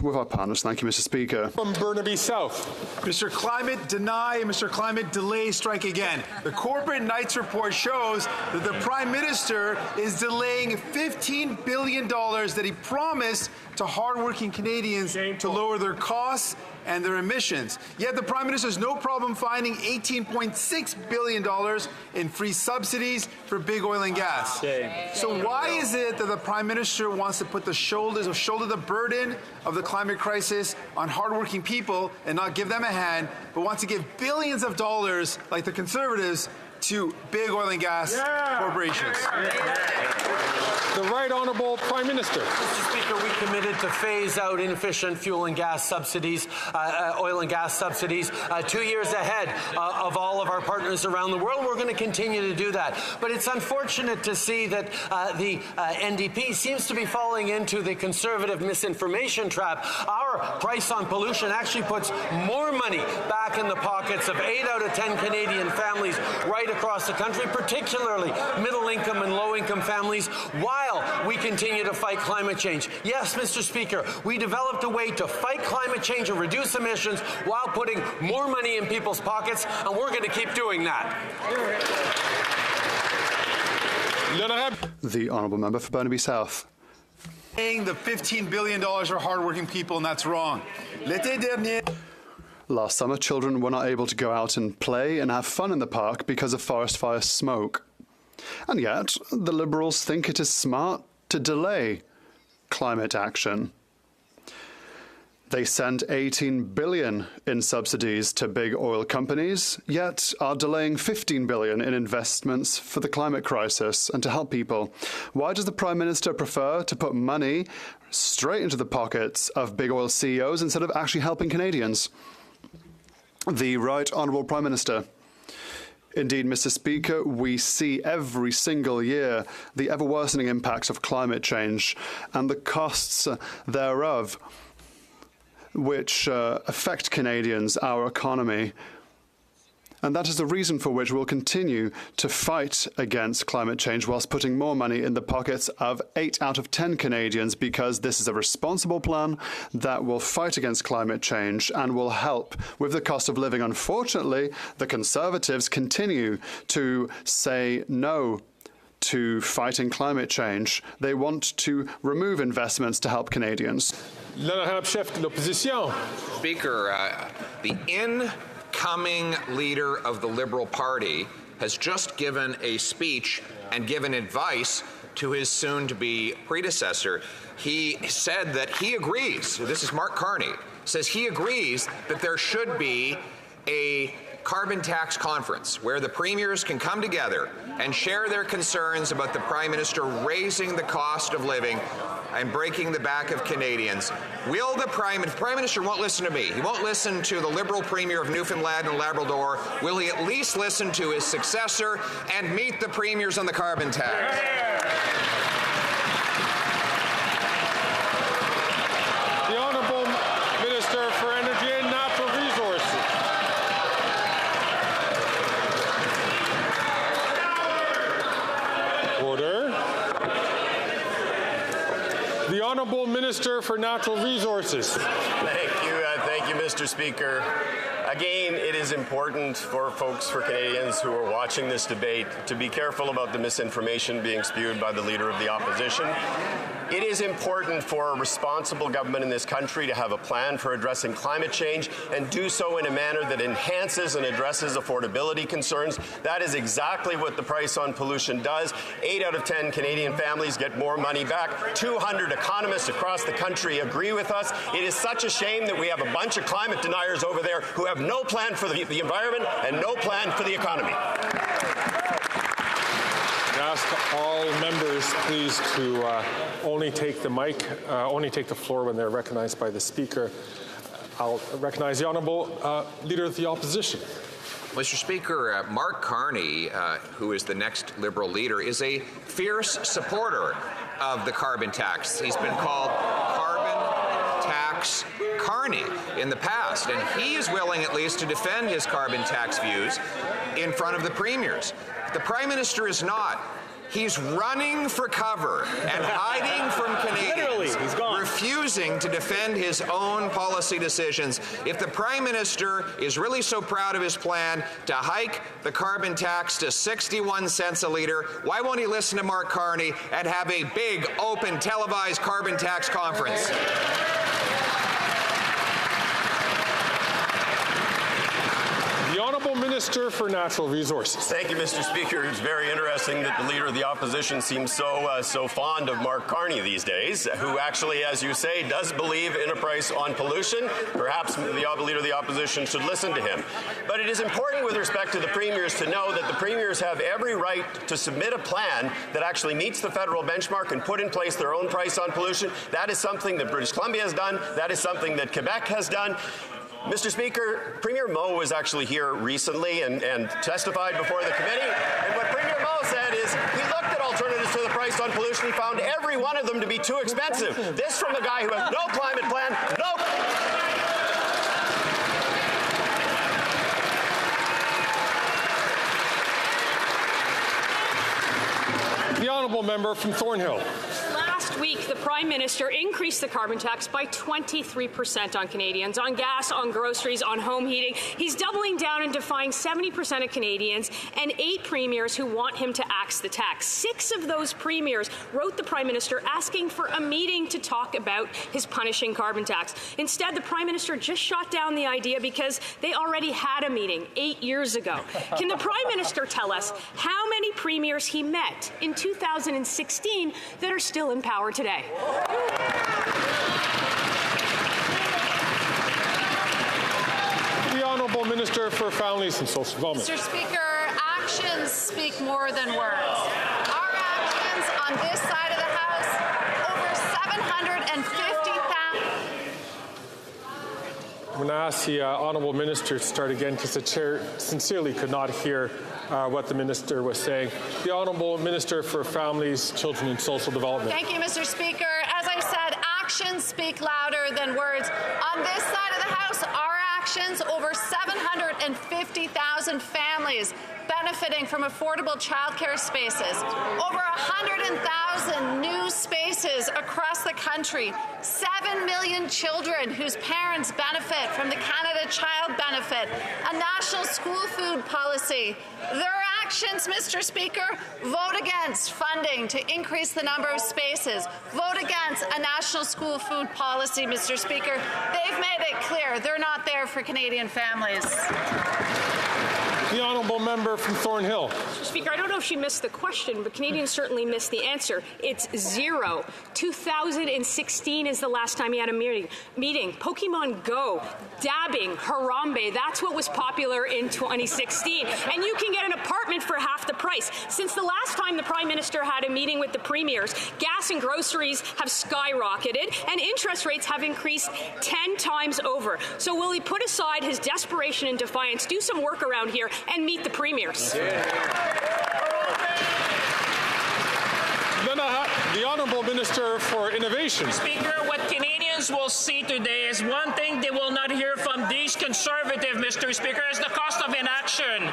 With our partners. Thank you, Mr. Speaker. From Burnaby South. Mr. Climate Deny and Mr. Climate Delay strike again. The Corporate Knights report shows that the Prime Minister is delaying $15 billion that he promised to hardworking Canadians to lower their costs and their emissions. Yet the Prime Minister has no problem finding $18.6 billion in free subsidies for big oil and gas. So why is it that the Prime Minister wants to put shoulder the burden of the climate crisis on hardworking people and not give them a hand, but wants to give billions of dollars, like the Conservatives, to big oil and gas corporations? The Right Honourable Prime Minister. Mr. Speaker, we committed to phase out inefficient fuel and gas subsidies, oil and gas subsidies, 2 years ahead of all of our partners around the world. We're going to continue to do that. But it's unfortunate to see that the NDP seems to be falling into the Conservative misinformation trap. Our price on pollution actually puts more money back in the pockets of 8 out of 10 Canadian families right across the country, particularly middle-income and low-income families, while we continue to fight climate change. Yes, Mr. Speaker, we developed a way to fight climate change and reduce emissions while putting more money in people's pockets, and we're going to keep doing that. The Honourable Member for Burnaby South. Paying the $15 billion for hardworking people, and that's wrong. Last summer, children were not able to go out and play and have fun in the park because of forest fire smoke. And yet, the Liberals think it is smart to delay climate action. They send $18 billion in subsidies to big oil companies, yet are delaying $15 billion in investments for the climate crisis and to help people. Why does the Prime Minister prefer to put money straight into the pockets of big oil CEOs instead of actually helping Canadians? The Right Honourable Prime Minister. Indeed, Mr. Speaker, we see every single year the ever-worsening impacts of climate change and the costs thereof, which affect Canadians, our economy. And that is the reason for which we'll continue to fight against climate change whilst putting more money in the pockets of 8 out of 10 Canadians, because this is a responsible plan that will fight against climate change and will help with the cost of living. Unfortunately, the Conservatives continue to say no to fighting climate change. They want to remove investments to help Canadians. Speaker, the incoming leader of the Liberal Party has just given a speech and given advice to his soon-to-be predecessor. He said that he agrees, this is Mark Carney, says he agrees that there should be a carbon tax conference where the premiers can come together and share their concerns about the Prime Minister raising the cost of living and breaking the back of Canadians. Will the Prime Minister won't listen to me. He won't listen to the Liberal Premier of Newfoundland and Labrador. Will he at least listen to his successor and meet the premiers on the carbon tax? The Honourable Minister for Energy and Natural Resources. Order. The Honourable Minister for Natural Resources. Thank you, Mr. Speaker. Again, it is important for Canadians who are watching this debate to be careful about the misinformation being spewed by the Leader of the Opposition. It is important for a responsible government in this country to have a plan for addressing climate change and do so in a manner that enhances and addresses affordability concerns. That is exactly what the price on pollution does. 8 out of 10 Canadian families get more money back. 200 economists across the country agree with us. It is such a shame that we have a bunch of climate deniers over there who have no plan for the environment and no plan for the economy. I ask all members, please, to only take the mic, only take the floor when they're recognized by the Speaker. I'll recognize the Honourable Leader of the Opposition. Mr. Speaker, Mark Carney, who is the next Liberal leader, is a fierce supporter of the carbon tax. He's been called Carbon Tax Carney in the past, and he is willing at least to defend his carbon tax views in front of the premiers. The Prime Minister is not. He's running for cover and hiding from Canadians, he's gone. Refusing to defend his own policy decisions. If the Prime Minister is really so proud of his plan to hike the carbon tax to 61 cents a litre, why won't he listen to Mark Carney and have a big, open, televised carbon tax conference? The Honourable Minister for Natural Resources. Thank you, Mr. Speaker. It's very interesting that the Leader of the Opposition seems so fond of Mark Carney these days, who actually, as you say, does believe in a price on pollution. Perhaps the Leader of the Opposition should listen to him. But it is important with respect to the premiers to know that the premiers have every right to submit a plan that actually meets the federal benchmark and put in place their own price on pollution. That is something that British Columbia has done. That is something that Quebec has done. Mr. Speaker, Premier Moe was actually here recently and testified before the committee. And what Premier Moe said is he looked at alternatives to the price on pollution. He found every one of them to be too expensive. This from a guy who has no climate plan, The Honourable Member from Thornhill. Last week, the Prime Minister increased the carbon tax by 23% on Canadians, on gas, on groceries, on home heating. He's doubling down and defying 70% of Canadians and 8 premiers who want him to axe the tax. 6 of those premiers wrote the Prime Minister asking for a meeting to talk about his punishing carbon tax. Instead, the Prime Minister just shot down the idea because they already had a meeting 8 years ago. Can the Prime Minister tell us how many premiers he met in 2016 that are still in power today? The Honourable Minister for Families and Social Development. Mr. Speaker, actions speak more than words. Our actions on this side of the House, over 750,000. I'm going to ask the Honourable Minister to start again because the Chair sincerely could not hear what the Minister was saying. The Honourable Minister for Families, Children and Social Development. Thank you, Mr. Speaker. As I said, actions speak louder than words. On this side of the House, our actions, over 750,000 families benefiting from affordable childcare spaces, over 100,000 new spaces across the country, 7 million children whose parents benefit from the Canada Child Benefit, a national school food policy. Their actions, Mr. Speaker, vote against funding to increase the number of spaces, vote against a national school food policy, Mr. Speaker. They've made it clear they're not there for Canadian families. The honourable member from Thornhill. Mr. Speaker, I don't know if she missed the question, but Canadians certainly missed the answer. It's zero. 2016 is the last time he had a meeting. Pokemon Go, dabbing, Harambe, that's what was popular in 2016. And you can get an apartment for half the price. Since the last time the Prime Minister had a meeting with the premiers, gas and groceries have skyrocketed and interest rates have increased 10 times over. So will he put aside his desperation and defiance, do some work around here, and meet the premiers? Then the Honourable Minister for Innovation. Speaker, what Canadians will see today is one thing they will not hear from these conservative, Mr. Speaker, is the cost of inaction.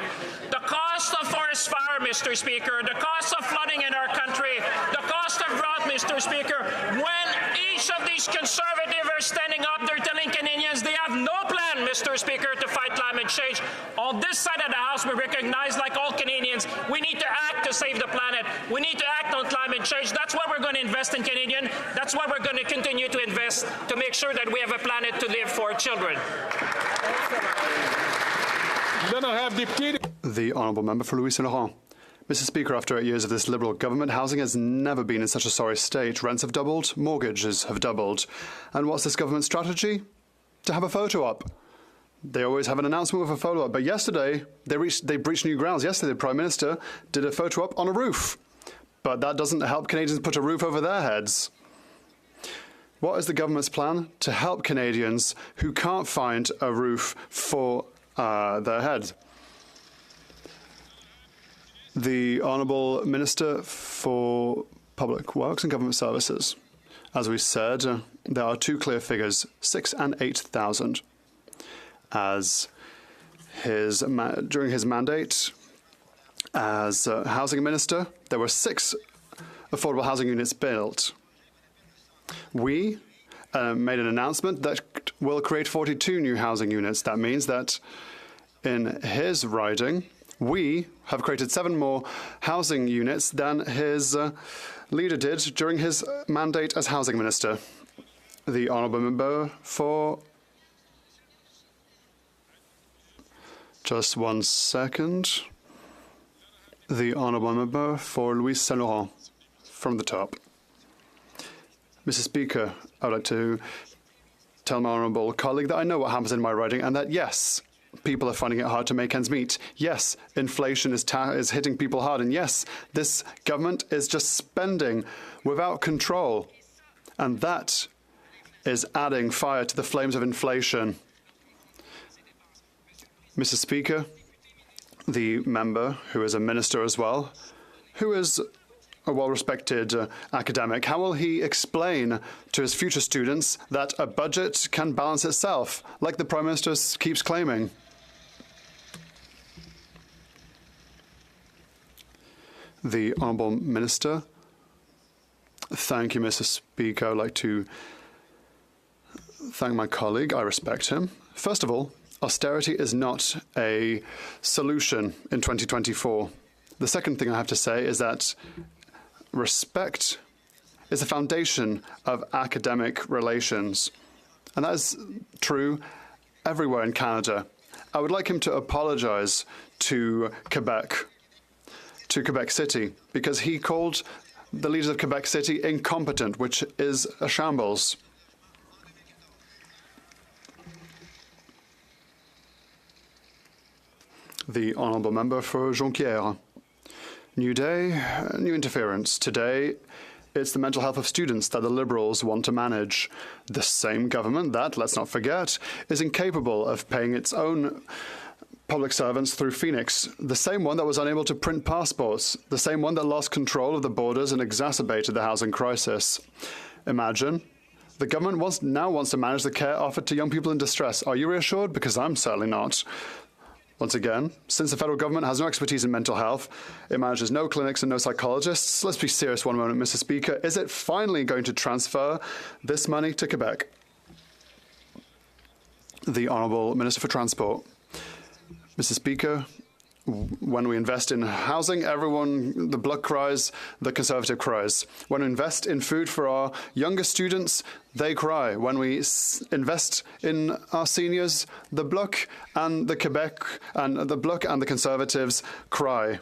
The cost of forest fire, Mr. Speaker, the cost of flooding in our country, the cost of drought, Mr. Speaker. When each of these conservatives are standing up, they're telling Canadians they have no plan, Mr. Speaker, to fight climate change. On this side of the House, we recognize, like all Canadians, we need to act to save the planet. We need to act on climate change. That's why we're going to invest in Canadian. That's why we're going to continue to invest to make sure that we have a planet to live for children. Then I have the honourable member for Louis Saint Laurent. Mr. Speaker, after 8 years of this Liberal government, housing has never been in such a sorry state. Rents have doubled, mortgages have doubled. And what's this government's strategy? To have a photo op. They always have an announcement with a photo op, but yesterday they breached new grounds. Yesterday the Prime Minister did a photo op on a roof. But that doesn't help Canadians put a roof over their heads. What is the government's plan to help Canadians who can't find a roof for their head? The Honourable Minister for Public Works and Government Services. As we said, there are two clear figures, 6,000 and 8,000. As during his mandate as housing minister, there were 6 affordable housing units built. We made an announcement that will create 42 new housing units. That means that in his riding, we have created 7 more housing units than his leader did during his mandate as housing minister. The honourable member for... Just 1 second. The honourable member for Louis Saint Laurent from the top. Mr. Speaker, I would like to tell my honourable colleague that I know what happens in my riding and that, yes, people are finding it hard to make ends meet. Yes, inflation is hitting people hard. And yes, this government is just spending without control. And that is adding fire to the flames of inflation. Mr. Speaker, the member, who is a minister as well, who is a well-respected academic, how will he explain to his future students that a budget can balance itself, like the Prime Minister keeps claiming? The Honourable Minister. Thank you, Mr. Speaker. I'd like to thank my colleague. I respect him. First of all, austerity is not a solution in 2024. The second thing I have to say is that respect is the foundation of academic relations. And that is true everywhere in Canada. I would like him to apologize to Quebec City, because he called the leaders of Quebec City incompetent, which is a shambles. The honourable member for Jonquière. New day, new interference. Today, it's the mental health of students that the Liberals want to manage. The same government that, let's not forget, is incapable of paying its own public servants through Phoenix. The same one that was unable to print passports. The same one that lost control of the borders and exacerbated the housing crisis. Imagine. The government now wants to manage the care offered to young people in distress. Are you reassured? Because I'm certainly not. Once again, since the federal government has no expertise in mental health, it manages no clinics and no psychologists. Let's be serious one moment, Mr. Speaker. Is it finally going to transfer this money to Quebec? The Honourable Minister for Transport. Mr. Speaker, When we invest in housing, the Bloc cries, the Conservative cries. When we invest in food for our younger students, they cry. When we invest in our seniors, the Bloc and the Quebec and the Bloc and the Conservatives cry.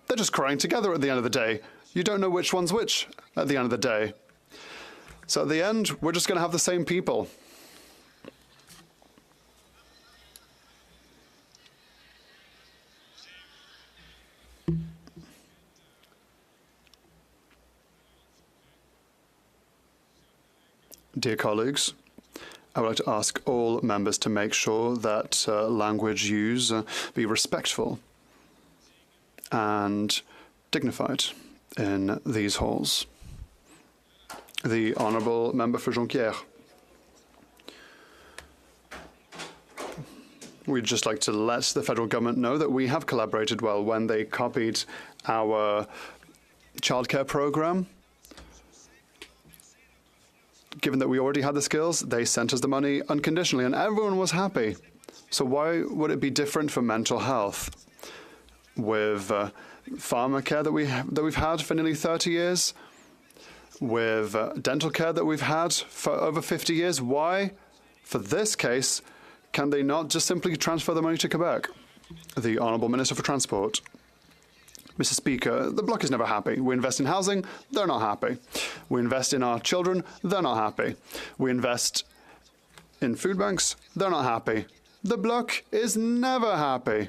They're just crying together at the end of the day. You don't know which one's which at the end of the day. So at the end, we're just going to have the same people. Dear colleagues, I would like to ask all members to make sure that language used be respectful and dignified in these halls. The Honourable Member for Jonquière. We'd just like to let the federal government know that we have collaborated well when they copied our childcare program. Given that we already had the skills, they sent us the money unconditionally, and everyone was happy. So why would it be different for mental health? With pharma care that we've had for nearly 30 years, with dental care that we've had for over 50 years, why, for this case, can they not just simply transfer the money to Quebec? The Honourable Minister for Transport. Mr. Speaker, the Bloc is never happy. We invest in housing, they're not happy. We invest in our children, they're not happy. We invest in food banks, they're not happy. The Bloc is never happy.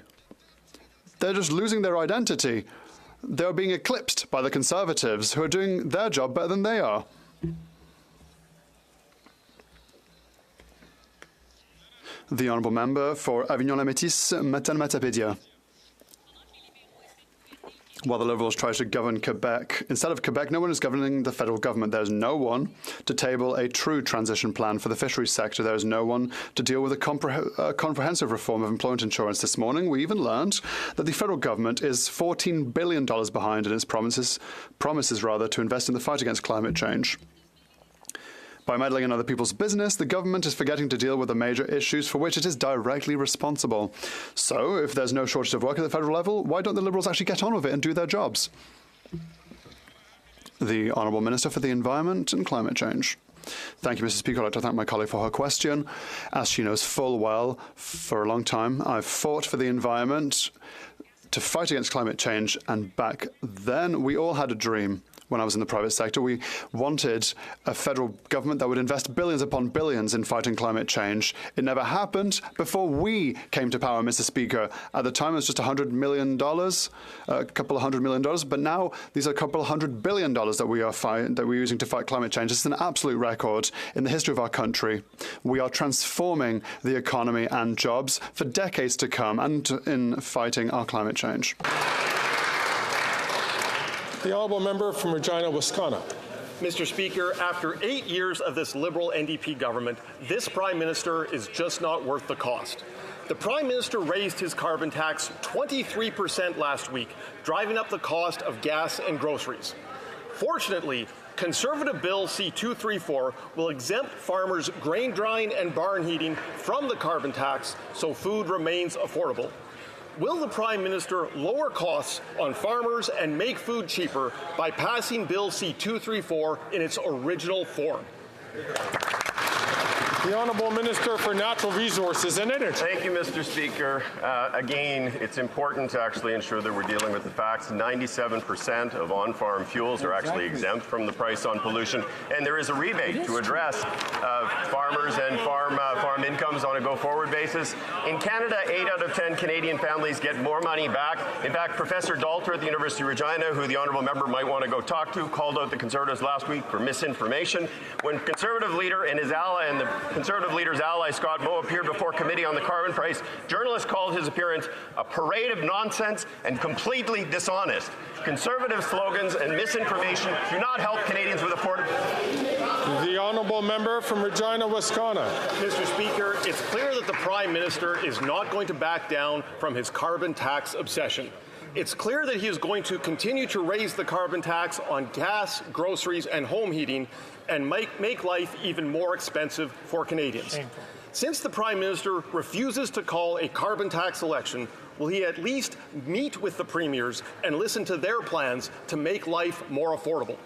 They're just losing their identity. They're being eclipsed by the Conservatives, who are doing their job better than they are. The Honourable Member for Avignon-la-Métis, Matane-Matapédia. While the Liberals try to govern Quebec, instead of Quebec, no one is governing the federal government. There's no one to table a true transition plan for the fisheries sector. There's no one to deal with a comprehensive reform of employment insurance. This morning, we even learned that the federal government is $14 billion behind in its promises to invest in the fight against climate change. By meddling in other people's business, the government is forgetting to deal with the major issues for which it is directly responsible. So, if there's no shortage of work at the federal level, why don't the Liberals actually get on with it and do their jobs? The Honourable Minister for the Environment and Climate Change. Thank you, Mr. Speaker. I'd like to thank my colleague for her question. As she knows full well, for a long time, I've fought for the environment to fight against climate change, and back then we all had a dream. When I was in the private sector, we wanted a federal government that would invest billions upon billions in fighting climate change. It never happened before we came to power, Mr. Speaker. At the time, it was just $100 million, a couple of $100 million, but now these are a couple of $100 billion that we're using to fight climate change. This is an absolute record in the history of our country. We are transforming the economy and jobs for decades to come, and in fighting our climate change. The Honourable Member from Regina, Wascana. Mr. Speaker, after 8 years of this Liberal NDP government, this Prime Minister is just not worth the cost. The Prime Minister raised his carbon tax 23% last week, driving up the cost of gas and groceries. Fortunately, Conservative Bill C-234 will exempt farmers' grain drying and barn heating from the carbon tax so food remains affordable. Will the Prime Minister lower costs on farmers and make food cheaper by passing Bill C-234 in its original form? The Honourable Minister for Natural Resources and Energy. Thank you, Mr. Speaker. Again, it's important to actually ensure that we're dealing with the facts. 97% of on-farm fuels are actually exempt from the price on pollution, and there is a rebate to address farmers and farm incomes on a go-forward basis. In Canada, 8 out of 10 Canadian families get more money back. In fact, Professor Dalter at the University of Regina, who the Honourable Member might want to go talk to, called out the Conservatives last week for misinformation. When Conservative leader and his ally and the Conservative leader's ally, Scott Moe, appeared before committee on the carbon price, journalists called his appearance a parade of nonsense and completely dishonest. Conservative slogans and misinformation do not help Canadians with affordability. The Honourable Member from Regina, Wascana. Mr. Speaker, it's clear that the Prime Minister is not going to back down from his carbon tax obsession. It's clear that he is going to continue to raise the carbon tax on gas, groceries, and home heating, and make life even more expensive for Canadians. Since the Prime Minister refuses to call a carbon tax election, will he at least meet with the premiers and listen to their plans to make life more affordable?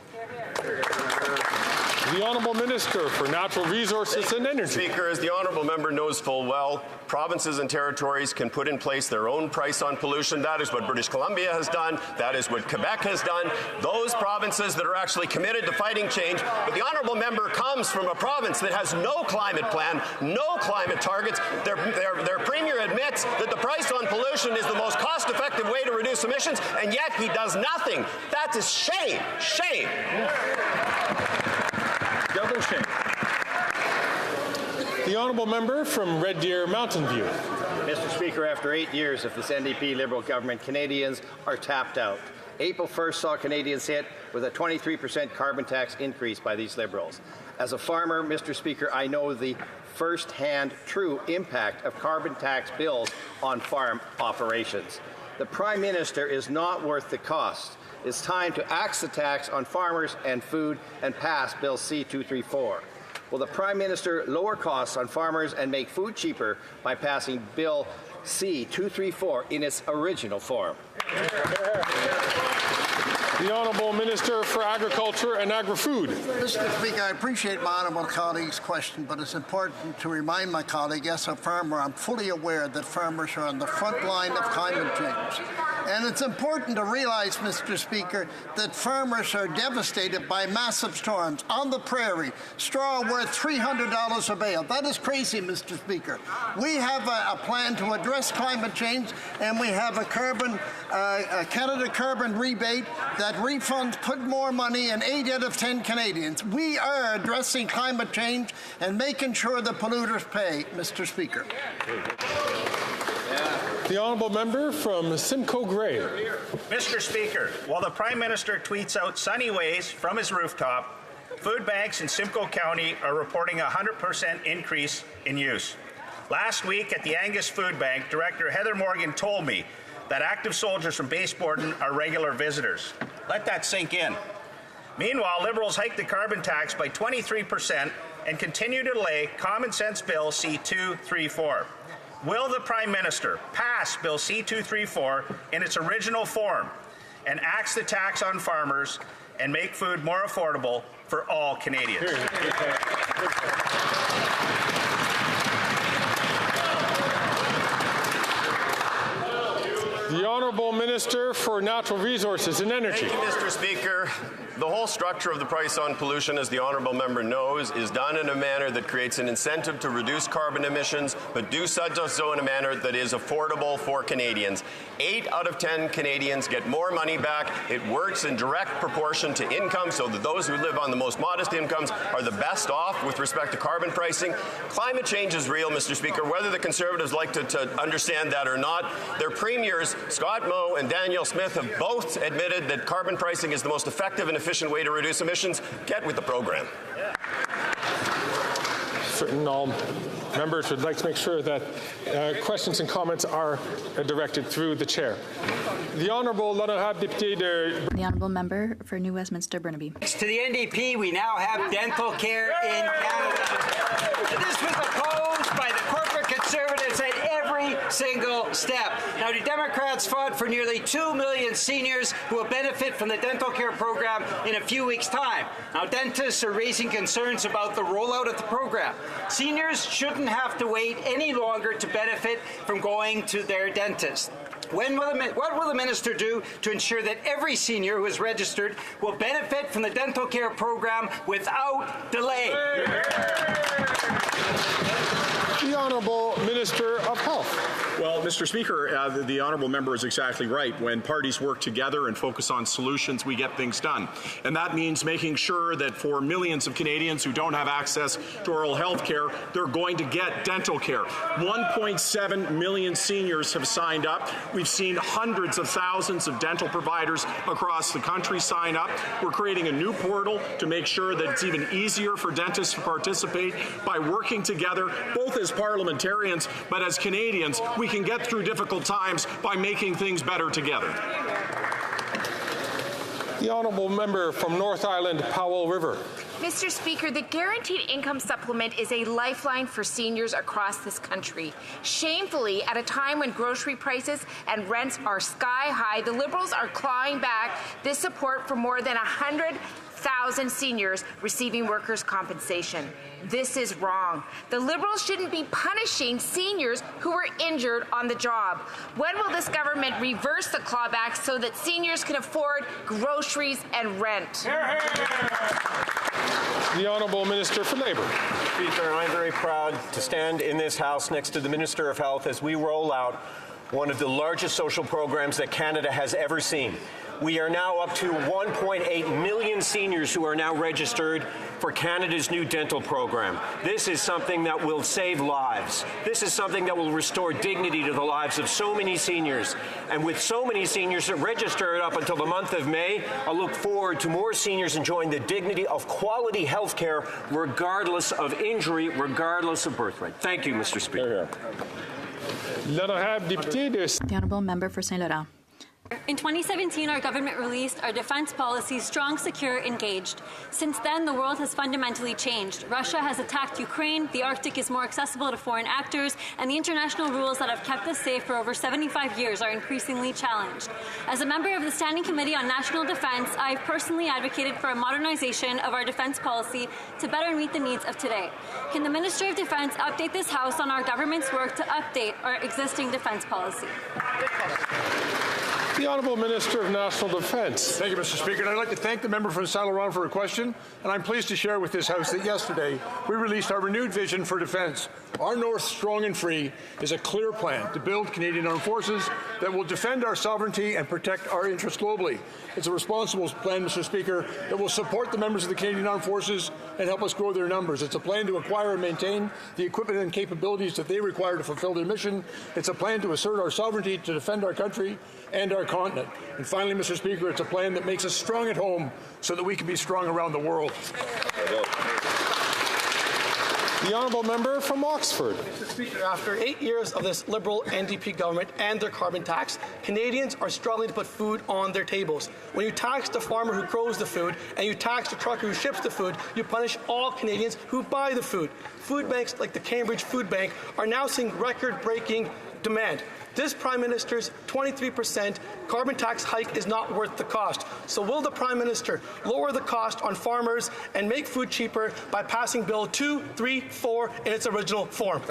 The Honourable Minister for Natural Resources and Energy. Speaker, as the honourable member knows full well, provinces and territories can put in place their own price on pollution. That is what British Columbia has done. That is what Quebec has done. Those provinces that are actually committed to fighting change. But the honourable member comes from a province that has no climate plan, no climate targets. Their premier admits that the price on pollution is the most cost-effective way to reduce emissions, and yet he does nothing. That's a shame. Shame. Double shame. The honourable member from Red Deer Mountain View. Mr. Speaker, after 8 years of this NDP Liberal government, Canadians are tapped out. April 1st saw Canadians hit with a 23% carbon tax increase by these Liberals. As a farmer, Mr. Speaker, I know the first-hand true impact of carbon tax bills on farm operations. The Prime Minister is not worth the cost. It's time to axe the tax on farmers and food and pass Bill C-234. Will the Prime Minister lower costs on farmers and make food cheaper by passing Bill C-234 in its original form? The Honourable Minister for Agriculture and Agri-Food. Mr. Speaker, I appreciate my honourable colleague's question, but it's important to remind my colleague, as a farmer, I'm fully aware that farmers are on the front line of climate change. And it's important to realize, Mr. Speaker, that farmers are devastated by massive storms on the prairie. Straw worth $300 a bale. That is crazy, Mr. Speaker. We have a plan to address climate change, and we have a Canada carbon rebate that refunds put more money in 8 out of 10 Canadians. We are addressing climate change and making sure the polluters pay, Mr. Speaker. The honourable member from Simcoe Grey. Mr. Speaker, while the Prime Minister tweets out sunny ways from his rooftop, food banks in Simcoe County are reporting a 100% increase in use. Last week at the Angus Food Bank, Director Heather Morgan told me that active soldiers from Base Borden are regular visitors. Let that sink in. Meanwhile, Liberals hiked the carbon tax by 23% and continue to delay common sense Bill C-234. Will the Prime Minister pass Bill C-234 in its original form and axe the tax on farmers and make food more affordable for all Canadians? The Honourable Minister for Natural Resources and Energy. Thank you, Mr. Speaker. The whole structure of the price on pollution, as the honourable member knows, is done in a manner that creates an incentive to reduce carbon emissions, but do so in a manner that is affordable for Canadians. 8 out of 10 Canadians get more money back. It works in direct proportion to income, so that those who live on the most modest incomes are the best off with respect to carbon pricing. Climate change is real, Mr. Speaker. Whether the Conservatives like to understand that or not, their premiers, Scott Moe and Danielle Smith, have both admitted that carbon pricing is the most effective and efficient way to reduce emissions. Get with the program. Certain all members would like to make sure that questions and comments are directed through the chair. The Honourable The Honourable Member for New Westminster Burnaby. To the NDP, we now have dental care in Canada. This was opposed by the corporate Conservatives at every single step. Now, the Democrats fought for nearly 2 million seniors who will benefit from the dental care program in a few weeks' time. Now, dentists are raising concerns about the rollout of the program. Seniors shouldn't have to wait any longer to benefit from going to their dentist. What will the minister do to ensure that every senior who is registered will benefit from the dental care program without delay? The Honourable Minister of Health. Well, Mr. Speaker, the honourable member is exactly right. When parties work together and focus on solutions, we get things done. And that means making sure that for millions of Canadians who don't have access to oral health care, they're going to get dental care. 1.7 million seniors have signed up. We've seen hundreds of thousands of dental providers across the country sign up. We're creating a new portal to make sure that it's even easier for dentists to participate. By working together, both as parliamentarians, but as Canadians, we can get through difficult times by making things better together. The Honourable Member from North Island, Powell River. Mr. Speaker, the Guaranteed Income Supplement is a lifeline for seniors across this country. Shamefully, at a time when grocery prices and rents are sky high, the Liberals are clawing back this support for more than 100,000 seniors receiving workers' compensation. This is wrong. The Liberals shouldn't be punishing seniors who were injured on the job. When will this government reverse the clawback so that seniors can afford groceries and rent? The Honourable Minister for Labour. Speaker, I'm very proud to stand in this House next to the Minister of Health as we roll out one of the largest social programs that Canada has ever seen. We are now up to 1.8 million seniors who are now registered for Canada's new dental program. This is something that will save lives. This is something that will restore dignity to the lives of so many seniors. And with so many seniors that registered up until the month of May, I look forward to more seniors enjoying the dignity of quality health care regardless of injury, regardless of birth rate. Thank you, Mr. Speaker. The Honourable Member for Saint Laurent. In 2017, our government released our defense policy, Strong, Secure, Engaged. Since then, the world has fundamentally changed. Russia has attacked Ukraine, the Arctic is more accessible to foreign actors, and the international rules that have kept us safe for over 75 years are increasingly challenged. As a member of the Standing Committee on National Defense, I have personally advocated for a modernization of our defense policy to better meet the needs of today. Can the Minister of Defense update this House on our government's work to update our existing defense policy? The Honourable Minister of National Defence. Thank you, Mr. Speaker. And I'd like to thank the member from Saint Laurent for a question. And I'm pleased to share with this House that yesterday we released our renewed vision for defence. Our North Strong and Free is a clear plan to build Canadian armed forces that will defend our sovereignty and protect our interests globally. It's a responsible plan, Mr. Speaker, that will support the members of the Canadian Armed Forces and help us grow their numbers. It's a plan to acquire and maintain the equipment and capabilities that they require to fulfill their mission. It's a plan to assert our sovereignty to defend our country and our continent. And finally, Mr. Speaker, it's a plan that makes us strong at home so that we can be strong around the world. The Honourable Member from Oxford. Mr. Speaker, after 8 years of this Liberal NDP government and their carbon tax, Canadians are struggling to put food on their tables. When you tax the farmer who grows the food and you tax the trucker who ships the food, you punish all Canadians who buy the food. Food banks like the Cambridge Food Bank are now seeing record-breaking demand. This Prime Minister's 23% carbon tax hike is not worth the cost. So will the Prime Minister lower the cost on farmers and make food cheaper by passing Bill 234 in its original form?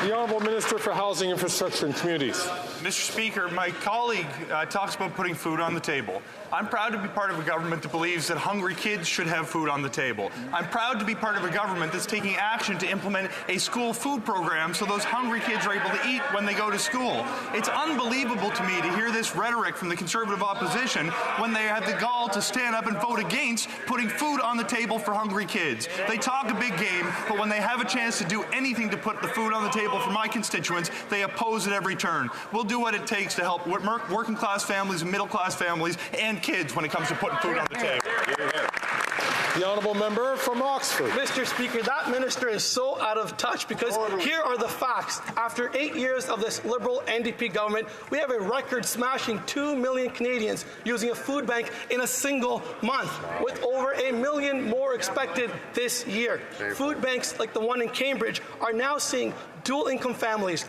The Honourable Minister for Housing, Infrastructure and Communities. Mr. Speaker, my colleague talks about putting food on the table. I'm proud to be part of a government that believes that hungry kids should have food on the table. I'm proud to be part of a government that's taking action to implement a school food program so those hungry kids are able to eat when they go to school. It's unbelievable to me to hear this rhetoric from the Conservative opposition when they have the gall to stand up and vote against putting food on the table for hungry kids. They talk a big game, but when they have a chance to do anything to put the food on the table for my constituents, they oppose at every turn. We'll do what it takes to help working class families and middle class families and kids when it comes to putting food on the table. The Honourable Member from Oxford. Mr. Speaker, that minister is so out of touch because here are the facts. After 8 years of this Liberal NDP government, we have a record-smashing 2 million Canadians using a food bank in a single month, with over 1 million more expected this year. Food banks like the one in Cambridge are now seeing dual-income families,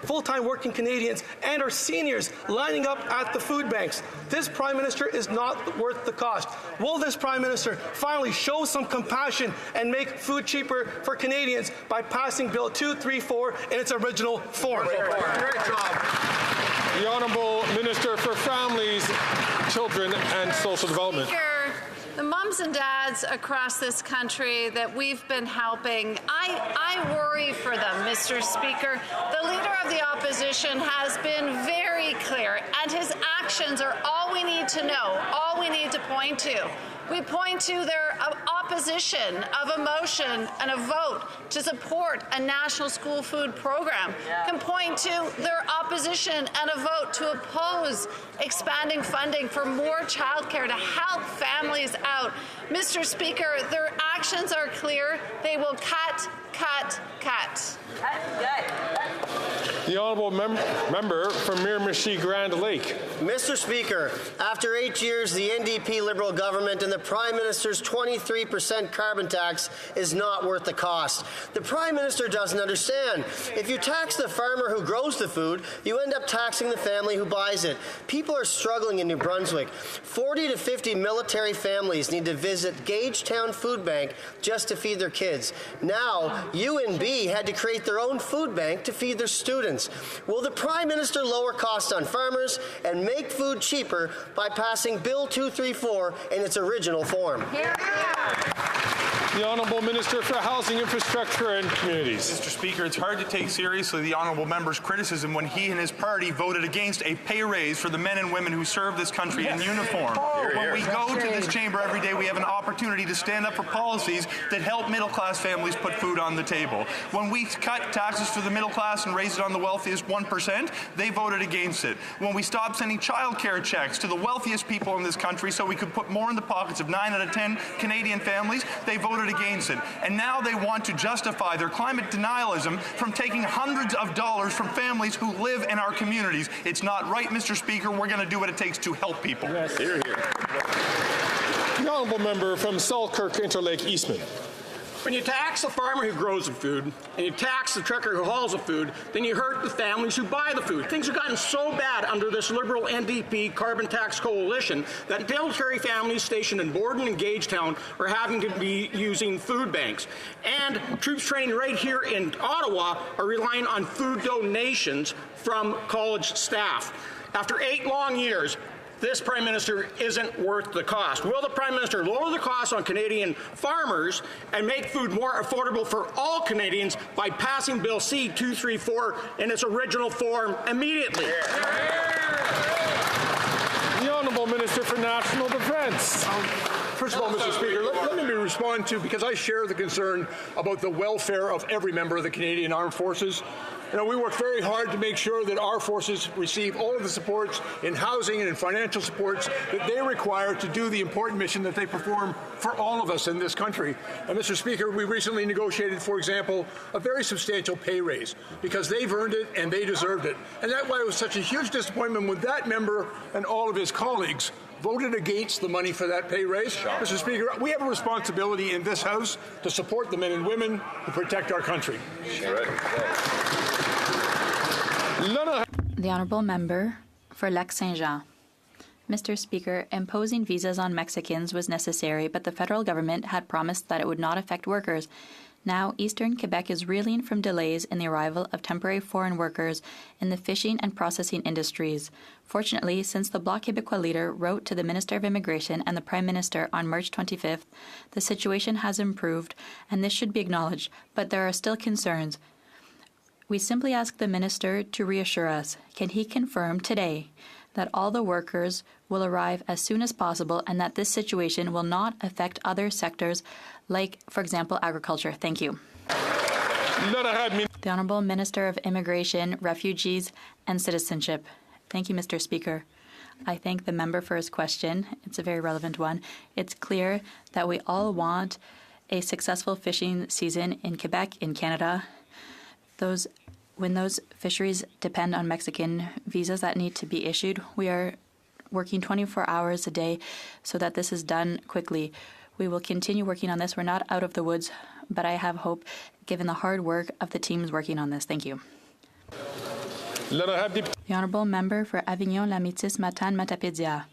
full-time working Canadians, and our seniors lining up at the food banks. This Prime Minister is not worth the cost. Will this Prime Minister finally show some compassion and make food cheaper for Canadians by passing Bill 234 in its original form? Great job. The Honourable Minister for Families, Children and Social Development. The mums and dads across this country that we've been helping, I worry for them, Mr. Speaker. The Leader of the Opposition has been very clear, and his actions are all we need to know, all we need to point to. We point to their opposition of a motion and a vote to support a national school food program. Can point to their opposition and a vote to oppose expanding funding for more childcare to help families out. Mr. Speaker, their actions are clear. They will cut, cut, cut. The The honourable member from Miramichi Grand Lake. Mr. Speaker, after 8 years, the NDP Liberal government and the Prime Minister's 23% carbon tax is not worth the cost. The Prime Minister doesn't understand. If you tax the farmer who grows the food, you end up taxing the family who buys it. People are struggling in New Brunswick. 40 to 50 military families need to visit Gagetown Food Bank just to feed their kids. Now, UNB had to create their own food bank to feed their students. Will the Prime Minister lower costs on farmers and make food cheaper by passing Bill 234 in its original form? The Honourable Minister for Housing, Infrastructure and Communities. Mr. Speaker, it's hard to take seriously the Honourable Member's criticism when he and his party voted against a pay raise for the men and women who serve this country in uniform. When we go to this chamber every day, we have an opportunity to stand up for policies that help middle-class families put food on the table. When we cut taxes for the middle class and raise it on the wealthiest 1%, they voted against it. When we stopped sending child care checks to the wealthiest people in this country so we could put more in the pockets of 9 out of 10 Canadian families, they voted against it. And now they want to justify their climate denialism from taking hundreds of dollars from families who live in our communities. It's not right, Mr. Speaker. We're going to do what it takes to help people. Yes. Hear, hear. The honourable member from Selkirk Interlake Eastman. When you tax the farmer who grows the food and you tax the trucker who hauls the food, then you hurt the families who buy the food. Things have gotten so bad under this Liberal NDP carbon tax coalition that military families stationed in Borden and Gagetown are having to be using food banks. And troops training right here in Ottawa are relying on food donations from college staff. After 8 long years, this Prime Minister isn't worth the cost. Will the Prime Minister lower the cost on Canadian farmers and make food more affordable for all Canadians by passing Bill C-234 in its original form immediately? The Honourable Minister for National Defence. First of all, Mr. Speaker, let me respond to, because I share the concern about the welfare of every member of the Canadian Armed Forces. You know, we work very hard to make sure that our forces receive all of the supports in housing and in financial supports that they require to do the important mission that they perform for all of us in this country. And, Mr. Speaker, we recently negotiated, for example, a very substantial pay raise because they've earned it and they deserved it. And that's why it was such a huge disappointment when that member and all of his colleagues voted against the money for that pay raise. Mr. Speaker, we have a responsibility in this House to support the men and women who protect our country. The Honourable Member for Lac-Saint-Jean. Mr. Speaker, imposing visas on Mexicans was necessary, but the federal government had promised that it would not affect workers. Now, Eastern Quebec is reeling from delays in the arrival of temporary foreign workers in the fishing and processing industries. Fortunately, since the Bloc Québécois leader wrote to the Minister of Immigration and the Prime Minister on March 25th, the situation has improved, and this should be acknowledged, but there are still concerns. We simply ask the Minister to reassure us. Can he confirm today that all the workers will arrive as soon as possible and that this situation will not affect other sectors like, for example, agriculture? Thank you. The Honourable Minister of Immigration, Refugees and Citizenship. Thank you, Mr. Speaker. I thank the member for his question. It's a very relevant one. It's clear that we all want a successful fishing season in Quebec, in Canada. When those fisheries depend on Mexican visas that need to be issued, we are working 24 hours a day so that this is done quickly. We will continue working on this. We're not out of the woods, but I have hope given the hard work of the teams working on this. Thank you. The Honourable Member for Avignon-Lamitis-Matane-Matapédia.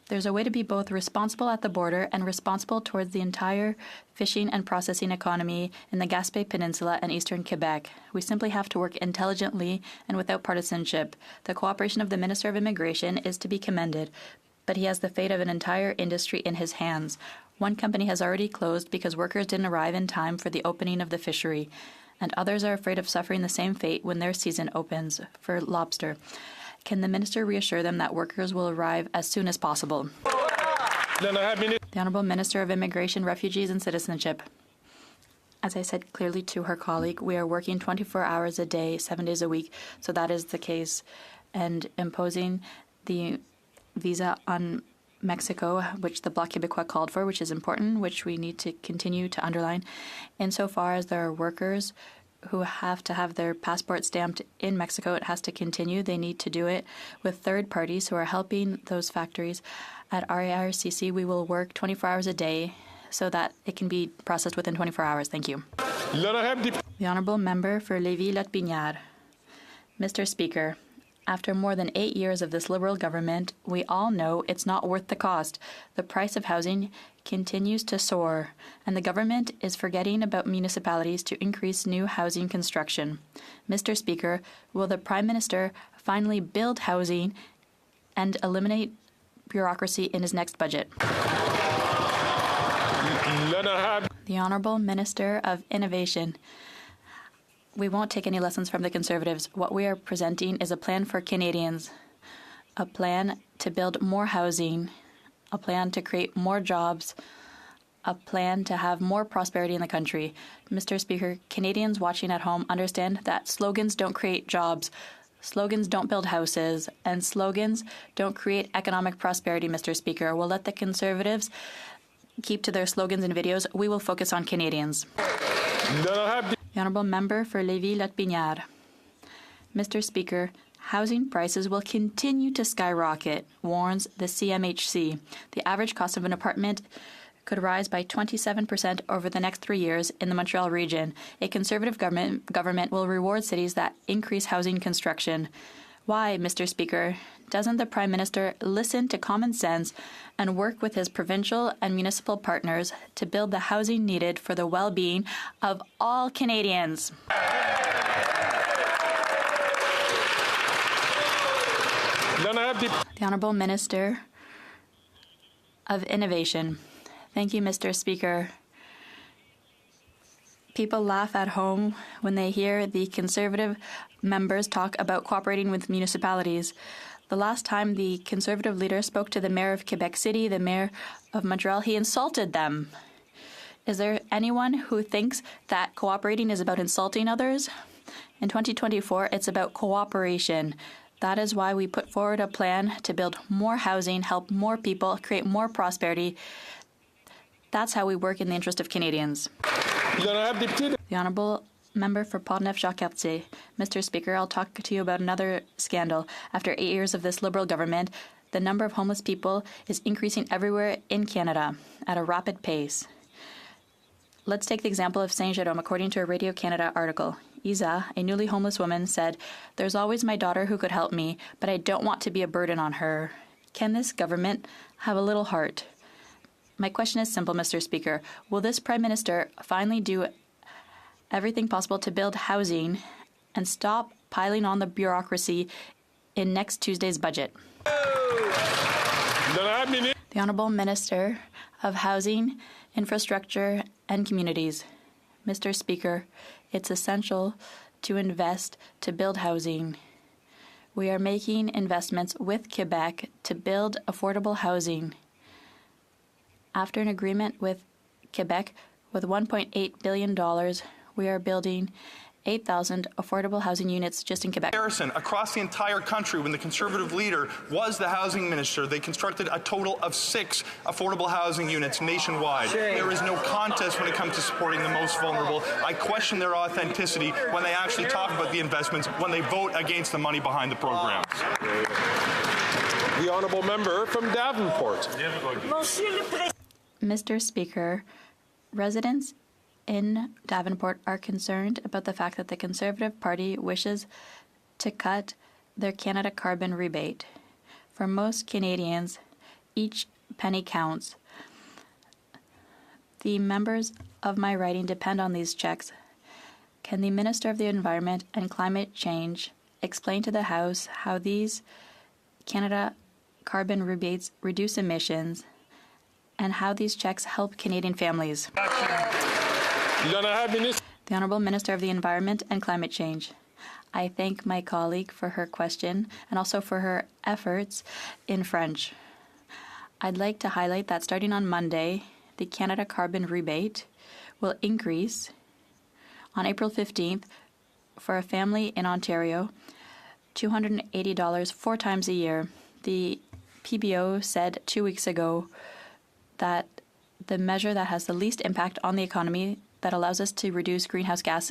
There's a way to be both responsible at the border and responsible towards the entire fishing and processing economy in the Gaspé Peninsula and eastern Quebec. We simply have to work intelligently and without partisanship. The cooperation of the Minister of Immigration is to be commended, but he has the fate of an entire industry in his hands. One company has already closed because workers didn't arrive in time for the opening of the fishery, and others are afraid of suffering the same fate when their season opens for lobster. Can the Minister reassure them that workers will arrive as soon as possible? The Honourable Minister of Immigration, Refugees and Citizenship. As I said clearly to her colleague, we are working 24 hours a day, 7 days a week, so that is the case. And imposing the visa on Mexico, which the Bloc Québécois called for, which is important, which we need to continue to underline, insofar as there are workers who have to have their passport stamped in Mexico, it has to continue. They need to do it with third parties who are helping those factories. At RARCC, we will work 24 hours a day so that it can be processed within 24 hours. Thank you. The Honourable Member for Lévis-Lotbinière. Mr. Speaker, after more than 8 years of this Liberal government, we all know it's not worth the cost. The price of housing continues to soar, and the government is forgetting about municipalities to increase new housing construction. Mr. Speaker, will the Prime Minister finally build housing and eliminate bureaucracy in his next budget? The Honourable Minister of Innovation. We won't take any lessons from the Conservatives. What we are presenting is a plan for Canadians, a plan to build more housing, a plan to create more jobs, a plan to have more prosperity in the country. Mr. Speaker, Canadians watching at home understand that slogans don't create jobs, slogans don't build houses, and slogans don't create economic prosperity, Mr. Speaker. We'll let the Conservatives keep to their slogans and videos. We will focus on Canadians. The Honourable Member for Lévis-Lotbinière. Mr. Speaker, housing prices will continue to skyrocket, warns the CMHC. The average cost of an apartment could rise by 27% over the next 3 years in the Montreal region. A Conservative government will reward cities that increase housing construction. Why, Mr. Speaker, doesn't the Prime Minister listen to common sense and work with his provincial and municipal partners to build the housing needed for the well-being of all Canadians? The Honourable Minister of Innovation. Thank you, Mr. Speaker. People laugh at home when they hear the Conservative members talk about cooperating with municipalities. The last time the Conservative leader spoke to the Mayor of Quebec City, the Mayor of Montreal, he insulted them. Is there anyone who thinks that cooperating is about insulting others? In 2024, it's about cooperation. That is why we put forward a plan to build more housing, help more people, create more prosperity. That's how we work in the interest of Canadians. The Honourable Member for Portneuf-Jacques-Cartier. Mr. Speaker, I'll talk to you about another scandal. After 8 years of this Liberal government, the number of homeless people is increasing everywhere in Canada at a rapid pace. Let's take the example of Saint-Jérôme. According to a Radio Canada article, Isa, a newly homeless woman, said, "There's always my daughter who could help me, but I don't want to be a burden on her." Can this government have a little heart? My question is simple, Mr. Speaker. Will this Prime Minister finally do everything possible to build housing and stop piling on the bureaucracy in next Tuesday's budget? The Honourable Minister of Housing, Infrastructure and Communities. Mr. Speaker, it's essential to invest to build housing. We are making investments with Quebec to build affordable housing. After an agreement with Quebec with $1.8 billion, we are building 8,000 affordable housing units just in Quebec. Comparison across the entire country, when the Conservative leader was the housing minister, they constructed a total of 6 affordable housing units nationwide. There is no contest when it comes to supporting the most vulnerable. I question their authenticity when they actually talk about the investments, when they vote against the money behind the programs. The Honourable Member from Davenport. Mr. Speaker, residents in Davenport are concerned about the fact that the Conservative Party wishes to cut their Canada carbon rebate. For most Canadians, each penny counts. The members of my riding depend on these checks. Can the Minister of the Environment and Climate Change explain to the House how these Canada carbon rebates reduce emissions and how these checks help Canadian families? The Honourable Minister of the Environment and Climate Change. I thank my colleague for her question and also for her efforts in French. I'd like to highlight that starting on Monday, the Canada carbon rebate will increase on April 15th for a family in Ontario, $280 4 times a year. The PBO said 2 weeks ago that the measure that has the least impact on the economy that allows us to reduce greenhouse gas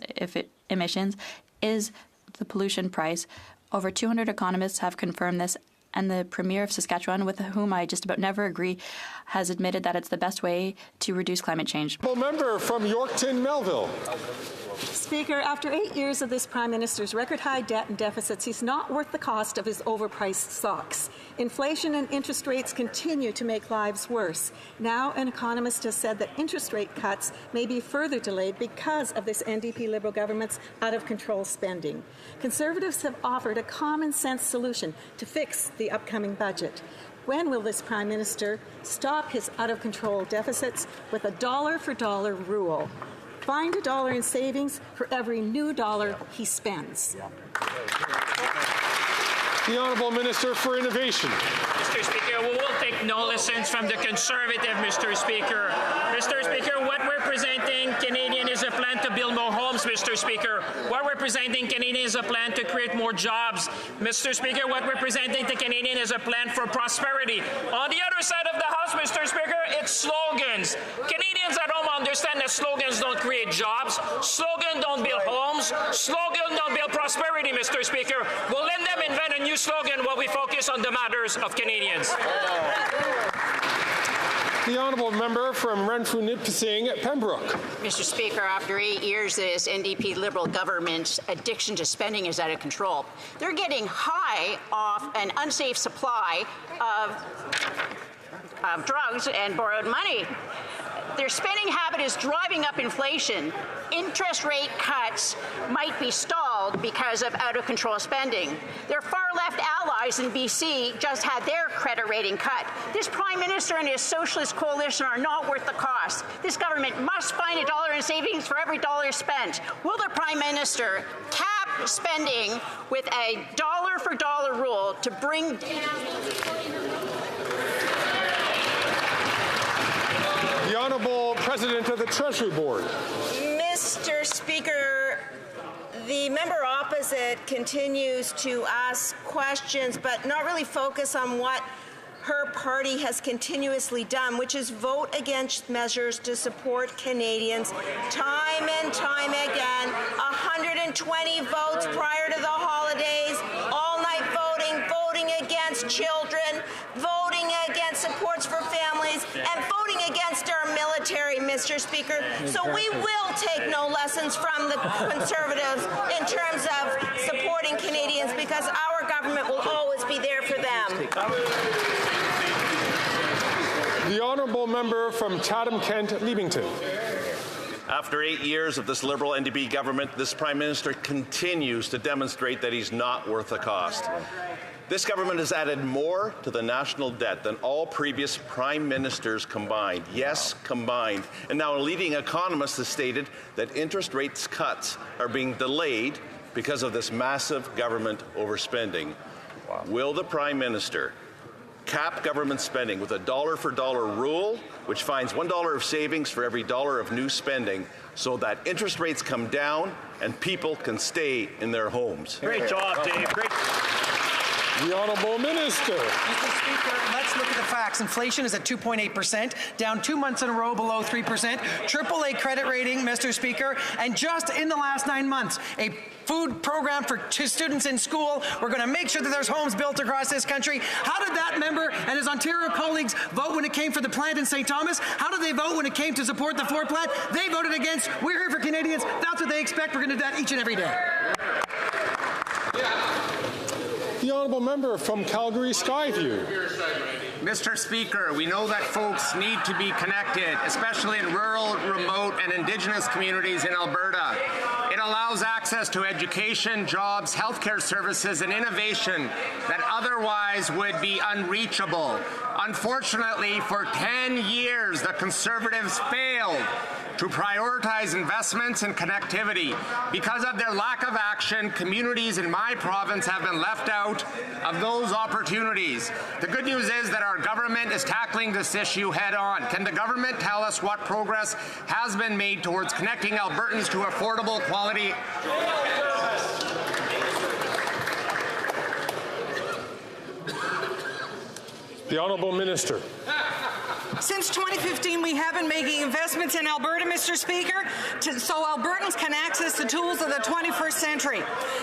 emissions is the pollution price. Over 200 economists have confirmed this, and the Premier of Saskatchewan, with whom I just about never agree, has admitted that it's the best way to reduce climate change. Member from Yorkton, Melville. Speaker, after 8 years of this Prime Minister's record-high debt and deficits, he's not worth the cost of his overpriced socks. Inflation and interest rates continue to make lives worse. Now, an economist has said that interest rate cuts may be further delayed because of this NDP Liberal government's out-of-control spending. Conservatives have offered a common-sense solution to fix the upcoming budget. When will this Prime Minister stop his out-of-control deficits with a dollar-for-dollar rule? Find a dollar in savings for every new dollar he spends. The Honourable Minister for Innovation. Mr. Speaker, we will take no lessons from the Conservative, Mr. Speaker. Mr. Speaker, what we're presenting Canadian is a plan to build more homes, Mr. Speaker. What we're presenting Canadian is a plan to create more jobs. Mr. Speaker, what we're presenting to Canadian is a plan for prosperity. On the other side of the House, Mr. Speaker, it's slogans. Canadians at home understand that slogans don't create jobs, slogans don't build homes, slogans don't build prosperity, Mr. Speaker. We'll let them invent a new slogan while we focus on the matters of Canadians. The Honourable Member from Renfrew Nipissing, Pembroke. Mr. Speaker, after 8 years of this NDP Liberal government's addiction to spending is out of control. They're getting high off an unsafe supply of drugs and borrowed money. Their spending habit is driving up inflation. Interest rate cuts might be stalled because of out-of-control spending. Their far-left allies in BC just had their credit rating cut. This Prime Minister and his Socialist coalition are not worth the cost. This government must find a dollar in savings for every dollar spent. Will the Prime Minister cap spending with a dollar-for-dollar rule to bring The Honourable President of the Treasury Board. Mr. Speaker, the member opposite continues to ask questions but not really focus on what her party has continuously done, which is vote against measures to support Canadians time and time again. 120 votes prior to the holidays, all-night voting, voting against children, voting against supports for families, and voting against our military, Mr. Speaker. So we will take no lessons from the Conservatives in terms of supporting Canadians because our government will always be there for them. The Honourable Member from Chatham-Kent, Leamington. After 8 years of this Liberal NDP government, this Prime Minister continues to demonstrate that he's not worth the cost. This government has added more to the national debt than all previous Prime Ministers combined. Yes, combined. And now a leading economist has stated that interest rates cuts are being delayed because of this massive government overspending. Wow. Will the Prime Minister cap government spending with a dollar-for-dollar rule, which finds $1 of savings for every dollar of new spending, so that interest rates come down and people can stay in their homes? Great job, Dave. Great. The Honourable Minister. Mr. Speaker, let's look at the facts. Inflation is at 2.8%, down 2 months in a row below 3%. AAA credit rating, Mr. Speaker, and just in the last 9 months, a food program for students in school. We're going to make sure that there's homes built across this country. How did that member and his Ontario colleagues vote when it came for the plant in St. Thomas? How did they vote when it came to support the Ford plant? They voted against. We're here for Canadians. That's what they expect. We're going to do that each and every day. The Honourable Member from Calgary Skyview. Mr. Speaker, we know that folks need to be connected, especially in rural, remote, and Indigenous communities in Alberta. It allows access to education, jobs, healthcare services, and innovation that otherwise would be unreachable. Unfortunately, for 10 years, the Conservatives failed to prioritize investments in connectivity. Because of their lack of action, communities in my province have been left out of those opportunities. The good news is that our government is tackling this issue head on. Can the government tell us what progress has been made towards connecting Albertans to affordable quality? The Honourable Minister. Since 2015, we have been making investments in Alberta, Mr. Speaker, so Albertans can access the tools of the 21st century.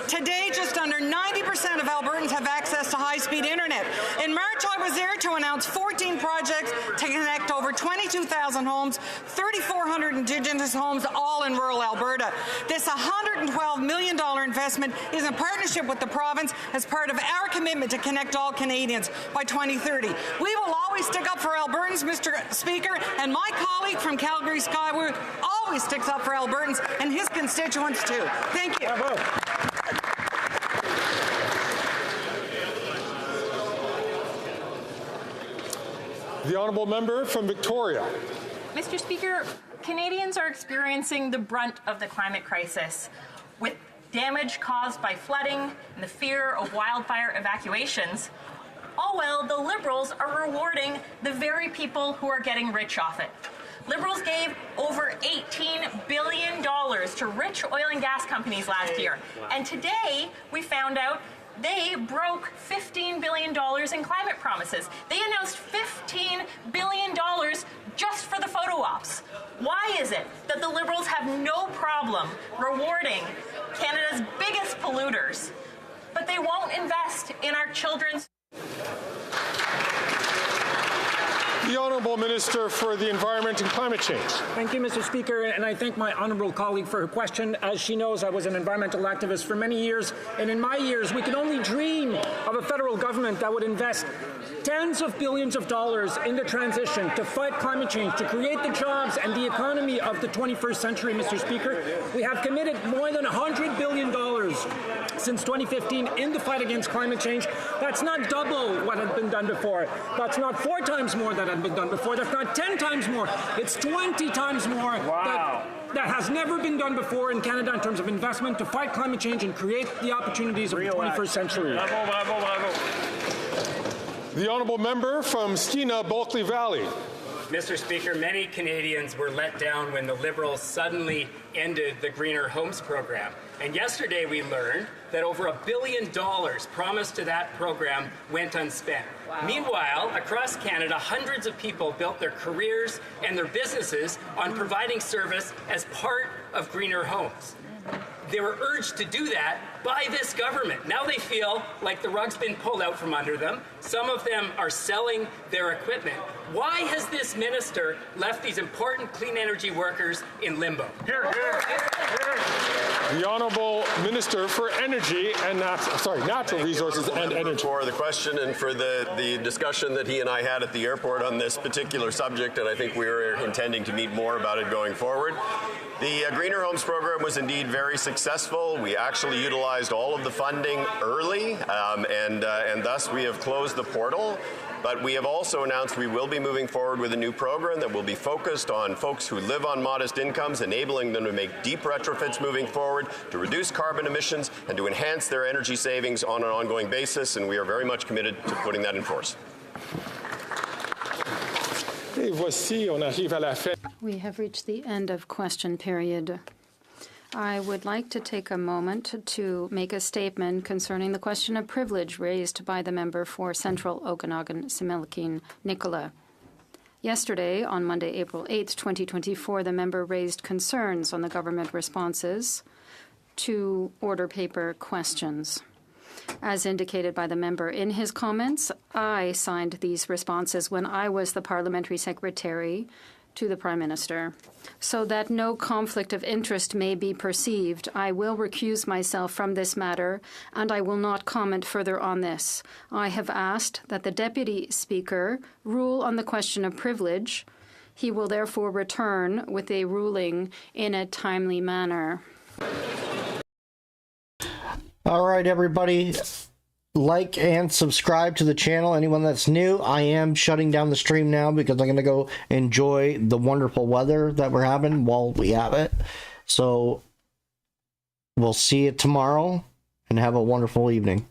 Today, just under 90% of Albertans have access to high-speed internet. In March, I was there to announce 14 projects to connect over 22,000 homes, 3,400 Indigenous homes, all in rural Alberta. This $112 million investment is in partnership with the province as part of our commitment to connect all Canadians by 2030. We will always stick up for Albertans, Mr. Speaker, and my colleague from Calgary Skyward always sticks up for Albertans and his constituents too. Thank you. The honourable member from Victoria. Mr. Speaker, Canadians are experiencing the brunt of the climate crisis, with damage caused by flooding and the fear of wildfire evacuations. Oh well, the Liberals are rewarding the very people who are getting rich off it. Liberals gave over $18 billion to rich oil and gas companies last year. And today, we found out they broke $15 billion in climate promises. They announced $15 billion just for the photo ops. Why is it that the Liberals have no problem rewarding Canada's biggest polluters, but they won't invest in our children's... The Honourable Minister for the Environment and Climate Change. Thank you, Mr. Speaker, and I thank my honourable colleague for her question. As she knows, I was an environmental activist for many years, and in my years, we could only dream of a federal government that would invest tens of billions of dollars in the transition to fight climate change, to create the jobs and the economy of the 21st century, Mr. Speaker. We have committed more than $100 billion since 2015 in the fight against climate change. That's not double what had been done before. That's not 4 times more than had been done before. That's not 10 times more. It's 20 times more. Wow. That has never been done before in Canada in terms of investment to fight climate change and create the opportunities of the 21st century. Bravo, bravo, bravo. The honourable member from Skeena Bulkley Valley. Mr. Speaker, many Canadians were let down when the Liberals suddenly ended the Greener Homes program. And yesterday we learned that over $1 billion promised to that program went unspent. Wow. Meanwhile, across Canada, hundreds of people built their careers and their businesses on providing service as part of Greener Homes. They were urged to do that by this government. Now they feel like the rug's been pulled out from under them. Some of them are selling their equipment. Why has this minister left these important clean energy workers in limbo? Here, here. The Honourable Minister for Energy and Natural Resources and Energy. For the question and for the discussion that he and I had at the airport on this particular subject, and I think we are intending to meet more about it going forward. The Greener Homes program was indeed very successful. We actually utilized all of the funding early, and thus we have closed the portal. But we have also announced we will be moving forward with a new program that will be focused on folks who live on modest incomes, enabling them to make deep retrofits moving forward, to reduce carbon emissions, and to enhance their energy savings on an ongoing basis. And we are very much committed to putting that in force. We have reached the end of question period. I would like to take a moment to make a statement concerning the question of privilege raised by the member for Central Okanagan, Similkameen Nicola. Yesterday, on Monday, April 8, 2024, the member raised concerns on the government responses to order paper questions. As indicated by the member in his comments, I signed these responses when I was the parliamentary secretary to the Prime Minister. So that no conflict of interest may be perceived, I will recuse myself from this matter, and I will not comment further on this. I have asked that the Deputy Speaker rule on the question of privilege. He will therefore return with a ruling in a timely manner. All right, everybody. Like and subscribe to the channel. Anyone that's new, I am shutting down the stream now because I'm going to go enjoy the wonderful weather that we're having while we have it. So we'll see you tomorrow and have a wonderful evening.